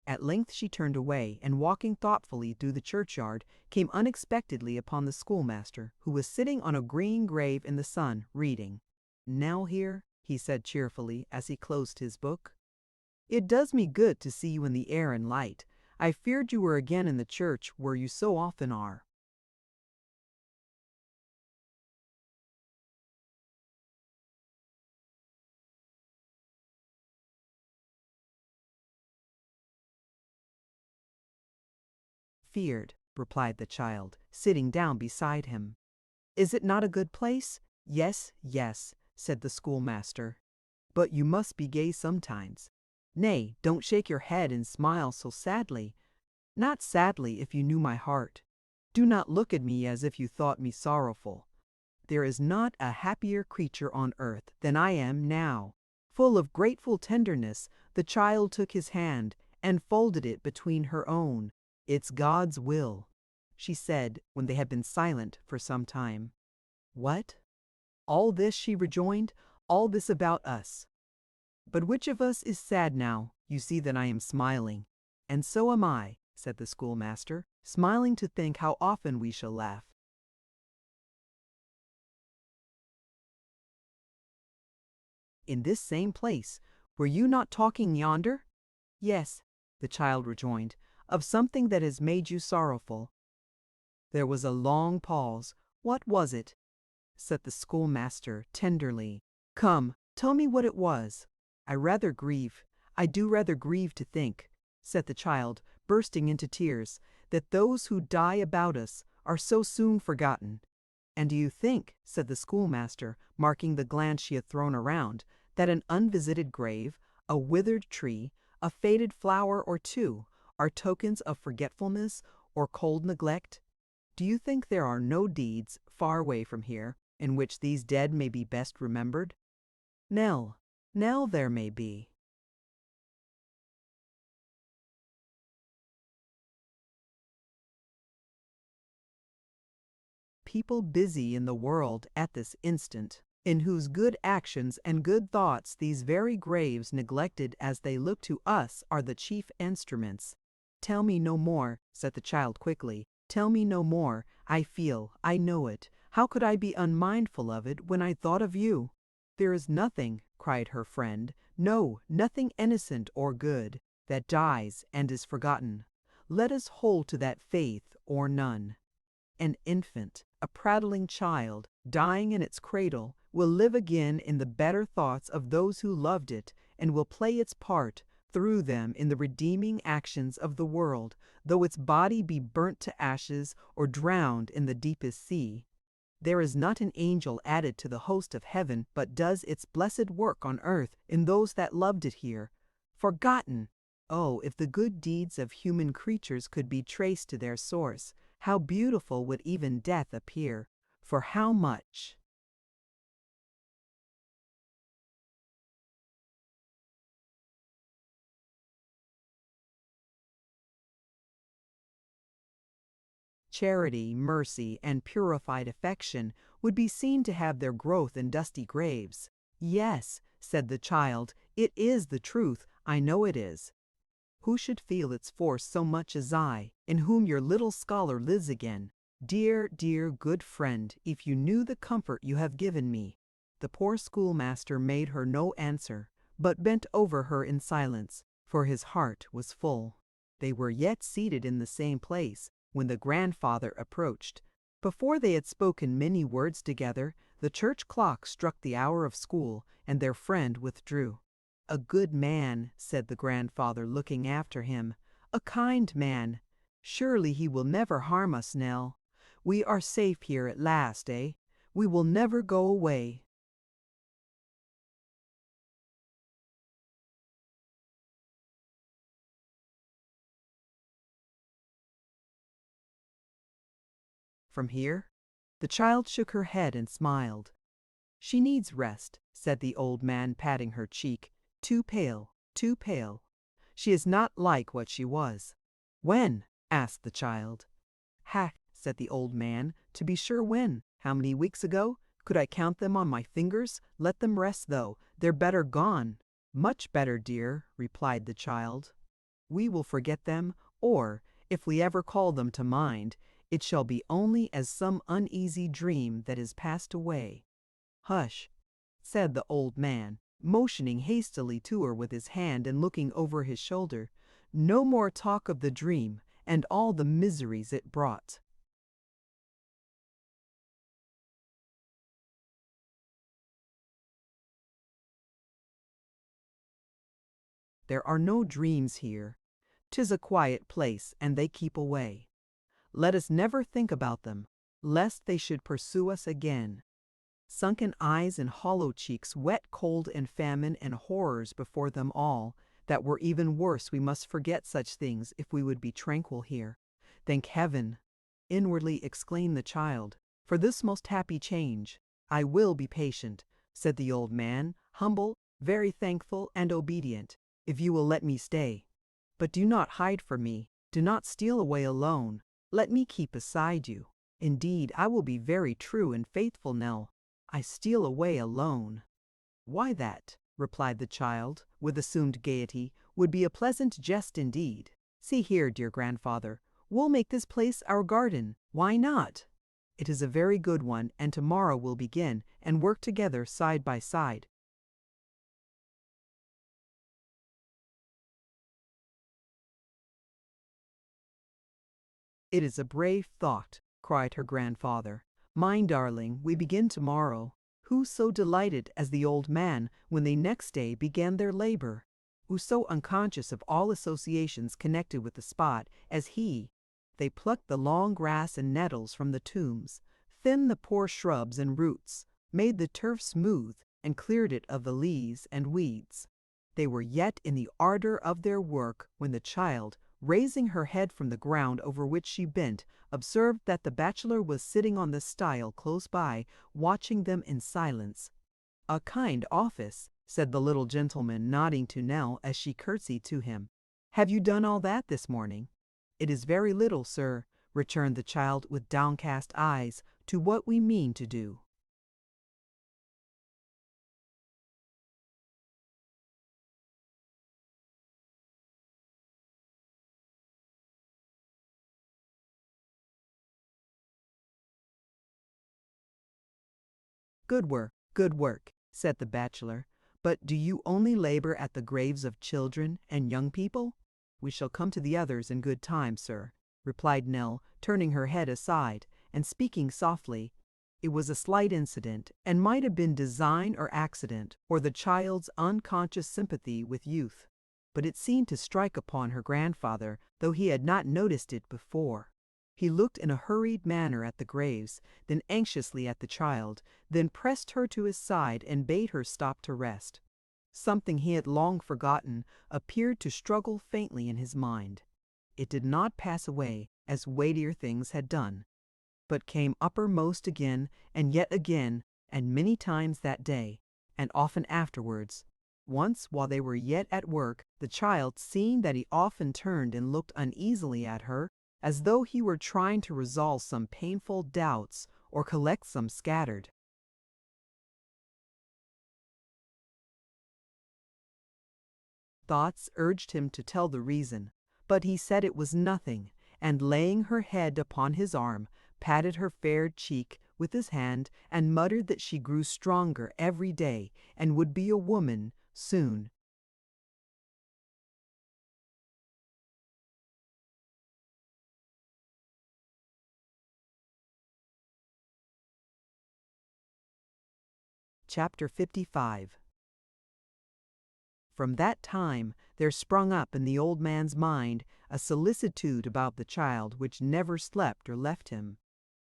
At length she turned away, and walking thoughtfully through the churchyard, came unexpectedly upon the schoolmaster, who was sitting on a green grave in the sun, reading. "Nell here?" he said cheerfully, as he closed his book. "It does me good to see you in the air and light. I feared you were again in the church, where you so often are." "Feared," replied the child, sitting down beside him. "Is it not a good place?" "Yes, yes," said the schoolmaster. "But you must be gay sometimes. Nay, don't shake your head and smile so sadly. Not sadly, if you knew my heart. Do not look at me as if you thought me sorrowful. There is not a happier creature on earth than I am now." Full of grateful tenderness, the child took his hand and folded it between her own. "It's God's will," she said, when they had been silent for some time. "What? All this," she rejoined, "all this about us. But which of us is sad now? You see that I am smiling." "And so am I," said the schoolmaster, "smiling to think how often we shall laugh." "In this same place. Were you not talking yonder?" "Yes," the child rejoined, "of something that has made you sorrowful." There was a long pause, "What was it?" said the schoolmaster tenderly. "Come, tell me what it was." I do rather grieve to think," said the child, bursting into tears, "that those who die about us are so soon forgotten." "And do you think," said the schoolmaster, marking the glance she had thrown around, "that an unvisited grave, a withered tree, a faded flower or two, are tokens of forgetfulness or cold neglect? Do you think there are no deeds, far away from here, in which these dead may be best remembered? Nell, Nell there may be." People busy in the world at this instant, in whose good actions and good thoughts these very graves neglected as they look to us are the chief instruments. "Tell me no more," said the child quickly. "Tell me no more. I know it. How could I be unmindful of it when I thought of you?" "There is nothing," cried her friend, "no, nothing innocent or good, that dies and is forgotten. Let us hold to that faith or none. An infant, a prattling child, dying in its cradle, will live again in the better thoughts of those who loved it, and will play its part through them in the redeeming actions of the world, though its body be burnt to ashes or drowned in the deepest sea. There is not an angel added to the host of heaven, but does its blessed work on earth in those that loved it here. Forgotten! Oh, if the good deeds of human creatures could be traced to their source, how beautiful would even death appear! For how much?" Charity, mercy, and purified affection would be seen to have their growth in dusty graves. "Yes," said the child, "it is the truth, I know it is. Who should feel its force so much as I, in whom your little scholar lives again? Dear, dear, good friend, if you knew the comfort you have given me." The poor schoolmaster made her no answer, but bent over her in silence, for his heart was full. They were yet seated in the same place, when the grandfather approached. Before they had spoken many words together, the church clock struck the hour of school, and their friend withdrew. "A good man," said the grandfather, looking after him. "A kind man. Surely he will never harm us, Nell. We are safe here at last, eh? We will never go away." "From here?" The child shook her head and smiled. "She needs rest," said the old man, patting her cheek. "Too pale, too pale. She is not like what she was." "When?" asked the child. "Ha," said the old man, "to be sure when? How many weeks ago? Could I count them on my fingers? Let them rest, though. They're better gone." "Much better, dear," replied the child. "We will forget them, or, if we ever call them to mind, it shall be only as some uneasy dream that is passed away." "Hush," said the old man, motioning hastily to her with his hand and looking over his shoulder. "No more talk of the dream and all the miseries it brought." "There are no dreams here. 'Tis a quiet place, and they keep away. Let us never think about them, lest they should pursue us again. Sunken eyes and hollow cheeks, wet cold and famine and horrors before them all, that were even worse. We must forget such things if we would be tranquil here. Thank heaven," inwardly exclaimed the child, "for this most happy change." "I will be patient," said the old man, "humble, very thankful, and obedient, if you will let me stay. But do not hide from me, do not steal away alone. Let me keep beside you. Indeed, I will be very true and faithful, Nell. I steal away alone." "Why that," replied the child, with assumed gaiety, "would be a pleasant jest indeed. See here, dear grandfather, we'll make this place our garden. Why not? It is a very good one, and tomorrow we'll begin, and work together side by side." "It is a brave thought," cried her grandfather, Mine darling, we begin tomorrow. Who so delighted as the old man when they next day began their labor? Who so unconscious of all associations connected with the spot as he? They plucked the long grass and nettles from the tombs, thinned the poor shrubs and roots, made the turf smooth, and cleared it of the leaves and weeds. They were yet in the ardor of their work when the child, raising her head from the ground over which she bent, observed that the bachelor was sitting on the stile close by, watching them in silence. "A kind office," said the little gentleman, nodding to Nell as she curtsied to him. "Have you done all that this morning?" "It is very little, sir," returned the child with downcast eyes, "to what we mean to do." Good work," said the bachelor. "But do you only labor at the graves of children and young people?" "We shall come to the others in good time, sir," replied Nell, turning her head aside, and speaking softly. It was a slight incident, and might have been design or accident, or the child's unconscious sympathy with youth. But it seemed to strike upon her grandfather, though he had not noticed it before. He looked in a hurried manner at the graves, then anxiously at the child, then pressed her to his side and bade her stop to rest. Something he had long forgotten appeared to struggle faintly in his mind. It did not pass away as weightier things had done, but came uppermost again and yet again, and many times that day, and often afterwards. Once, while they were yet at work, the child, seeing that he often turned and looked uneasily at her, as though he were trying to resolve some painful doubts or collect some scattered thoughts, urged him to tell the reason, but he said it was nothing, and laying her head upon his arm, patted her fair cheek with his hand, and muttered that she grew stronger every day and would be a woman soon. Chapter 55. From that time there sprung up in the old man's mind a solicitude about the child which never slept or left him.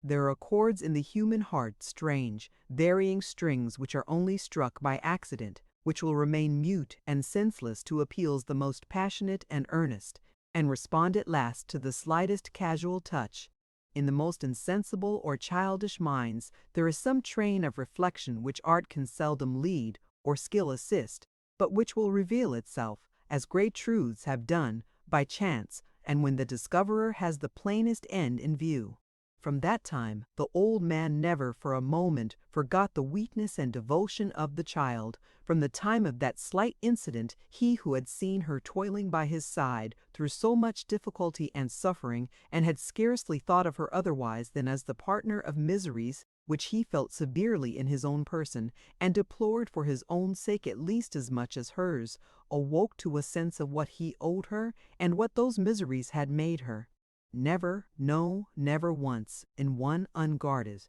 There are chords in the human heart strange, varying strings which are only struck by accident, which will remain mute and senseless to appeals the most passionate and earnest, and respond at last to the slightest casual touch. In the most insensible or childish minds there is some train of reflection which art can seldom lead or skill assist, but which will reveal itself, as great truths have done, by chance, and when the discoverer has the plainest end in view. From that time the old man never for a moment forgot the weakness and devotion of the child. From the time of that slight incident, he who had seen her toiling by his side through so much difficulty and suffering, and had scarcely thought of her otherwise than as the partner of miseries which he felt severely in his own person, and deplored for his own sake at least as much as hers, awoke to a sense of what he owed her, and what those miseries had made her. Never, no, never once, in one unguarded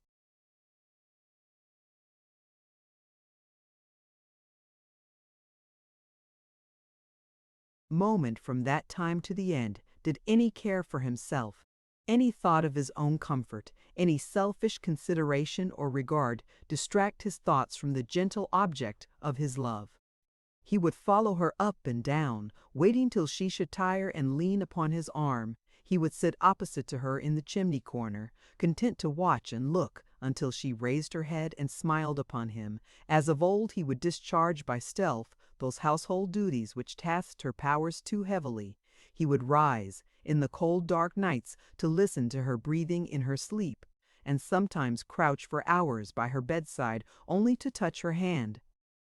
moment from that time to the end did any care for himself, any thought of his own comfort, any selfish consideration or regard distract his thoughts from the gentle object of his love. He would follow her up and down, waiting till she should tire and lean upon his arm. He would sit opposite to her in the chimney corner, content to watch and look until she raised her head and smiled upon him. As of old he would discharge by stealth those household duties which tasked her powers too heavily. He would rise, in the cold dark nights, to listen to her breathing in her sleep, and sometimes crouch for hours by her bedside only to touch her hand.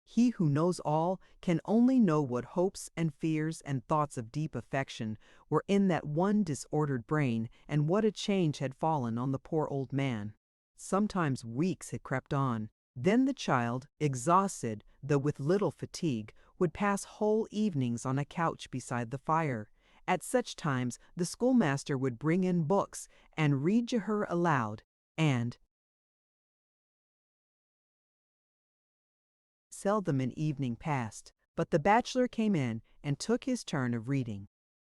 He who knows all can only know what hopes and fears and thoughts of deep affection were in that one disordered brain, and what a change had fallen on the poor old man. Sometimes weeks had crept on. Then the child, exhausted, though with little fatigue, would pass whole evenings on a couch beside the fire. At such times the schoolmaster would bring in books and read to her aloud, and, seldom an evening passed, but the bachelor came in and took his turn of reading.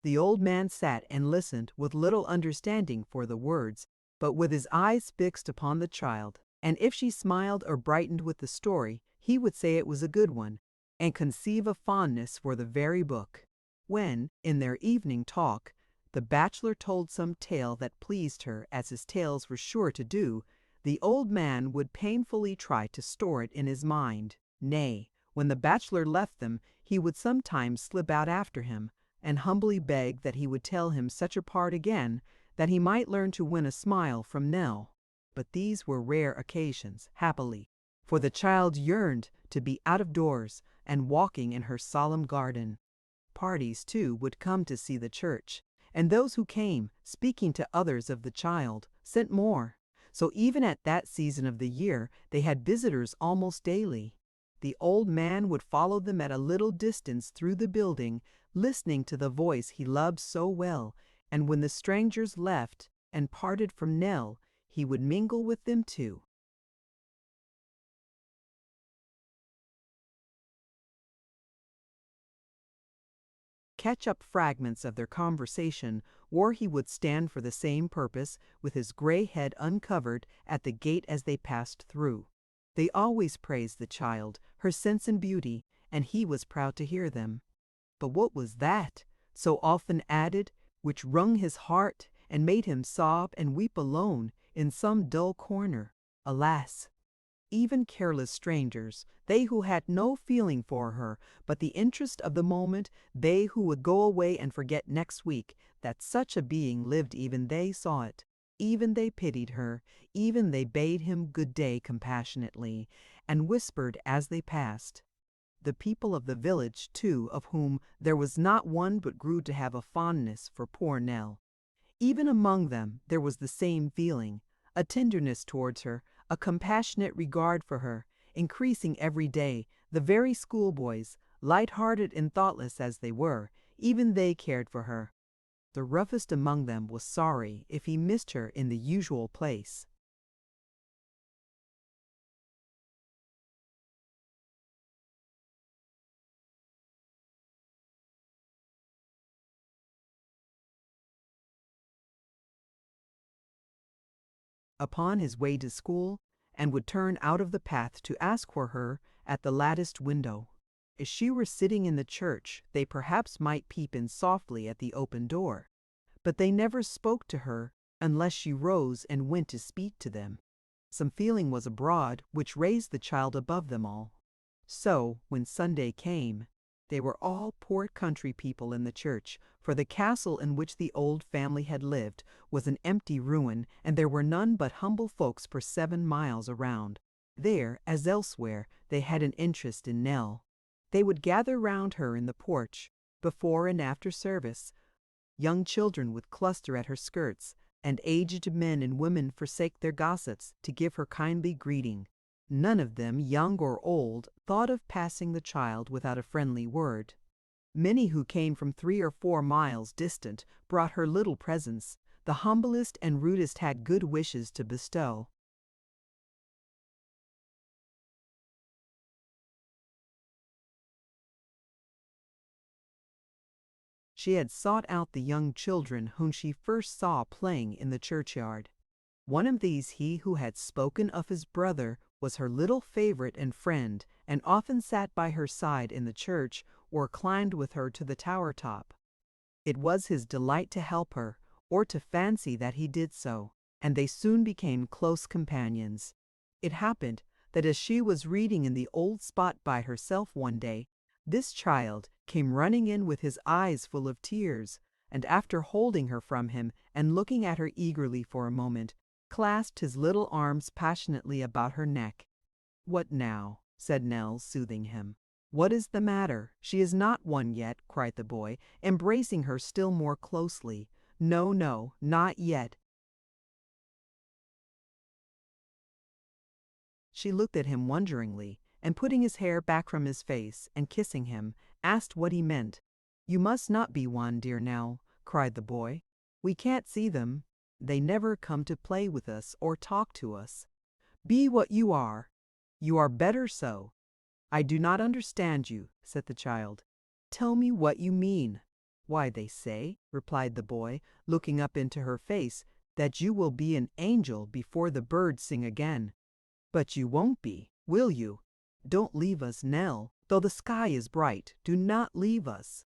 The old man sat and listened with little understanding for the words, but with his eyes fixed upon the child, and if she smiled or brightened with the story, he would say it was a good one, and conceive a fondness for the very book. When, in their evening talk, the bachelor told some tale that pleased her, as his tales were sure to do, the old man would painfully try to store it in his mind. Nay, when the bachelor left them, he would sometimes slip out after him, and humbly beg that he would tell him such a part again, that he might learn to win a smile from Nell. But these were rare occasions, happily, for the child yearned to be out of doors and walking in her solemn garden. Parties, too, would come to see the church, and those who came, speaking to others of the child, sent more. So even at that season of the year they had visitors almost daily. The old man would follow them at a little distance through the building, listening to the voice he loved so well, and when the strangers left and parted from Nell, he would mingle with them too. Catch up fragments of their conversation, or he would stand for the same purpose, with his gray head uncovered, at the gate as they passed through. They always praised the child, her sense and beauty, and he was proud to hear them. But what was that, so often added, which wrung his heart and made him sob and weep alone in some dull corner? Alas! Even careless strangers, they who had no feeling for her but the interest of the moment, they who would go away and forget next week that such a being lived, even they saw it. Even they pitied her, even they bade him good day compassionately, and whispered as they passed. The people of the village, too, of whom there was not one but grew to have a fondness for poor Nell. Even among them there was the same feeling, a tenderness towards her, a compassionate regard for her, increasing every day. The very schoolboys, light-hearted and thoughtless as they were, even they cared for her. The roughest among them was sorry if he missed her in the usual place. Upon his way to school, and would turn out of the path to ask for her at the latticed window. If she were sitting in the church, they perhaps might peep in softly at the open door, but they never spoke to her unless she rose and went to speak to them. Some feeling was abroad which raised the child above them all. So, when Sunday came, they were all poor country people in the church, for the castle in which the old family had lived was an empty ruin, and there were none but humble folks for 7 miles around. There, as elsewhere, they had an interest in Nell. They would gather round her in the porch, before and after service. Young children would cluster at her skirts, and aged men and women forsake their gossips to give her kindly greeting. None of them, young or old, thought of passing the child without a friendly word. Many who came from 3 or 4 miles distant brought her little presents. The humblest and rudest had good wishes to bestow. She had sought out the young children whom she first saw playing in the churchyard. One of these, he who had spoken of his brother, was her little favorite and friend, and often sat by her side in the church, or climbed with her to the tower top. It was his delight to help her, or to fancy that he did so, and they soon became close companions. It happened that as she was reading in the old spot by herself one day, this child came running in with his eyes full of tears, and after holding her from him and looking at her eagerly for a moment, clasped his little arms passionately about her neck. "What now?" said Nell, soothing him. "What is the matter? She is not one yet," cried the boy, embracing her still more closely. "No, no, not yet." She looked at him wonderingly, and putting his hair back from his face and kissing him, asked what he meant. "You must not be one, dear Nell," cried the boy. "We can't see them. They never come to play with us or talk to us. Be what you are. You are better so. "I do not understand you," said the child. "Tell me what you mean." "Why, they say," replied the boy, looking up into her face, "that you will be an angel before the birds sing again. But you won't be, will you? Don't leave us, Nell. Though the sky is bright, do not leave us."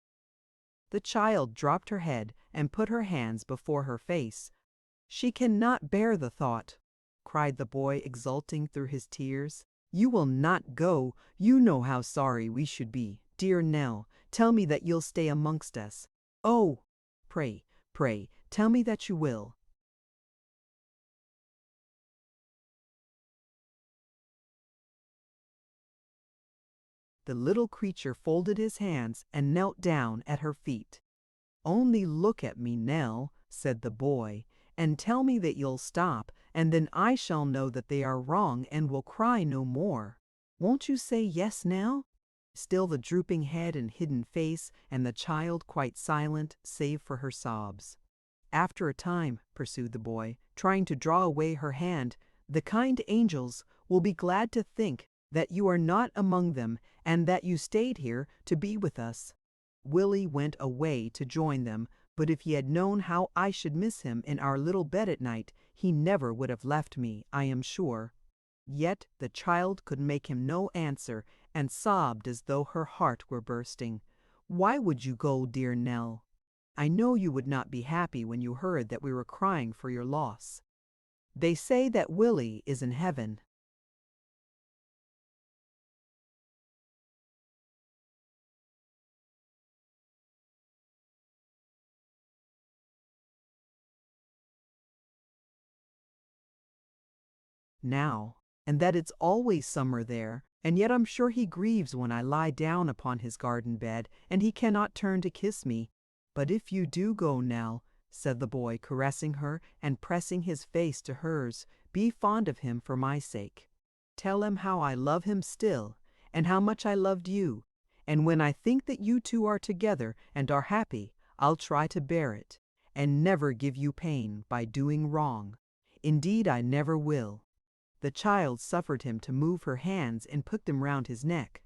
The child dropped her head and put her hands before her face. "She cannot bear the thought," cried the boy, exulting through his tears. "You will not go. You know how sorry we should be. Dear Nell, tell me that you'll stay amongst us. Oh, pray, pray, tell me that you will." The little creature folded his hands and knelt down at her feet. "Only look at me, Nell," said the boy, "and tell me that you'll stop, and then I shall know that they are wrong and will cry no more. Won't you say yes, Nell?" Still the drooping head and hidden face, and the child quite silent, save for her sobs. "After a time," pursued the boy, trying to draw away her hand, "the kind angels will be glad to think that you are not among them and that you stayed here to be with us." Willie went away to join them, but if he had known how I should miss him in our little bed at night, he never would have left me, I am sure. Yet the child could make him no answer, and sobbed as though her heart were bursting. "Why would you go, dear Nell? I know you would not be happy when you heard that we were crying for your loss. They say that Willie is in heaven." Now, and that it's always summer there, and yet I'm sure he grieves when I lie down upon his garden bed, and he cannot turn to kiss me. But if you do go, Nell," said the boy, caressing her and pressing his face to hers, "be fond of him for my sake. Tell him how I love him still, and how much I loved you, and when I think that you two are together and are happy, I'll try to bear it, and never give you pain by doing wrong. Indeed, I never will." The child suffered him to move her hands and put them round his neck.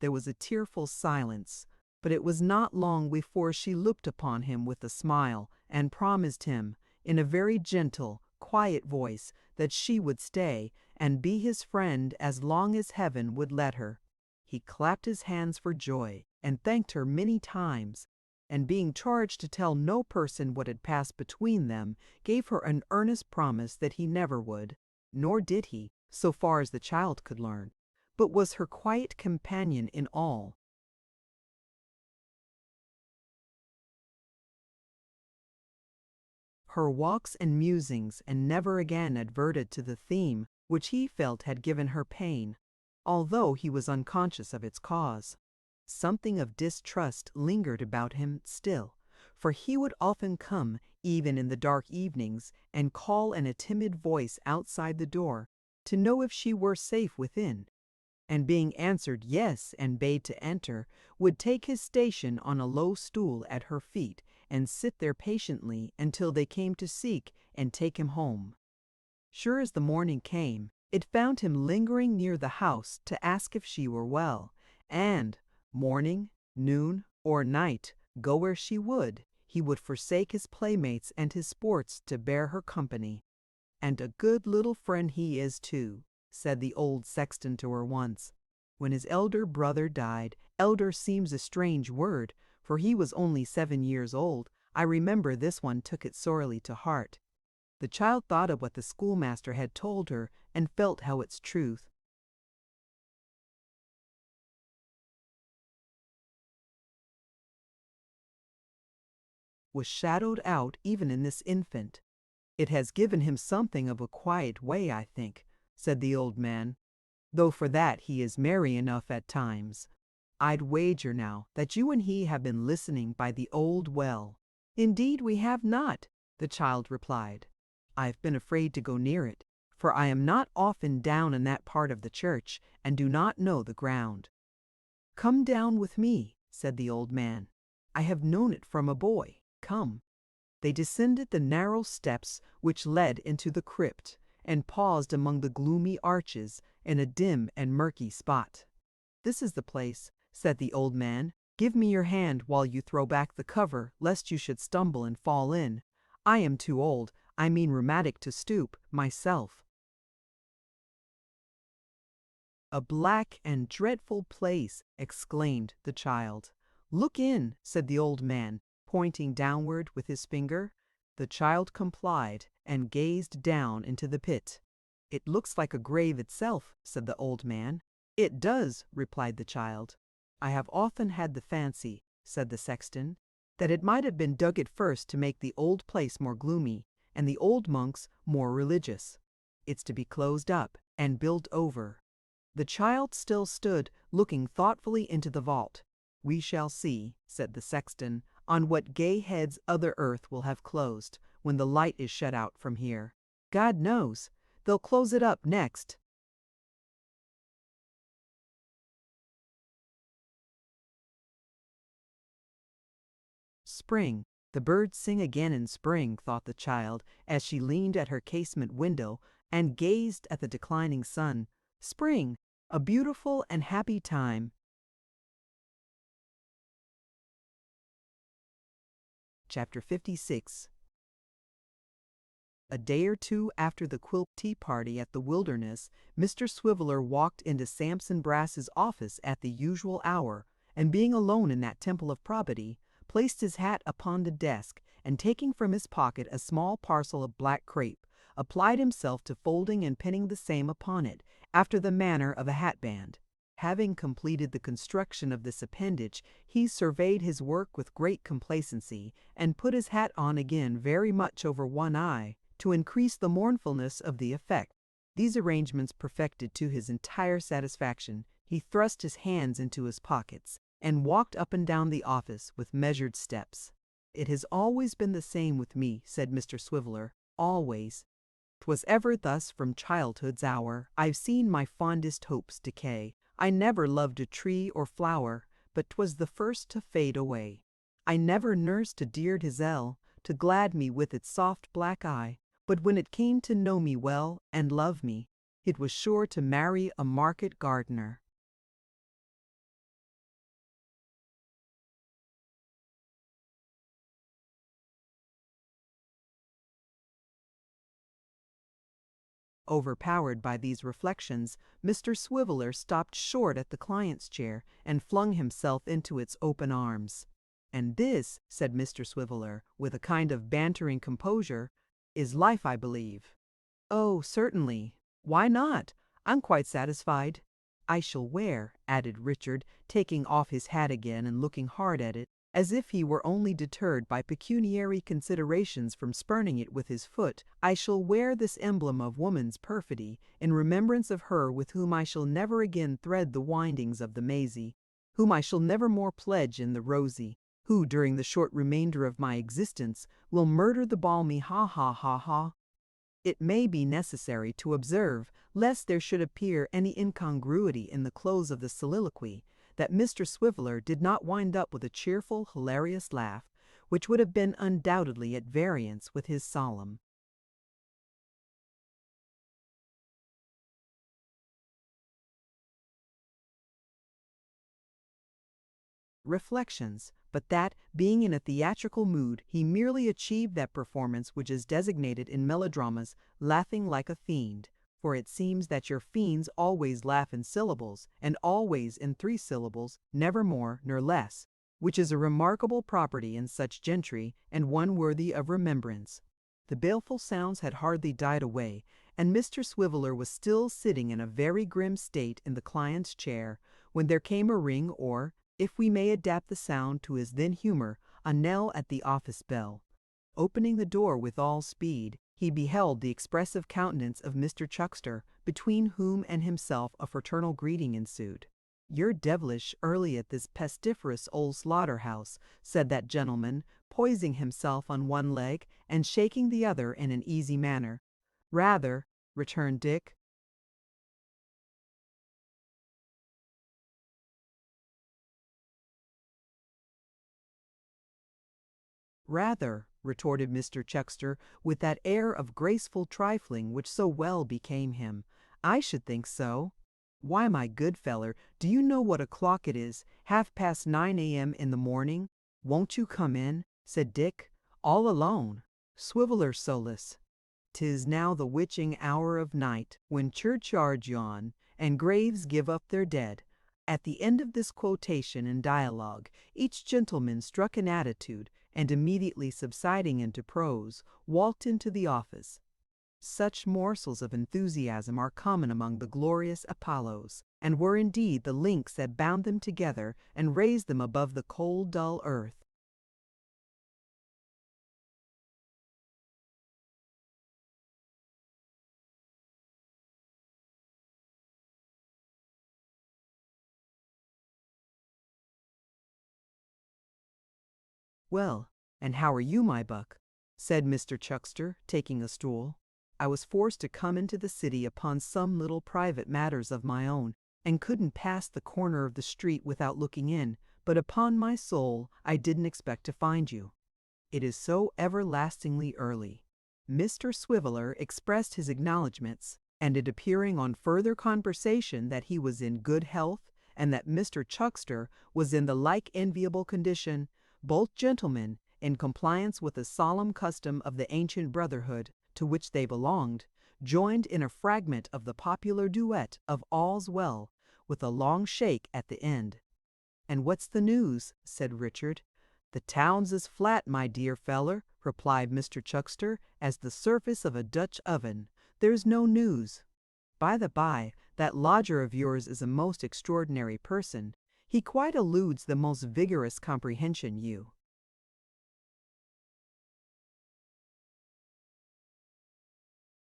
There was a tearful silence, but it was not long before she looked upon him with a smile and promised him, in a very gentle, quiet voice, that she would stay and be his friend as long as heaven would let her. He clapped his hands for joy and thanked her many times, and being charged to tell no person what had passed between them, gave her an earnest promise that he never would. Nor did he, so far as the child could learn, but was her quiet companion in all. Her walks and musings, and never again adverted to the theme which he felt had given her pain, although he was unconscious of its cause. Something of distrust lingered about him still, for he would often come, even in the dark evenings, and call in a timid voice outside the door to know if she were safe within, and being answered yes and bade to enter, would take his station on a low stool at her feet and sit there patiently until they came to seek and take him home. Sure as the morning came, it found him lingering near the house to ask if she were well, and, morning, noon, or night, go where she would, he would forsake his playmates and his sports to bear her company. "And a good little friend he is, too," said the old sexton to her once. When his elder brother died, elder seems a strange word, for he was only 7 years old, I remember this one took it sorely to heart. The child thought of what the schoolmaster had told her, and felt how its truth was shadowed out even in this infant. "It has given him something of a quiet way, I think," said the old man, "though for that he is merry enough at times. I'd wager now that you and he have been listening by the old well." "Indeed we have not," the child replied. "I've been afraid to go near it, for I am not often down in that part of the church, and do not know the ground." "Come down with me," said the old man. "I have known it from a boy. Come." They descended the narrow steps which led into the crypt, and paused among the gloomy arches in a dim and murky spot. "This is the place," said the old man. "Give me your hand while you throw back the cover, lest you should stumble and fall in. I am too old, I mean rheumatic, to stoop, myself." "A black and dreadful place," exclaimed the child. "Look in," said the old man, pointing downward with his finger. The child complied and gazed down into the pit. "It looks like a grave itself," said the old man. "It does," replied the child. "I have often had the fancy," said the sexton, "that it might have been dug at first to make the old place more gloomy, and the old monks more religious. It's to be closed up and built over." The child still stood, looking thoughtfully into the vault. "We shall see," said the sexton, "on what gay heads other earth will have closed, when the light is shut out from here. God knows, they'll close it up next." Spring. The birds sing again in spring, thought the child, as she leaned at her casement window and gazed at the declining sun. Spring, a beautiful and happy time. Chapter 56. A day or two after the quilt tea party at the Wilderness, Mr. Swiveller walked into Sampson Brass's office at the usual hour, and being alone in that temple of probity, placed his hat upon the desk, and taking from his pocket a small parcel of black crape, applied himself to folding and pinning the same upon it, after the manner of a hatband. Having completed the construction of this appendage, he surveyed his work with great complacency, and put his hat on again very much over one eye, to increase the mournfulness of the effect. These arrangements perfected to his entire satisfaction, he thrust his hands into his pockets, and walked up and down the office with measured steps. "It has always been the same with me," said Mr. Swiveller, "always. 'Twas ever thus from childhood's hour. I've seen my fondest hopes decay. I never loved a tree or flower, but 'twas the first to fade away. I never nursed a dear gazelle, to glad me with its soft black eye, but when it came to know me well and love me, it was sure to marry a market gardener." Overpowered by these reflections, Mr. Swiveller stopped short at the client's chair and flung himself into its open arms. "And this," said Mr. Swiveller, with a kind of bantering composure, "is life, I believe." "Oh, certainly. Why not? I'm quite satisfied." "I shall wear," added Richard, taking off his hat again and looking hard at it, as if he were only deterred by pecuniary considerations from spurning it with his foot, "I shall wear this emblem of woman's perfidy, in remembrance of her with whom I shall never again thread the windings of the mazy, whom I shall never more pledge in the rosy, who, during the short remainder of my existence, will murder the balmy ha ha ha ha." It may be necessary to observe, lest there should appear any incongruity in the close of the soliloquy, that Mr. Swiveller did not wind up with a cheerful, hilarious laugh, which would have been undoubtedly at variance with his solemn. Reflections, but that, being in a theatrical mood, he merely achieved that performance which is designated in melodramas laughing like a fiend, for it seems that your fiends always laugh in syllables, and always in 3 syllables, never more nor less, which is a remarkable property in such gentry, and one worthy of remembrance. The baleful sounds had hardly died away, and Mr. Swiveller was still sitting in a very grim state in the client's chair, when there came a ring, or, if we may adapt the sound to his then humor, a knell at the office bell. Opening the door with all speed, he beheld the expressive countenance of Mr. Chuckster, between whom and himself a fraternal greeting ensued. "You're devilish early at this pestiferous old slaughter-house," said that gentleman, poising himself on one leg and shaking the other in an easy manner. "Rather," returned Dick. "Rather," retorted Mr. Chuckster, with that air of graceful trifling which so well became him. "I should think so." Why, my good feller, do you know what o'clock it is? 9:30 a.m. in the morning? Won't you come in? Said Dick, all alone. Swiveller solus. 'Tis now the witching hour of night, when churchyards yawn, and graves give up their dead. At the end of this quotation and dialogue, each gentleman struck an attitude, and immediately subsiding into prose, walked into the office. Such morsels of enthusiasm are common among the glorious Apollos, and were indeed the links that bound them together and raised them above the cold, dull earth. Well, and how are you, my buck? Said Mr. Chuckster, taking a stool. I was forced to come into the city upon some little private matters of my own, and couldn't pass the corner of the street without looking in, but upon my soul I didn't expect to find you. It is so everlastingly early. Mr. Swiveller expressed his acknowledgments, and it appearing on further conversation that he was in good health, and that Mr. Chuckster was in the like enviable condition, both gentlemen, in compliance with a solemn custom of the ancient brotherhood to which they belonged, joined in a fragment of the popular duet of All's Well, with a long shake at the end. "And what's the news?" said Richard. "The town's as flat, my dear feller," replied Mr. Chuckster, "as the surface of a Dutch oven. There's no news. By the by, that lodger of yours is a most extraordinary person. He quite eludes the most vigorous comprehension you."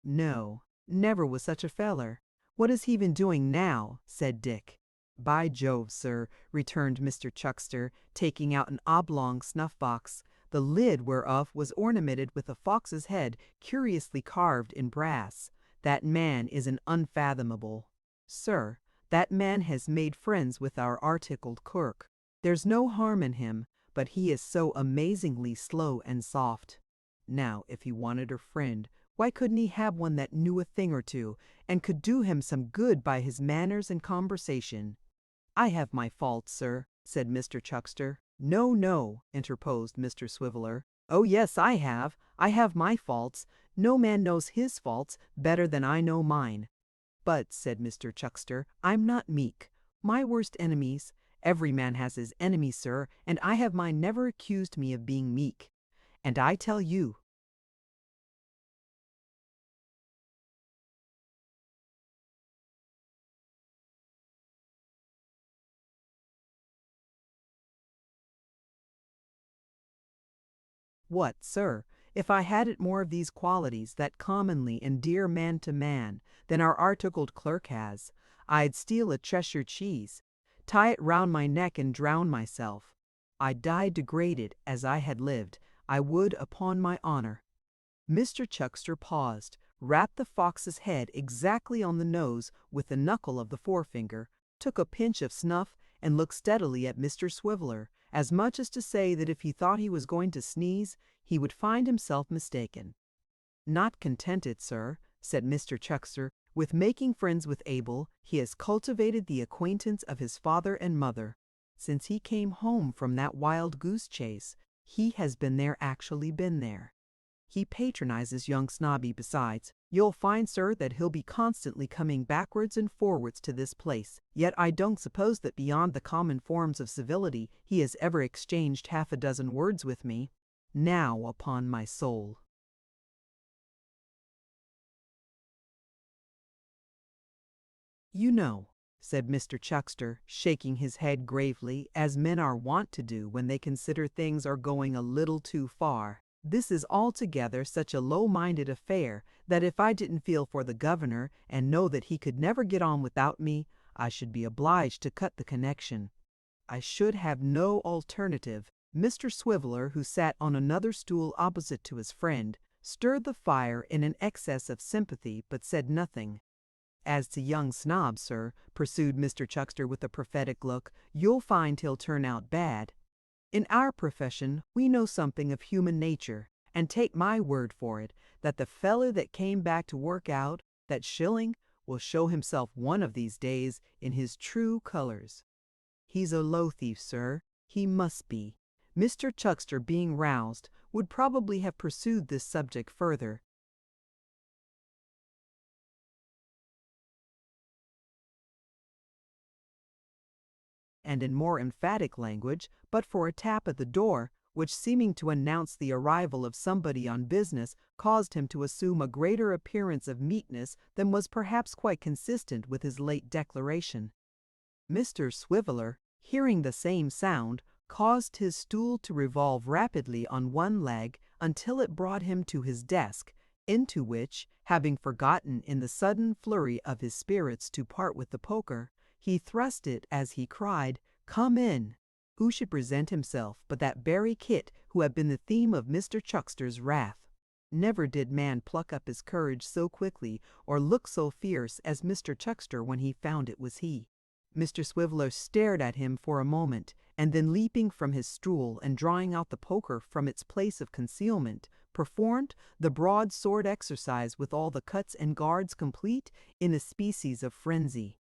"No, never was such a feller. What has he been doing now?" said Dick. "By Jove, sir," returned Mr. Chuckster, taking out an oblong snuff-box, the lid whereof was ornamented with a fox's head curiously carved in brass, "that man is an unfathomable. Sir, that man has made friends with our articled clerk. There's no harm in him, but he is so amazingly slow and soft. Now, if he wanted a friend, why couldn't he have one that knew a thing or two, and could do him some good by his manners and conversation?" "I have my faults, sir," said Mr. Chuckster. "No, no," interposed Mr. Swiveller. "Oh yes, I have. I have my faults. No man knows his faults better than I know mine. But," said Mr. Chuckster, "I'm not meek. My worst enemies— every man has his enemies, sir, and I have mine— never accused me of being meek. And I tell you, what, sir, if I had it more of these qualities that commonly endear man to man than our articled clerk has, I'd steal a Cheshire cheese, tie it round my neck and drown myself. I'd die degraded as I had lived, I would upon my honor." Mr. Chuckster paused, rapped the fox's head exactly on the nose with the knuckle of the forefinger, took a pinch of snuff, and looked steadily at Mr. Swiveller, as much as to say that if he thought he was going to sneeze, he would find himself mistaken. "Not contented, sir," said Mr. Chuckster, "with making friends with Abel, he has cultivated the acquaintance of his father and mother. Since he came home from that wild goose chase, he has actually been there. He patronizes young Snobby besides. You'll find, sir, that he'll be constantly coming backwards and forwards to this place. Yet I don't suppose that beyond the common forms of civility he has ever exchanged half a dozen words with me. Now, upon my soul." "You know," said Mr. Chuckster, shaking his head gravely, as men are wont to do when they consider things are going a little too far, "this is altogether such a low-minded affair that if I didn't feel for the governor and know that he could never get on without me, I should be obliged to cut the connection. I should have no alternative." Mr. Swiveller, who sat on another stool opposite to his friend, stirred the fire in an excess of sympathy, but said nothing. "As to young Snob, sir," pursued Mr. Chuckster with a prophetic look, "you'll find he'll turn out bad. In our profession we know something of human nature, and take my word for it that the feller that came back to work out that shilling will show himself one of these days in his true colors. He's a low thief, sir. He must be. Mr. Chuckster, being roused, would probably have pursued this subject further, and in more emphatic language, but for a tap at the door, which, seeming to announce the arrival of somebody on business, caused him to assume a greater appearance of meekness than was perhaps quite consistent with his late declaration. Mr. Swiveller, hearing the same sound, caused his stool to revolve rapidly on one leg until it brought him to his desk, into which, having forgotten in the sudden flurry of his spirits to part with the poker, he thrust it as he cried, "Come in!" Who should present himself but that very Kit who had been the theme of Mr. Chuckster's wrath. Never did man pluck up his courage so quickly or look so fierce as Mr. Chuckster when he found it was he. Mr. Swiveller stared at him for a moment, and then leaping from his stool and drawing out the poker from its place of concealment, performed the broadsword exercise with all the cuts and guards complete in a species of frenzy.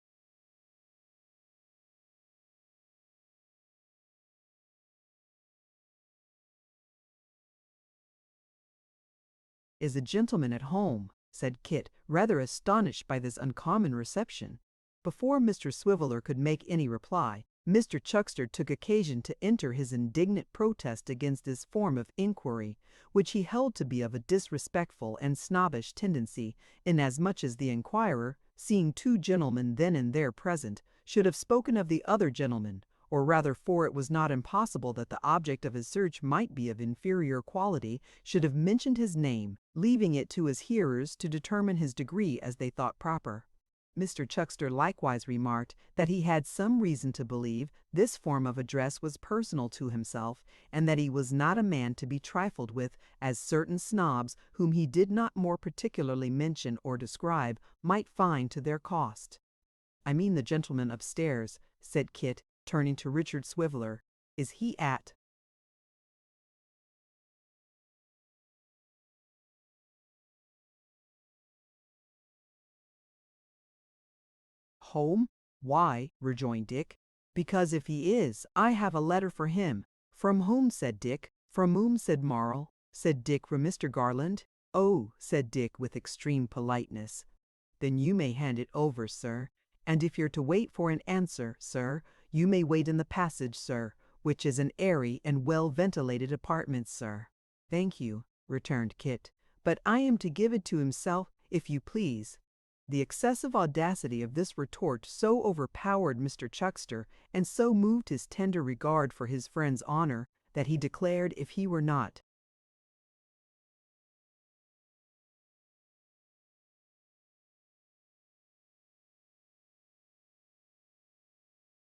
"Is a gentleman at home?" said Kit, rather astonished by this uncommon reception. Before Mr. Swiveller could make any reply, Mr. Chuckster took occasion to enter his indignant protest against this form of inquiry, which he held to be of a disrespectful and snobbish tendency, inasmuch as the inquirer, seeing two gentlemen then and there present, should have spoken of the other gentleman, or rather, for it was not impossible that the object of his search might be of inferior quality, should have mentioned his name, leaving it to his hearers to determine his degree as they thought proper. Mr. Chuckster likewise remarked that he had some reason to believe this form of address was personal to himself, and that he was not a man to be trifled with, as certain snobs, whom he did not more particularly mention or describe, might find to their cost. "I mean the gentleman upstairs," said Kit, turning to Richard Swiveller. "Is he at home?" "Why," rejoined Dick, "because if he is, I have a letter for him." "From whom?" said Dick. "From whom?" said Marl. Said Dick, "From Mr. Garland." "Oh," said Dick with extreme politeness. "Then you may hand it over, sir. And if you're to wait for an answer, sir, you may wait in the passage, sir, which is an airy and well-ventilated apartment, sir." "Thank you," returned Kit, "but I am to give it to himself, if you please." The excessive audacity of this retort so overpowered Mr. Chuckster, and so moved his tender regard for his friend's honor, that he declared if he were not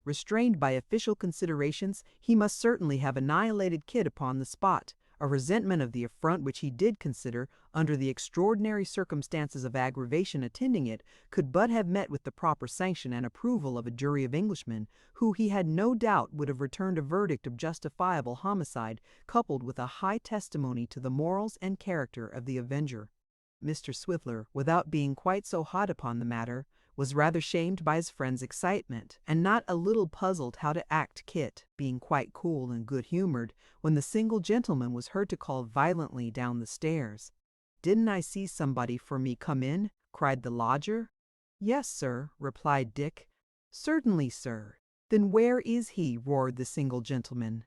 restrained by official considerations, he must certainly have annihilated Kit upon the spot. A resentment of the affront which he did consider, under the extraordinary circumstances of aggravation attending it, could but have met with the proper sanction and approval of a jury of Englishmen, who he had no doubt would have returned a verdict of justifiable homicide, coupled with a high testimony to the morals and character of the avenger. Mr. Swiveller, without being quite so hot upon the matter, was rather shamed by his friend's excitement, and not a little puzzled how to act Kit, being quite cool and good-humoured, when the single gentleman was heard to call violently down the stairs. "Didn't I see somebody for me come in?" cried the lodger. "Yes, sir," replied Dick. "Certainly, sir." "Then where is he?" roared the single gentleman.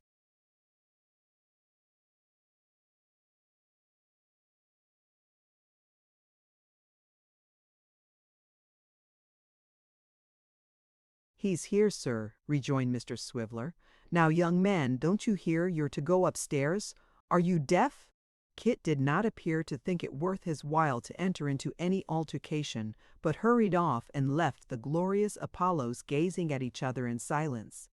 "He's here, sir," rejoined Mr. Swiveller. "Now, young man, don't you hear you're to go upstairs? Are you deaf?" Kit did not appear to think it worth his while to enter into any altercation, but hurried off and left the glorious Apollos gazing at each other in silence.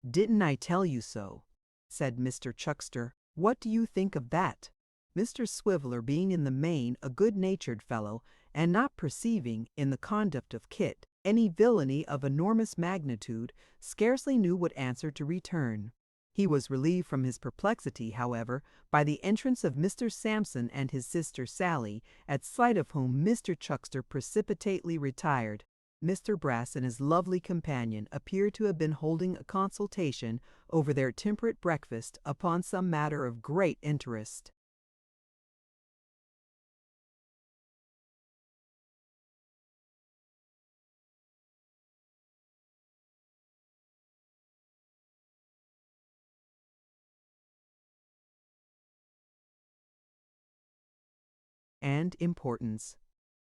"Didn't I tell you so?" said Mr. Chuckster. "What do you think of that?" Mr. Swiveller, being in the main a good-natured fellow, and not perceiving, in the conduct of Kit, any villainy of enormous magnitude, scarcely knew what answer to return. He was relieved from his perplexity, however, by the entrance of Mr. Sampson and his sister Sally, at sight of whom Mr. Chuckster precipitately retired. Mr. Brass and his lovely companion appeared to have been holding a consultation over their temperate breakfast upon some matter of great interest. And importance.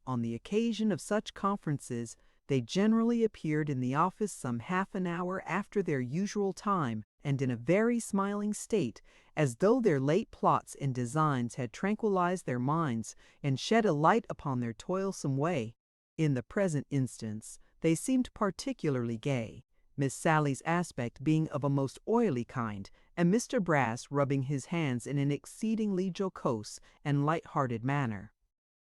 On the occasion of such conferences, they generally appeared in the office some half an hour after their usual time, and in a very smiling state, as though their late plots and designs had tranquilized their minds and shed a light upon their toilsome way. In the present instance, they seemed particularly gay, Miss Sally's aspect being of a most oily kind, and Mr. Brass rubbing his hands in an exceedingly jocose and light-hearted manner.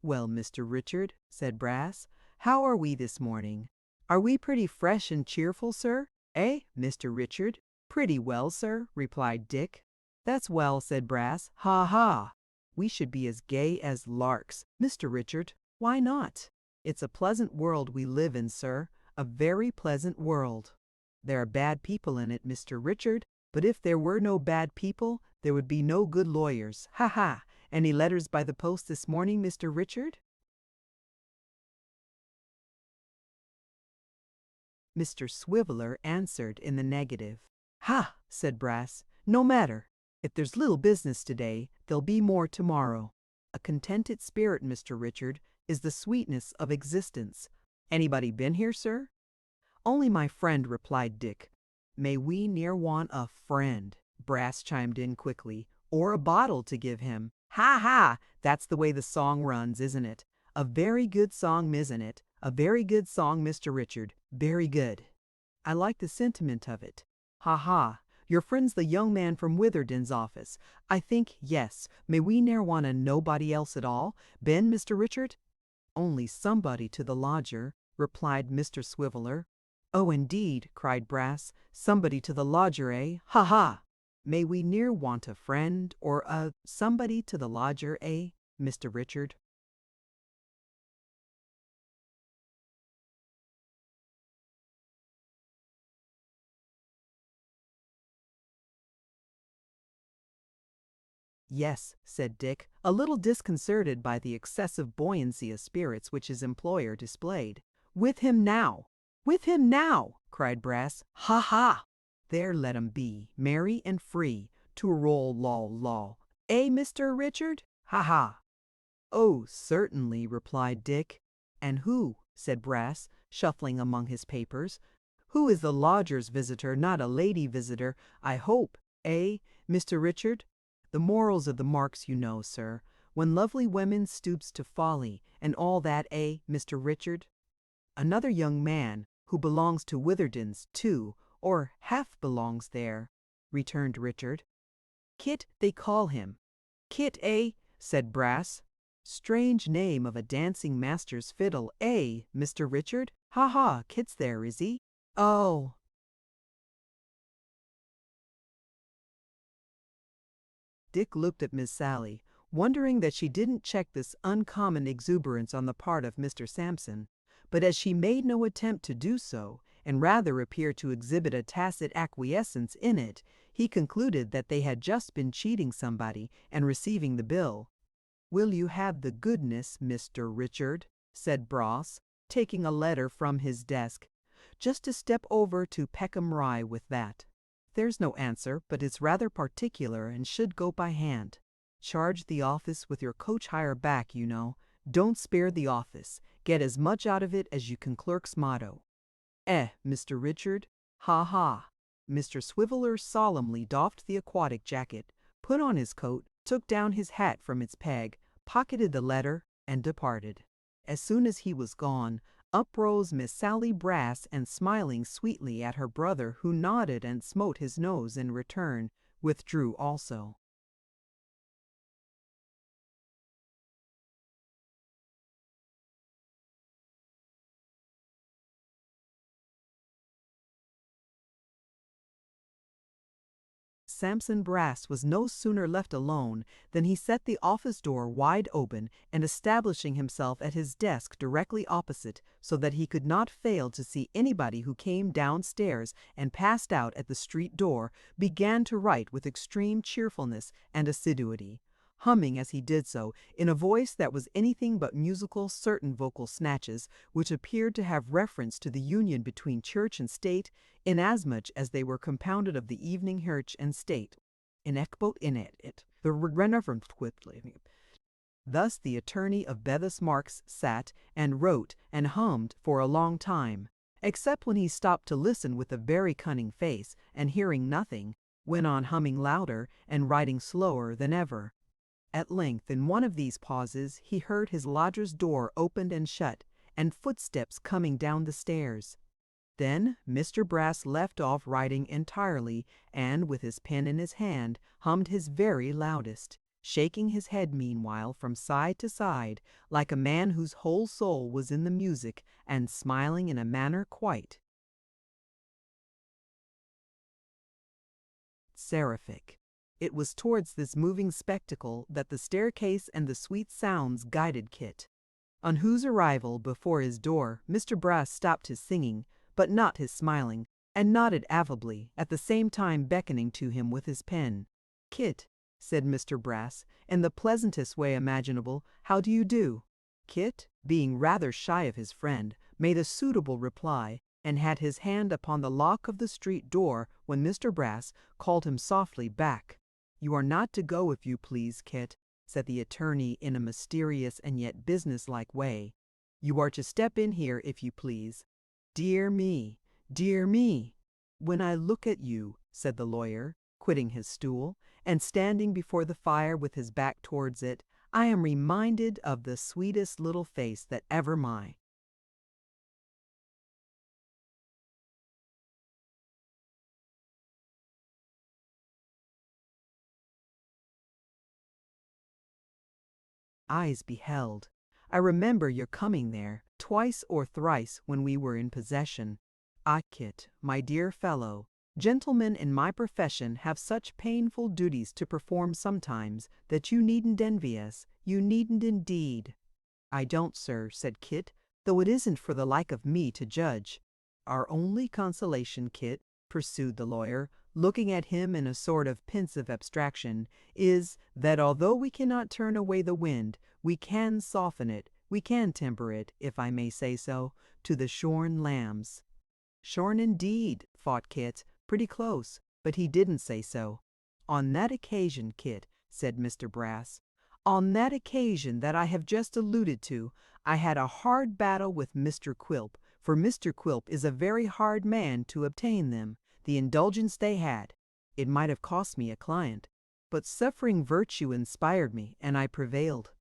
"Well, Mr. Richard," said Brass, "how are we this morning? Are we pretty fresh and cheerful, sir? Eh, Mr. Richard?" "Pretty well, sir," replied Dick. "That's well," said Brass. "Ha, ha! We should be as gay as larks, Mr. Richard." "Why not? It's a pleasant world we live in, sir, a very pleasant world. There are bad people in it, Mr. Richard, but if there were no bad people, there would be no good lawyers. Ha, ha! Any letters by the post this morning, Mr. Richard?" Mr. Swiveller answered in the negative. "Ha!" said Brass. "No matter. If there's little business today, there'll be more tomorrow. A contented spirit, Mr. Richard, is the sweetness of existence. Anybody been here, sir?" "Only my friend," replied Dick. "May we ne'er want a friend," Brass chimed in quickly, "or a bottle to give him. Ha, ha! That's the way the song runs, isn't it? A very good song, isn't it? A very good song, Mr. Richard. Very good. I like the sentiment of it. Ha, ha! Your friend's the young man from Witherden's office. I think, yes. May we ne'er want a nobody else at all, Ben, Mr. Richard?" "Only somebody to the lodger," replied Mr. Swiveller. "Oh, indeed," cried Brass. "Somebody to the lodger, eh? Ha, ha! May we ne'er want a friend, or a somebody to the lodger, eh, Mr. Richard?" "Yes," said Dick, a little disconcerted by the excessive buoyancy of spirits which his employer displayed. "With him now! With him now!" cried Brass. "Ha, ha! There let 'em be, merry and free, to roll lol lol. Eh, Mr. Richard? Ha, ha!" "Oh, certainly," replied Dick. "And who," said Brass, shuffling among his papers, "who is the lodger's visitor, not a lady visitor, I hope, eh, Mr. Richard? The morals of the marks you know, sir, when lovely women stoops to folly, and all that, eh, Mr. Richard?" "Another young man, who belongs to Witherden's, too, or half belongs there," returned Richard. "Kit, they call him." "Kit, eh?" said Brass. "Strange name of a dancing master's fiddle, eh, Mr. Richard? Ha, ha! Kit's there, is he? Oh!" Dick looked at Miss Sally, wondering that she didn't check this uncommon exuberance on the part of Mr. Sampson, but as she made no attempt to do so, and rather appeared to exhibit a tacit acquiescence in it, he concluded that they had just been cheating somebody and receiving the bill. "Will you have the goodness, Mr. Richard," said Brass, taking a letter from his desk, "just to step over to Peckham Rye with that? There's no answer, but it's rather particular and should go by hand. Charge the office with your coach hire back, you know. Don't spare the office. Get as much out of it as you can. Clerk's motto. Eh, Mr. Richard? Ha, ha!" Mr. Swiveller solemnly doffed the aquatic jacket, put on his coat, took down his hat from its peg, pocketed the letter, and departed. As soon as he was gone, up rose Miss Sally Brass, and smiling sweetly at her brother, who nodded and smote his nose in return, withdrew also. Samson Brass was no sooner left alone than he set the office door wide open and establishing himself at his desk directly opposite so that he could not fail to see anybody who came downstairs and passed out at the street door, began to write with extreme cheerfulness and assiduity, humming as he did so, in a voice that was anything but musical, certain vocal snatches which appeared to have reference to the union between church and state, inasmuch as they were compounded of the evening church and state. Inecbot in it, the reverend quickly. Thus the attorney of Bevis Marks sat and wrote and hummed for a long time, except when he stopped to listen with a very cunning face, and hearing nothing, went on humming louder and writing slower than ever. At length, in one of these pauses, he heard his lodger's door opened and shut, and footsteps coming down the stairs. Then Mr. Brass left off writing entirely, and, with his pen in his hand, hummed his very loudest, shaking his head meanwhile from side to side, like a man whose whole soul was in the music, and smiling in a manner quite seraphic. It was towards this moving spectacle that the staircase and the sweet sounds guided Kit, on whose arrival before his door Mr. Brass stopped his singing, but not his smiling, and nodded affably, at the same time beckoning to him with his pen. "Kit," said Mr. Brass, in the pleasantest way imaginable, "how do you do?" Kit, being rather shy of his friend, made a suitable reply, and had his hand upon the lock of the street door when Mr. Brass called him softly back. "You are not to go, if you please, Kit," said the attorney in a mysterious and yet businesslike way. "You are to step in here, if you please." "Dear me, dear me! When I look at you," said the lawyer, quitting his stool, and standing before the fire with his back towards it, "I am reminded of the sweetest little face that ever my eyes beheld. I remember your coming there, twice or thrice when we were in possession. Ah, Kit, my dear fellow, gentlemen in my profession have such painful duties to perform sometimes that you needn't envy us, you needn't indeed." "I don't, sir," said Kit, "though it isn't for the like of me to judge." "Our only consolation, Kit," pursued the lawyer, looking at him in a sort of pensive abstraction, "is, that although we cannot turn away the wind, we can soften it, we can temper it, if I may say so, to the shorn lambs." "Shorn indeed," thought Kit, "pretty close, but he didn't say so." "On that occasion, Kit," said Mr. Brass, "on that occasion that I have just alluded to, I had a hard battle with Mr. Quilp, for Mr. Quilp is a very hard man to obtain them, the indulgence they had. It might have cost me a client, but suffering virtue inspired me, and I prevailed."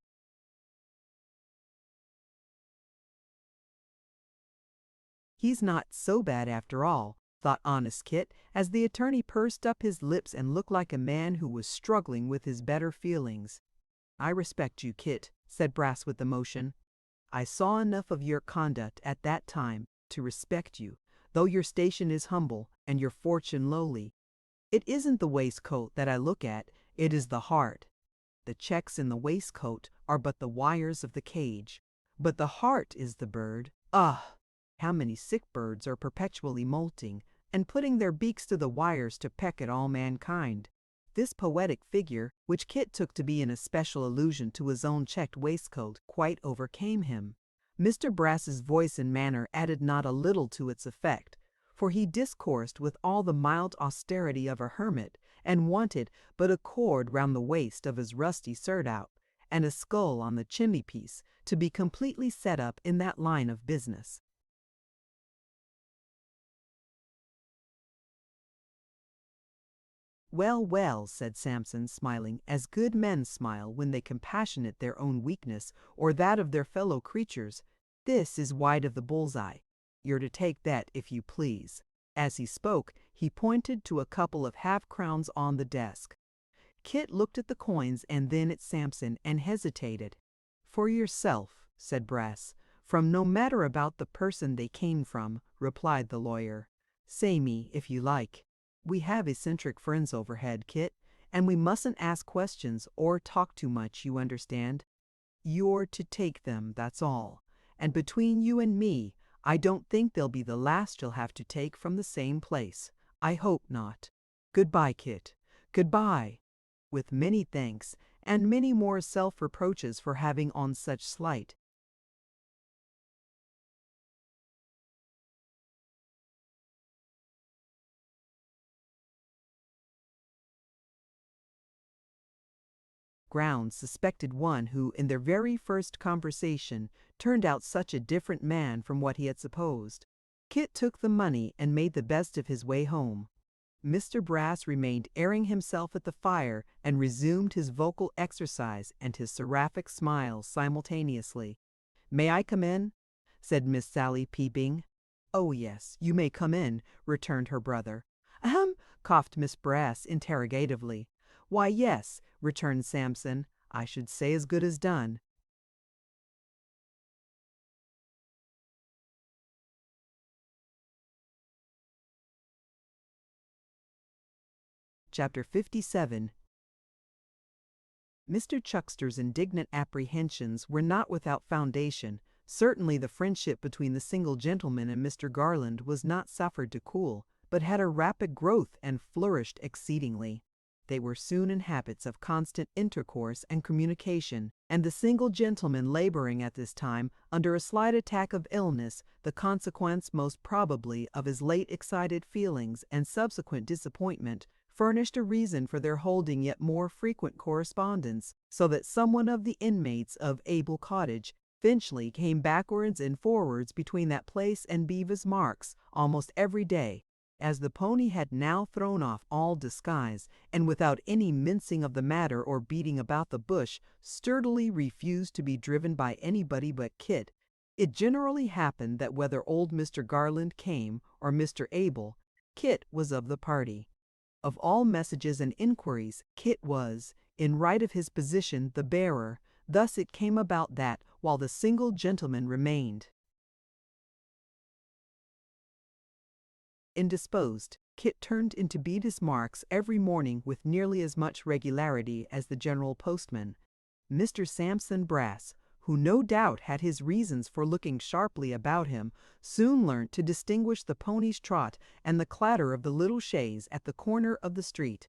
"He's not so bad after all," thought honest Kit, as the attorney pursed up his lips and looked like a man who was struggling with his better feelings. "I respect you, Kit," said Brass with emotion. "I saw enough of your conduct at that time to respect you, though your station is humble and your fortune lowly. It isn't the waistcoat that I look at, it is the heart. The checks in the waistcoat are but the wires of the cage, but the heart is the bird. Ah! How many sick birds are perpetually molting, and putting their beaks to the wires to peck at all mankind." This poetic figure, which Kit took to be an especial allusion to his own checked waistcoat, quite overcame him. Mr. Brass's voice and manner added not a little to its effect, for he discoursed with all the mild austerity of a hermit, and wanted but a cord round the waist of his rusty surtout, and a skull on the chimney-piece, to be completely set up in that line of business. "Well, well," said Samson, smiling, as good men smile when they compassionate their own weakness or that of their fellow creatures, "this is wide of the bull's-eye. You're to take that, if you please." As he spoke, he pointed to a couple of half-crowns on the desk. Kit looked at the coins and then at Samson, and hesitated. "For yourself," said Brass. "From no matter about the person they came from," replied the lawyer. "Say me, if you like." We have eccentric friends overhead, Kit, and we mustn't ask questions or talk too much, you understand? You're to take them, that's all. And between you and me, I don't think they'll be the last you'll have to take from the same place. I hope not. Goodbye, Kit. Goodbye. With many thanks, and many more self-reproaches for having on such slight grounds suspected one who, in their very first conversation, turned out such a different man from what he had supposed. Kit took the money and made the best of his way home. Mr. Brass remained airing himself at the fire and resumed his vocal exercise and his seraphic smiles simultaneously. "May I come in?" said Miss Sally, peeping. "Oh, yes, you may come in," returned her brother. "Ahem," coughed Miss Brass interrogatively. "Why, yes," returned Samson. "I should say as good as done." Chapter 57. Mr. Chuckster's indignant apprehensions were not without foundation. Certainly the friendship between the single gentleman and Mr. Garland was not suffered to cool, but had a rapid growth and flourished exceedingly. They were soon in habits of constant intercourse and communication, and the single gentleman laboring at this time under a slight attack of illness, the consequence most probably of his late excited feelings and subsequent disappointment, furnished a reason for their holding yet more frequent correspondence, so that someone of the inmates of Abel Cottage, Finchley, came backwards and forwards between that place and Bevis Marks almost every day. As the pony had now thrown off all disguise, and without any mincing of the matter or beating about the bush, sturdily refused to be driven by anybody but Kit, it generally happened that whether old Mr. Garland came or Mr. Abel, Kit was of the party. Of all messages and inquiries, Kit was, in right of his position, the bearer. Thus it came about that, while the single gentleman remained indisposed, Kit turned into Bevis Marks every morning with nearly as much regularity as the general postman. Mr. Samson Brass, who no doubt had his reasons for looking sharply about him, soon learnt to distinguish the pony's trot and the clatter of the little chaise at the corner of the street.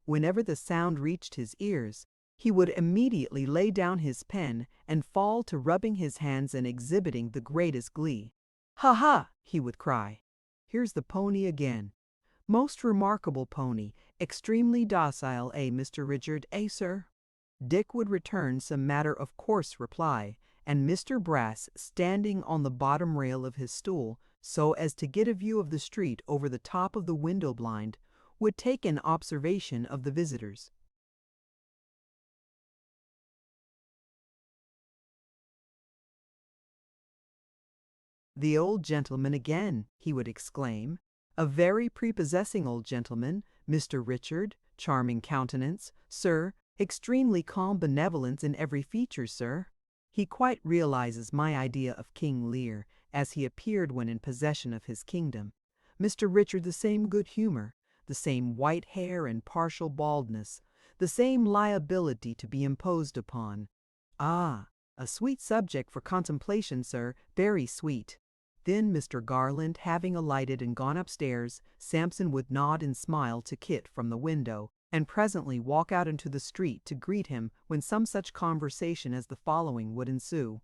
Whenever the sound reached his ears, he would immediately lay down his pen and fall to rubbing his hands and exhibiting the greatest glee. "Ha, ha!" he would cry. "Here's the pony again. Most remarkable pony, extremely docile, Mr. Richard, sir?" Dick would return some matter-of-course reply, and Mr. Brass, standing on the bottom rail of his stool, so as to get a view of the street over the top of the window blind, would take an observation of the visitors. "The old gentleman again," he would exclaim. "A very prepossessing old gentleman, Mr. Richard, charming countenance, sir, extremely calm benevolence in every feature, sir. He quite realizes my idea of King Lear, as he appeared when in possession of his kingdom. Mr. Richard, the same good humor, the same white hair and partial baldness, the same liability to be imposed upon. Ah, a sweet subject for contemplation, sir, very sweet." Then Mr. Garland having alighted and gone upstairs, Samson would nod and smile to Kit from the window, and presently walk out into the street to greet him, when some such conversation as the following would ensue.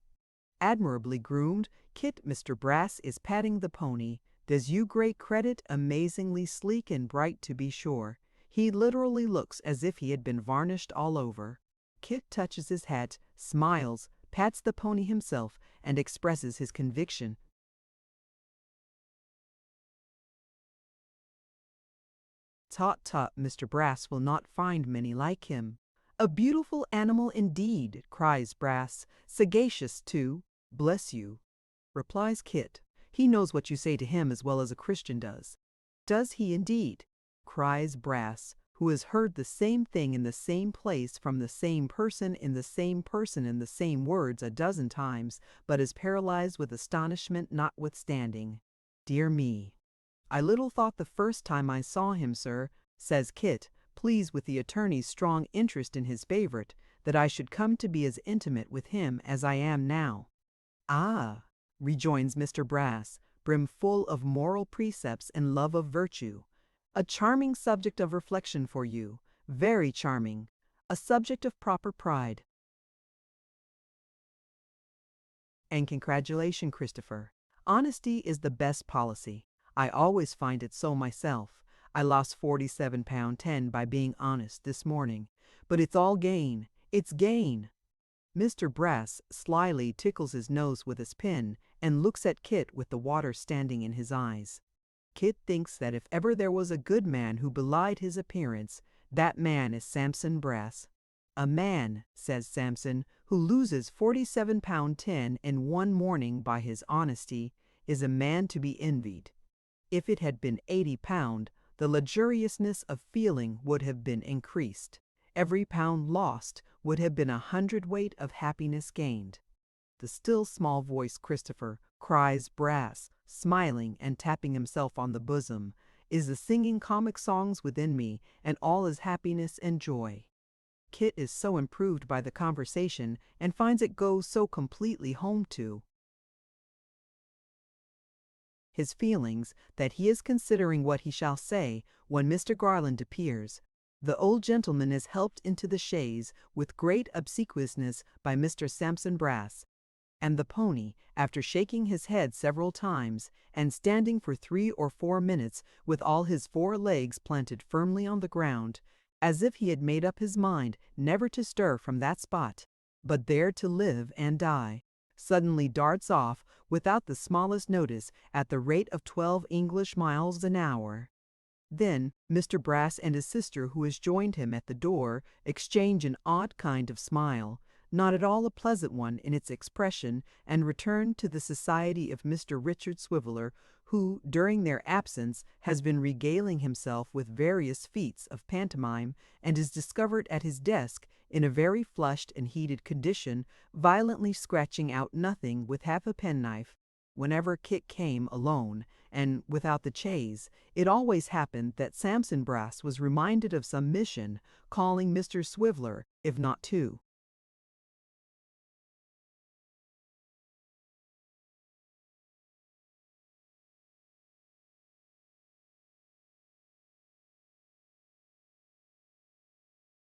"Admirably groomed, Kit, Mr. Brass is patting the pony. Does you great credit, amazingly sleek and bright to be sure. He literally looks as if he had been varnished all over." Kit touches his hat, smiles, pats the pony himself, and expresses his conviction. "Tut, tut, Mr. Brass will not find many like him." "A beautiful animal indeed," cries Brass. "Sagacious too." "Bless you," replies Kit. "He knows what you say to him as well as a Christian does." "Does he indeed?" cries Brass, who has heard the same thing in the same place from the same person in the same person in the same words a dozen times, but is paralyzed with astonishment notwithstanding. Dear me, "I little thought the first time I saw him, sir," says Kit, pleased with the attorney's strong interest in his favorite, "that I should come to be as intimate with him as I am now." "Ah," rejoins Mr. Brass, brimful of moral precepts and love of virtue, "a charming subject of reflection for you, very charming, a subject of proper pride and congratulation, Christopher. Honesty is the best policy. I always find it so myself. I lost £47.10 by being honest this morning, but it's all gain. It's gain." Mr. Brass slyly tickles his nose with his pen and looks at Kit with the water standing in his eyes. Kit thinks that if ever there was a good man who belied his appearance, that man is Samson Brass. "A man," says Samson, "who loses £47.10 in one morning by his honesty, is a man to be envied." If it had been £80, the luxuriousness of feeling would have been increased. Every pound lost would have been 100 weight of happiness gained. The still small voice Christopher, cries Brass, smiling and tapping himself on the bosom, is the singing comic songs within me, and all is happiness and joy. Kit is so improved by the conversation, and finds it goes so completely home to his feelings, that he is considering what he shall say when Mr. Garland appears. The old gentleman is helped into the chaise with great obsequiousness by Mr. Samson Brass, and the pony, after shaking his head several times, and standing for 3 or 4 minutes with all his 4 legs planted firmly on the ground, as if he had made up his mind never to stir from that spot, but there to live and die, suddenly darts off, without the smallest notice, at the rate of 12 English miles an hour. Then Mr. Brass and his sister, who has joined him at the door, exchange an odd kind of smile, not at all a pleasant one in its expression, and return to the society of Mr. Richard Swiveller, who, during their absence, has been regaling himself with various feats of pantomime, and is discovered at his desk, in a very flushed and heated condition, violently scratching out nothing with half a penknife. Whenever Kit came alone, and without the chaise, it always happened that Samson Brass was reminded of some mission, calling Mr. Swiveller, if not two.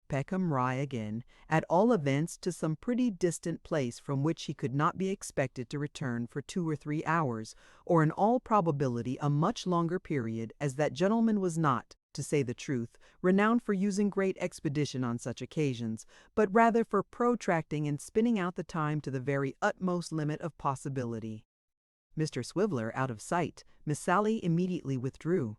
Peckham Rye again, at all events to some pretty distant place from which he could not be expected to return for 2 or 3 hours, or in all probability a much longer period, as that gentleman was not, to say the truth, renowned for using great expedition on such occasions, but rather for protracting and spinning out the time to the very utmost limit of possibility. Mr. Swiveller out of sight, Miss Sally immediately withdrew.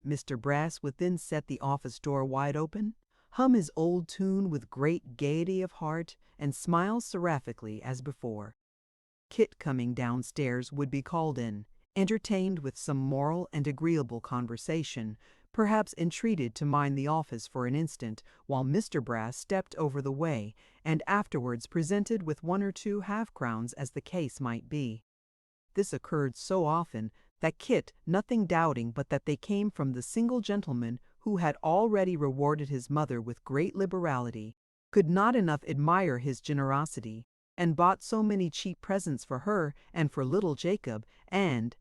Mr. Brass would then set the office door wide open, hum his old tune with great gaiety of heart, and smile seraphically as before. Kit, coming downstairs, would be called in, entertained with some moral and agreeable conversation, perhaps entreated to mind the office for an instant, while Mr. Brass stepped over the way, and afterwards presented with 1 or 2 half-crowns as the case might be. This occurred so often that Kit, nothing doubting but that they came from the single gentleman who had already rewarded his mother with great liberality, could not enough admire his generosity, and bought so many cheap presents for her and for little Jacob, and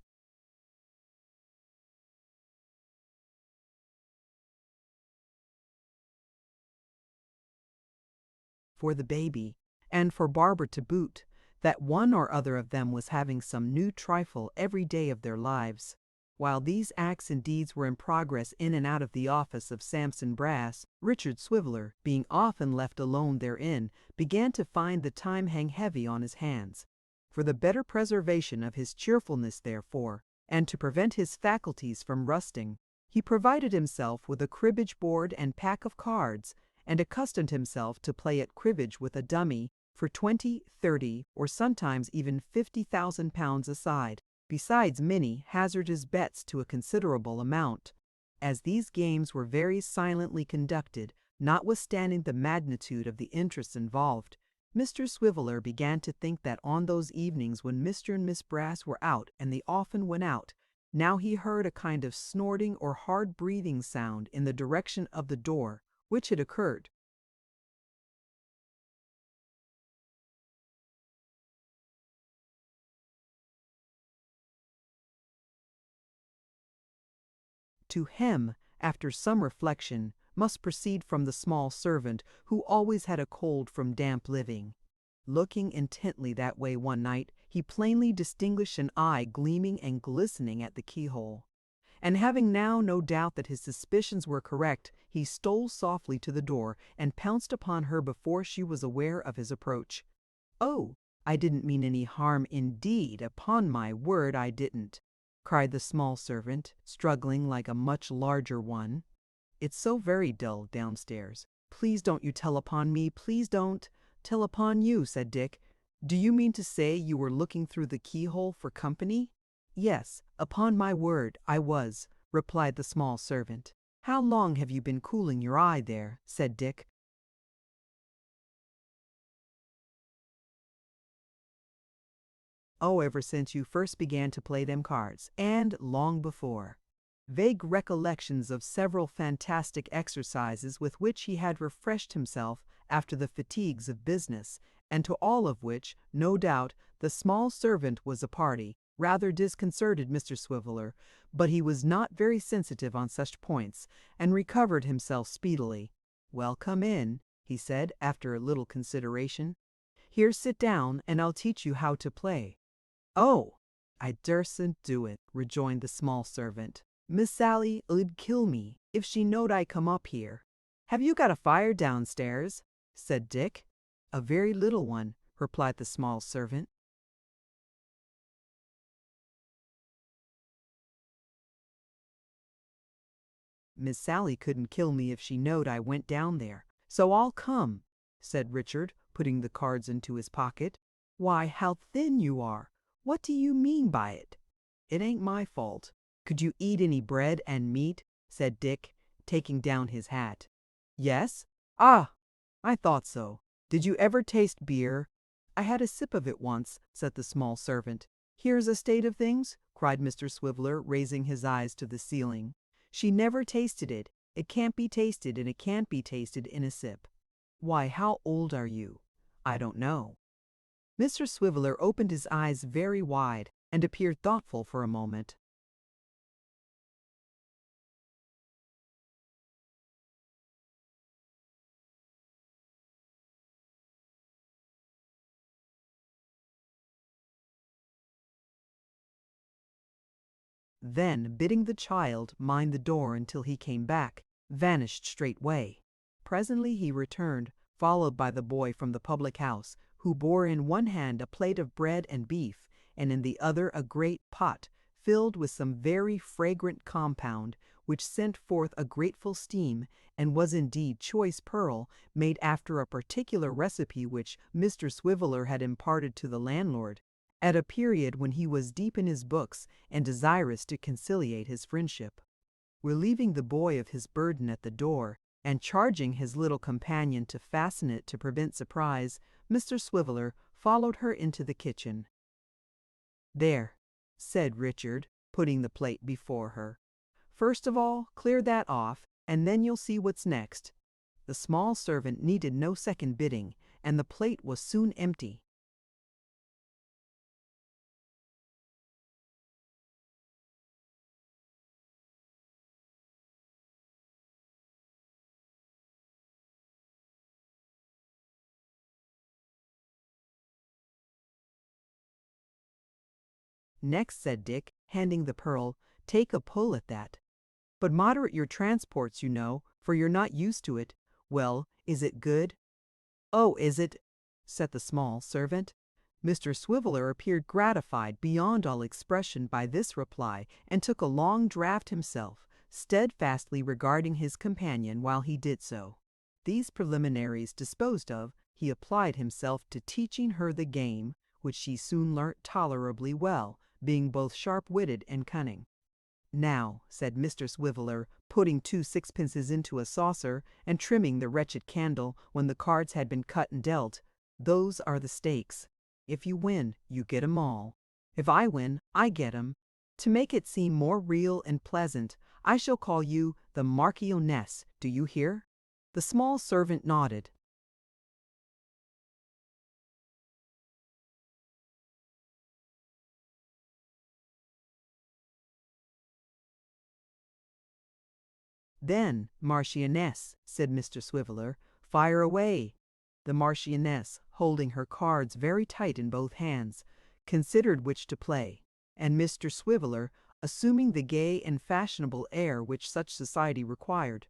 for the baby, and for Barbara to boot, that one or other of them was having some new trifle every day of their lives. While these acts and deeds were in progress in and out of the office of Samson Brass, Richard Swiveller, being often left alone therein, began to find the time hang heavy on his hands. For the better preservation of his cheerfulness, therefore, and to prevent his faculties from rusting, he provided himself with a cribbage board and pack of cards, and accustomed himself to play at cribbage with a dummy for 20, 30, or sometimes even £50,000 aside, besides many hazardous bets to a considerable amount. As these games were very silently conducted, notwithstanding the magnitude of the interests involved, Mr. Swiveller began to think that on those evenings when Mr. and Miss Brass were out, and they often went out, Now he heard a kind of snorting or hard breathing sound in the direction of the door, which had occurred to him, after some reflection, must proceed from the small servant who always had a cold from damp living. Looking intently that way one night, he plainly distinguished an eye gleaming and glistening at the keyhole. And having now no doubt that his suspicions were correct, he stole softly to the door and pounced upon her before she was aware of his approach. "Oh, I didn't mean any harm indeed, upon my word I didn't," cried the small servant, struggling like a much larger one. "It's so very dull downstairs. Please don't you tell upon me, please don't." "Tell upon you," said Dick. "Do you mean to say you were looking through the keyhole for company?" "Yes, upon my word, I was," replied the small servant. "How long have you been cooling your eye there?" said Dick. "Oh, ever since you first began to play them cards, and long before." Vague recollections of several fantastic exercises with which he had refreshed himself after the fatigues of business, and to all of which, no doubt, the small servant was a party, rather disconcerted Mr. Swiveller, but he was not very sensitive on such points, and recovered himself speedily. "Well, come in," he said, after a little consideration. "Here, sit down, and I'll teach you how to play." "Oh, I dursn't do it," rejoined the small servant. "Miss Sally 'ud kill me if she knowed I come up here." "Have you got a fire downstairs?" said Dick. "A very little one," replied the small servant. "Miss Sally couldn't kill me if she knowed I went down there, so I'll come," said Richard, putting the cards into his pocket. "Why, how thin you are! What do you mean by it?" "It ain't my fault." "Could you eat any bread and meat?" said Dick, taking down his hat. "Yes." "Ah, I thought so. Did you ever taste beer?" "I had a sip of it once," said the small servant. "Here's a state of things," cried Mr. Swiveller, raising his eyes to the ceiling. "She never tasted it. It can't be tasted, and it can't be tasted in a sip." "Why, how old are you?" "I don't know." Mr. Swiveller opened his eyes very wide, and appeared thoughtful for a moment. Then, bidding the child mind the door until he came back, vanished straightway. Presently he returned, followed by the boy from the public house, who bore in one hand a plate of bread and beef, and in the other a great pot, filled with some very fragrant compound, which sent forth a grateful steam, and was indeed choice pearl, made after a particular recipe which Mr. Swiveller had imparted to the landlord, at a period when he was deep in his books and desirous to conciliate his friendship. Relieving the boy of his burden at the door, and charging his little companion to fasten it to prevent surprise, Mr. Swiveller followed her into the kitchen. "There," said Richard, putting the plate before her. "First of all, clear that off, and then you'll see what's next." The small servant needed no second bidding, and the plate was soon empty. "Next," said Dick, handing the pearl, "take a pull at that. But moderate your transports, you know, for you're not used to it. Well, is it good?" "Oh, is it?" said the small servant. Mr. Swiveller appeared gratified beyond all expression by this reply, and took a long draught himself, steadfastly regarding his companion while he did so. These preliminaries disposed of, he applied himself to teaching her the game, which she soon learnt tolerably well, being both sharp-witted and cunning. "Now," said Mr. Swiveller, putting 2 sixpences into a saucer, and trimming the wretched candle when the cards had been cut and dealt, "those are the stakes. If you win, you get 'em all. If I win, I get 'em. To make it seem more real and pleasant, I shall call you the Marchioness, do you hear?" The small servant nodded. "Then, Marchioness," said Mr. Swiveller, "fire away." The Marchioness, holding her cards very tight in both hands, considered which to play, and Mr. Swiveller, assuming the gay and fashionable air which such society required,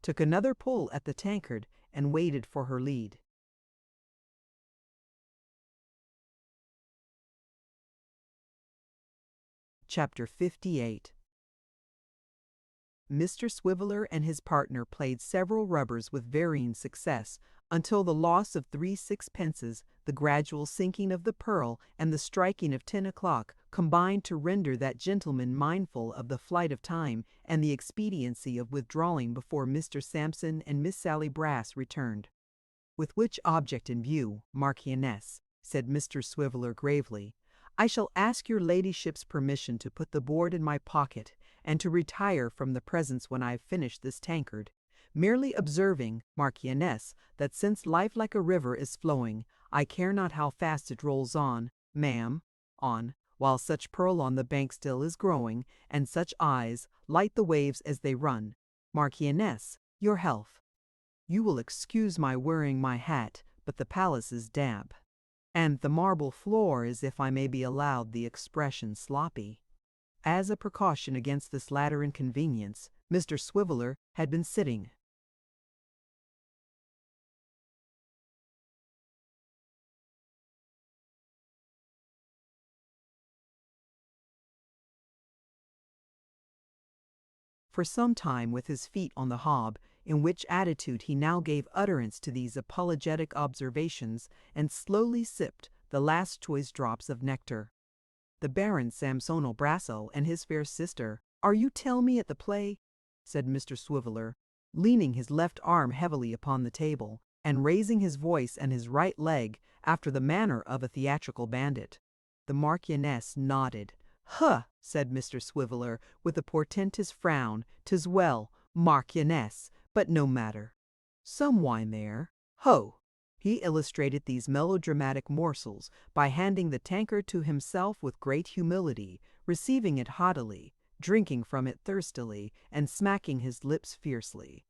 took another pull at the tankard and waited for her lead. Chapter 58. Mr. Swiveller and his partner played several rubbers with varying success, until the loss of 3 sixpences, the gradual sinking of the pearl, and the striking of 10 o'clock combined to render that gentleman mindful of the flight of time and the expediency of withdrawing before Mr. Sampson and Miss Sally Brass returned. "With which object in view, Marchioness," said Mr. Swiveller gravely, "I shall ask your ladyship's permission to put the board in my pocket, and to retire from the presence when I have finished this tankard, merely observing, Marchioness, that since life like a river is flowing, I care not how fast it rolls on, ma'am, on, while such pearl on the bank still is growing, and such eyes light the waves as they run. Marchioness, your health. You will excuse my wearing my hat, but the palace is damp, and the marble floor is, if I may be allowed the expression, sloppy." As a precaution against this latter inconvenience, Mr. Swiveller had been sitting. For some time with his feet on the hob, in which attitude he now gave utterance to these apologetic observations, and slowly sipped the last choice drops of nectar. "The Baron Samsonio Brasso and his fair sister, are you tell me at the play?" said Mr. Swiveller, leaning his left arm heavily upon the table, and raising his voice and his right leg after the manner of a theatrical bandit. The Marchioness nodded. "Huh!" said Mr. Swiveller, with a portentous frown. "'Tis well, Marchioness, but no matter. Some wine there. Ho!" He illustrated these melodramatic morsels by handing the tankard to himself with great humility, receiving it haughtily, drinking from it thirstily, and smacking his lips fiercely.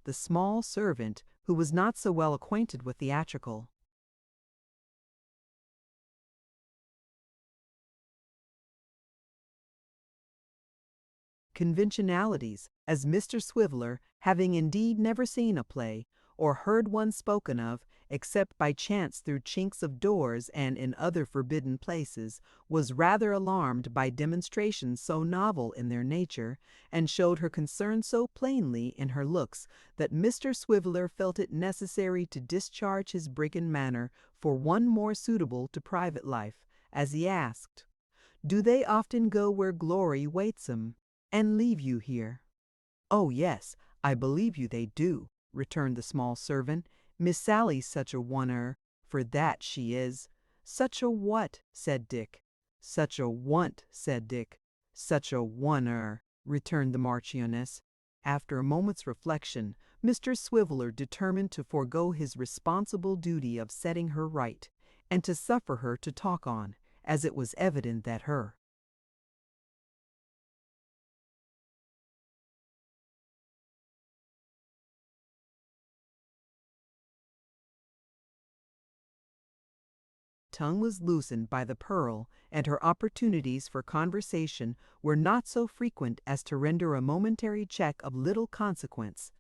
The small servant, who was not so well acquainted with theatrical, conventionalities, as Mr. Swiveller, having indeed never seen a play, or heard one spoken of, except by chance through chinks of doors and in other forbidden places, was rather alarmed by demonstrations so novel in their nature, and showed her concern so plainly in her looks, that Mr. Swiveller felt it necessary to discharge his brigand manner for one more suitable to private life, as he asked, "Do they often go where glory waits 'em, and leave you here?" "Oh yes, I believe you they do," returned the small servant. "Miss Sally's such a one-er, for that she is." "Such a what?" said Dick. "Such a want," said Dick. "Such a one-er," returned the Marchioness. After a moment's reflection, Mr. Swiveller determined to forego his responsible duty of setting her right, and to suffer her to talk on, as it was evident that her tongue was loosened by the pearl, and her opportunities for conversation were not so frequent as to render a momentary check of little consequence.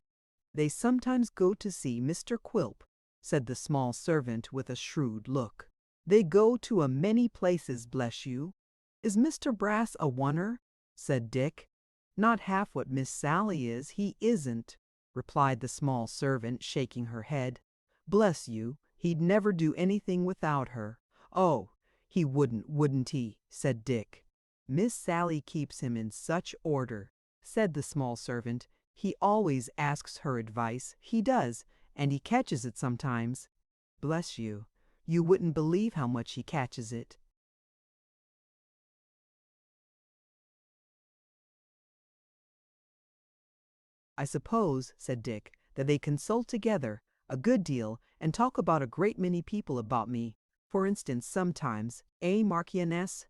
"They sometimes go to see Mr. Quilp," said the small servant with a shrewd look. "They go to a many places, bless you." "Is Mr. Brass a oneer?" said Dick. "Not half what Miss Sally is, he isn't," replied the small servant, shaking her head. "Bless you, he'd never do anything without her." "Oh, he wouldn't he?" said Dick. "Miss Sally keeps him in such order," said the small servant. "He always asks her advice, he does, and he catches it sometimes. Bless you, you wouldn't believe how much he catches it." I suppose, said Dick, that they consult together a good deal and talk about a great many people about me. For instance, sometimes, Marchioness?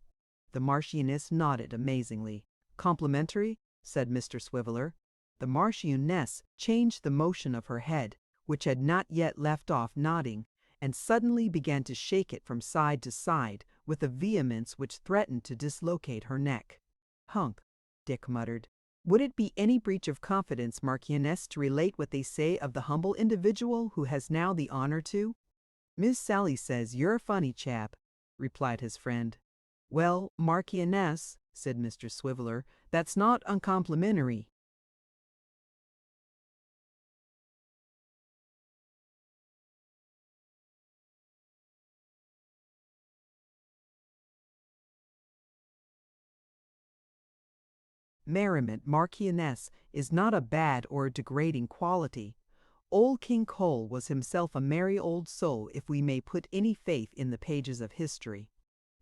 The Marchioness nodded amazingly. Complimentary? Said Mr. Swiveller. The Marchioness changed the motion of her head, which had not yet left off nodding, and suddenly began to shake it from side to side with a vehemence which threatened to dislocate her neck. Humph, Dick muttered. Would it be any breach of confidence, Marchioness, to relate what they say of the humble individual who has now the honor to? Miss Sally says you're a funny chap, replied his friend. Well, Marchioness, said Mr. Swiveller, that's not uncomplimentary. Merriment, Marchioness, is not a bad or a degrading quality. Old King Cole was himself a merry old soul, if we may put any faith in the pages of history.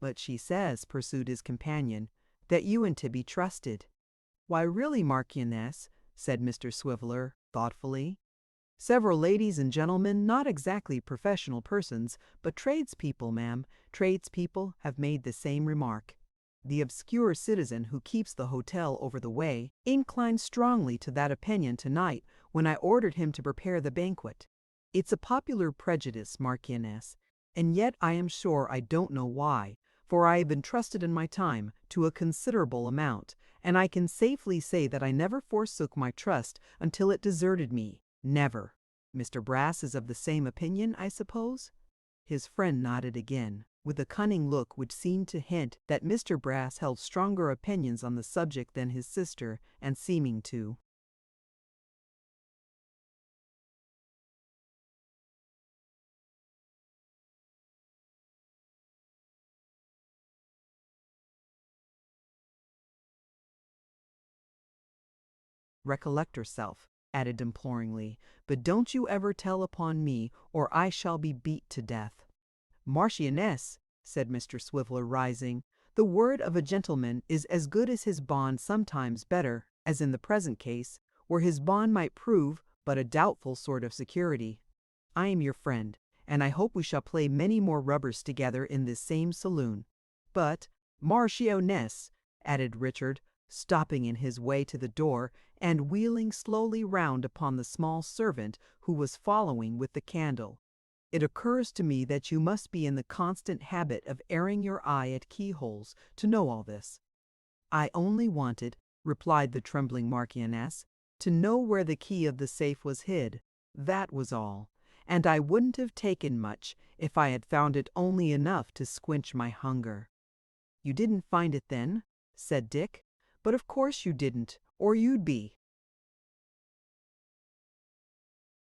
But she says, pursued his companion, that you and to be trusted. Why really, Marchioness, said Mr. Swiveller, thoughtfully. Several ladies and gentlemen, not exactly professional persons, but tradespeople, ma'am, tradespeople have made the same remark. The obscure citizen who keeps the hotel over the way inclined strongly to that opinion tonight when I ordered him to prepare the banquet. It's a popular prejudice, Marchioness, and yet I am sure I don't know why, for I have entrusted in my time to a considerable amount, and I can safely say that I never forsook my trust until it deserted me. Never. Mr. Brass is of the same opinion, I suppose? His friend nodded again, with a cunning look which seemed to hint that Mr. Brass held stronger opinions on the subject than his sister, and seeming to recollect herself, added imploringly, but don't you ever tell upon me, or I shall be beat to death. Marchioness, said Mr. Swiveller, rising, the word of a gentleman is as good as his bond, sometimes better, as in the present case, where his bond might prove but a doubtful sort of security. I am your friend, and I hope we shall play many more rubbers together in this same saloon. But, Marchioness, added Richard, stopping in his way to the door and wheeling slowly round upon the small servant who was following with the candle, it occurs to me that you must be in the constant habit of airing your eye at keyholes to know all this. I only wanted, replied the trembling Marchioness, to know where the key of the safe was hid. That was all, and I wouldn't have taken much if I had found it only enough to squinch my hunger. You didn't find it then, said Dick, but of course you didn't, or you'd be.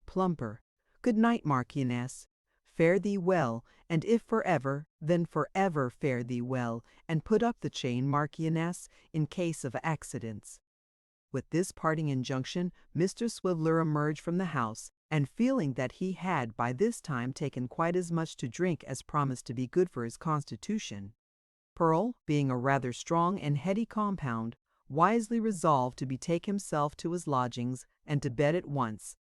Plumper. Good night, Marchioness. Fare thee well, and if for ever, then for ever fare thee well, and put up the chain, Marchioness, in case of accidents. With this parting injunction, Mr. Swiveller emerged from the house, and feeling that he had by this time taken quite as much to drink as promised to be good for his constitution, Pearl, being a rather strong and heady compound, wisely resolved to betake himself to his lodgings and to bed at once.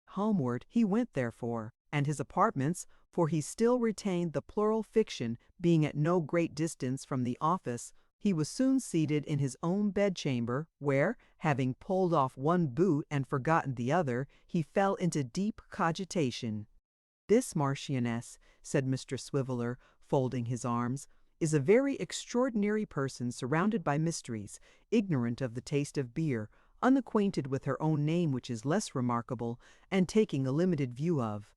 Homeward he went therefore, and his apartments, for he still retained the plural fiction, being at no great distance from the office, he was soon seated in his own bedchamber, where, having pulled off one boot and forgotten the other, he fell into deep cogitation. This Marchioness, said Mr. Swiveller, folding his arms, is a very extraordinary person, surrounded by mysteries, ignorant of the taste of beer, unacquainted with her own name, which is less remarkable, and taking a limited view of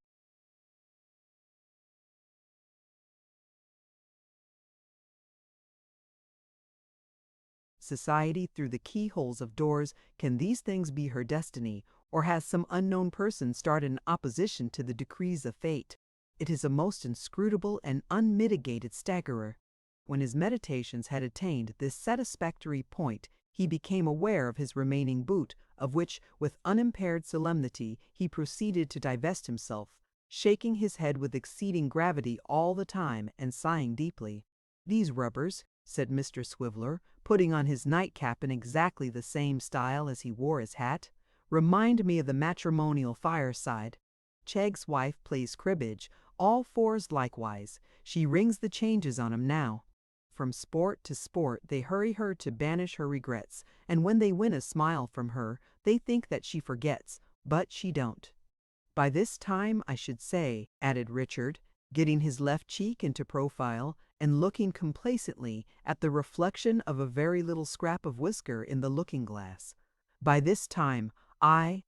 society through the keyholes of doors. Can these things be her destiny, or has some unknown person started in opposition to the decrees of fate? It is a most inscrutable and unmitigated staggerer. When his meditations had attained this satisfactory point, he became aware of his remaining boot, of which, with unimpaired solemnity, he proceeded to divest himself, shaking his head with exceeding gravity all the time, and sighing deeply. These rubbers, said Mr. Swiveller, putting on his nightcap in exactly the same style as he wore his hat, remind me of the matrimonial fireside. Cheg's wife plays cribbage, all fours likewise. She rings the changes on 'em now. From sport to sport they hurry her to banish her regrets, and when they win a smile from her, they think that she forgets, but she don't. By this time, I should say, added Richard, getting his left cheek into profile and looking complacently at the reflection of a very little scrap of whisker in the looking-glass. By this time, I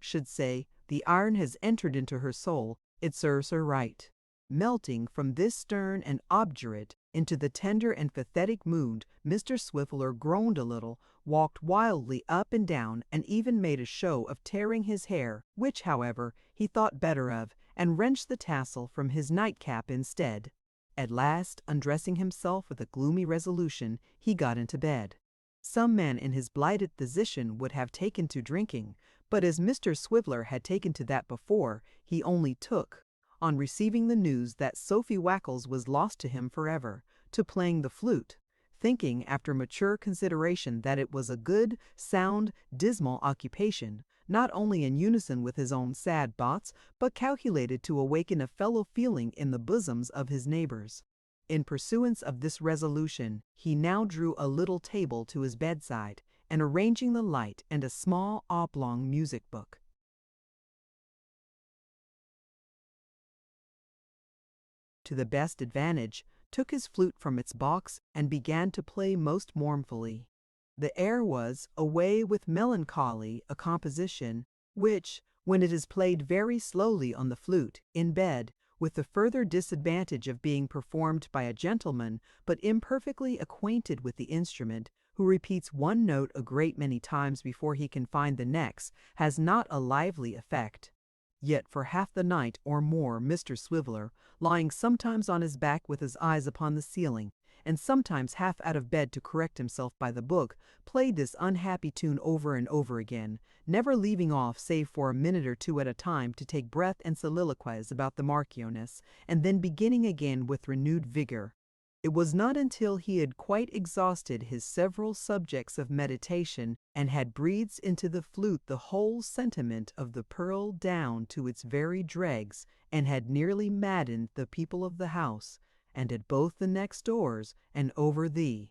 should say, the iron has entered into her soul, it serves her right. Melting from this stern and obdurate into the tender and pathetic mood, Mr. Swiveller groaned a little, walked wildly up and down, and even made a show of tearing his hair, which, however, he thought better of, and wrenched the tassel from his nightcap instead. At last, undressing himself with a gloomy resolution, he got into bed. Some men in his blighted position would have taken to drinking, but as Mr. Swiveller had taken to that before, he only took, on receiving the news that Sophie Wackles was lost to him forever, to playing the flute, thinking after mature consideration that it was a good, sound, dismal occupation, not only in unison with his own sad thoughts, but calculated to awaken a fellow feeling in the bosoms of his neighbors. In pursuance of this resolution, he now drew a little table to his bedside, and arranging the light and a small oblong music book, to the best advantage, took his flute from its box and began to play most mournfully. The air was "Away with Melancholy," a composition which, when it is played very slowly on the flute, in bed, with the further disadvantage of being performed by a gentleman but imperfectly acquainted with the instrument, who repeats one note a great many times before he can find the next, has not a lively effect. Yet for half the night or more Mr. Swiveller, lying sometimes on his back with his eyes upon the ceiling, and sometimes half out of bed to correct himself by the book, played this unhappy tune over and over again, never leaving off save for a minute or two at a time to take breath and soliloquize about the Marchioness, and then beginning again with renewed vigor. It was not until he had quite exhausted his several subjects of meditation, and had breathed into the flute the whole sentiment of the pearl down to its very dregs, and had nearly maddened the people of the house, and at both the next doors and over thee,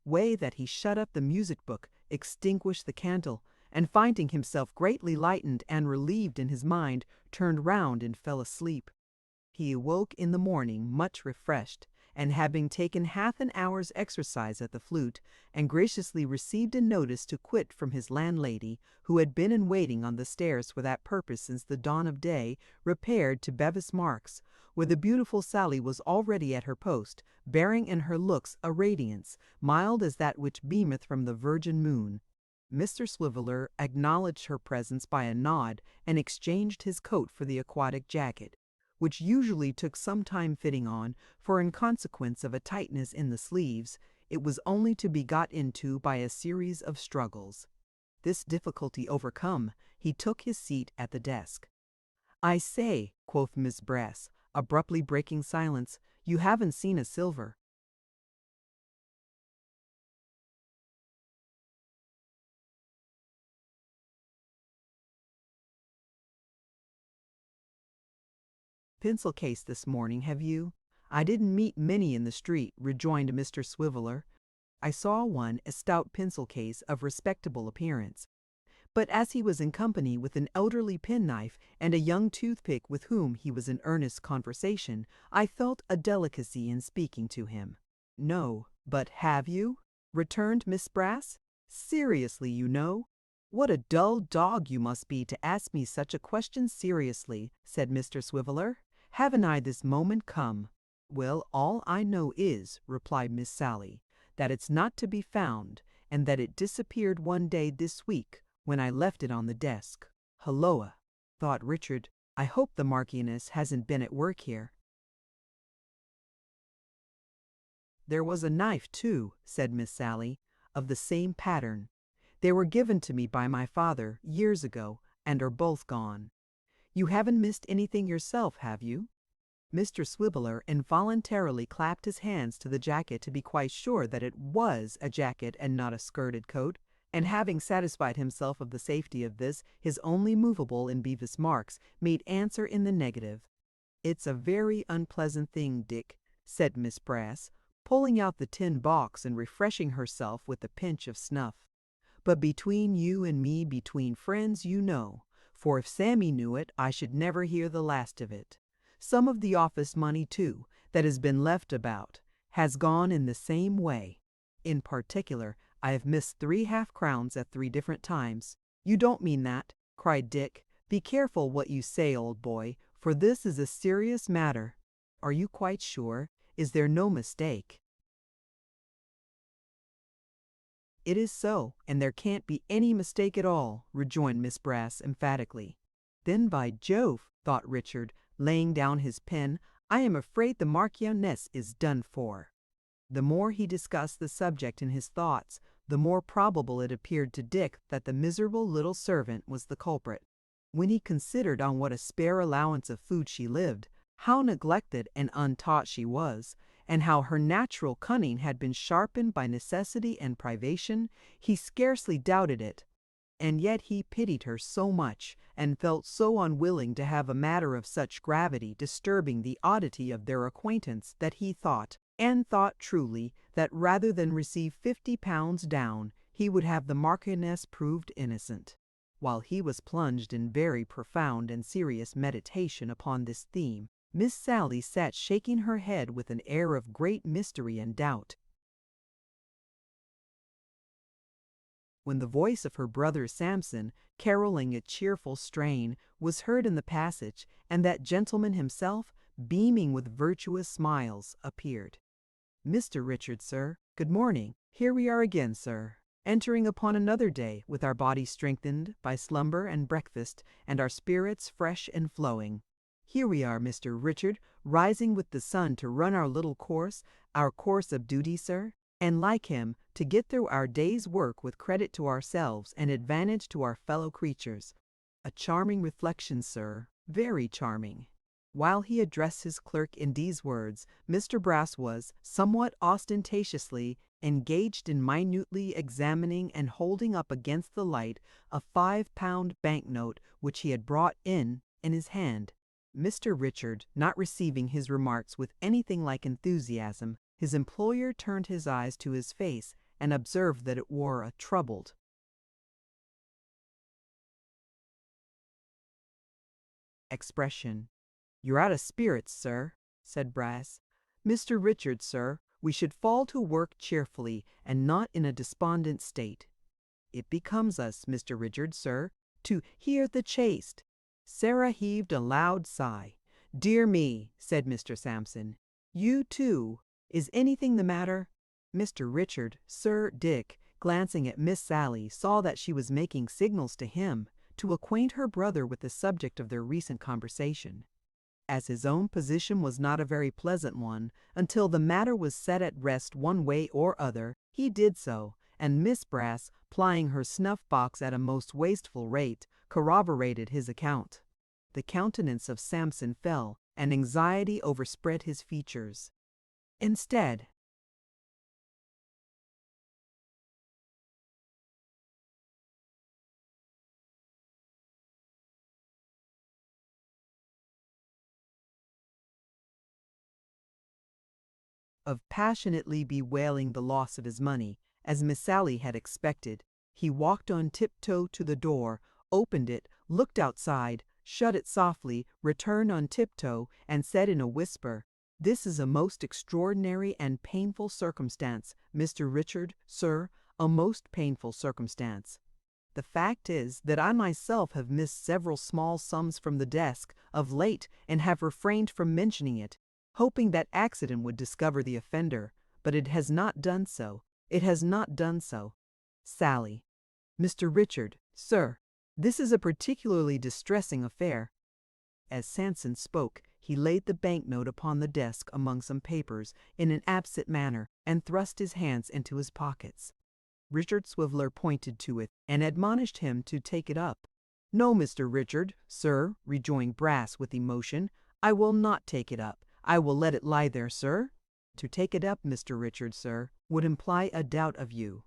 way that he shut up the music book, extinguished the candle, and finding himself greatly lightened and relieved in his mind, turned round and fell asleep. He awoke in the morning much refreshed, and having taken half an hour's exercise at the flute, and graciously received a notice to quit from his landlady, who had been in waiting on the stairs for that purpose since the dawn of day, repaired to Bevis Marks, where the beautiful Sally was already at her post, bearing in her looks a radiance, mild as that which beameth from the virgin moon. Mr. Swiveller acknowledged her presence by a nod, and exchanged his coat for the aquatic jacket, which usually took some time fitting on, for in consequence of a tightness in the sleeves, it was only to be got into by a series of struggles. This difficulty overcome, he took his seat at the desk. "I say," quoth Miss Brass, abruptly breaking silence, "you haven't seen a silver." "Pencil case this morning, have you?" "I didn't meet many in the street," rejoined Mr. Swiveller. "I saw one, a stout pencil case of respectable appearance. But as he was in company with an elderly penknife and a young toothpick with whom he was in earnest conversation, I felt a delicacy in speaking to him." "No, but have you?" returned Miss Brass. "Seriously, you know." "What a dull dog you must be to ask me such a question seriously," said Mr. Swiveller. "Haven't I this moment come?" "Well, all I know is," replied Miss Sally, "that it's not to be found, and that it disappeared one day this week, when I left it on the desk." "Hulloa," thought Richard, "I hope the Marchioness hasn't been at work here." "There was a knife, too," said Miss Sally, "of the same pattern. They were given to me by my father years ago and are both gone. You haven't missed anything yourself, have you?" Mr. Swiveller involuntarily clapped his hands to the jacket to be quite sure that it was a jacket and not a skirted coat, and having satisfied himself of the safety of this, his only movable in Beavis Marks, made answer in the negative. "It's a very unpleasant thing, Dick," said Miss Brass, pulling out the tin box and refreshing herself with a pinch of snuff. "But between you and me, between friends, you know, for if Sammy knew it, I should never hear the last of it. Some of the office money, too, that has been left about, has gone in the same way. In particular, I have missed 3 half-crowns at 3 different times." "You don't mean that," cried Dick. "Be careful what you say, old boy, for this is a serious matter." "Are you quite sure? Is there no mistake?" "It is so, and there can't be any mistake at all," rejoined Miss Brass emphatically. "Then by Jove," thought Richard, laying down his pen, "I am afraid the Marchioness is done for." The more he discussed the subject in his thoughts, the more probable it appeared to Dick that the miserable little servant was the culprit. When he considered on what a spare allowance of food she lived, how neglected and untaught she was, and how her natural cunning had been sharpened by necessity and privation, he scarcely doubted it. And yet he pitied her so much, and felt so unwilling to have a matter of such gravity disturbing the oddity of their acquaintance, that he thought, and thought truly, that rather than receive £50 down, he would have the Marchioness proved innocent. While he was plunged in very profound and serious meditation upon this theme, Miss Sally sat shaking her head with an air of great mystery and doubt. When the voice of her brother Samson, carolling a cheerful strain, was heard in the passage, and that gentleman himself, beaming with virtuous smiles, appeared. "Mr. Richard, sir, good morning. Here we are again, sir, entering upon another day, with our bodies strengthened by slumber and breakfast, and our spirits fresh and flowing. Here we are, Mr. Richard, rising with the sun to run our little course, our course of duty, sir, and like him, to get through our day's work with credit to ourselves and advantage to our fellow creatures. A charming reflection, sir, very charming." While he addressed his clerk in these words, Mr. Brass was, somewhat ostentatiously, engaged in minutely examining and holding up against the light a £5 banknote which he had brought in his hand. Mr. Richard, not receiving his remarks with anything like enthusiasm, his employer turned his eyes to his face and observed that it wore a troubled expression. "You're out of spirits, sir," said Brass. "Mr. Richard, sir, we should fall to work cheerfully, and not in a despondent state. It becomes us, Mr. Richard, sir, to hear the chaste." Sarah heaved a loud sigh. "Dear me," said Mr. Sampson. "You too. Is anything the matter?" Mr. Richard, Sir Dick, glancing at Miss Sally, saw that she was making signals to him to acquaint her brother with the subject of their recent conversation. As his own position was not a very pleasant one, until the matter was set at rest one way or other, he did so, and Miss Brass, plying her snuff-box at a most wasteful rate, corroborated his account. The countenance of Samson fell, and anxiety overspread his features. Instead of passionately bewailing the loss of his money, as Miss Sally had expected, he walked on tiptoe to the door, opened it, looked outside, shut it softly, returned on tiptoe, and said in a whisper, "This is a most extraordinary and painful circumstance, Mr. Richard, sir, a most painful circumstance. The fact is that I myself have missed several small sums from the desk of late and have refrained from mentioning it, hoping that accident would discover the offender, but it has not done so. It has not done so. Sally. Mr. Richard, sir, this is a particularly distressing affair." As Samson spoke, he laid the banknote upon the desk among some papers in an absent manner, and thrust his hands into his pockets. Richard Swiveller pointed to it and admonished him to take it up. "No, Mr. Richard, sir," rejoined Brass with emotion. "I will not take it up. I will let it lie there, sir." "To take it up, Mr. Richard, sir, would imply a doubt of you."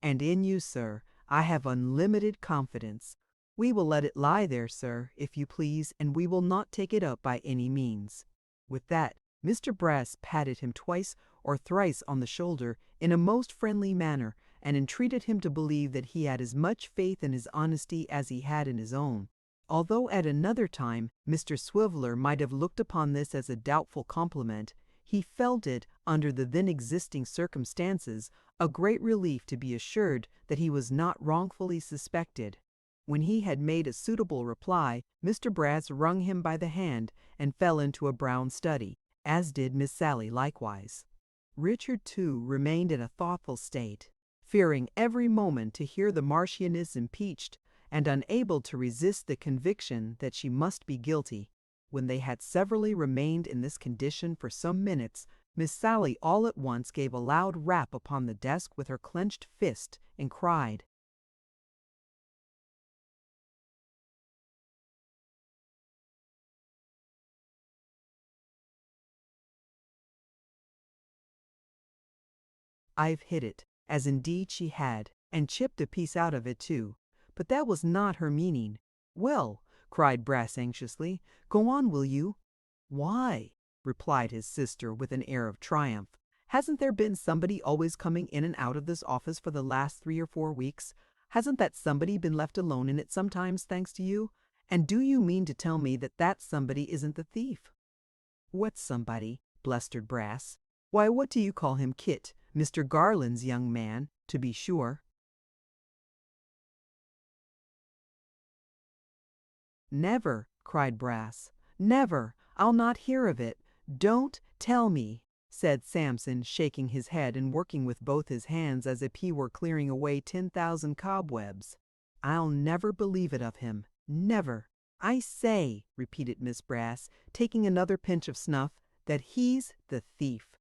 "And in you, sir, I have unlimited confidence. We will let it lie there, sir, if you please, and we will not take it up by any means." With that, Mr. Brass patted him twice or thrice on the shoulder in a most friendly manner, and entreated him to believe that he had as much faith in his honesty as he had in his own. Although at another time Mr. Swiveller might have looked upon this as a doubtful compliment, he felt it, under the then existing circumstances, a great relief to be assured that he was not wrongfully suspected. When he had made a suitable reply, Mr. Brass wrung him by the hand and fell into a brown study, as did Miss Sally likewise. Richard, too, remained in a thoughtful state, fearing every moment to hear the Marchioness impeached, and unable to resist the conviction that she must be guilty. When they had severally remained in this condition for some minutes, Miss Sally all at once gave a loud rap upon the desk with her clenched fist, and cried, "I've hit it," as indeed she had, and chipped a piece out of it too. But that was not her meaning. "Well," cried Brass anxiously, "go on, will you?" "Why," replied his sister with an air of triumph, "hasn't there been somebody always coming in and out of this office for the last 3 or 4 weeks? Hasn't that somebody been left alone in it sometimes, thanks to you? And do you mean to tell me that that somebody isn't the thief?" "What somebody?" blustered Brass. "Why, what do you call him, Kit? Mr. Garland's young man, to be sure." "Never!" cried Brass. "Never! I'll not hear of it. Don't tell me," said Samson, shaking his head and working with both his hands as if he were clearing away 10,000 cobwebs. "I'll never believe it of him. Never. I say," repeated Miss Brass, taking another pinch of snuff, "that he's the thief."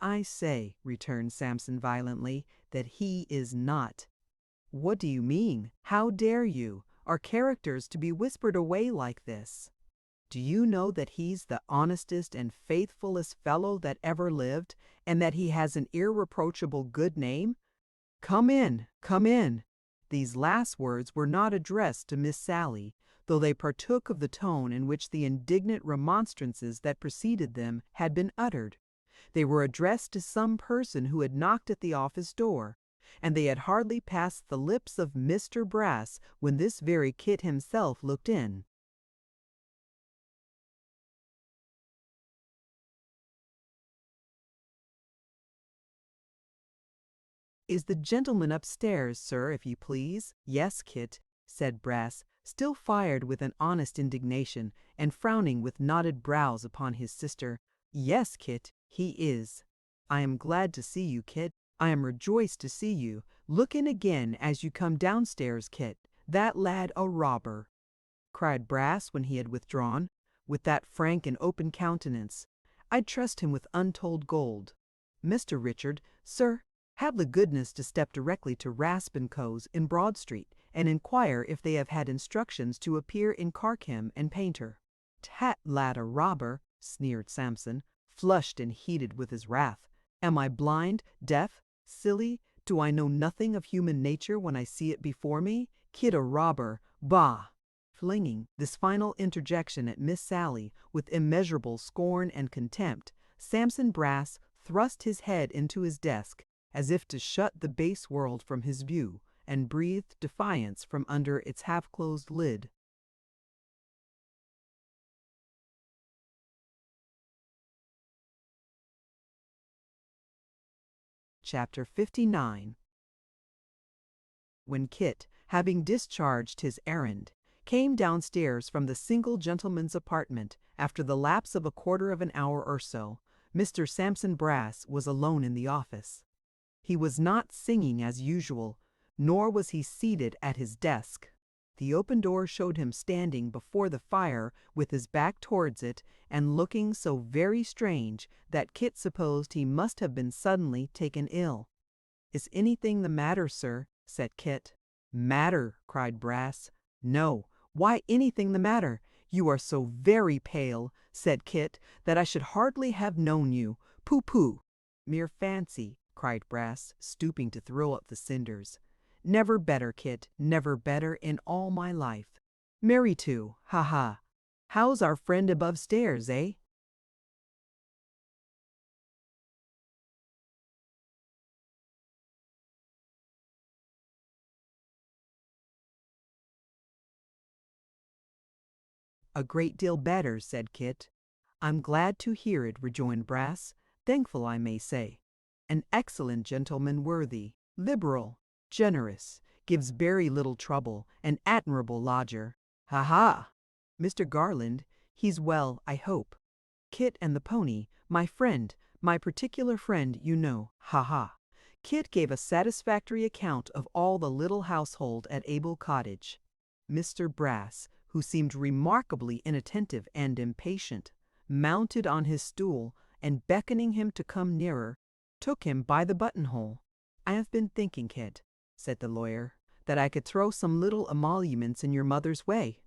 "I say," returned Samson violently, "that he is not." "What do you mean? How dare you? Are characters to be whispered away like this? Do you know that he's the honestest and faithfulest fellow that ever lived, and that he has an irreproachable good name? Come in, come in." These last words were not addressed to Miss Sally, though they partook of the tone in which the indignant remonstrances that preceded them had been uttered. They were addressed to some person who had knocked at the office door, and they had hardly passed the lips of Mr. Brass when this very Kit himself looked in. "Is the gentleman upstairs, sir, if you please?" "Yes, Kit," said Brass, still fired with an honest indignation, and frowning with knotted brows upon his sister. "Yes, Kit, he is." "I am glad to see you, Kit. I am rejoiced to see you. Look in again as you come downstairs, Kit. That lad a robber!" cried Brass when he had withdrawn, with that frank and open countenance. "I'd trust him with untold gold. Mr. Richard, sir, have the goodness to step directly to Rasp & Co.'s in Broad Street, and inquire if they have had instructions to appear in Carkham and Painter." "Tat lad a robber," sneered Samson, flushed and heated with his wrath. "Am I blind, deaf, silly? Do I know nothing of human nature when I see it before me? Kid a robber, bah!" Flinging this final interjection at Miss Sally with immeasurable scorn and contempt, Samson Brass thrust his head into his desk, as if to shut the base world from his view, and breathed defiance from under its half-closed lid. Chapter 59. When Kit, having discharged his errand, came downstairs from the single gentleman's apartment, after the lapse of a quarter of an hour or so, Mr. Samson Brass was alone in the office. He was not singing as usual, nor was he seated at his desk. The open door showed him standing before the fire with his back towards it and looking so very strange that Kit supposed he must have been suddenly taken ill. "Is anything the matter, sir?" said Kit. "Matter!" cried Brass. "No. Why anything the matter? You are so very pale," said Kit, "that I should hardly have known you. Pooh! Mere fancy," cried Brass, stooping to throw up the cinders. "Never better, Kit, never better in all my life. Merry too, ha ha! How's our friend above stairs, eh?" "A great deal better," said Kit. "I'm glad to hear it," rejoined Brass. "Thankful, I may say. An excellent gentleman, worthy, liberal, generous, gives very little trouble, an admirable lodger. Ha ha! Mr. Garland, he's well, I hope. Kit and the pony, my friend, my particular friend, you know, ha ha." Kit gave a satisfactory account of all the little household at Abel Cottage. Mr. Brass, who seemed remarkably inattentive and impatient, mounted on his stool, and beckoning him to come nearer, took him by the buttonhole. "I have been thinking, Kit," said the lawyer, "that I could throw some little emoluments in your mother's way.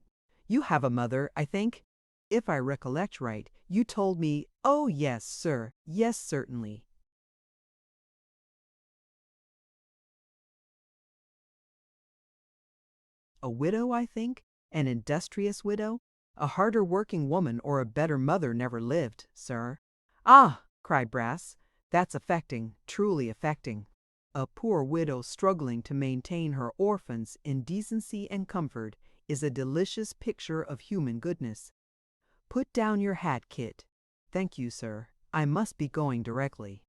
You have a mother, I think? If I recollect right, you told me—" "Oh, yes, sir, yes, certainly." "A widow, I think? An industrious widow? A harder working woman or a better mother never lived, sir." "Ah!" cried Brass, "that's affecting, truly affecting. A poor widow struggling to maintain her orphans in decency and comfort is a delicious picture of human goodness. Put down your hat, Kit." "Thank you, sir. I must be going directly."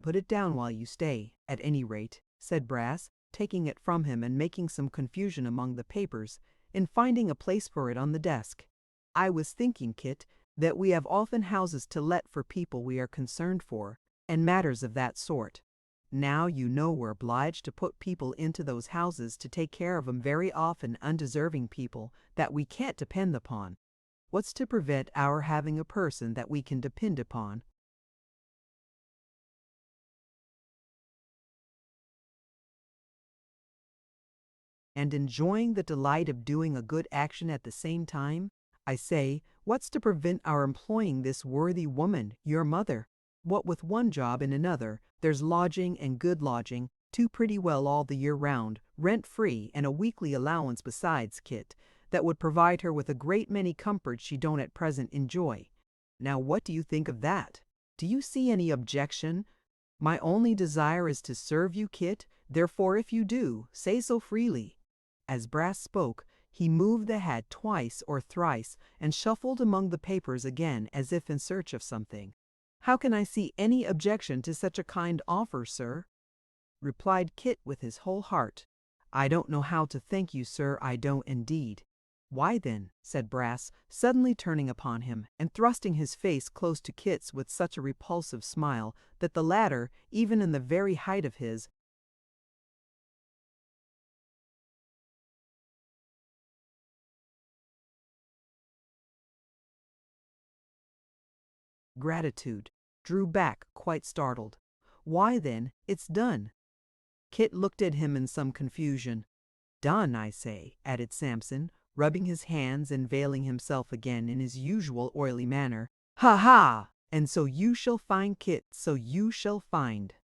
"Put it down while you stay, at any rate," said Brass, taking it from him and making some confusion among the papers in finding a place for it on the desk. "I was thinking, Kit, that we have often houses to let for people we are concerned for, and matters of that sort. Now you know we're obliged to put people into those houses to take care of 'em, very often undeserving people that we can't depend upon. What's to prevent our having a person that we can depend upon?" "And enjoying the delight of doing a good action at the same time? I say, what's to prevent our employing this worthy woman, your mother? What with one job and another, there's lodging and good lodging, too pretty well all the year round, rent-free, and a weekly allowance besides, Kit, that would provide her with a great many comforts she don't at present enjoy. Now what do you think of that? Do you see any objection? My only desire is to serve you, Kit, therefore if you do, say so freely." As Brass spoke, he moved the hat twice or thrice and shuffled among the papers again as if in search of something. "How can I see any objection to such a kind offer, sir?" replied Kit with his whole heart. "I don't know how to thank you, sir, I don't indeed." "Why then," said Brass, suddenly turning upon him, and thrusting his face close to Kit's with such a repulsive smile that the latter, even in the very height of his gratitude, drew back quite startled. "Why then, it's done." Kit looked at him in some confusion. "Done, I say," added Samson, rubbing his hands and veiling himself again in his usual oily manner. "Ha ha! And so you shall find, Kit, so you shall find."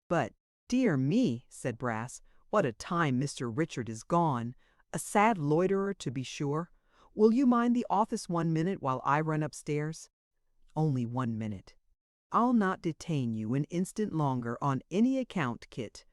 "But, dear me," said Brass, "what a time Mr. Richard is gone! A sad loiterer, to be sure. Will you mind the office 1 minute while I run upstairs?" "Only 1 minute." "I'll not detain you an instant longer on any account, Kit."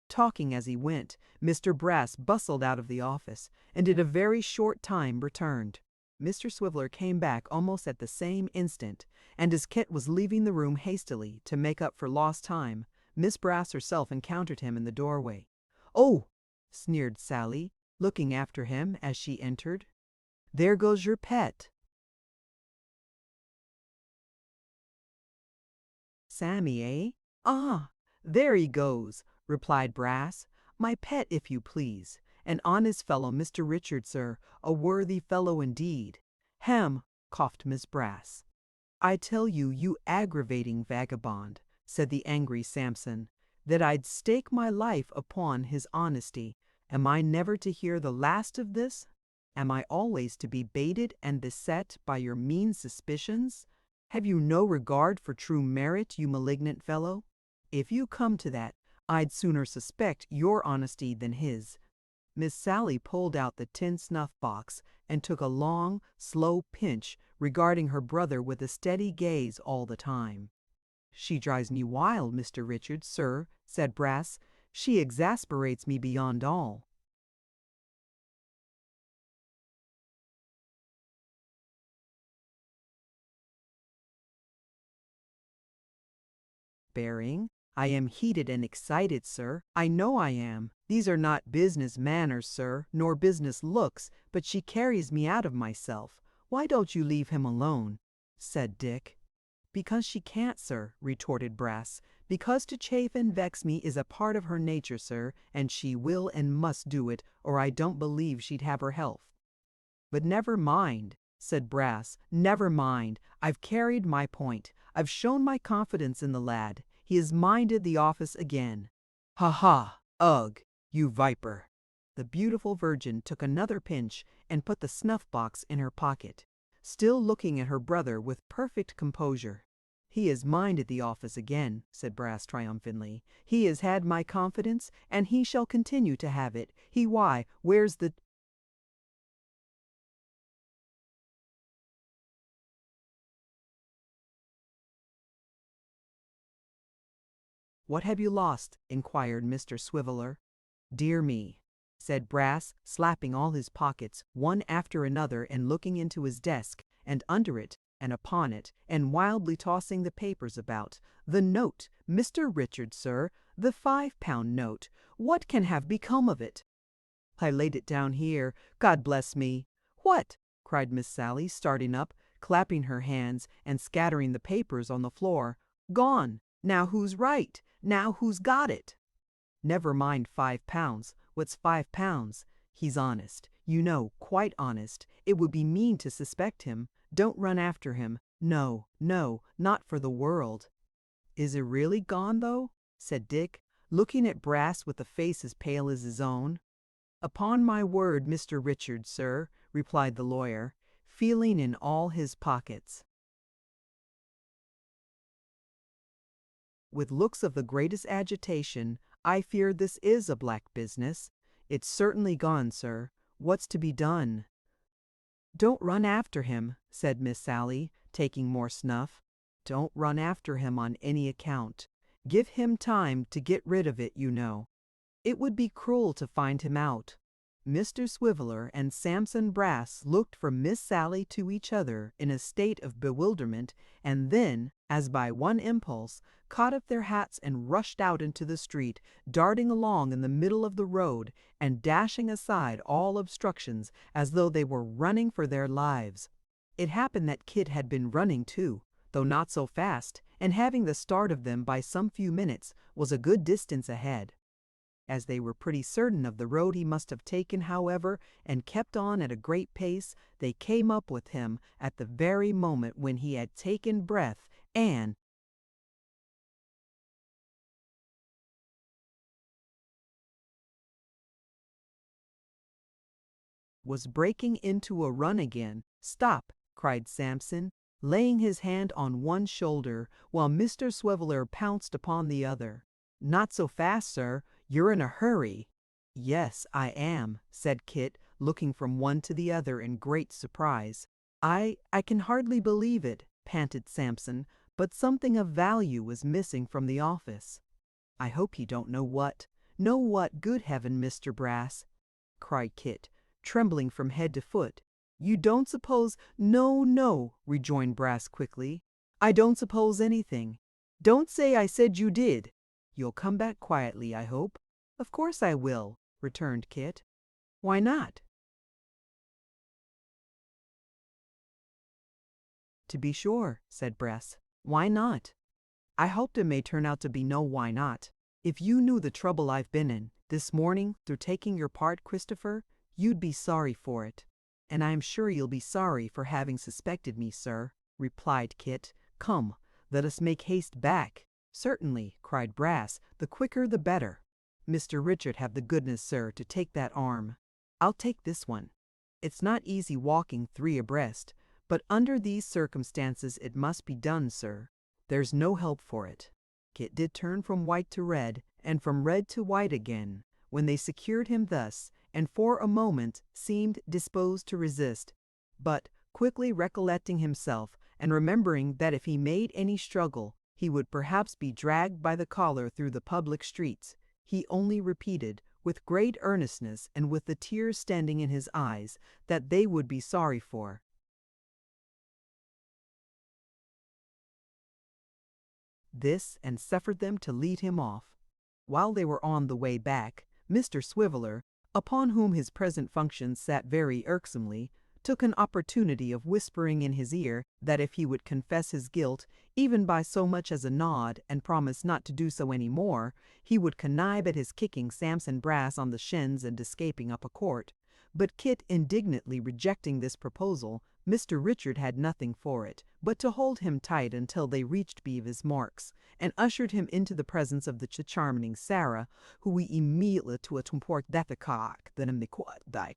Talking as he went, Mr. Brass bustled out of the office, and in a very short time returned. Mr. Swiveller came back almost at the same instant, and as Kit was leaving the room hastily to make up for lost time, Miss Brass herself encountered him in the doorway. "Oh!" sneered Sally, looking after him as she entered. "There goes your pet." "Sammy, eh? Ah, there he goes," replied Brass. "My pet, if you please. An honest fellow, Mr. Richard, sir, a worthy fellow indeed. Hem, coughed Miss Brass. I tell you, you aggravating vagabond, said the angry Samson, that I'd stake my life upon his honesty. Am I never to hear the last of this? Am I always to be baited and beset by your mean suspicions? Have you no regard for true merit, you malignant fellow? If you come to that, I'd sooner suspect your honesty than his. Miss Sally pulled out the tin snuff-box and took a long, slow pinch, regarding her brother with a steady gaze all the time. She drives me wild, Mr. Richard, sir, said Brass. She exasperates me beyond all. Bearing, I am heated and excited, sir. I know I am. These are not business manners, sir, nor business looks, but she carries me out of myself. Why don't you leave him alone? Said Dick. Because she can't, sir, retorted Brass. Because to chafe and vex me is a part of her nature, sir, and she will and must do it, or I don't believe she'd have her health. But never mind, said Brass, never mind. I've carried my point. I've shown my confidence in the lad. He has minded the office again. Ha ha! Ugh! You viper! The beautiful virgin took another pinch and put the snuff-box in her pocket, still looking at her brother with perfect composure. He has minded the office again, said Brass triumphantly. He has had my confidence, and he shall continue to have it. Why, where's the... What have you lost? Inquired Mr. Swiveller. Dear me, said Brass, slapping all his pockets, one after another, and looking into his desk, and under it, and upon it, and wildly tossing the papers about. The note, Mr. Richard, sir, the £5 note. What can have become of it? I laid it down here. God bless me. What? Cried Miss Sally, starting up, clapping her hands, and scattering the papers on the floor. Gone. Now who's right? Now who's got it? Never mind £5. What's £5? He's honest. You know, quite honest. It would be mean to suspect him. Don't run after him. No, no, not for the world. Is it really gone, though? Said Dick, looking at Brass with a face as pale as his own. Upon my word, Mr. Richard, sir, replied the lawyer, feeling in all his pockets, with looks of the greatest agitation, I fear this is a black business. It's certainly gone, sir. What's to be done? Don't run after him, said Miss Sally, taking more snuff. Don't run after him on any account. Give him time to get rid of it, you know. It would be cruel to find him out. Mr. Swiveller and Samson Brass looked from Miss Sally to each other in a state of bewilderment, and then, as by one impulse, caught up their hats and rushed out into the street, darting along in the middle of the road and dashing aside all obstructions as though they were running for their lives. It happened that Kit had been running too, though not so fast, and having the start of them by some few minutes, was a good distance ahead. As they were pretty certain of the road he must have taken, however, and kept on at a great pace, they came up with him at the very moment when he had taken breath and was breaking into a run again. Stop, cried Samson, laying his hand on one shoulder, while Mr. Swiveller pounced upon the other. Not so fast, sir. You're in a hurry. Yes, I am, said Kit, looking from one to the other in great surprise. I can hardly believe it, panted Samson, but something of value was missing from the office. I hope you don't know what. Know what, good heaven, Mr. Brass, cried Kit, trembling from head to foot. You don't suppose— No, no, rejoined Brass quickly. I don't suppose anything. Don't say I said you did. You'll come back quietly, I hope. Of course I will, returned Kit. Why not? To be sure, said Brass. Why not? I hoped it may turn out to be no why not. If you knew the trouble I've been in, This morning, through taking your part, Christopher, you'd be sorry for it. And I am sure you'll be sorry for having suspected me, sir, replied Kit. Come, let us make haste back. Certainly, cried Brass, the quicker the better. Mr. Richard, have the goodness, sir, to take that arm. I'll take this one. It's not easy walking 3 abreast, but under these circumstances it must be done, sir. There's no help for it. Kit did turn from white to red, and from red to white again, when they secured him thus, and for a moment seemed disposed to resist. But, quickly recollecting himself, and remembering that if he made any struggle, he would perhaps be dragged by the collar through the public streets, he only repeated, with great earnestness and with the tears standing in his eyes, that they would be sorry for. This, and suffered them to lead him off. While they were on the way back, Mr. Swiveller, upon whom his present functions sat very irksomely, took an opportunity of whispering in his ear that if he would confess his guilt, even by so much as a nod, and promise not to do so any more, he would connive at his kicking Samson Brass on the shins and escaping up a court. But Kit indignantly rejecting this proposal, Mr. Richard had nothing for it but to hold him tight until they reached Bevis Marks, and ushered him into the presence of the charming Sarah, who we immediately to a comport that the cock that in the quad die.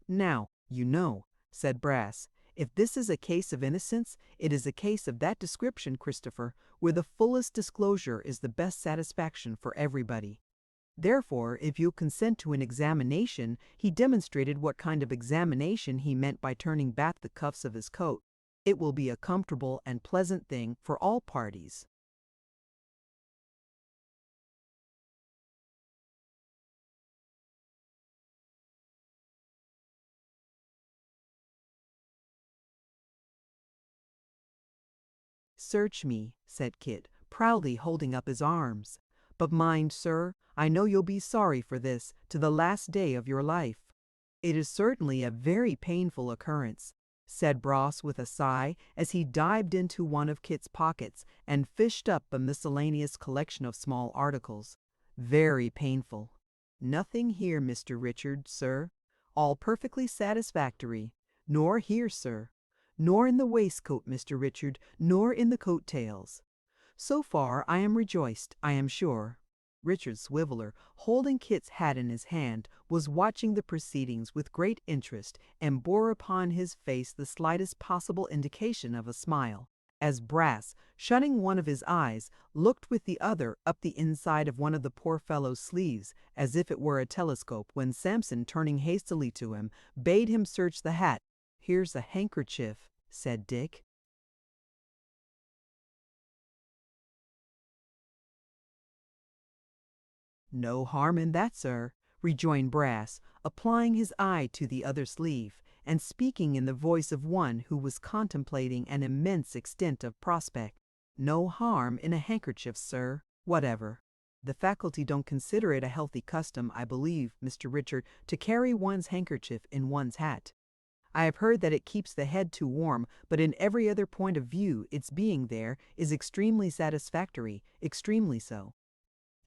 Now, you know, said Brass, if this is a case of innocence, it is a case of that description, Christopher, where the fullest disclosure is the best satisfaction for everybody. Therefore, if you'll consent to an examination, he demonstrated what kind of examination he meant by turning back the cuffs of his coat. It will be a comfortable and pleasant thing for all parties. Search me, said Kit, proudly holding up his arms. But mind, sir, I know you'll be sorry for this to the last day of your life. It is certainly a very painful occurrence, said Brass with a sigh, as he dived into one of Kit's pockets and fished up a miscellaneous collection of small articles. Very painful. Nothing here, Mr. Richard, sir. All perfectly satisfactory. Nor here, sir. Nor in the waistcoat, Mr. Richard, nor in the coat-tails. So far I am rejoiced, I am sure. Richard Swiveller, holding Kit's hat in his hand, was watching the proceedings with great interest, and bore upon his face the slightest possible indication of a smile, as Brass, shutting one of his eyes, looked with the other up the inside of one of the poor fellow's sleeves, as if it were a telescope, when Samson, turning hastily to him, bade him search the hat. "Here's a handkerchief," said Dick. "No harm in that, sir," rejoined Brass, applying his eye to the other sleeve, and speaking in the voice of one who was contemplating an immense extent of prospect. "No harm in a handkerchief, sir, whatever. The faculty don't consider it a healthy custom, I believe, Mr. Richard, to carry one's handkerchief in one's hat. I have heard that it keeps the head too warm, but in every other point of view its being there is extremely satisfactory, extremely so."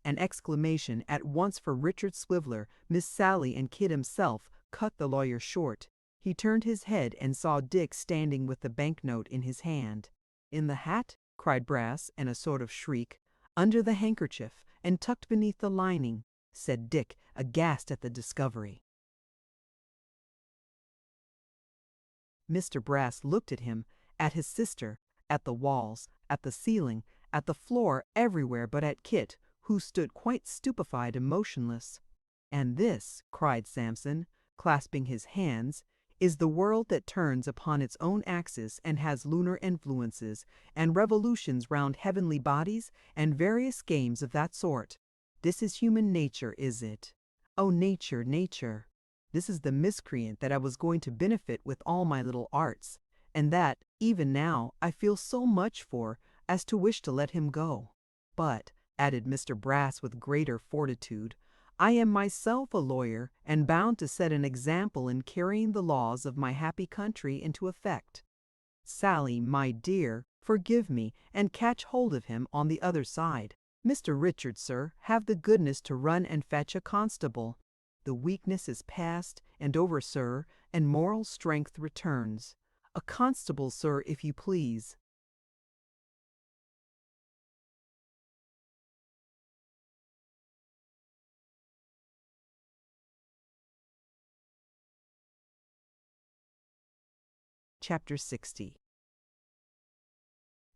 An exclamation at once for Richard Swiveller, Miss Sally, and Kit himself cut the lawyer short. He turned his head and saw Dick standing with the banknote in his hand. "In the hat?" cried Brass, in a sort of shriek. "Under the handkerchief, and tucked beneath the lining," said Dick, aghast at the discovery. Mr. Brass looked at him, at his sister, at the walls, at the ceiling, at the floor, everywhere but at Kit, who stood quite stupefied and motionless. "And this," cried Samson, clasping his hands, "is the world that turns upon its own axis and has lunar influences, and revolutions round heavenly bodies, and various games of that sort. This is human nature, is it? Oh, nature, nature! This is the miscreant that I was going to benefit with all my little arts, and that, even now, I feel so much for, as to wish to let him go. But," added Mr. Brass with greater fortitude, "I am myself a lawyer, and bound to set an example in carrying the laws of my happy country into effect. Sally, my dear, forgive me, and catch hold of him on the other side." Mr. Richard, sir, have the goodness to run and fetch a constable. The weakness is past and over, sir, and moral strength returns. A constable, sir, if you please. Chapter 60.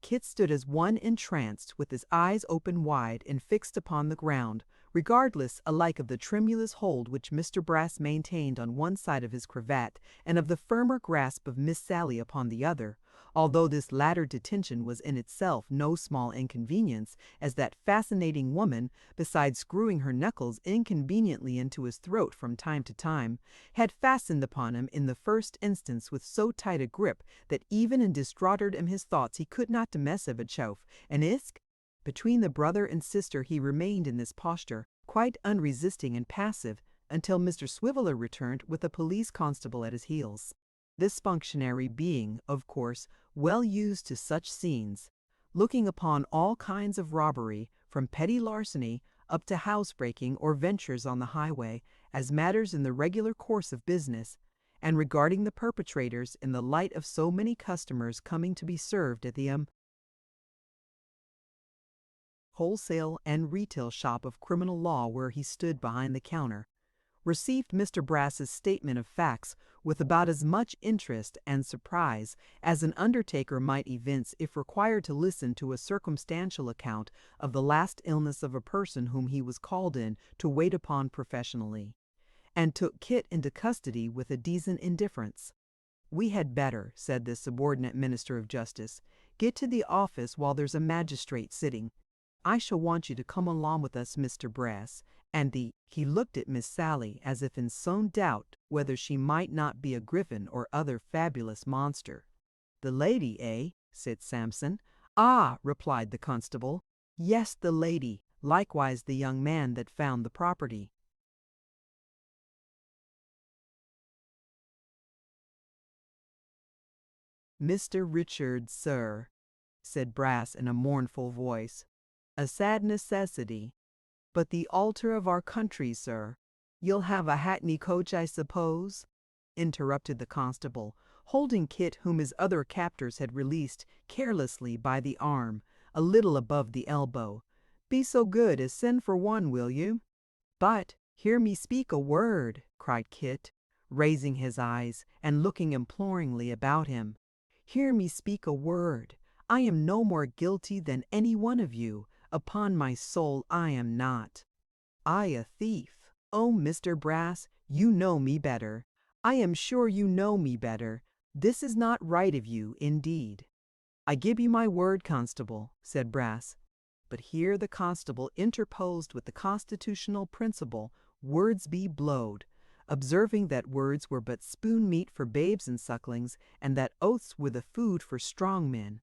Kit stood as one entranced, with his eyes open wide and fixed upon the ground, regardless alike of the tremulous hold which Mr. Brass maintained on one side of his cravat and of the firmer grasp of Miss Sally upon the other, although this latter detention was in itself no small inconvenience, as that fascinating woman, besides screwing her knuckles inconveniently into his throat from time to time, had fastened upon him in the first instance with so tight a grip that even in distraughted his thoughts he could not dimessive a chouf, and isk. Between the brother and sister he remained in this posture, quite unresisting and passive, until Mr. Swiveller returned with a police constable at his heels. This functionary being, of course, well used to such scenes, looking upon all kinds of robbery, from petty larceny up to housebreaking or ventures on the highway, as matters in the regular course of business, and regarding the perpetrators in the light of so many customers coming to be served at the wholesale and retail shop of criminal law where he stood behind the counter, received Mr. Brass's statement of facts with about as much interest and surprise as an undertaker might evince if required to listen to a circumstantial account of the last illness of a person whom he was called in to wait upon professionally, and took Kit into custody with a decent indifference. "We had better," said the subordinate minister of justice, "get to the office while there's a magistrate sitting. I shall want you to come along with us, Mr. Brass, and he looked at Miss Sally as if in some doubt whether she might not be a griffin or other fabulous monster. "The lady, eh?" said Samson. "Ah," replied the constable, "yes, the lady, likewise the young man that found the property." "Mr. Richard, sir," said Brass in a mournful voice, "a sad necessity, but the altar of our country, sir." "You'll have a hackney coach, I suppose?" interrupted the constable, holding Kit, whom his other captors had released, carelessly by the arm, a little above the elbow. "Be so good as send for one, will you?" "But hear me speak a word," cried Kit, raising his eyes and looking imploringly about him. "Hear me speak a word. I am no more guilty than any one of you. Upon my soul, I am not. I a thief? Oh, Mr. Brass, you know me better. I am sure you know me better. This is not right of you, indeed." "I give you my word, constable," said Brass. But here the constable interposed with the constitutional principle, words be blowed, observing that words were but spoon meat for babes and sucklings, and that oaths were the food for strong men.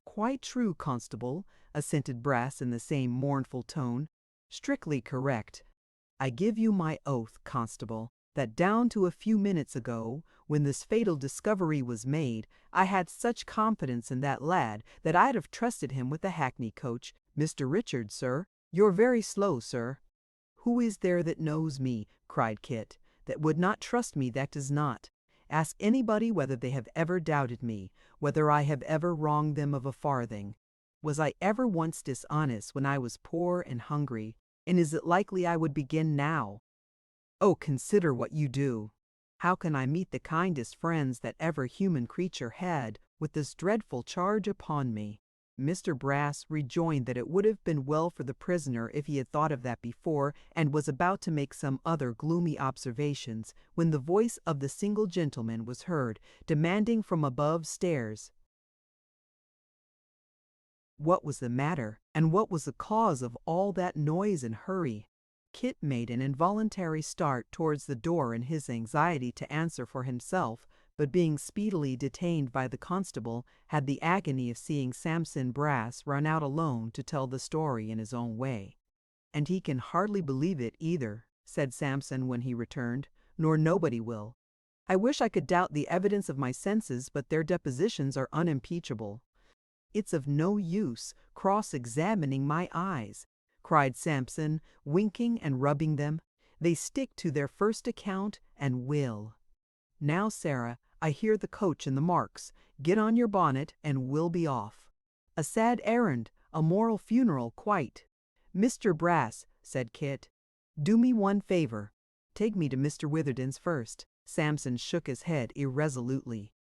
"Quite true, constable," assented Brass in the same mournful tone. "Strictly correct. I give you my oath, constable, that down to a few minutes ago, when this fatal discovery was made, I had such confidence in that lad that I'd have trusted him with the hackney coach. Mr. Richard, sir, you're very slow, sir." "Who is there that knows me," cried Kit, "that would not trust me that does not? Ask anybody whether they have ever doubted me, whether I have ever wronged them of a farthing. Was I ever once dishonest when I was poor and hungry, and is it likely I would begin now? Oh, consider what you do. How can I meet the kindest friends that ever human creature had with this dreadful charge upon me?" Mr. Brass rejoined that it would have been well for the prisoner if he had thought of that before, and was about to make some other gloomy observations, when the voice of the single gentleman was heard, demanding from above stairs what was the matter, and what was the cause of all that noise and hurry. Kit made an involuntary start towards the door in his anxiety to answer for himself, but being speedily detained by the constable, had the agony of seeing Samson Brass run out alone to tell the story in his own way. "And he can hardly believe it either," said Samson when he returned, "nor nobody will. I wish I could doubt the evidence of my senses, but their depositions are unimpeachable. "It's of no use cross-examining my eyes," cried Samson, winking and rubbing them. "They stick to their first account and will. Now, Sarah, I hear the coach in the marks. Get on your bonnet and we'll be off. A sad errand, a moral funeral, quite." "Mr. Brass," said Kit, "do me one favor. Take me to Mr. Witherden's first." Samson shook his head irresolutely.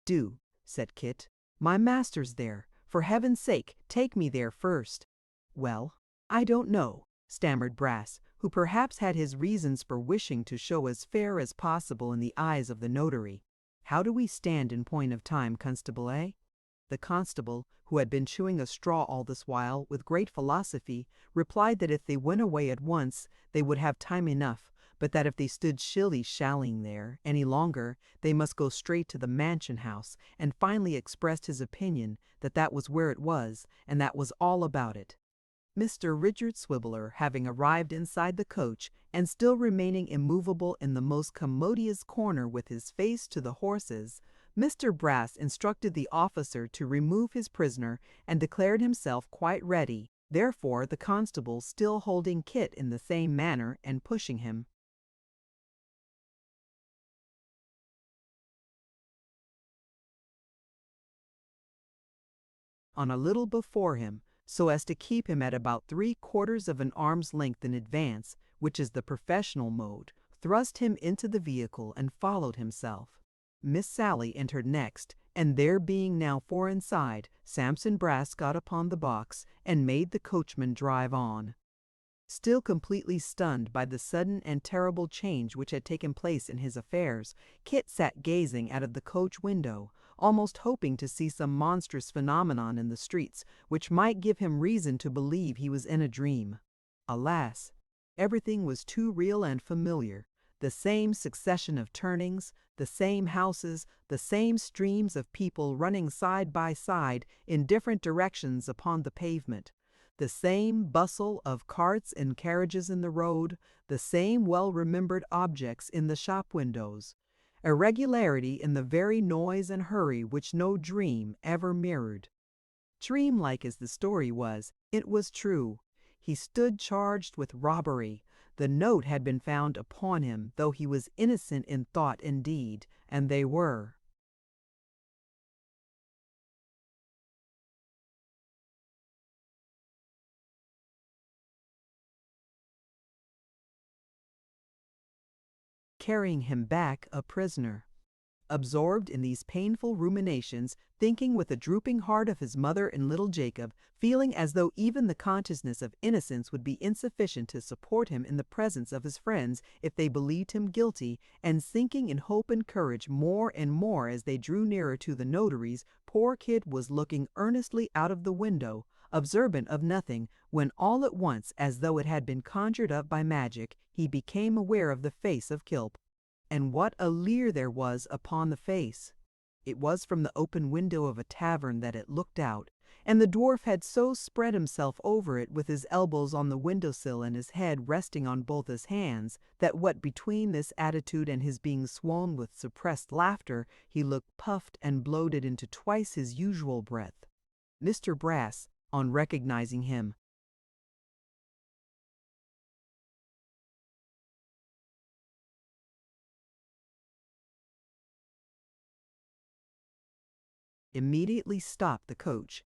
"Do," said Kit. "My master's there. For heaven's sake, take me there first." "Well, I don't know," stammered Brass, who perhaps had his reasons for wishing to show as fair as possible in the eyes of the notary. "How do we stand in point of time, Constable, eh?" The constable, who had been chewing a straw all this while with great philosophy, replied that if they went away at once they would have time enough, but that if they stood shilly-shallying there any longer they must go straight to the mansion house, and finally expressed his opinion that that was where it was, and that was all about it. Mr. Richard Swiveller having arrived inside the coach, and still remaining immovable in the most commodious corner with his face to the horses, Mr. Brass instructed the officer to remove his prisoner, and declared himself quite ready, therefore the constable still holding Kit in the same manner and pushing him on a little before him, so as to keep him at about 3/4 of an arm's length in advance, which is the professional mode, thrust him into the vehicle and followed himself. Miss Sally entered next, and there being now 4 inside, Samson Brass got upon the box and made the coachman drive on. Still completely stunned by the sudden and terrible change which had taken place in his affairs, Kit sat gazing out of the coach window, almost hoping to see some monstrous phenomenon in the streets which might give him reason to believe he was in a dream. Alas! Everything was too real and familiar. The same succession of turnings, the same houses, the same streams of people running side by side in different directions upon the pavement, the same bustle of carts and carriages in the road, the same well-remembered objects in the shop windows. Irregularity in the very noise and hurry which no dream ever mirrored. Dreamlike as the story was, it was true. He stood charged with robbery. The note had been found upon him, though he was innocent in thought and deed, and they were. Carrying him back a prisoner. Absorbed in these painful ruminations, thinking with a drooping heart of his mother and little Jacob, feeling as though even the consciousness of innocence would be insufficient to support him in the presence of his friends if they believed him guilty, and sinking in hope and courage more and more as they drew nearer to the notary's, poor Kit was looking earnestly out of the window, observant of nothing, when all at once, as though it had been conjured up by magic, he became aware of the face of Kilp. And what a leer there was upon the face! It was from the open window of a tavern that it looked out, and the dwarf had so spread himself over it with his elbows on the window-sill and his head resting on both his hands, that what between this attitude and his being swollen with suppressed laughter, he looked puffed and bloated into twice his usual breadth. Mr. Brass, on recognizing him, immediately stopped the coach.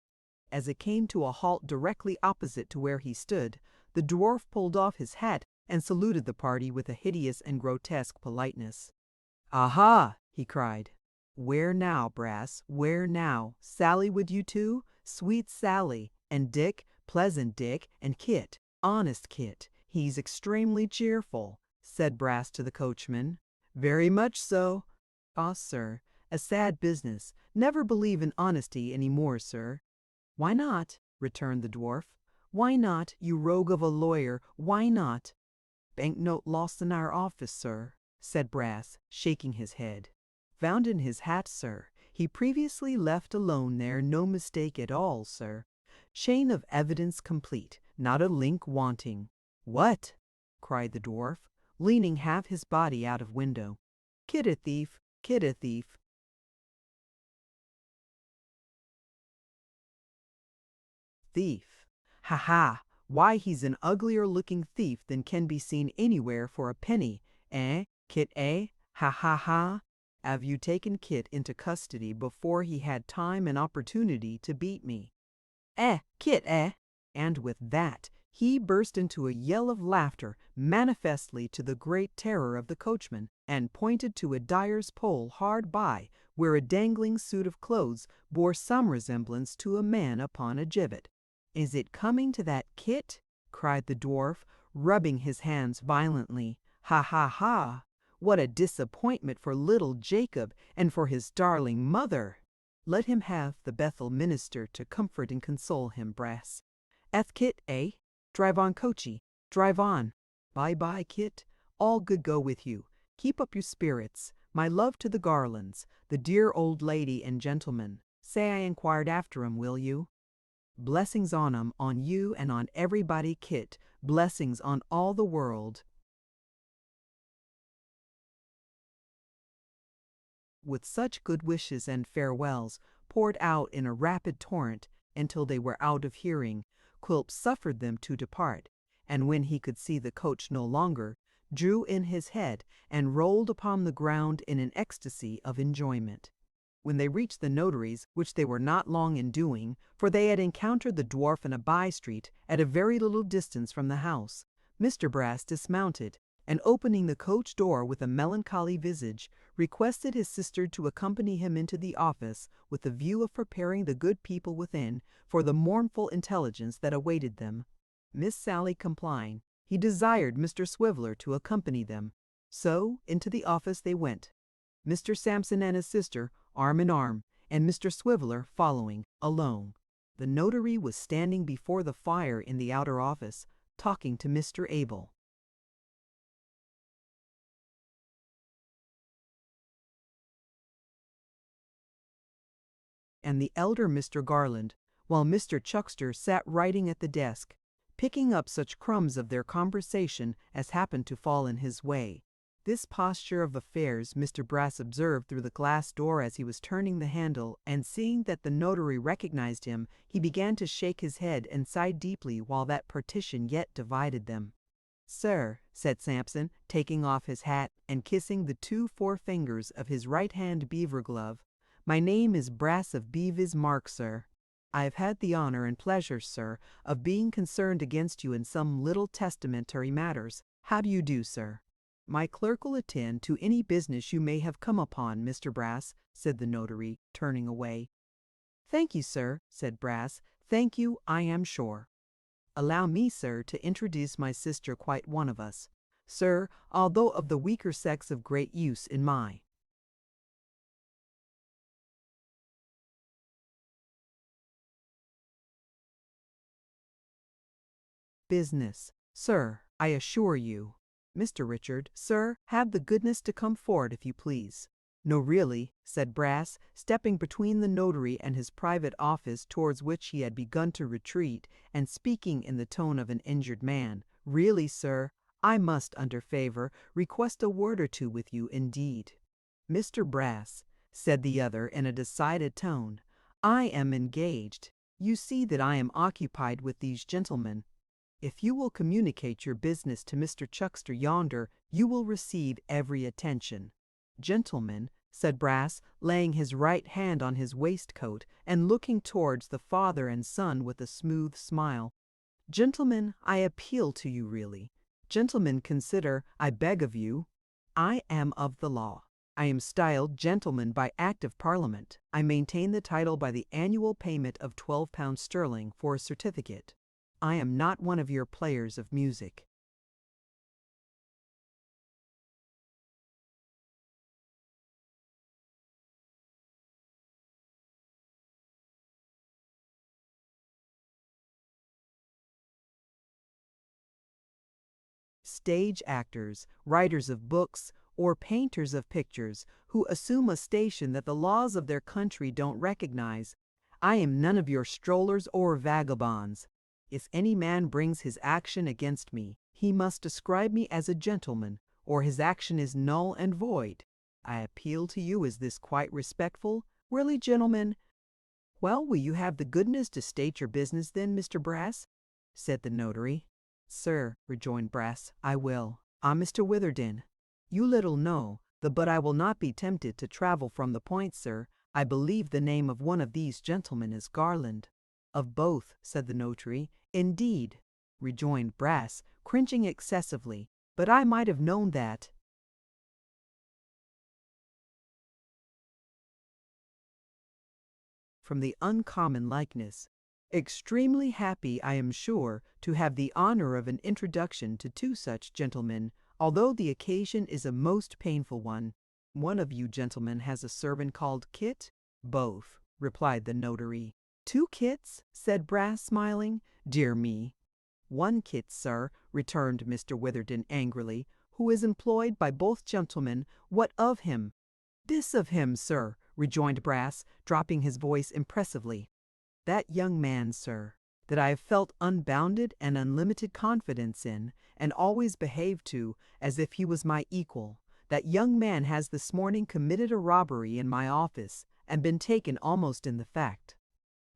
As it came to a halt directly opposite to where he stood, the dwarf pulled off his hat and saluted the party with a hideous and grotesque politeness. "Aha!" he cried. "Where now, Brass, where now? Sally with you too? Sweet Sally, and Dick, pleasant Dick, and Kit, honest Kit. He's extremely cheerful," said Brass to the coachman. "Very much so." "Ah, sir, a sad business. Never believe in honesty any more, sir." "Why not?" returned the dwarf. "Why not, you rogue of a lawyer, why not?" "Banknote lost in our office, sir," said Brass, shaking his head. "Found in his hat, sir. He previously left alone there, no mistake at all, sir. Chain of evidence complete, not a link wanting. What? Cried the dwarf, leaning half his body out of window. Kid a thief, kid a thief. Thief. Ha ha! Why, he's an uglier looking thief than can be seen anywhere for a penny. Eh, Kit, eh? Ha ha ha! Have you taken Kit into custody before he had time and opportunity to beat me? Kit, eh? And with that, he burst into a yell of laughter, manifestly to the great terror of the coachman, and pointed to a dyer's pole hard by, where a dangling suit of clothes bore some resemblance to a man upon a gibbet. Is it coming to that, Kit? Cried the dwarf, rubbing his hands violently. Ha ha ha! What a disappointment for little Jacob and for his darling mother! Let him have the Bethel minister to comfort and console him, Brass. Kit, eh? Drive on, coachy, drive on. Bye-bye, Kit. All good go with you. Keep up your spirits. My love to the Garlands, the dear old lady and gentleman. Say I inquired after 'em, will you? Blessings on 'em, on you and on everybody, Kit. Blessings on all the world. With such good wishes and farewells, poured out in a rapid torrent until they were out of hearing, Quilp suffered them to depart, and when he could see the coach no longer, drew in his head and rolled upon the ground in an ecstasy of enjoyment. When they reached the notary's, which they were not long in doing, for they had encountered the dwarf in a by-street at a very little distance from the house, Mr. Brass dismounted, and opening the coach door with a melancholy visage, requested his sister to accompany him into the office with the view of preparing the good people within for the mournful intelligence that awaited them. Miss Sally complying, he desired Mr. Swiveller to accompany them. So into the office they went, Mr. Sampson and his sister arm in arm, and Mr. Swiveller following, alone. The notary was standing before the fire in the outer office, talking to Mr. Abel. And the elder Mr. Garland, while Mr. Chuckster sat writing at the desk, picking up such crumbs of their conversation as happened to fall in his way. This posture of affairs Mr. Brass observed through the glass door as he was turning the handle, and seeing that the notary recognized him, he began to shake his head and sigh deeply while that partition yet divided them. "Sir," said Sampson, taking off his hat and kissing the 2 forefingers of his right-hand beaver glove, "my name is Brass of Bevis Mark, sir. I have had the honor and pleasure, sir, of being concerned against you in some little testamentary matters. How do you do, sir?" "My clerk will attend to any business you may have come upon, Mr. Brass," said the notary, turning away. "Thank you, sir," said Brass. "Thank you, I am sure. Allow me, sir, to introduce my sister, quite one of us, sir, although of the weaker sex of great use in my business. Sir, I assure you. Mr. Richard, sir, have the goodness to come forward, if you please." "No, really," said Brass, stepping between the notary and his private office towards which he had begun to retreat, and speaking in the tone of an injured man. "Really, sir, I must, under favor, request a word or two with you indeed." "Mr. Brass," said the other in a decided tone, "I am engaged. You see that I am occupied with these gentlemen. If you will communicate your business to Mr. Chuckster yonder, you will receive every attention." "Gentlemen," said Brass, laying his right hand on his waistcoat and looking towards the father and son with a smooth smile, "gentlemen, I appeal to you really. Gentlemen, consider, I beg of you. I am of the law. I am styled gentleman by Act of Parliament. I maintain the title by the annual payment of £12 sterling for a certificate. I am not one of your players of music." Stage actors, writers of books, or painters of pictures who assume a station that the laws of their country don't recognize. I am none of your strollers or vagabonds. If any man brings his action against me, he must describe me as a gentleman, or his action is null and void. I appeal to you, is this quite respectful? Really, gentlemen? Well, will you have the goodness to state your business then, Mr. Brass? Said the notary. Sir, rejoined Brass, I will. I'm Mr. Witherden. You little know, but I will not be tempted to travel from the point, sir. I believe the name of one of these gentlemen is Garland. Of both, said the notary. Indeed, rejoined Brass, cringing excessively, but I might have known that. From the uncommon likeness. Extremely happy, I am sure, to have the honor of an introduction to two such gentlemen, although the occasion is a most painful one. One of you gentlemen has a servant called Kit? Both, replied the notary. Two Kits? Said Brass, smiling. Dear me. One Kit, sir, returned Mr. Witherden angrily, who is employed by both gentlemen. What of him? This of him, sir, rejoined Brass, dropping his voice impressively. That young man, sir, that I have felt unbounded and unlimited confidence in, and always behaved to as if he was my equal, that young man has this morning committed a robbery in my office, and been taken almost in the fact.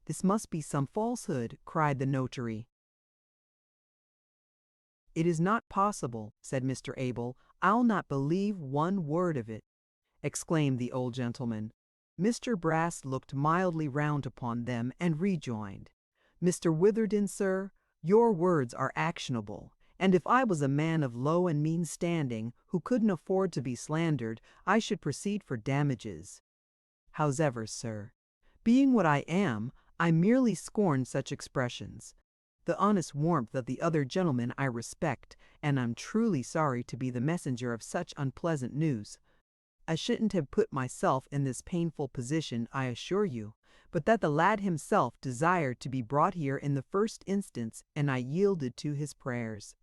This must be some falsehood, cried the notary. It is not possible, said Mr. Abel. I'll not believe one word of it, exclaimed the old gentleman. Mr. Brass looked mildly round upon them and rejoined, Mr. Witherden, sir, your words are actionable, and if I was a man of low and mean standing, who couldn't afford to be slandered, I should proceed for damages. Hows'ever, sir, being what I am, I merely scorn such expressions. The honest warmth of the other gentleman I respect, and I'm truly sorry to be the messenger of such unpleasant news. I shouldn't have put myself in this painful position, I assure you, but that the lad himself desired to be brought here in the first instance, and I yielded to his prayers.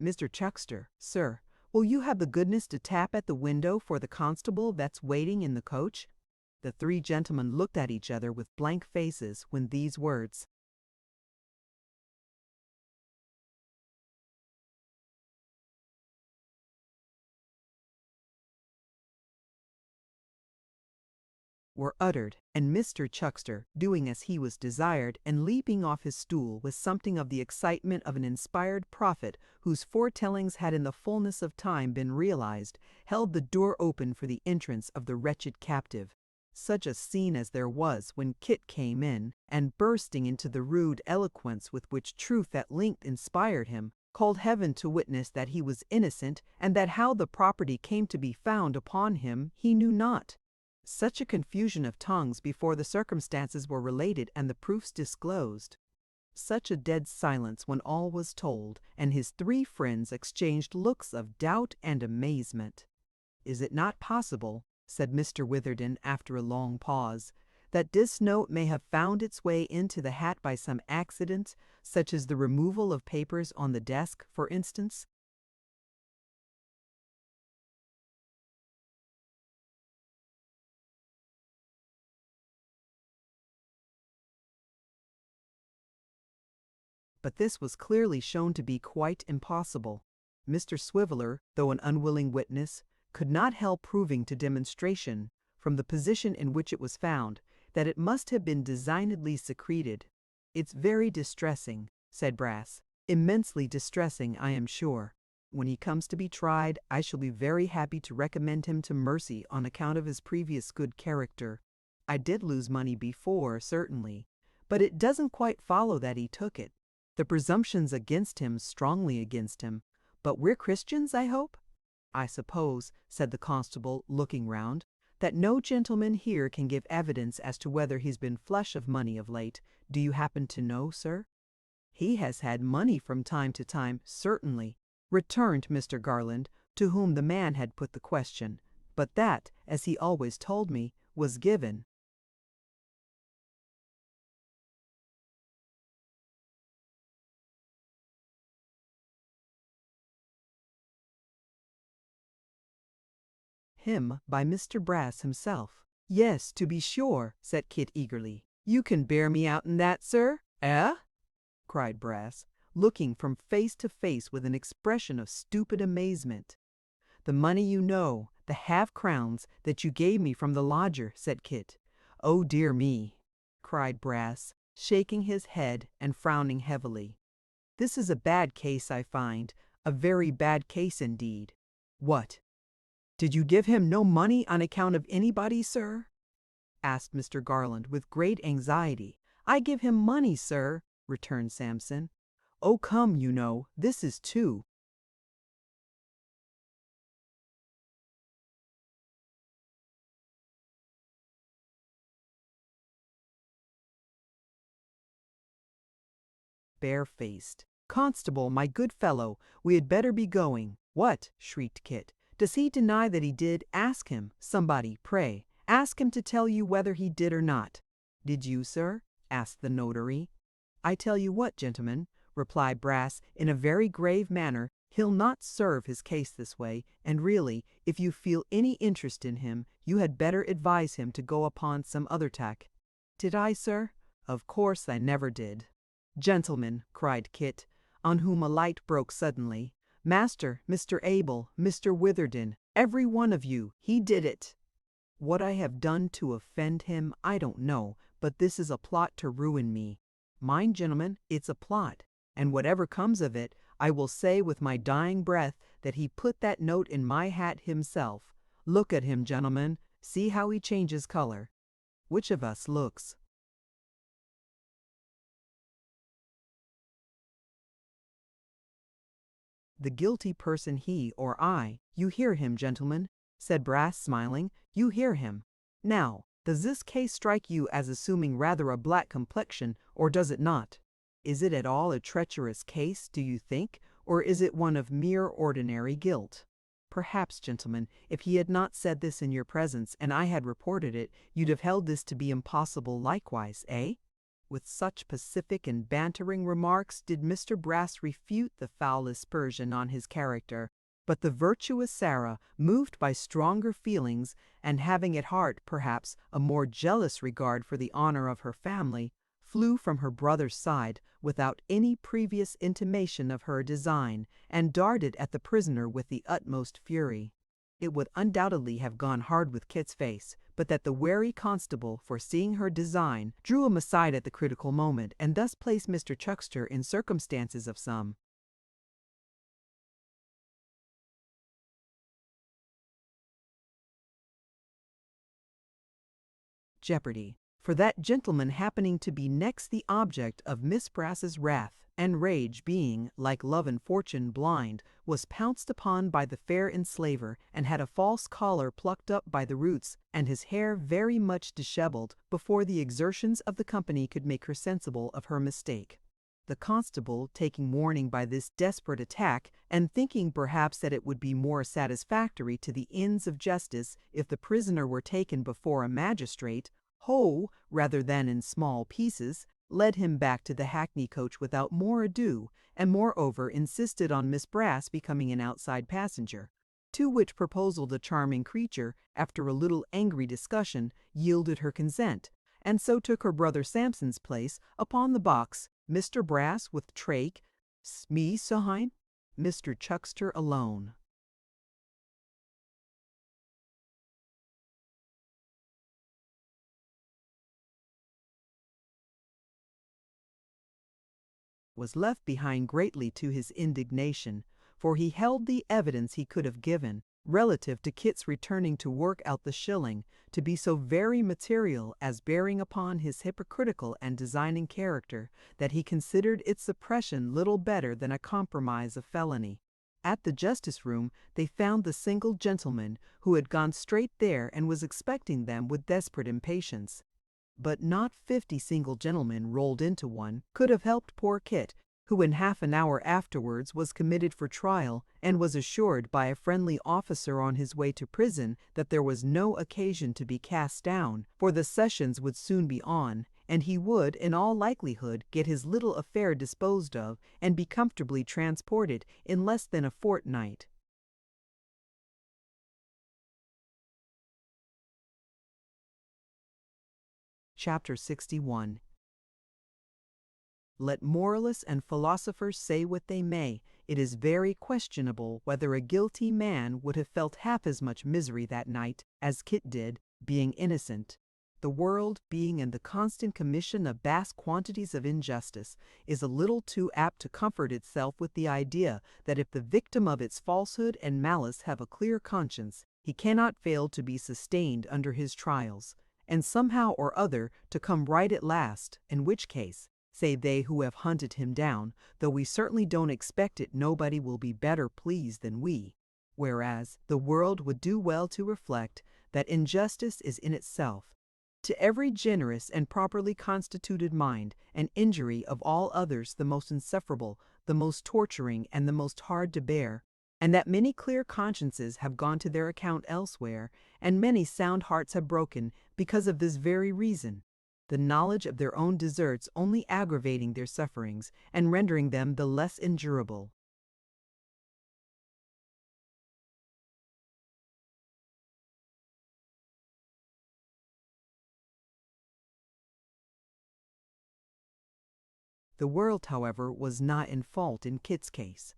Mr. Chuckster, sir, will you have the goodness to tap at the window for the constable that's waiting in the coach? The three gentlemen looked at each other with blank faces when these words, were uttered, and Mr. Chuckster, doing as he was desired, and leaping off his stool with something of the excitement of an inspired prophet whose foretellings had in the fullness of time been realized, held the door open for the entrance of the wretched captive. Such a scene as there was when Kit came in, and bursting into the rude eloquence with which truth at length inspired him, called heaven to witness that he was innocent, and that how the property came to be found upon him he knew not. Such a confusion of tongues before the circumstances were related and the proofs disclosed. Such a dead silence when all was told, and his three friends exchanged looks of doubt and amazement. Is it not possible, said Mr. Witherden after a long pause, that this note may have found its way into the hat by some accident, such as the removal of papers on the desk, for instance? But this was clearly shown to be quite impossible. Mr. Swiveller, though an unwilling witness, could not help proving to demonstration, from the position in which it was found, that it must have been designedly secreted. It's very distressing, said Brass. Immensely distressing, I am sure. When he comes to be tried, I shall be very happy to recommend him to mercy on account of his previous good character. I did lose money before, certainly, but it doesn't quite follow that he took it. The presumption's against him, strongly against him. But we're Christians, I hope? I suppose, said the constable, looking round, that no gentleman here can give evidence as to whether he's been flush of money of late. Do you happen to know, sir? He has had money from time to time, certainly, returned Mr. Garland, to whom the man had put the question, but that, as he always told me, was given. Him by Mr. Brass himself. Yes, to be sure, said Kit eagerly. You can bear me out in that, sir? Eh? Cried Brass, looking from face to face with an expression of stupid amazement. The money you know, the half-crowns that you gave me from the lodger, said Kit. Oh dear me, cried Brass, shaking his head and frowning heavily. This is a bad case, I find, a very bad case indeed. What? Did you give him no money on account of anybody, sir? Asked Mr. Garland with great anxiety. I give him money, sir, returned Samson. Oh, come, you know, this is too barefaced. Constable, my good fellow, we had better be going. What? Shrieked Kit. Does he deny that he did? Ask him. Somebody, pray. Ask him to tell you whether he did or not. Did you, sir? Asked the notary. I tell you what, gentlemen, replied Brass in a very grave manner, he'll not serve his case this way, and really, if you feel any interest in him, you had better advise him to go upon some other tack. Did I, sir? Of course I never did. Gentlemen, cried Kit, on whom a light broke suddenly, Master, Mr. Abel, Mr. Witherden, every one of you, he did it. What I have done to offend him, I don't know, but this is a plot to ruin me. Mind, gentlemen, it's a plot, and whatever comes of it, I will say with my dying breath that he put that note in my hat himself. Look at him, gentlemen, see how he changes color. Which of us looks? The guilty person, he or I. You hear him, gentlemen, said Brass, smiling. You hear him. Now, does this case strike you as assuming rather a black complexion, or does it not? Is it at all a treacherous case, do you think, or is it one of mere ordinary guilt? Perhaps, gentlemen, if he had not said this in your presence, and I had reported it, you'd have held this to be impossible likewise, eh? With such pacific and bantering remarks did Mr. Brass refute the foul aspersion on his character, but the virtuous Sarah, moved by stronger feelings, and having at heart, perhaps, a more jealous regard for the honor of her family, flew from her brother's side without any previous intimation of her design, and darted at the prisoner with the utmost fury. It would undoubtedly have gone hard with Kit's face, but that the wary constable, foreseeing her design, drew him aside at the critical moment, and thus placed Mr. Chuckster in circumstances of some jeopardy. For that gentleman happening to be next the object of Miss Brass's wrath, and rage being, like love and fortune, blind, was pounced upon by the fair enslaver, and had a false collar plucked up by the roots, and his hair very much dishevelled, before the exertions of the company could make her sensible of her mistake. The constable, taking warning by this desperate attack, and thinking perhaps that it would be more satisfactory to the ends of justice if the prisoner were taken before a magistrate, whole rather than in small pieces, led him back to the hackney coach without more ado, and moreover insisted on Miss Brass becoming an outside passenger, to which proposal the charming creature, after a little angry discussion, yielded her consent, and so took her brother Samson's place upon the box, Mr. Brass with Trake, Smee Sohine, Mr. Chuckster alone. Was left behind greatly to his indignation, for he held the evidence he could have given, relative to Kit's returning to work out the shilling, to be so very material as bearing upon his hypocritical and designing character, that he considered its suppression little better than a compromise of felony. At the justice room they found the single gentleman, who had gone straight there and was expecting them with desperate impatience. But not 50 single gentlemen rolled into one could have helped poor Kit, who in half an hour afterwards was committed for trial, and was assured by a friendly officer on his way to prison that there was no occasion to be cast down, for the sessions would soon be on, and he would, in all likelihood, get his little affair disposed of, and be comfortably transported in less than a fortnight. Chapter 61. Let moralists and philosophers say what they may, it is very questionable whether a guilty man would have felt half as much misery that night as Kit did, being innocent. The world, being in the constant commission of vast quantities of injustice, is a little too apt to comfort itself with the idea that if the victim of its falsehood and malice have a clear conscience, he cannot fail to be sustained under his trials, and somehow or other to come right at last, in which case, say they who have hunted him down, though we certainly don't expect it, nobody will be better pleased than we. Whereas the world would do well to reflect that injustice is in itself, to every generous and properly constituted mind, an injury of all others the most insufferable, the most torturing, and the most hard to bear, and that many clear consciences have gone to their account elsewhere, and many sound hearts have broken because of this very reason, the knowledge of their own deserts only aggravating their sufferings and rendering them the less endurable. The world, however, was not in fault in Kit's case.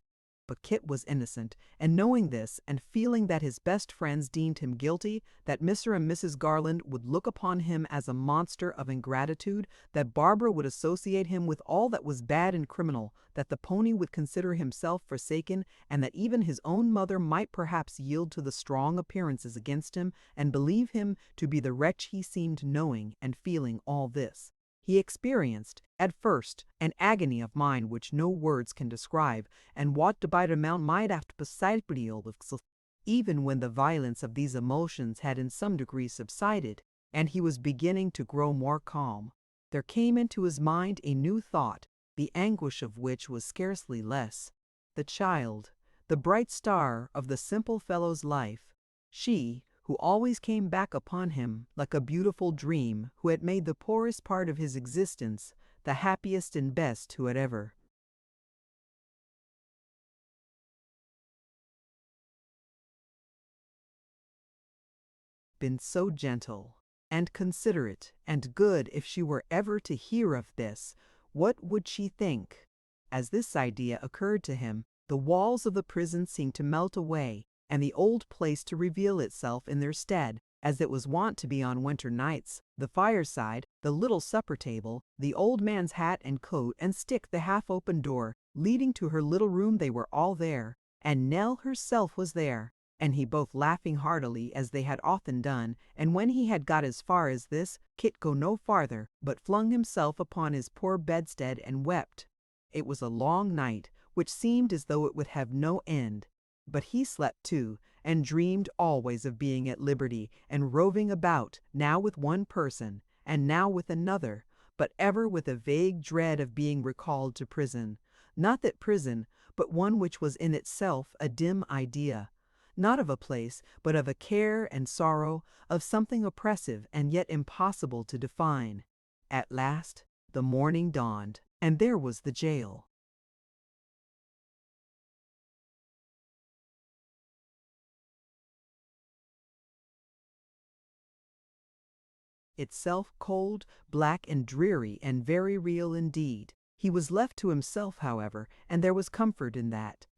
But Kit was innocent, and knowing this, and feeling that his best friends deemed him guilty, that Mr. and Mrs. Garland would look upon him as a monster of ingratitude, that Barbara would associate him with all that was bad and criminal, that the pony would consider himself forsaken, and that even his own mother might perhaps yield to the strong appearances against him, and believe him to be the wretch he seemed, knowing and feeling all this, he experienced, at first, an agony of mind which no words can describe, and what by the amount might have to even when the violence of these emotions had in some degree subsided, and he was beginning to grow more calm, there came into his mind a new thought, the anguish of which was scarcely less. The child, the bright star of the simple fellow's life, she, who always came back upon him like a beautiful dream, who had made the poorest part of his existence the happiest and best who had ever been so gentle and considerate and good. If she were ever to hear of this, what would she think? As this idea occurred to him, the walls of the prison seemed to melt away, and the old place to reveal itself in their stead, as it was wont to be on winter nights, the fireside, the little supper table, the old man's hat and coat and stick, the half-open door leading to her little room. They were all there, and Nell herself was there, and he both laughing heartily as they had often done, and when he had got as far as this, Kit go no farther, but flung himself upon his poor bedstead and wept. It was a long night, which seemed as though it would have no end, but he slept too, and dreamed always of being at liberty, and roving about, now with one person, and now with another, but ever with a vague dread of being recalled to prison. Not that prison, but one which was in itself a dim idea, not of a place, but of a care and sorrow, of something oppressive and yet impossible to define. At last the morning dawned, and there was the jail. Itself cold, black, and dreary, and very real indeed. He was left to himself, however, and there was comfort in that.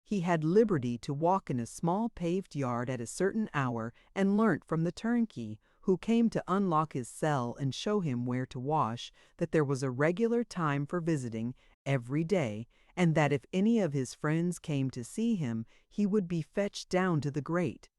He had liberty to walk in a small paved yard at a certain hour, and learnt from the turnkey, who came to unlock his cell and show him where to wash, that there was a regular time for visiting every day, and that if any of his friends came to see him, he would be fetched down to the grate.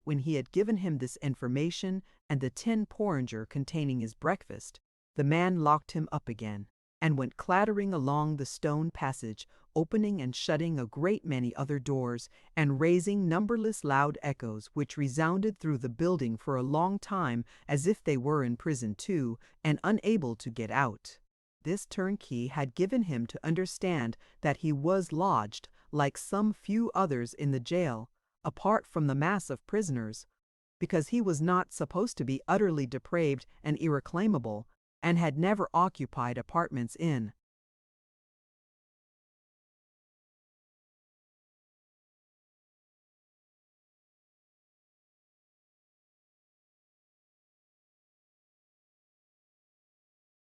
When he had given him this information and the tin porringer containing his breakfast, the man locked him up again, and went clattering along the stone passage, opening and shutting a great many other doors, and raising numberless loud echoes, which resounded through the building for a long time, as if they were in prison too, and unable to get out. This turnkey had given him to understand that he was lodged, like some few others in the jail, apart from the mass of prisoners, because he was not supposed to be utterly depraved and irreclaimable, and had never occupied apartments in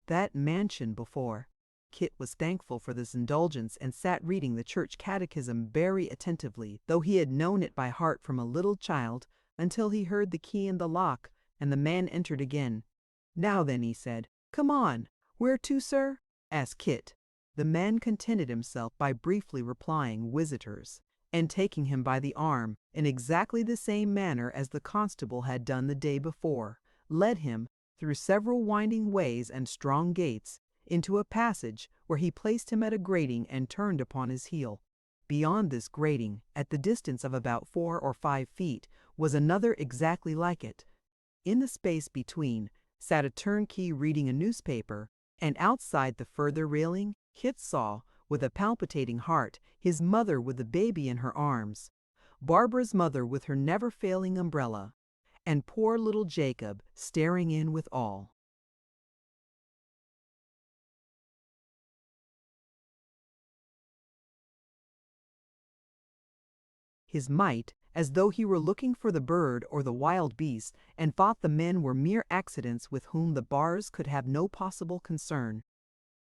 that mansion before. Kit was thankful for this indulgence and sat reading the church catechism very attentively, though he had known it by heart from a little child, until he heard the key in the lock, and the man entered again. "Now then," he said. "Come on." "Where to, sir?" asked Kit. The man contented himself by briefly replying "visitors," and taking him by the arm, in exactly the same manner as the constable had done the day before, led him, through several winding ways and strong gates, into a passage where he placed him at a grating and turned upon his heel. Beyond this grating, at the distance of about 4 or 5 feet, was another exactly like it. In the space between sat a turnkey reading a newspaper, and outside the further railing Kit saw, with a palpitating heart, his mother with the baby in her arms, Barbara's mother with her never-failing umbrella, and poor little Jacob staring in with awe. His might, as though he were looking for the bird or the wild beast, and thought the men were mere accidents with whom the bars could have no possible concern.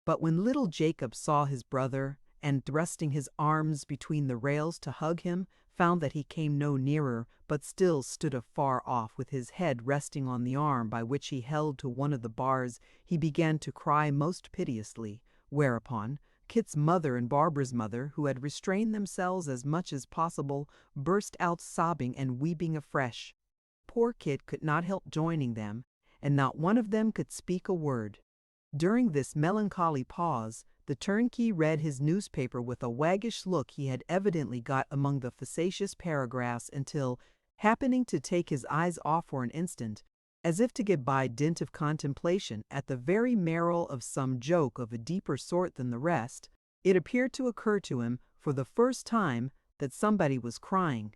But when little Jacob saw his brother, and thrusting his arms between the rails to hug him, found that he came no nearer, but still stood afar off with his head resting on the arm by which he held to one of the bars, he began to cry most piteously, whereupon Kit's mother and Barbara's mother, who had restrained themselves as much as possible, burst out sobbing and weeping afresh. Poor Kit could not help joining them, and not one of them could speak a word. During this melancholy pause, the turnkey read his newspaper with a waggish look he had evidently got among the facetious paragraphs until, happening to take his eyes off for an instant, as if to get by dint of contemplation at the very marrow of some joke of a deeper sort than the rest, it appeared to occur to him for the first time that somebody was crying.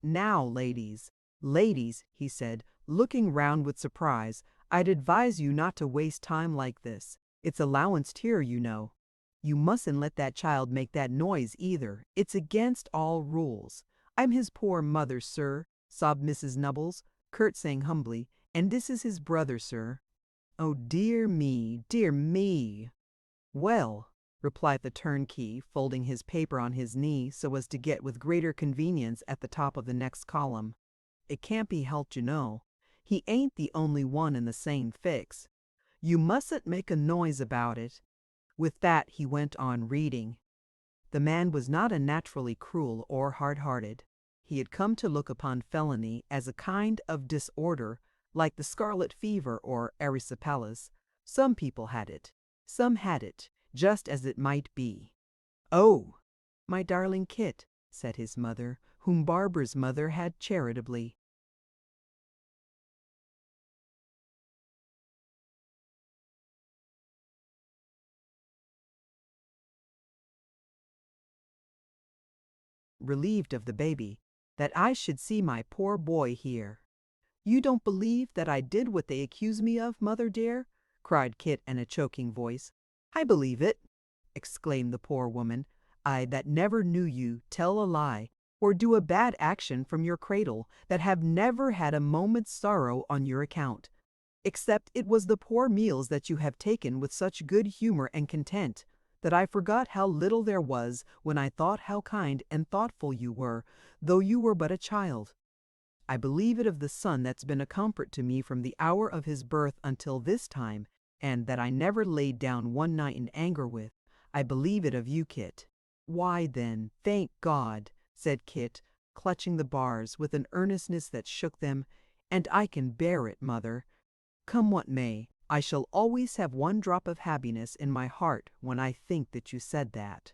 "Now, ladies, he said, looking round with surprise, "I'd advise you not to waste time like this. It's allowanced here, you know. You mustn't let that child make that noise either. It's against all rules. I'm his poor mother, sir," sobbed Mrs. Nubbles, curtsying humbly, "and this is his brother, sir." "Oh, dear me, dear me!" "Well," replied the turnkey, folding his paper on his knee so as to get with greater convenience at the top of the next column, "it can't be helped, you know. He ain't the only one in the same fix. You mustn't make a noise about it." With that he went on reading. The man was not unnaturally cruel or hard-hearted. He had come to look upon felony as a kind of disorder, like the scarlet fever or erysipelas. Some people had it. Some had it, just as it might be. "Oh, my darling Kit," said his mother, whom Barbara's mother had charitably. Relieved of the baby, "that I should see my poor boy here." "You don't believe that I did what they accuse me of, mother dear?" cried Kit in a choking voice. "I believe it," exclaimed the poor woman. "I that never knew you tell a lie, or do a bad action from your cradle, that have never had a moment's sorrow on your account, except it was the poor meals that you have taken with such good humor and content, that I forgot how little there was when I thought how kind and thoughtful you were, though you were but a child. I believe it of the son that's been a comfort to me from the hour of his birth until this time, and that I never laid down one night in anger with. I believe it of you, Kit." "Why, then, thank God," said Kit, clutching the bars with an earnestness that shook them, "and I can bear it, mother. Come what may, I shall always have one drop of happiness in my heart when I think that you said that."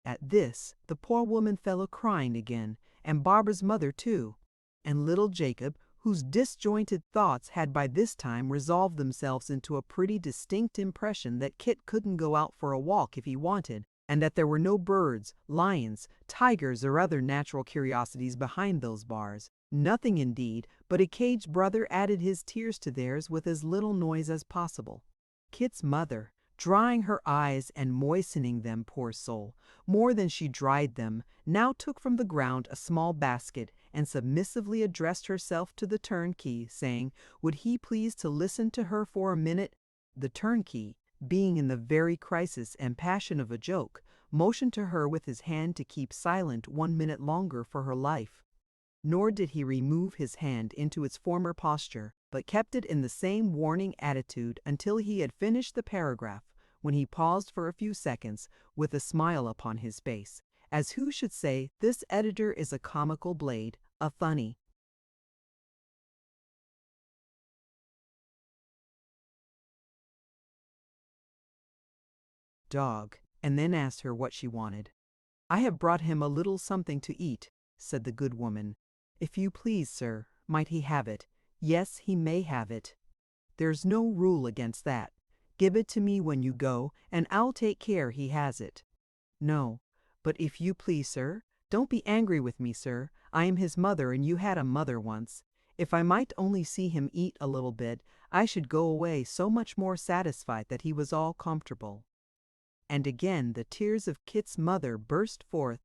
At this, the poor woman fell a-crying again, and Barbara's mother too, and little Jacob, whose disjointed thoughts had by this time resolved themselves into a pretty distinct impression that Kit couldn't go out for a walk if he wanted, and that there were no birds, lions, tigers, or other natural curiosities behind those bars. Nothing, indeed, but a caged brother added his tears to theirs with as little noise as possible. Kit's mother, drying her eyes and moistening them, poor soul, more than she dried them, now took from the ground a small basket and submissively addressed herself to the turnkey, saying, would he please to listen to her for a minute? The turnkey, being in the very crisis and passion of a joke, motioned to her with his hand to keep silent 1 minute longer for her life. Nor did he remove his hand into its former posture, but kept it in the same warning attitude until he had finished the paragraph, when he paused for a few seconds, with a smile upon his face, as who should say, this editor is a comical blade, a funny dog, and then asked her what she wanted. I have brought him a little something to eat, said the good woman. If you please, sir, might he have it? Yes, he may have it. There's no rule against that. Give it to me when you go, and I'll take care he has it. No, but if you please, sir, don't be angry with me, sir. I am his mother, and you had a mother once. If I might only see him eat a little bit, I should go away so much more satisfied that he was all comfortable. And again the tears of Kit's mother burst forth,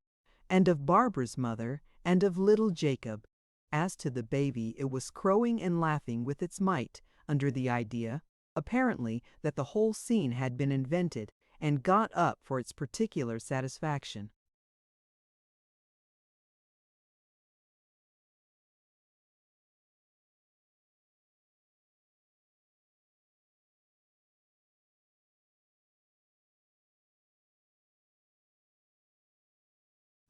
and of Barbara's mother, and of little Jacob. As to the baby, it was crowing and laughing with its might, under the idea, apparently, that the whole scene had been invented, and got up for its particular satisfaction.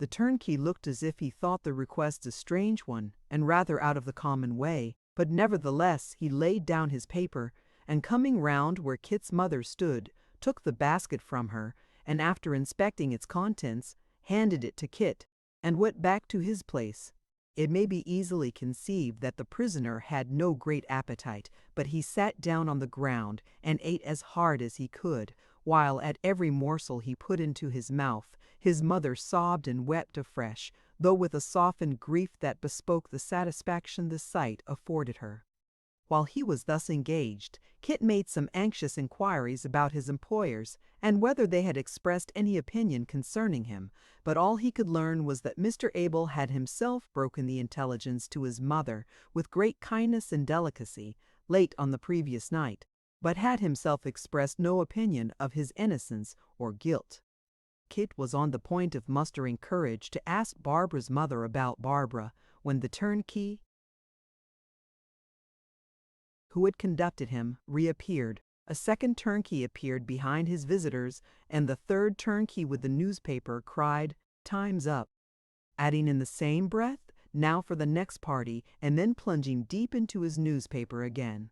The turnkey looked as if he thought the request a strange one, and rather out of the common way, but nevertheless he laid down his paper, and coming round where Kit's mother stood, took the basket from her, and after inspecting its contents, handed it to Kit, and went back to his place. It may be easily conceived that the prisoner had no great appetite, but he sat down on the ground and ate as hard as he could, while at every morsel he put into his mouth, his mother sobbed and wept afresh, though with a softened grief that bespoke the satisfaction the sight afforded her. While he was thus engaged, Kit made some anxious inquiries about his employers, and whether they had expressed any opinion concerning him, but all he could learn was that Mr. Abel had himself broken the intelligence to his mother with great kindness and delicacy, late on the previous night, but had himself expressed no opinion of his innocence or guilt. Kit was on the point of mustering courage to ask Barbara's mother about Barbara, when the turnkey who had conducted him reappeared. A second turnkey appeared behind his visitors, and the third turnkey with the newspaper cried, "Time's up," adding in the same breath, "Now for the next party," and then plunging deep into his newspaper again.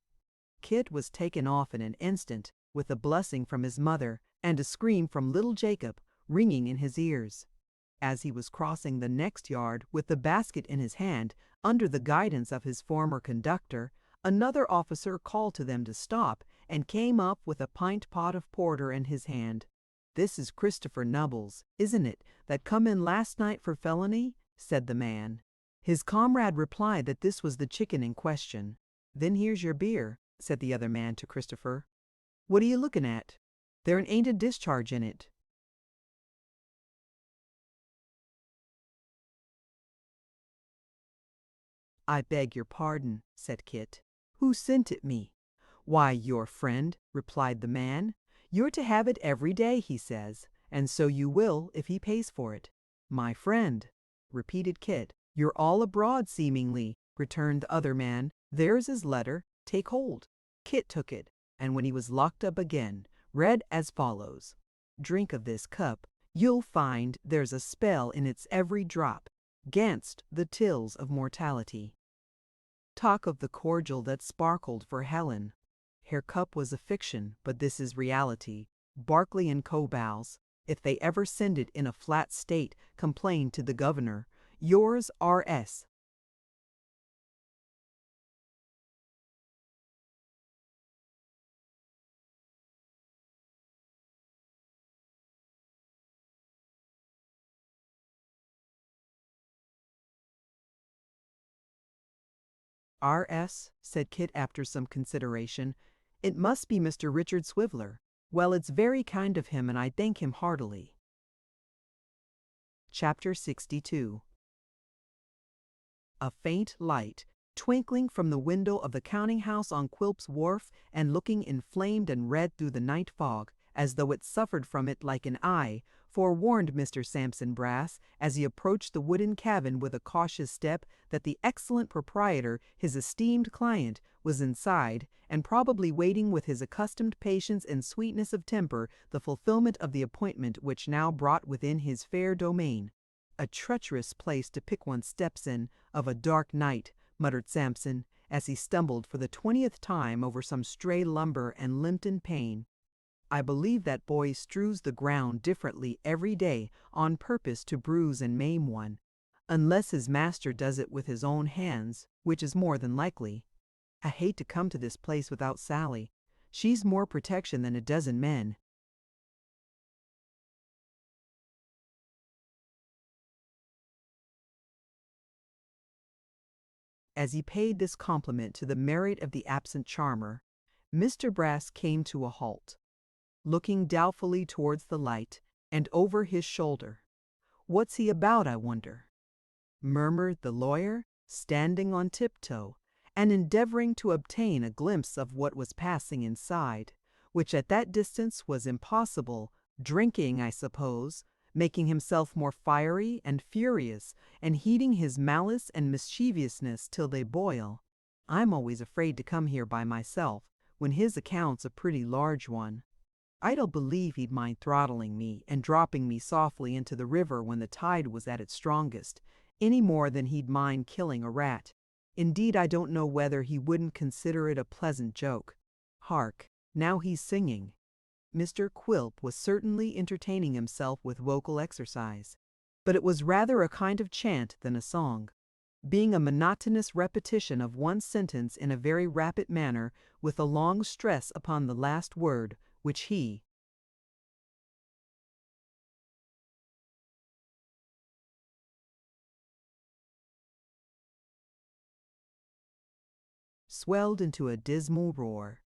Kit was taken off in an instant, with a blessing from his mother, and a scream from little Jacob, ringing in his ears. As he was crossing the next yard with the basket in his hand, under the guidance of his former conductor, another officer called to them to stop, and came up with a pint pot of porter in his hand. "This is Christopher Nubbles, isn't it, that come in last night for felony?" said the man. His comrade replied that this was the chicken in question. "Then here's your beer," said the other man to Christopher. "What are you looking at? There ain't a discharge in it." "I beg your pardon," said Kit. "Who sent it me?" "Why, your friend," replied the man. "You're to have it every day, he says, and so you will if he pays for it." "My friend," repeated Kit. "You're all abroad, seemingly," returned the other man. "There's his letter. Take hold." Kit took it, and when he was locked up again, read as follows: "Drink of this cup. You'll find there's a spell in its every drop 'gainst the tills of mortality. Talk of the cordial that sparkled for Helen. Her cup was a fiction, but this is reality. Barclay and Cobow's, if they ever send it in a flat state, complain to the governor. Yours, R.S." "R.S.," said Kit after some consideration. It must be Mr. Richard Swiveller. Well, it's very kind of him, and I thank him heartily. Chapter 62. A faint light, twinkling from the window of the counting-house on Quilp's wharf and looking inflamed and red through the night fog, as though it suffered from it like an eye, forewarned Mr. Sampson Brass, as he approached the wooden cabin with a cautious step, that the excellent proprietor, his esteemed client, was inside, and probably waiting with his accustomed patience and sweetness of temper the fulfillment of the appointment which now brought within his fair domain. "A treacherous place to pick one's steps in, of a dark night," muttered Sampson, as he stumbled for the 20th time over some stray lumber and limped in pain. "I believe that boy strews the ground differently every day on purpose to bruise and maim one, unless his master does it with his own hands, which is more than likely. I hate to come to this place without Sally. She's more protection than a dozen men." As he paid this compliment to the merit of the absent charmer, Mr. Brass came to a halt, looking doubtfully towards the light, and over his shoulder. "What's he about, I wonder?" murmured the lawyer, standing on tiptoe, and endeavoring to obtain a glimpse of what was passing inside, which at that distance was impossible, drinking, I suppose, making himself more fiery and furious, and heating his malice and mischievousness till they boil. "I'm always afraid to come here by myself, when his account's a pretty large one. I don't believe he'd mind throttling me and dropping me softly into the river when the tide was at its strongest, any more than he'd mind killing a rat. Indeed, I don't know whether he wouldn't consider it a pleasant joke. Hark, now he's singing." Mr. Quilp was certainly entertaining himself with vocal exercise, but it was rather a kind of chant than a song, being a monotonous repetition of one sentence in a very rapid manner, with a long stress upon the last word, which he swelled into a dismal roar.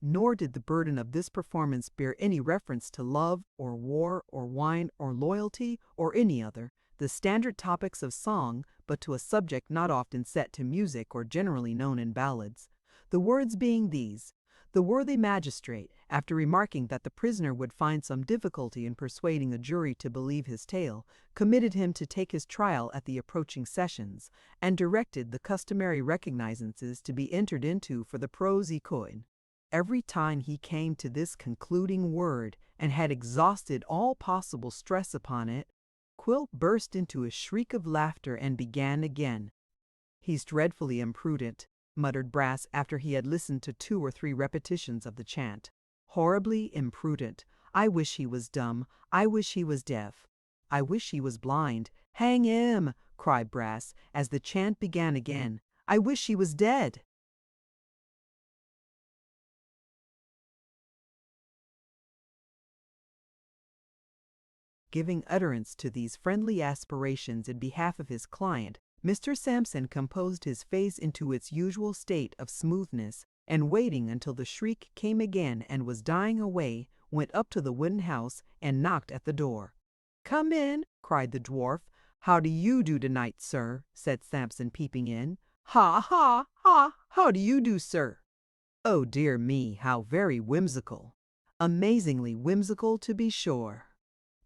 Nor did the burden of this performance bear any reference to love, or war, or wine, or loyalty, or any other, the standard topics of song, but to a subject not often set to music or generally known in ballads. The words being these: the worthy magistrate, after remarking that the prisoner would find some difficulty in persuading a jury to believe his tale, committed him to take his trial at the approaching sessions, and directed the customary recognizances to be entered into for the pros et cons. Every time he came to this concluding word, and had exhausted all possible stress upon it, Quilp burst into a shriek of laughter and began again. "He's dreadfully imprudent," muttered Brass after he had listened to 2 or 3 repetitions of the chant. "Horribly imprudent. I wish he was dumb. I wish he was deaf. I wish he was blind. Hang him!" cried Brass, as the chant began again. "I wish he was dead." Giving utterance to these friendly aspirations in behalf of his client, Mr. Sampson composed his face into its usual state of smoothness, and waiting until the shriek came again and was dying away, went up to the wooden house and knocked at the door. "Come in," cried the dwarf. "How do you do tonight, sir?" said Sampson, peeping in. "Ha, ha, ha! How do you do, sir?" "Oh dear me, how very whimsical! Amazingly whimsical, to be sure."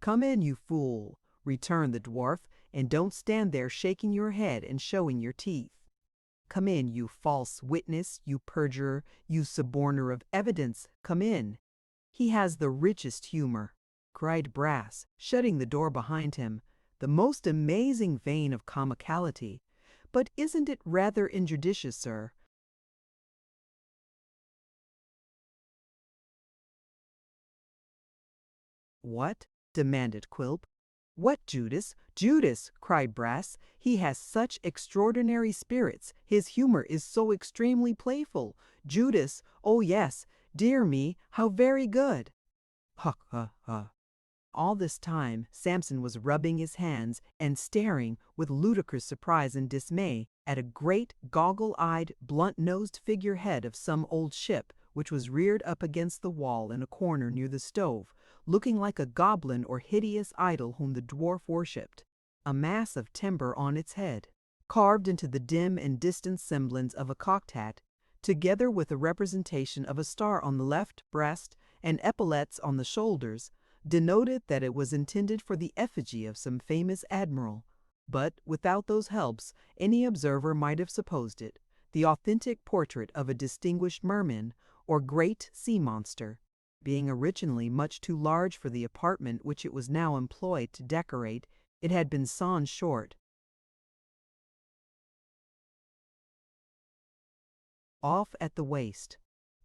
"Come in, you fool," returned the dwarf, "and don't stand there shaking your head and showing your teeth. Come in, you false witness, you perjurer, you suborner of evidence, come in." "He has the richest humor," cried Brass, shutting the door behind him, "the most amazing vein of comicality. But isn't it rather injudicious, sir?" "What?" demanded Quilp. "What, Judas? Judas!" cried Brass. "He has such extraordinary spirits. His humor is so extremely playful. Judas! Oh yes! Dear me, how very good!" "Ha, ha, ha!" All this time Sampson was rubbing his hands and staring with ludicrous surprise and dismay at a great goggle-eyed, blunt-nosed figurehead of some old ship, which was reared up against the wall in a corner near the stove, looking like a goblin or hideous idol whom the dwarf worshipped. A mass of timber on its head, carved into the dim and distant semblance of a cocked hat, together with a representation of a star on the left breast and epaulets on the shoulders, denoted that it was intended for the effigy of some famous admiral. But without those helps, any observer might have supposed it the authentic portrait of a distinguished merman or great sea monster. Being originally much too large for the apartment which it was now employed to decorate, it had been sawn short off at the waist.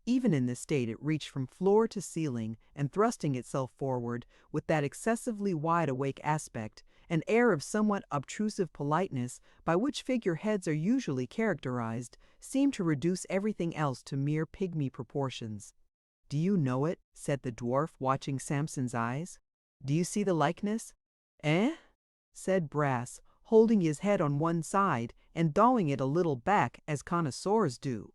Even in this state it reached from floor to ceiling, and thrusting itself forward with that excessively wide-awake aspect, an air of somewhat obtrusive politeness by which figure-heads are usually characterized, seemed to reduce everything else to mere pygmy proportions. "Do you know it?" said the dwarf, watching Samson's eyes. "Do you see the likeness?" "Eh?" said Brass, holding his head on one side and thawing it a little back as connoisseurs do.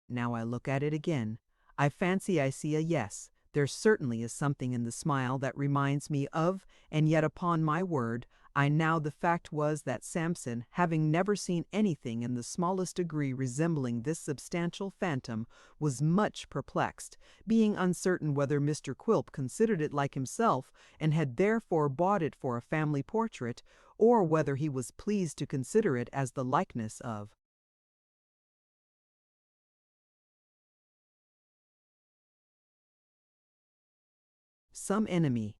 "Now I look at it again, I fancy I see a yes. There certainly is something in the smile that reminds me of, and yet upon my word, I now the fact was that Samson, having never seen anything in the smallest degree resembling this substantial phantom, was much perplexed, being uncertain whether Mr. Quilp considered it like himself, and had therefore bought it for a family portrait, or whether he was pleased to consider it as the likeness of some enemy.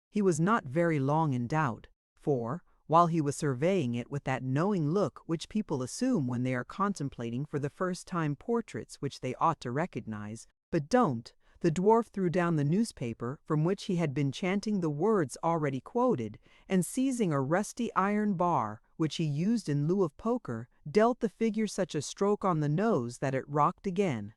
He was not very long in doubt, for, while he was surveying it with that knowing look which people assume when they are contemplating for the first time portraits which they ought to recognize, but don't, the dwarf threw down the newspaper from which he had been chanting the words already quoted, and seizing a rusty iron bar, which he used in lieu of poker, dealt the figure such a stroke on the nose that it rocked again.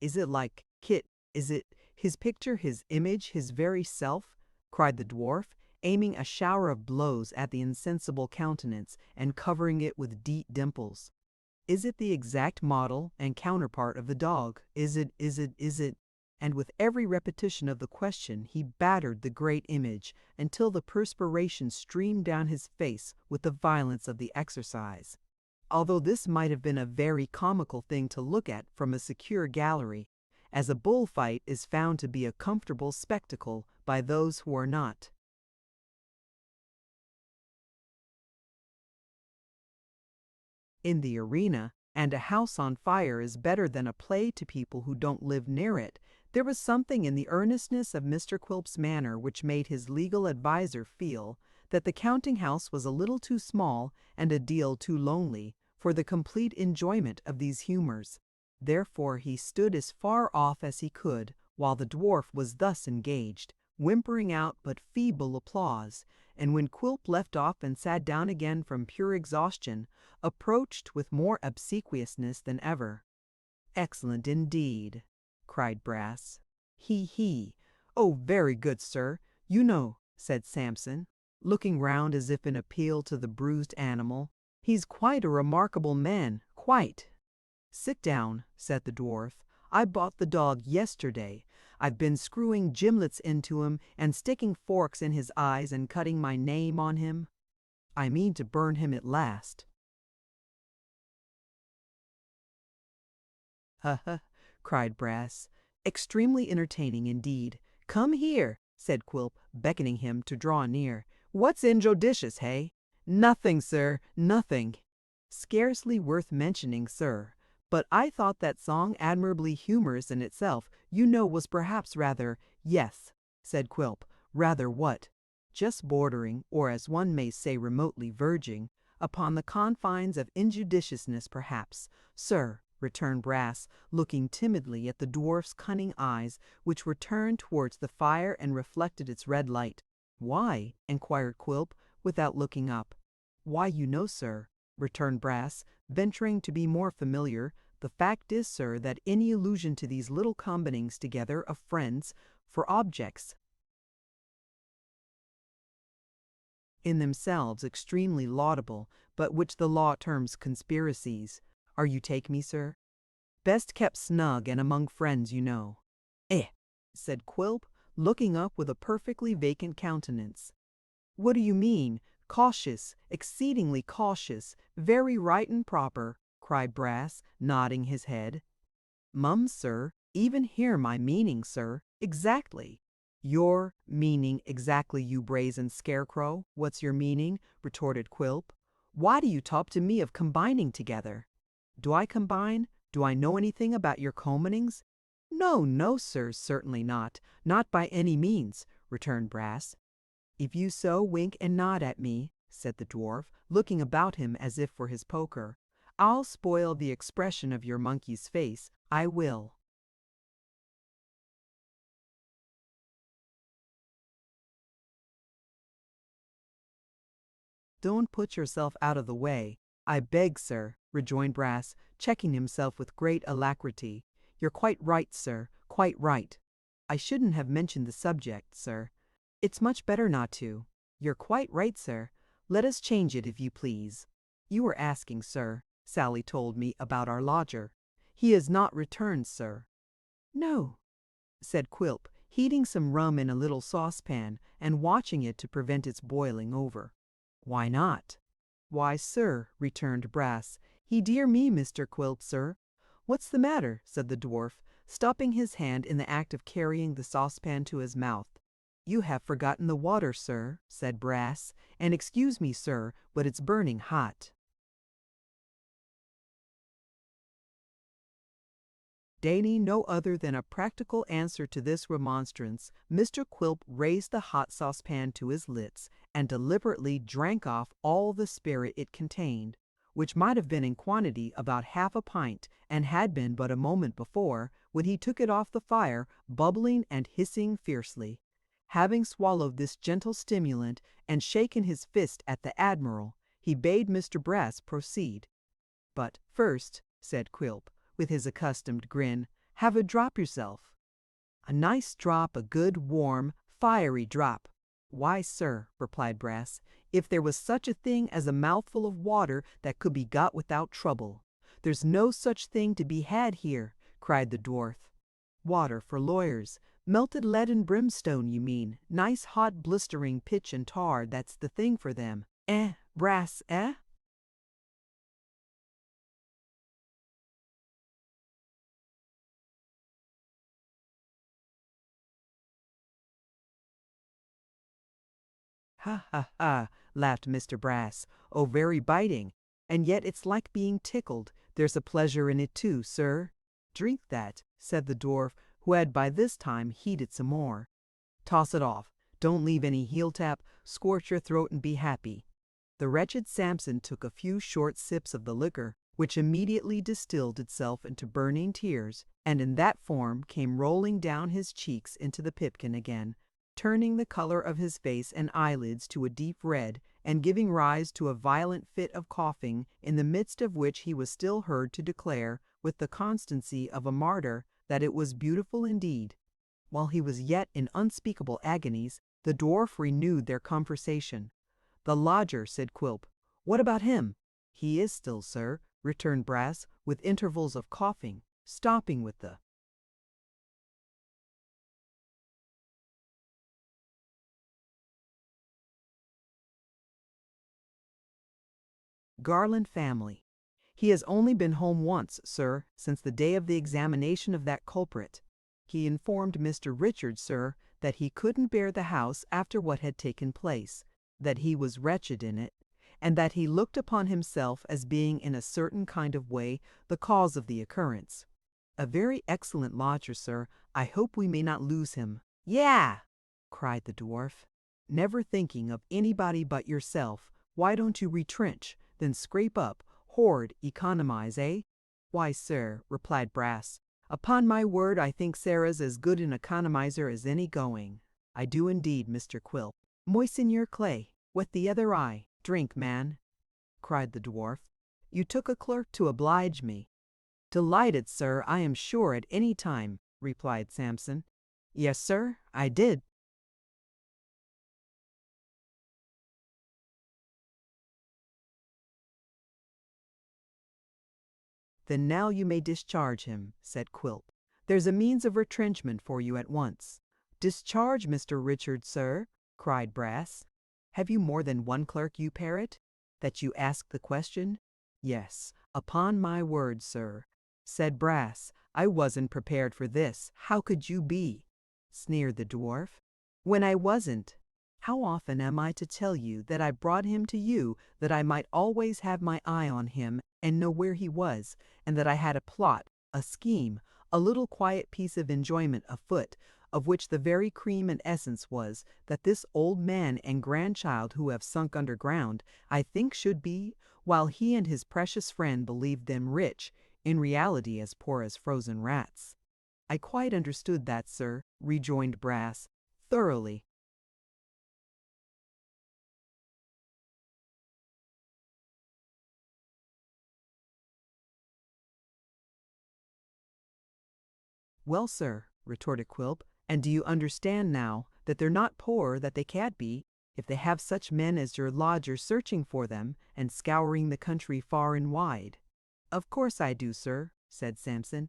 "Is it like Kit? Is it his picture, his image, his very self?" cried the dwarf, aiming a shower of blows at the insensible countenance, and covering it with deep dimples. "Is it the exact model and counterpart of the dog? Is it? And with every repetition of the question he battered the great image, until the perspiration streamed down his face with the violence of the exercise. Although this might have been a very comical thing to look at from a secure gallery, as a bullfight is found to be a comfortable spectacle by those who are not in the arena, and a house on fire is better than a play to people who don't live near it. There was something in the earnestness of Mr. Quilp's manner which made his legal adviser feel that the counting-house was a little too small and a deal too lonely for the complete enjoyment of these humors. Therefore he stood as far off as he could while the dwarf was thus engaged, whimpering out but feeble applause, and when Quilp left off and sat down again from pure exhaustion, approached with more obsequiousness than ever. "Excellent indeed," cried Brass. "He. Oh, very good, sir. You know," said Samson, looking round as if in appeal to the bruised animal, "he's quite a remarkable man, quite." "Sit down," said the dwarf. "I bought the dog yesterday. I've been screwing gimlets into him and sticking forks in his eyes and cutting my name on him. I mean to burn him at last." "Ha ha!" cried Brass. "Extremely entertaining indeed. Come here," said Quilp, beckoning him to draw near. "What's injudicious, hey?" "Nothing, sir, nothing." "Scarcely worth mentioning, sir. But I thought that song admirably humorous in itself. You know was perhaps rather—" "Yes," said Quilp. "Rather what?" "Just bordering, or as one may say remotely verging, upon the confines of injudiciousness perhaps, sir," returned Brass, looking timidly at the dwarf's cunning eyes, which were turned towards the fire and reflected its red light. "Why?" inquired Quilp, without looking up. "Why, you know, sir," returned Brass, venturing to be more familiar, "the fact is, sir, that any allusion to these little combinings together of friends for objects in themselves extremely laudable, but which the law terms conspiracies. Are you take me, sir?" Best kept snug and among friends, you know. Eh, said Quilp, looking up with a perfectly vacant countenance. What do you mean? Cautious, exceedingly cautious, very right and proper, cried Brass, nodding his head. Mum, sir, even hear my meaning, sir, exactly. Your meaning exactly, you brazen scarecrow. What's your meaning? Retorted Quilp. Why do you talk to me of combining together? Do I combine? Do I know anything about your commonings? No, no, sir, certainly not. Not by any means, returned Brass. If you so wink and nod at me, said the dwarf, looking about him as if for his poker, I'll spoil the expression of your monkey's face, I will. Don't put yourself out of the way, I beg, sir, rejoined Brass, checking himself with great alacrity. You're quite right, sir, quite right. I shouldn't have mentioned the subject, sir. It's much better not to. You're quite right, sir. Let us change it, if you please. You were asking, sir, Sally told me, about our lodger. He has not returned, sir. No, said Quilp, heating some rum in a little saucepan and watching it to prevent its boiling over. Why not? Why, sir, returned Brass, he dear me, Mr. Quilp, sir. What's the matter? Said the dwarf, stopping his hand in the act of carrying the saucepan to his mouth. You have forgotten the water, sir, said Brass, and excuse me, sir, but it's burning hot. Deigning no other than a practical answer to this remonstrance, Mr. Quilp raised the hot saucepan to his lips and deliberately drank off all the spirit it contained, which might have been in quantity about half a pint, and had been but a moment before, when he took it off the fire, bubbling and hissing fiercely. Having swallowed this gentle stimulant and shaken his fist at the Admiral, he bade Mr. Brass proceed. But first, said Quilp, with his accustomed grin, have a drop yourself. A nice drop, a good, warm, fiery drop. Why, sir, replied Brass, if there was such a thing as a mouthful of water that could be got without trouble. There's no such thing to be had here, cried the dwarf. Water for lawyers. Melted lead and brimstone, you mean. Nice hot blistering pitch and tar, that's the thing for them. Brass, eh? Ha, ha, ha, laughed Mr. Brass. Oh, very biting. And yet it's like being tickled. There's a pleasure in it too, sir. Drink that, said the dwarf, who had by this time heated some more. Toss it off. Don't leave any heel tap. Scorch your throat and be happy. The wretched Samson took a few short sips of the liquor, which immediately distilled itself into burning tears, and in that form came rolling down his cheeks into the pipkin again, turning the color of his face and eyelids to a deep red, and giving rise to a violent fit of coughing, in the midst of which he was still heard to declare, with the constancy of a martyr, that it was beautiful indeed. While he was yet in unspeakable agonies, the dwarf renewed their conversation. The lodger, said Quilp. What about him? He is still, sir, returned Brass, with intervals of coughing, stopping with the Garland family. He has only been home once, sir, since the day of the examination of that culprit. He informed Mr. Richard, sir, that he couldn't bear the house after what had taken place, that he was wretched in it, and that he looked upon himself as being in a certain kind of way the cause of the occurrence. A very excellent lodger, sir. I hope we may not lose him. Yeah, cried the dwarf. Never thinking of anybody but yourself, why don't you retrench, then scrape up, hoard, economize, eh? Why, sir, replied Brass, upon my word I think Sarah's as good an economizer as any going. I do indeed, Mr. Quilp. Moisten your clay, wet the other eye, drink, man, cried the dwarf. You took a clerk to oblige me. Delighted, sir, I am sure, at any time, replied Samson. Yes, sir, I did. Then now you may discharge him, said Quilp. There's a means of retrenchment for you at once. Discharge Mr. Richard, sir, cried Brass. Have you more than one clerk, you parrot, that you ask the question? Yes, upon my word, sir, said Brass. I wasn't prepared for this. How could you be? Sneered the dwarf. When I wasn't. How often am I to tell you that I brought him to you that I might always have my eye on him and know where he was, and that I had a plot, a scheme, a little quiet piece of enjoyment afoot, of which the very cream and essence was that this old man and grandchild who have sunk underground, I think should be, while he and his precious friend believed them rich, in reality as poor as frozen rats. I quite understood that, sir, rejoined Brass, thoroughly. Well, sir, retorted Quilp, and do you understand now that they're not poor that they can't be, if they have such men as your lodger searching for them and scouring the country far and wide? Of course I do, sir, said Samson.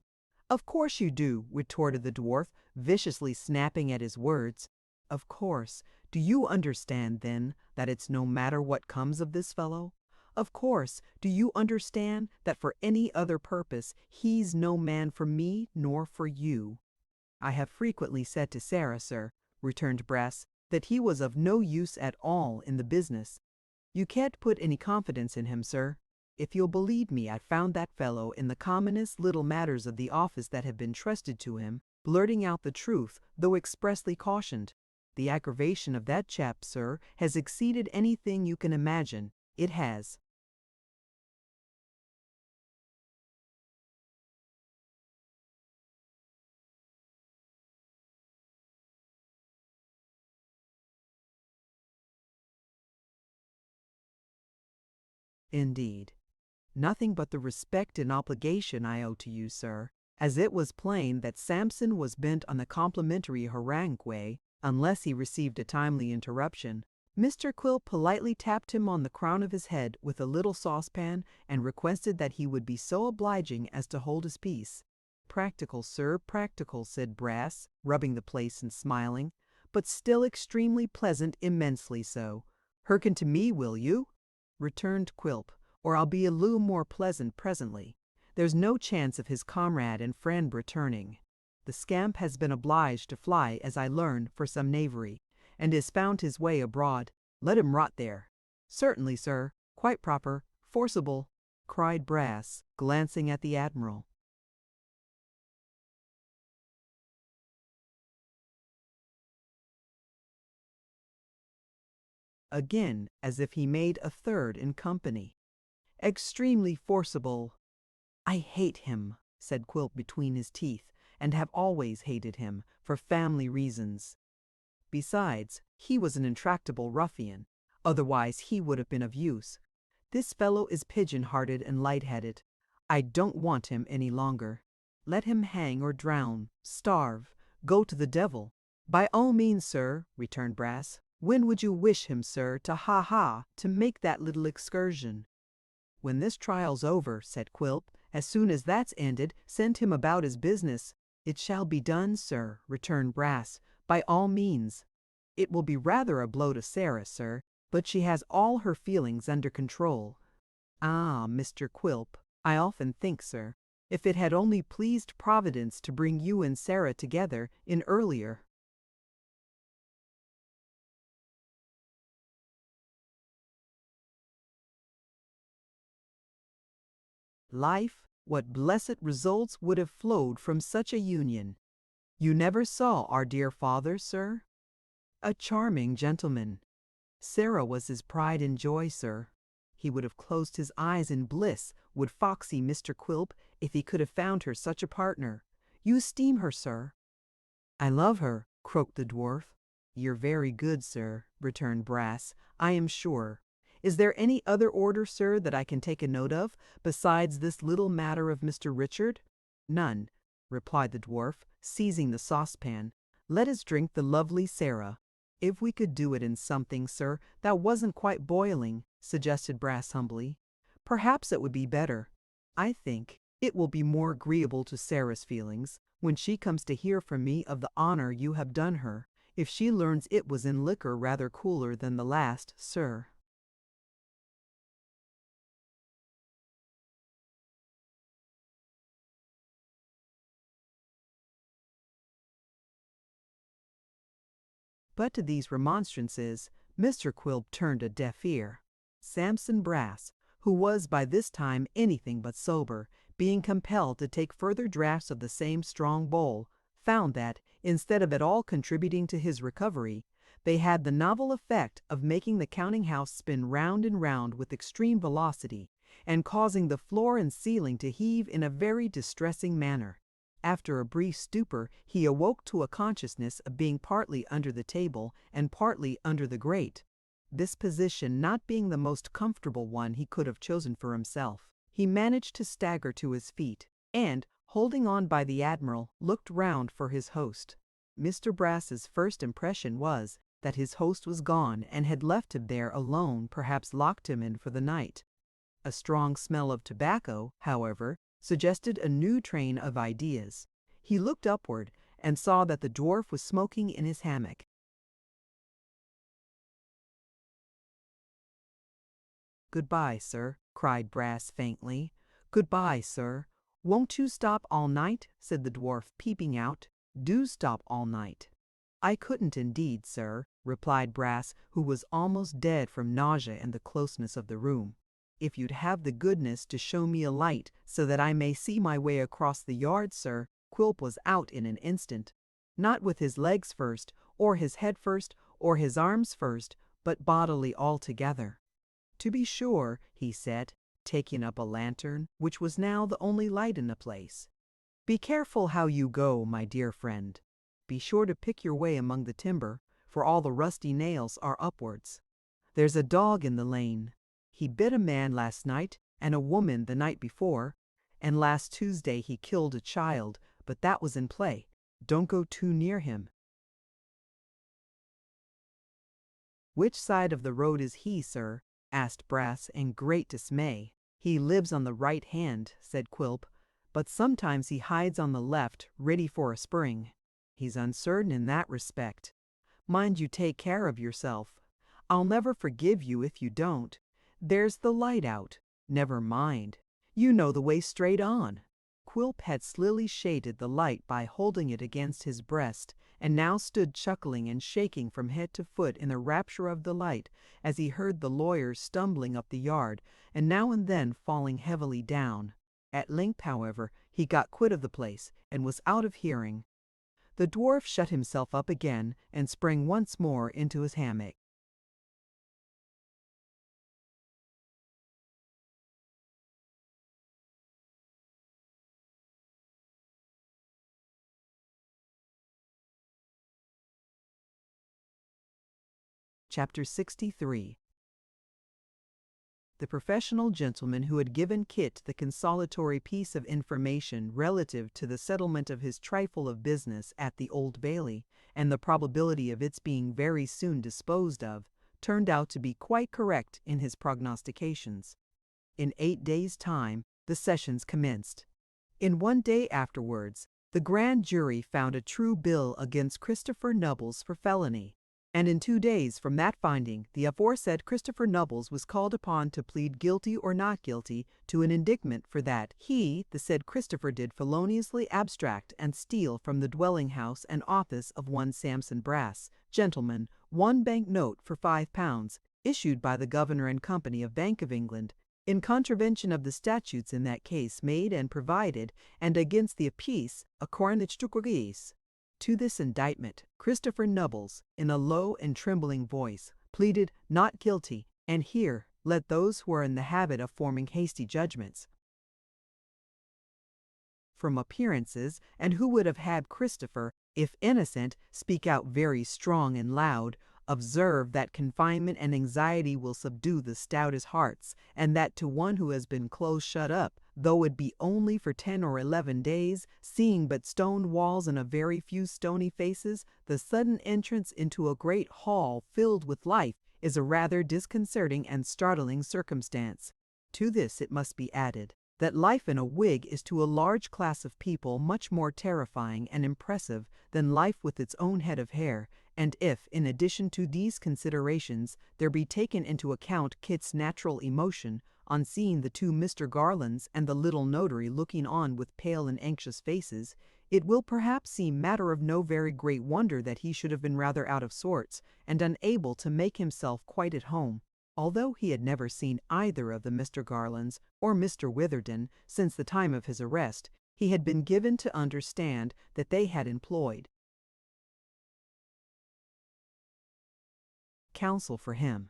Of course you do, retorted the dwarf, viciously snapping at his words. Of course. Do you understand, then, that it's no matter what comes of this fellow? Of course, do you understand that for any other purpose he's no man for me nor for you? I have frequently said to Sarah, sir, returned Brass, that he was of no use at all in the business. You can't put any confidence in him, sir. If you'll believe me, I found that fellow in the commonest little matters of the office that have been trusted to him, blurting out the truth, though expressly cautioned. The aggravation of that chap, sir, has exceeded anything you can imagine. It has. Indeed. Nothing but the respect and obligation I owe to you, sir, as it was plain that Samson was bent on the complimentary harangue, unless he received a timely interruption. Mr. Quilp politely tapped him on the crown of his head with a little saucepan and requested that he would be so obliging as to hold his peace. Practical, sir, practical, said Brass, rubbing the place and smiling, but still extremely pleasant, immensely so. Hearken to me, will you? Returned Quilp, or I'll be a little more pleasant presently. There's no chance of his comrade and friend returning. The scamp has been obliged to fly, as I learn, for some knavery, and has found his way abroad. Let him rot there. Certainly, sir. Quite proper. Forcible, cried Brass, glancing at the Admiral. Again, as if he made a third in company. Extremely forcible. I hate him, said Quilp between his teeth, and have always hated him, for family reasons. Besides, he was an intractable ruffian, otherwise he would have been of use. This fellow is pigeon-hearted and light-headed. I don't want him any longer. Let him hang or drown, starve, go to the devil. By all means, sir, returned Brass. When would you wish him, sir, to make that little excursion? When this trial's over, said Quilp. As soon as that's ended, send him about his business. It shall be done, sir, returned Brass, by all means. It will be rather a blow to Sarah, sir, but she has all her feelings under control. Ah, Mr. Quilp, I often think, sir, if it had only pleased Providence to bring you and Sarah together in earlier. Life, what blessed results would have flowed from such a union! You never saw our dear father, sir? A charming gentleman. Sarah was his pride and joy, sir. He would have closed his eyes in bliss, would foxy Mr. Quilp, if he could have found her such a partner. You esteem her, sir? I love her, croaked the dwarf. You're very good, sir, returned Brass, I am sure. Is there any other order, sir, that I can take a note of, besides this little matter of Mr. Richard? None, replied the dwarf, seizing the saucepan. Let us drink the lovely Sarah. If we could do it in something, sir, that wasn't quite boiling, suggested Brass humbly. Perhaps it would be better. I think, It will be more agreeable to Sarah's feelings, when she comes to hear from me of the honor you have done her, if she learns it was in liquor rather cooler than the last, sir. But to these remonstrances, Mr. Quilp turned a deaf ear. Samson Brass, who was by this time anything but sober, being compelled to take further draughts of the same strong bowl, found that, instead of at all contributing to his recovery, they had the novel effect of making the counting-house spin round and round with extreme velocity, and causing the floor and ceiling to heave in a very distressing manner. After a brief stupor, he awoke to a consciousness of being partly under the table and partly under the grate. This position not being the most comfortable one he could have chosen for himself, he managed to stagger to his feet, and, holding on by the Admiral, looked round for his host. Mr. Brass's first impression was that his host was gone and had left him there alone, perhaps locked him in for the night. A strong smell of tobacco, however, suggested a new train of ideas. He looked upward and saw that the dwarf was smoking in his hammock. "Goodbye, sir," cried Brass faintly. "Goodbye, sir. Won't you stop all night?" said the dwarf, peeping out. "Do stop all night." "I couldn't indeed, sir," replied Brass, who was almost dead from nausea and the closeness of the room. "If you'd have the goodness to show me a light so that I may see my way across the yard, sir." Quilp was out in an instant. Not with his legs first, or his head first, or his arms first, but bodily altogether. "To be sure," he said, taking up a lantern, which was now the only light in the place. "Be careful how you go, my dear friend. Be sure to pick your way among the timber, for all the rusty nails are upwards. There's a dog in the lane. He bit a man last night, and a woman the night before, and last Tuesday he killed a child, but that was in play. Don't go too near him." "Which side of the road is he, sir?" asked Brass in great dismay. "He lives on the right hand," said Quilp, "but sometimes he hides on the left, ready for a spring. He's uncertain in that respect. Mind you take care of yourself. I'll never forgive you if you don't. There's the light out. Never mind. You know the way straight on." Quilp had slily shaded the light by holding it against his breast, and now stood chuckling and shaking from head to foot in the rapture of delight as he heard the lawyers stumbling up the yard, and now and then falling heavily down. At length, however, he got quit of the place, and was out of hearing. The dwarf shut himself up again, and sprang once more into his hammock. Chapter 63. The professional gentleman who had given Kit the consolatory piece of information relative to the settlement of his trifle of business at the Old Bailey, and the probability of its being very soon disposed of, turned out to be quite correct in his prognostications. In 8 days' time the sessions commenced. In 1 day afterwards the grand jury found a true bill against Christopher Nubbles for felony, and in 2 days from that finding the aforesaid Christopher Nubbles was called upon to plead guilty or not guilty to an indictment for that he, the said Christopher, did feloniously abstract and steal from the dwelling house and office of one Samson Brass, gentleman, 1 bank note for £5, issued by the Governor and Company of Bank of England, in contravention of the statutes in that case made and provided, and against the apiece, a coronage to Greece. To this indictment Christopher Nubbles, in a low and trembling voice, pleaded not guilty, and here let those who are in the habit of forming hasty judgments from appearances, and who would have had Christopher, if innocent, speak out very strong and loud, observe that confinement and anxiety will subdue the stoutest hearts, and that to one who has been close shut up, though it be only for 10 or 11 days, seeing but stone walls and a very few stony faces, the sudden entrance into a great hall filled with life is a rather disconcerting and startling circumstance. To this it must be added that life in a wig is to a large class of people much more terrifying and impressive than life with its own head of hair, and if, in addition to these considerations, there be taken into account Kit's natural emotion on seeing the two Mr. Garlands and the little notary looking on with pale and anxious faces, it will perhaps seem matter of no very great wonder that he should have been rather out of sorts and unable to make himself quite at home. Although he had never seen either of the Mr. Garlands or Mr. Witherden since the time of his arrest, he had been given to understand that they had employed counsel for him.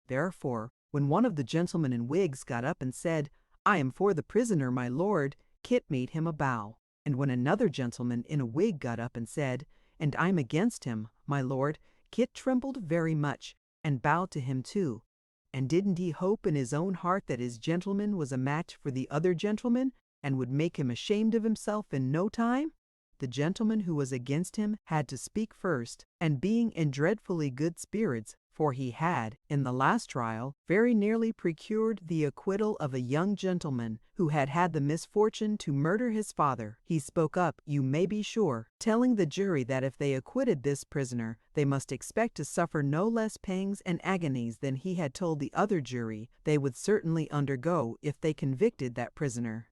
Therefore, when one of the gentlemen in wigs got up and said, "I am for the prisoner, my lord," Kit made him a bow. And when another gentleman in a wig got up and said, "And I'm against him, my lord," Kit trembled very much, and bowed to him too. And didn't he hope in his own heart that his gentleman was a match for the other gentleman, and would make him ashamed of himself in no time? The gentleman who was against him had to speak first, and being in dreadfully good spirits, for he had, in the last trial, very nearly procured the acquittal of a young gentleman who had had the misfortune to murder his father, he spoke up, you may be sure, telling the jury that if they acquitted this prisoner, they must expect to suffer no less pangs and agonies than he had told the other jury they would certainly undergo if they convicted that prisoner.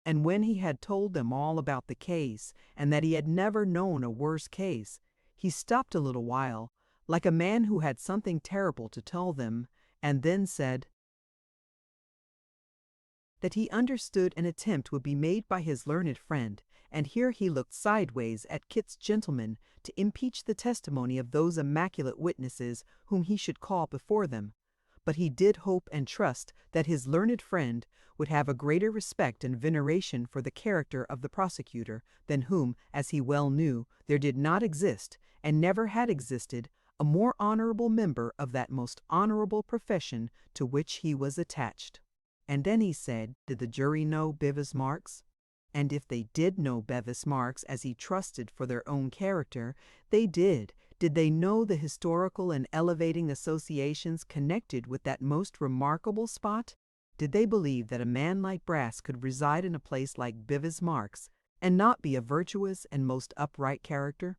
And when he had told them all about the case, and that he had never known a worse case, he stopped a little while, like a man who had something terrible to tell them, and then said that he understood an attempt would be made by his learned friend, and here he looked sideways at Kit's gentleman, to impeach the testimony of those immaculate witnesses whom he should call before them. But he did hope and trust that his learned friend would have a greater respect and veneration for the character of the prosecutor, than whom, as he well knew, there did not exist, and never had existed, a more honorable member of that most honorable profession to which he was attached. And then he said, did the jury know Bevis Marks? And if they did know Bevis Marks as he trusted for their own character, they did. Did they know the historical and elevating associations connected with that most remarkable spot? Did they believe that a man like Brass could reside in a place like Bevis Marks, and not be a virtuous and most upright character?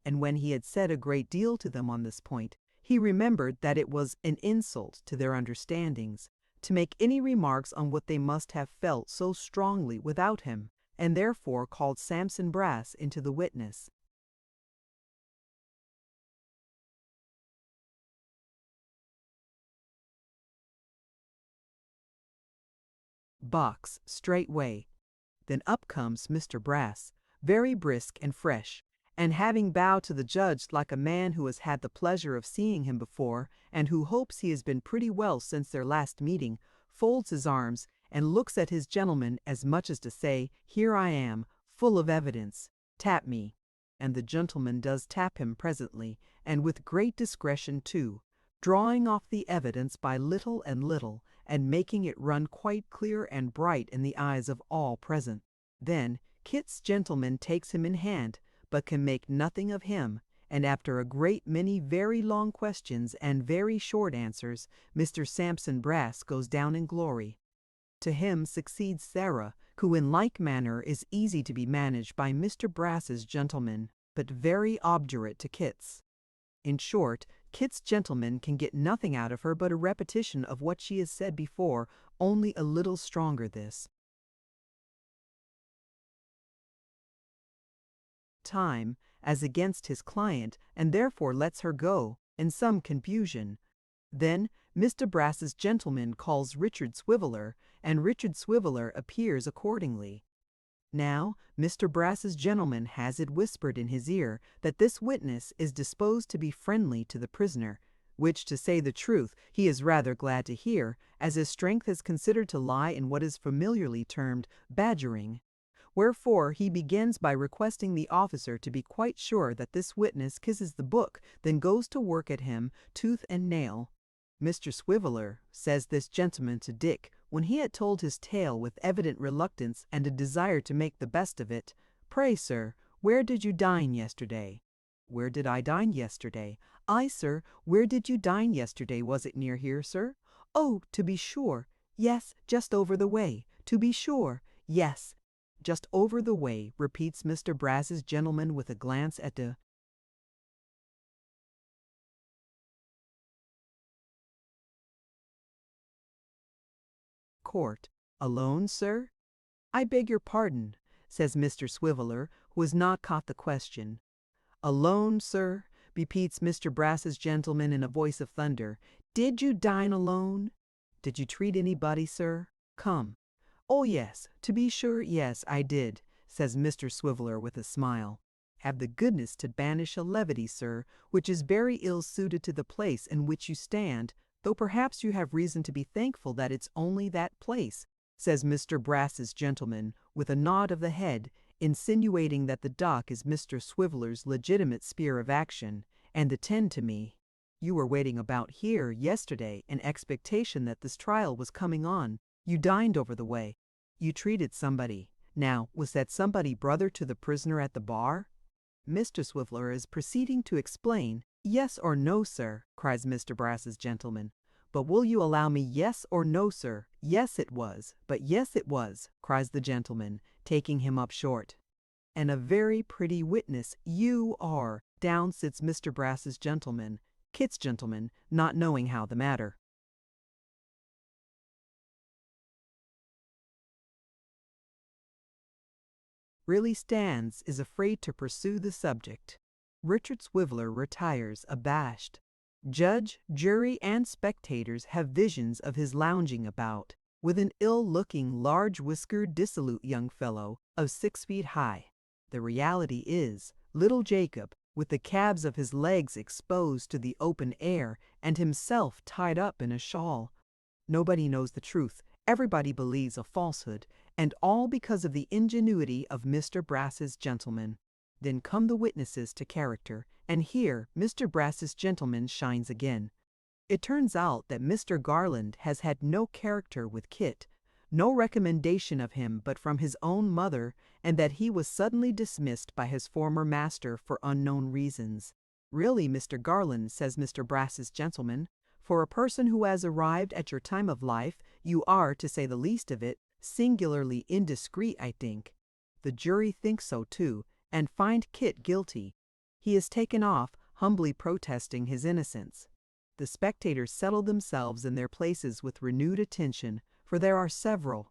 And when he had said a great deal to them on this point, he remembered that it was an insult to their understandings to make any remarks on what they must have felt so strongly without him, and therefore called Samson Brass into the witness. Box straightway. Then up comes Mr. Brass, very brisk and fresh, and having bowed to the judge like a man who has had the pleasure of seeing him before, and who hopes he has been pretty well since their last meeting, folds his arms, and looks at his gentleman as much as to say, here I am, full of evidence, tap me. And the gentleman does tap him presently, and with great discretion too, drawing off the evidence by little and little, and making it run quite clear and bright in the eyes of all present. Then Kit's gentleman takes him in hand, but can make nothing of him, and after a great many very long questions and very short answers, Mr. Samson Brass goes down in glory. To him succeeds Sarah, who in like manner is easy to be managed by Mr. Brass's gentleman, but very obdurate to Kit's. In short, Kit's gentleman can get nothing out of her but a repetition of what she has said before, only a little stronger this time, as against his client, and therefore lets her go, in some confusion. Then Mr. Brass's gentleman calls Richard Swiveller, and Richard Swiveller appears accordingly. Now Mr. Brass's gentleman has it whispered in his ear that this witness is disposed to be friendly to the prisoner, which, to say the truth, he is rather glad to hear, as his strength is considered to lie in what is familiarly termed badgering. Wherefore he begins by requesting the officer to be quite sure that this witness kisses the book, then goes to work at him tooth and nail. Mr. Swiveller, says this gentleman to Dick, when he had told his tale with evident reluctance and a desire to make the best of it, "Pray, sir, where did you dine yesterday?" "Where did I dine yesterday?" "Ay, sir, where did you dine yesterday? Was it near here, sir?" "Oh, to be sure. Yes, just over the way, to be sure. Yes, just over the way, repeats Mr. Brass's gentleman with a glance at the court. Alone, sir? I beg your pardon, says Mr. Swiveller, who has not caught the question. Alone, sir? Repeats Mr. Brass's gentleman in a voice of thunder. Did you dine alone? Did you treat anybody, sir? Come. Oh, yes, to be sure, yes, I did, says Mr. Swiveller with a smile. Have the goodness to banish a levity, sir, which is very ill suited to the place in which you stand, though perhaps you have reason to be thankful that it's only that place, says Mr. Brass's gentleman, with a nod of the head, insinuating that the dock is Mr. Swiveller's legitimate sphere of action, and attend to me. You were waiting about here yesterday in expectation that this trial was coming on. You dined over the way. You treated somebody. Now, was that somebody brother to the prisoner at the bar? Mr. Swiveller is proceeding to explain. Yes or no, sir, cries Mr. Brass's gentleman. But will you allow me yes or no, sir? Yes, it was. But yes, it was, cries the gentleman, taking him up short. And a very pretty witness you are. Down sits Mr. Brass's gentleman, Kit's gentleman, not knowing how the matter really stands, is afraid to pursue the subject. Richard Swiveller retires abashed. Judge, jury, and spectators have visions of his lounging about, with an ill-looking, large-whiskered, dissolute young fellow of 6 feet high. The reality is, little Jacob, with the calves of his legs exposed to the open air, and himself tied up in a shawl. Nobody knows the truth, everybody believes a falsehood, and all because of the ingenuity of Mr. Brass's gentleman. Then come the witnesses to character, and here Mr. Brass's gentleman shines again. It turns out that Mr. Garland has had no character with Kit, no recommendation of him but from his own mother, and that he was suddenly dismissed by his former master for unknown reasons. Really, Mr. Garland, says Mr. Brass's gentleman, for a person who has arrived at your time of life, you are, to say the least of it, singularly indiscreet, I think. The jury think so too, and find Kit guilty. He is taken off, humbly protesting his innocence. The spectators settle themselves in their places with renewed attention, for there are several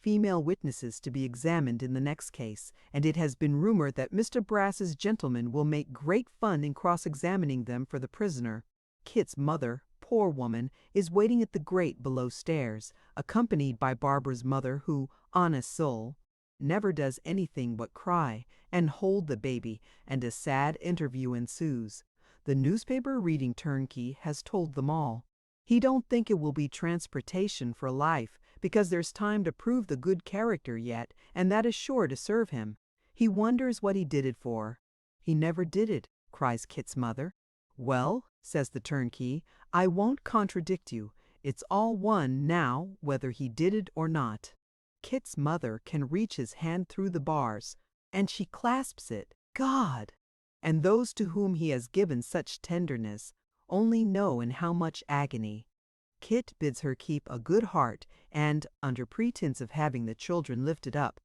female witnesses to be examined in the next case, and it has been rumored that Mr. Brass's gentleman will make great fun in cross-examining them for the prisoner. Kit's mother, poor woman, is waiting at the grate below stairs, accompanied by Barbara's mother, who, honest soul, never does anything but cry and hold the baby, and a sad interview ensues. The newspaper reading turnkey has told them all. He don't think it will be transportation for life, because there's time to prove the good character yet, and that is sure to serve him. He wonders what he did it for. He never did it, cries Kit's mother. Well, says the turnkey, I won't contradict you. It's all one now whether he did it or not. Kit's mother can reach his hand through the bars, and she clasps it. God! And those to whom he has given such tenderness only know in how much agony. Kit bids her keep a good heart, and, under pretense of having the children lifted up,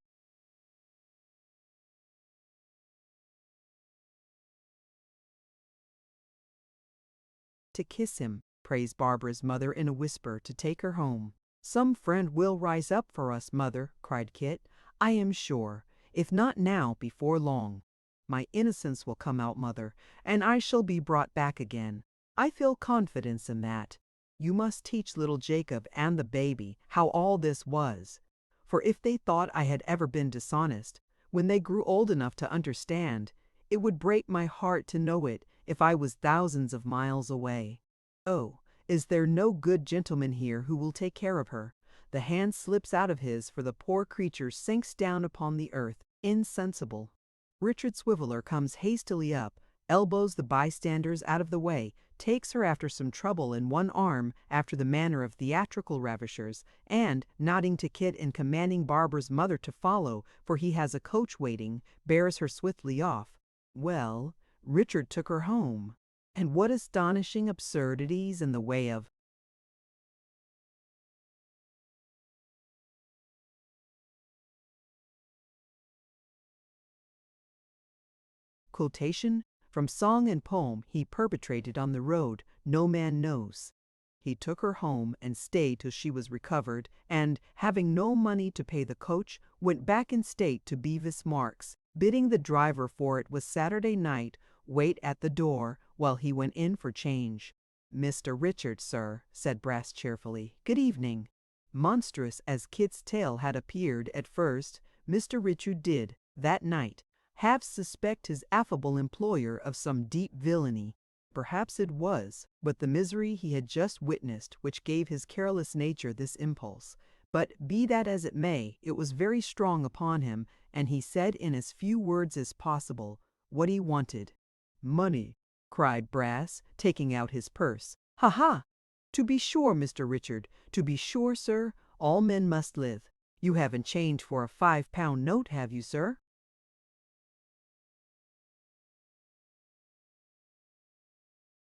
to kiss him, prays Barbara's mother in a whisper to take her home. Some friend will rise up for us, mother, cried Kit. I am sure, if not now, before long. My innocence will come out, mother, and I shall be brought back again. I feel confidence in that. You must teach little Jacob and the baby how all this was. For if they thought I had ever been dishonest, when they grew old enough to understand, it would break my heart to know it if I was thousands of miles away. Oh, is there no good gentleman here who will take care of her? The hand slips out of his, for the poor creature sinks down upon the earth, insensible. Richard Swiveller comes hastily up, elbows the bystanders out of the way, takes her after some trouble in one arm after the manner of theatrical ravishers, and, nodding to Kit and commanding Barbara's mother to follow, for he has a coach waiting, bears her swiftly off. Well, Richard took her home. And what astonishing absurdities in the way of quotation from song and poem he perpetrated on the road no man knows. He took her home and stayed till she was recovered, and, having no money to pay the coach, went back in state to Bevis Marks, bidding the driver, for it was Saturday night, wait at the door while he went in for change. "Mr. Richard, sir," said Brass cheerfully. "Good evening." Monstrous as Kit's tale had appeared at first, Mr. Richard did, that night, half suspect his affable employer of some deep villainy. Perhaps it was but the misery he had just witnessed which gave his careless nature this impulse. But be that as it may, it was very strong upon him, and he said in as few words as possible what he wanted. "Money," cried Brass, taking out his purse. "Ha ha! To be sure, Mr. Richard, to be sure, sir, all men must live. You haven't change for a £5 note, have you, sir?"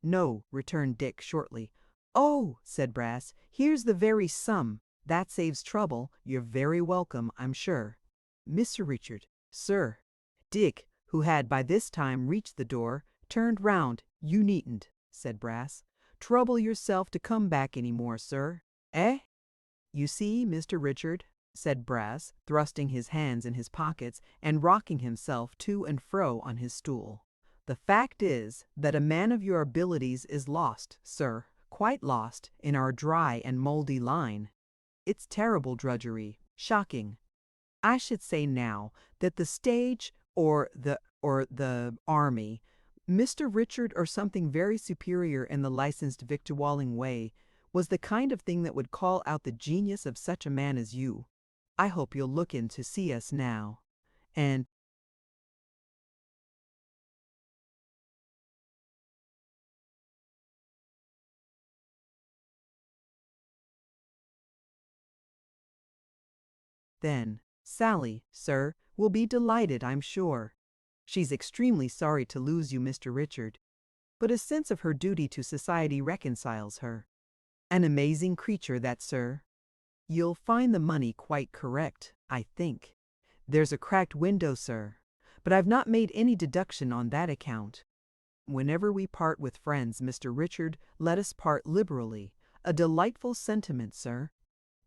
"No," returned Dick shortly. "Oh," said Brass, "here's the very sum. That saves trouble. You're very welcome, I'm sure." "Mr. Richard, sir." Dick, who had by this time reached the door, turned round. "You needn't," said Brass, "trouble yourself to come back any more, sir." "Eh?" "You see, Mr. Richard," said Brass, thrusting his hands in his pockets and rocking himself to and fro on his stool, "the fact is that a man of your abilities is lost, sir, quite lost, in our dry and mouldy line. It's terrible drudgery, shocking. I should say now that the stage or the army, Mr. Richard, or something very superior in the licensed victualling way, was the kind of thing that would call out the genius of such a man as you. I hope you'll look in to see us now. And then, Sally, sir, will be delighted, I'm sure. She's extremely sorry to lose you, Mr. Richard, but a sense of her duty to society reconciles her. An amazing creature, that, sir. You'll find the money quite correct, I think. There's a cracked window, sir, but I've not made any deduction on that account. Whenever we part with friends, Mr. Richard, let us part liberally. A delightful sentiment, sir."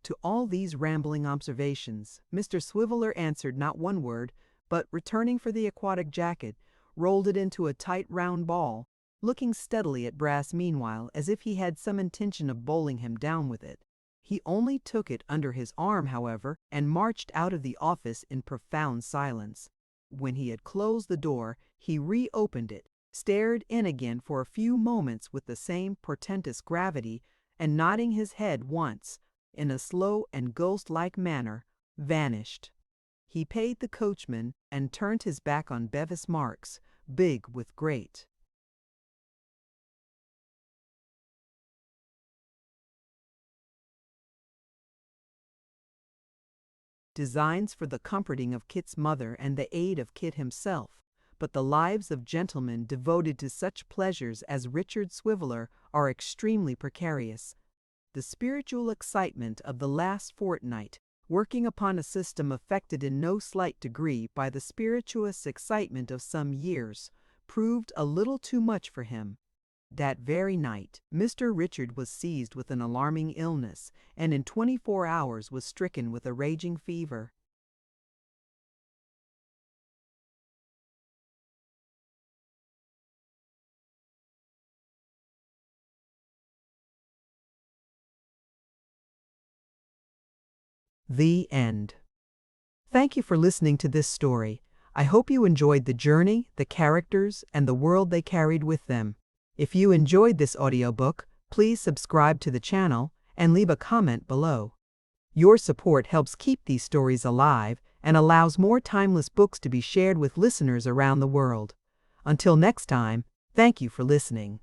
To all these rambling observations, Mr. Swiveller answered not one word, but, returning for the aquatic jacket, rolled it into a tight round ball, looking steadily at Brass meanwhile as if he had some intention of bowling him down with it. He only took it under his arm, however, and marched out of the office in profound silence. When he had closed the door, he reopened it, stared in again for a few moments with the same portentous gravity, and nodding his head once, in a slow and ghost-like manner, vanished. He paid the coachman and turned his back on Bevis Marks, big with great designs for the comforting of Kit's mother and the aid of Kit himself, but the lives of gentlemen devoted to such pleasures as Richard Swiveller are extremely precarious. The spiritual excitement of the last fortnight, working upon a system affected in no slight degree by the spirituous excitement of some years, proved a little too much for him. That very night, Mr. Richard was seized with an alarming illness, and in 24 hours was stricken with a raging fever. The end. Thank you for listening to this story. I hope you enjoyed the journey, the characters, and the world they carried with them. If you enjoyed this audiobook, please subscribe to the channel and leave a comment below. Your support helps keep these stories alive and allows more timeless books to be shared with listeners around the world. Until next time, thank you for listening.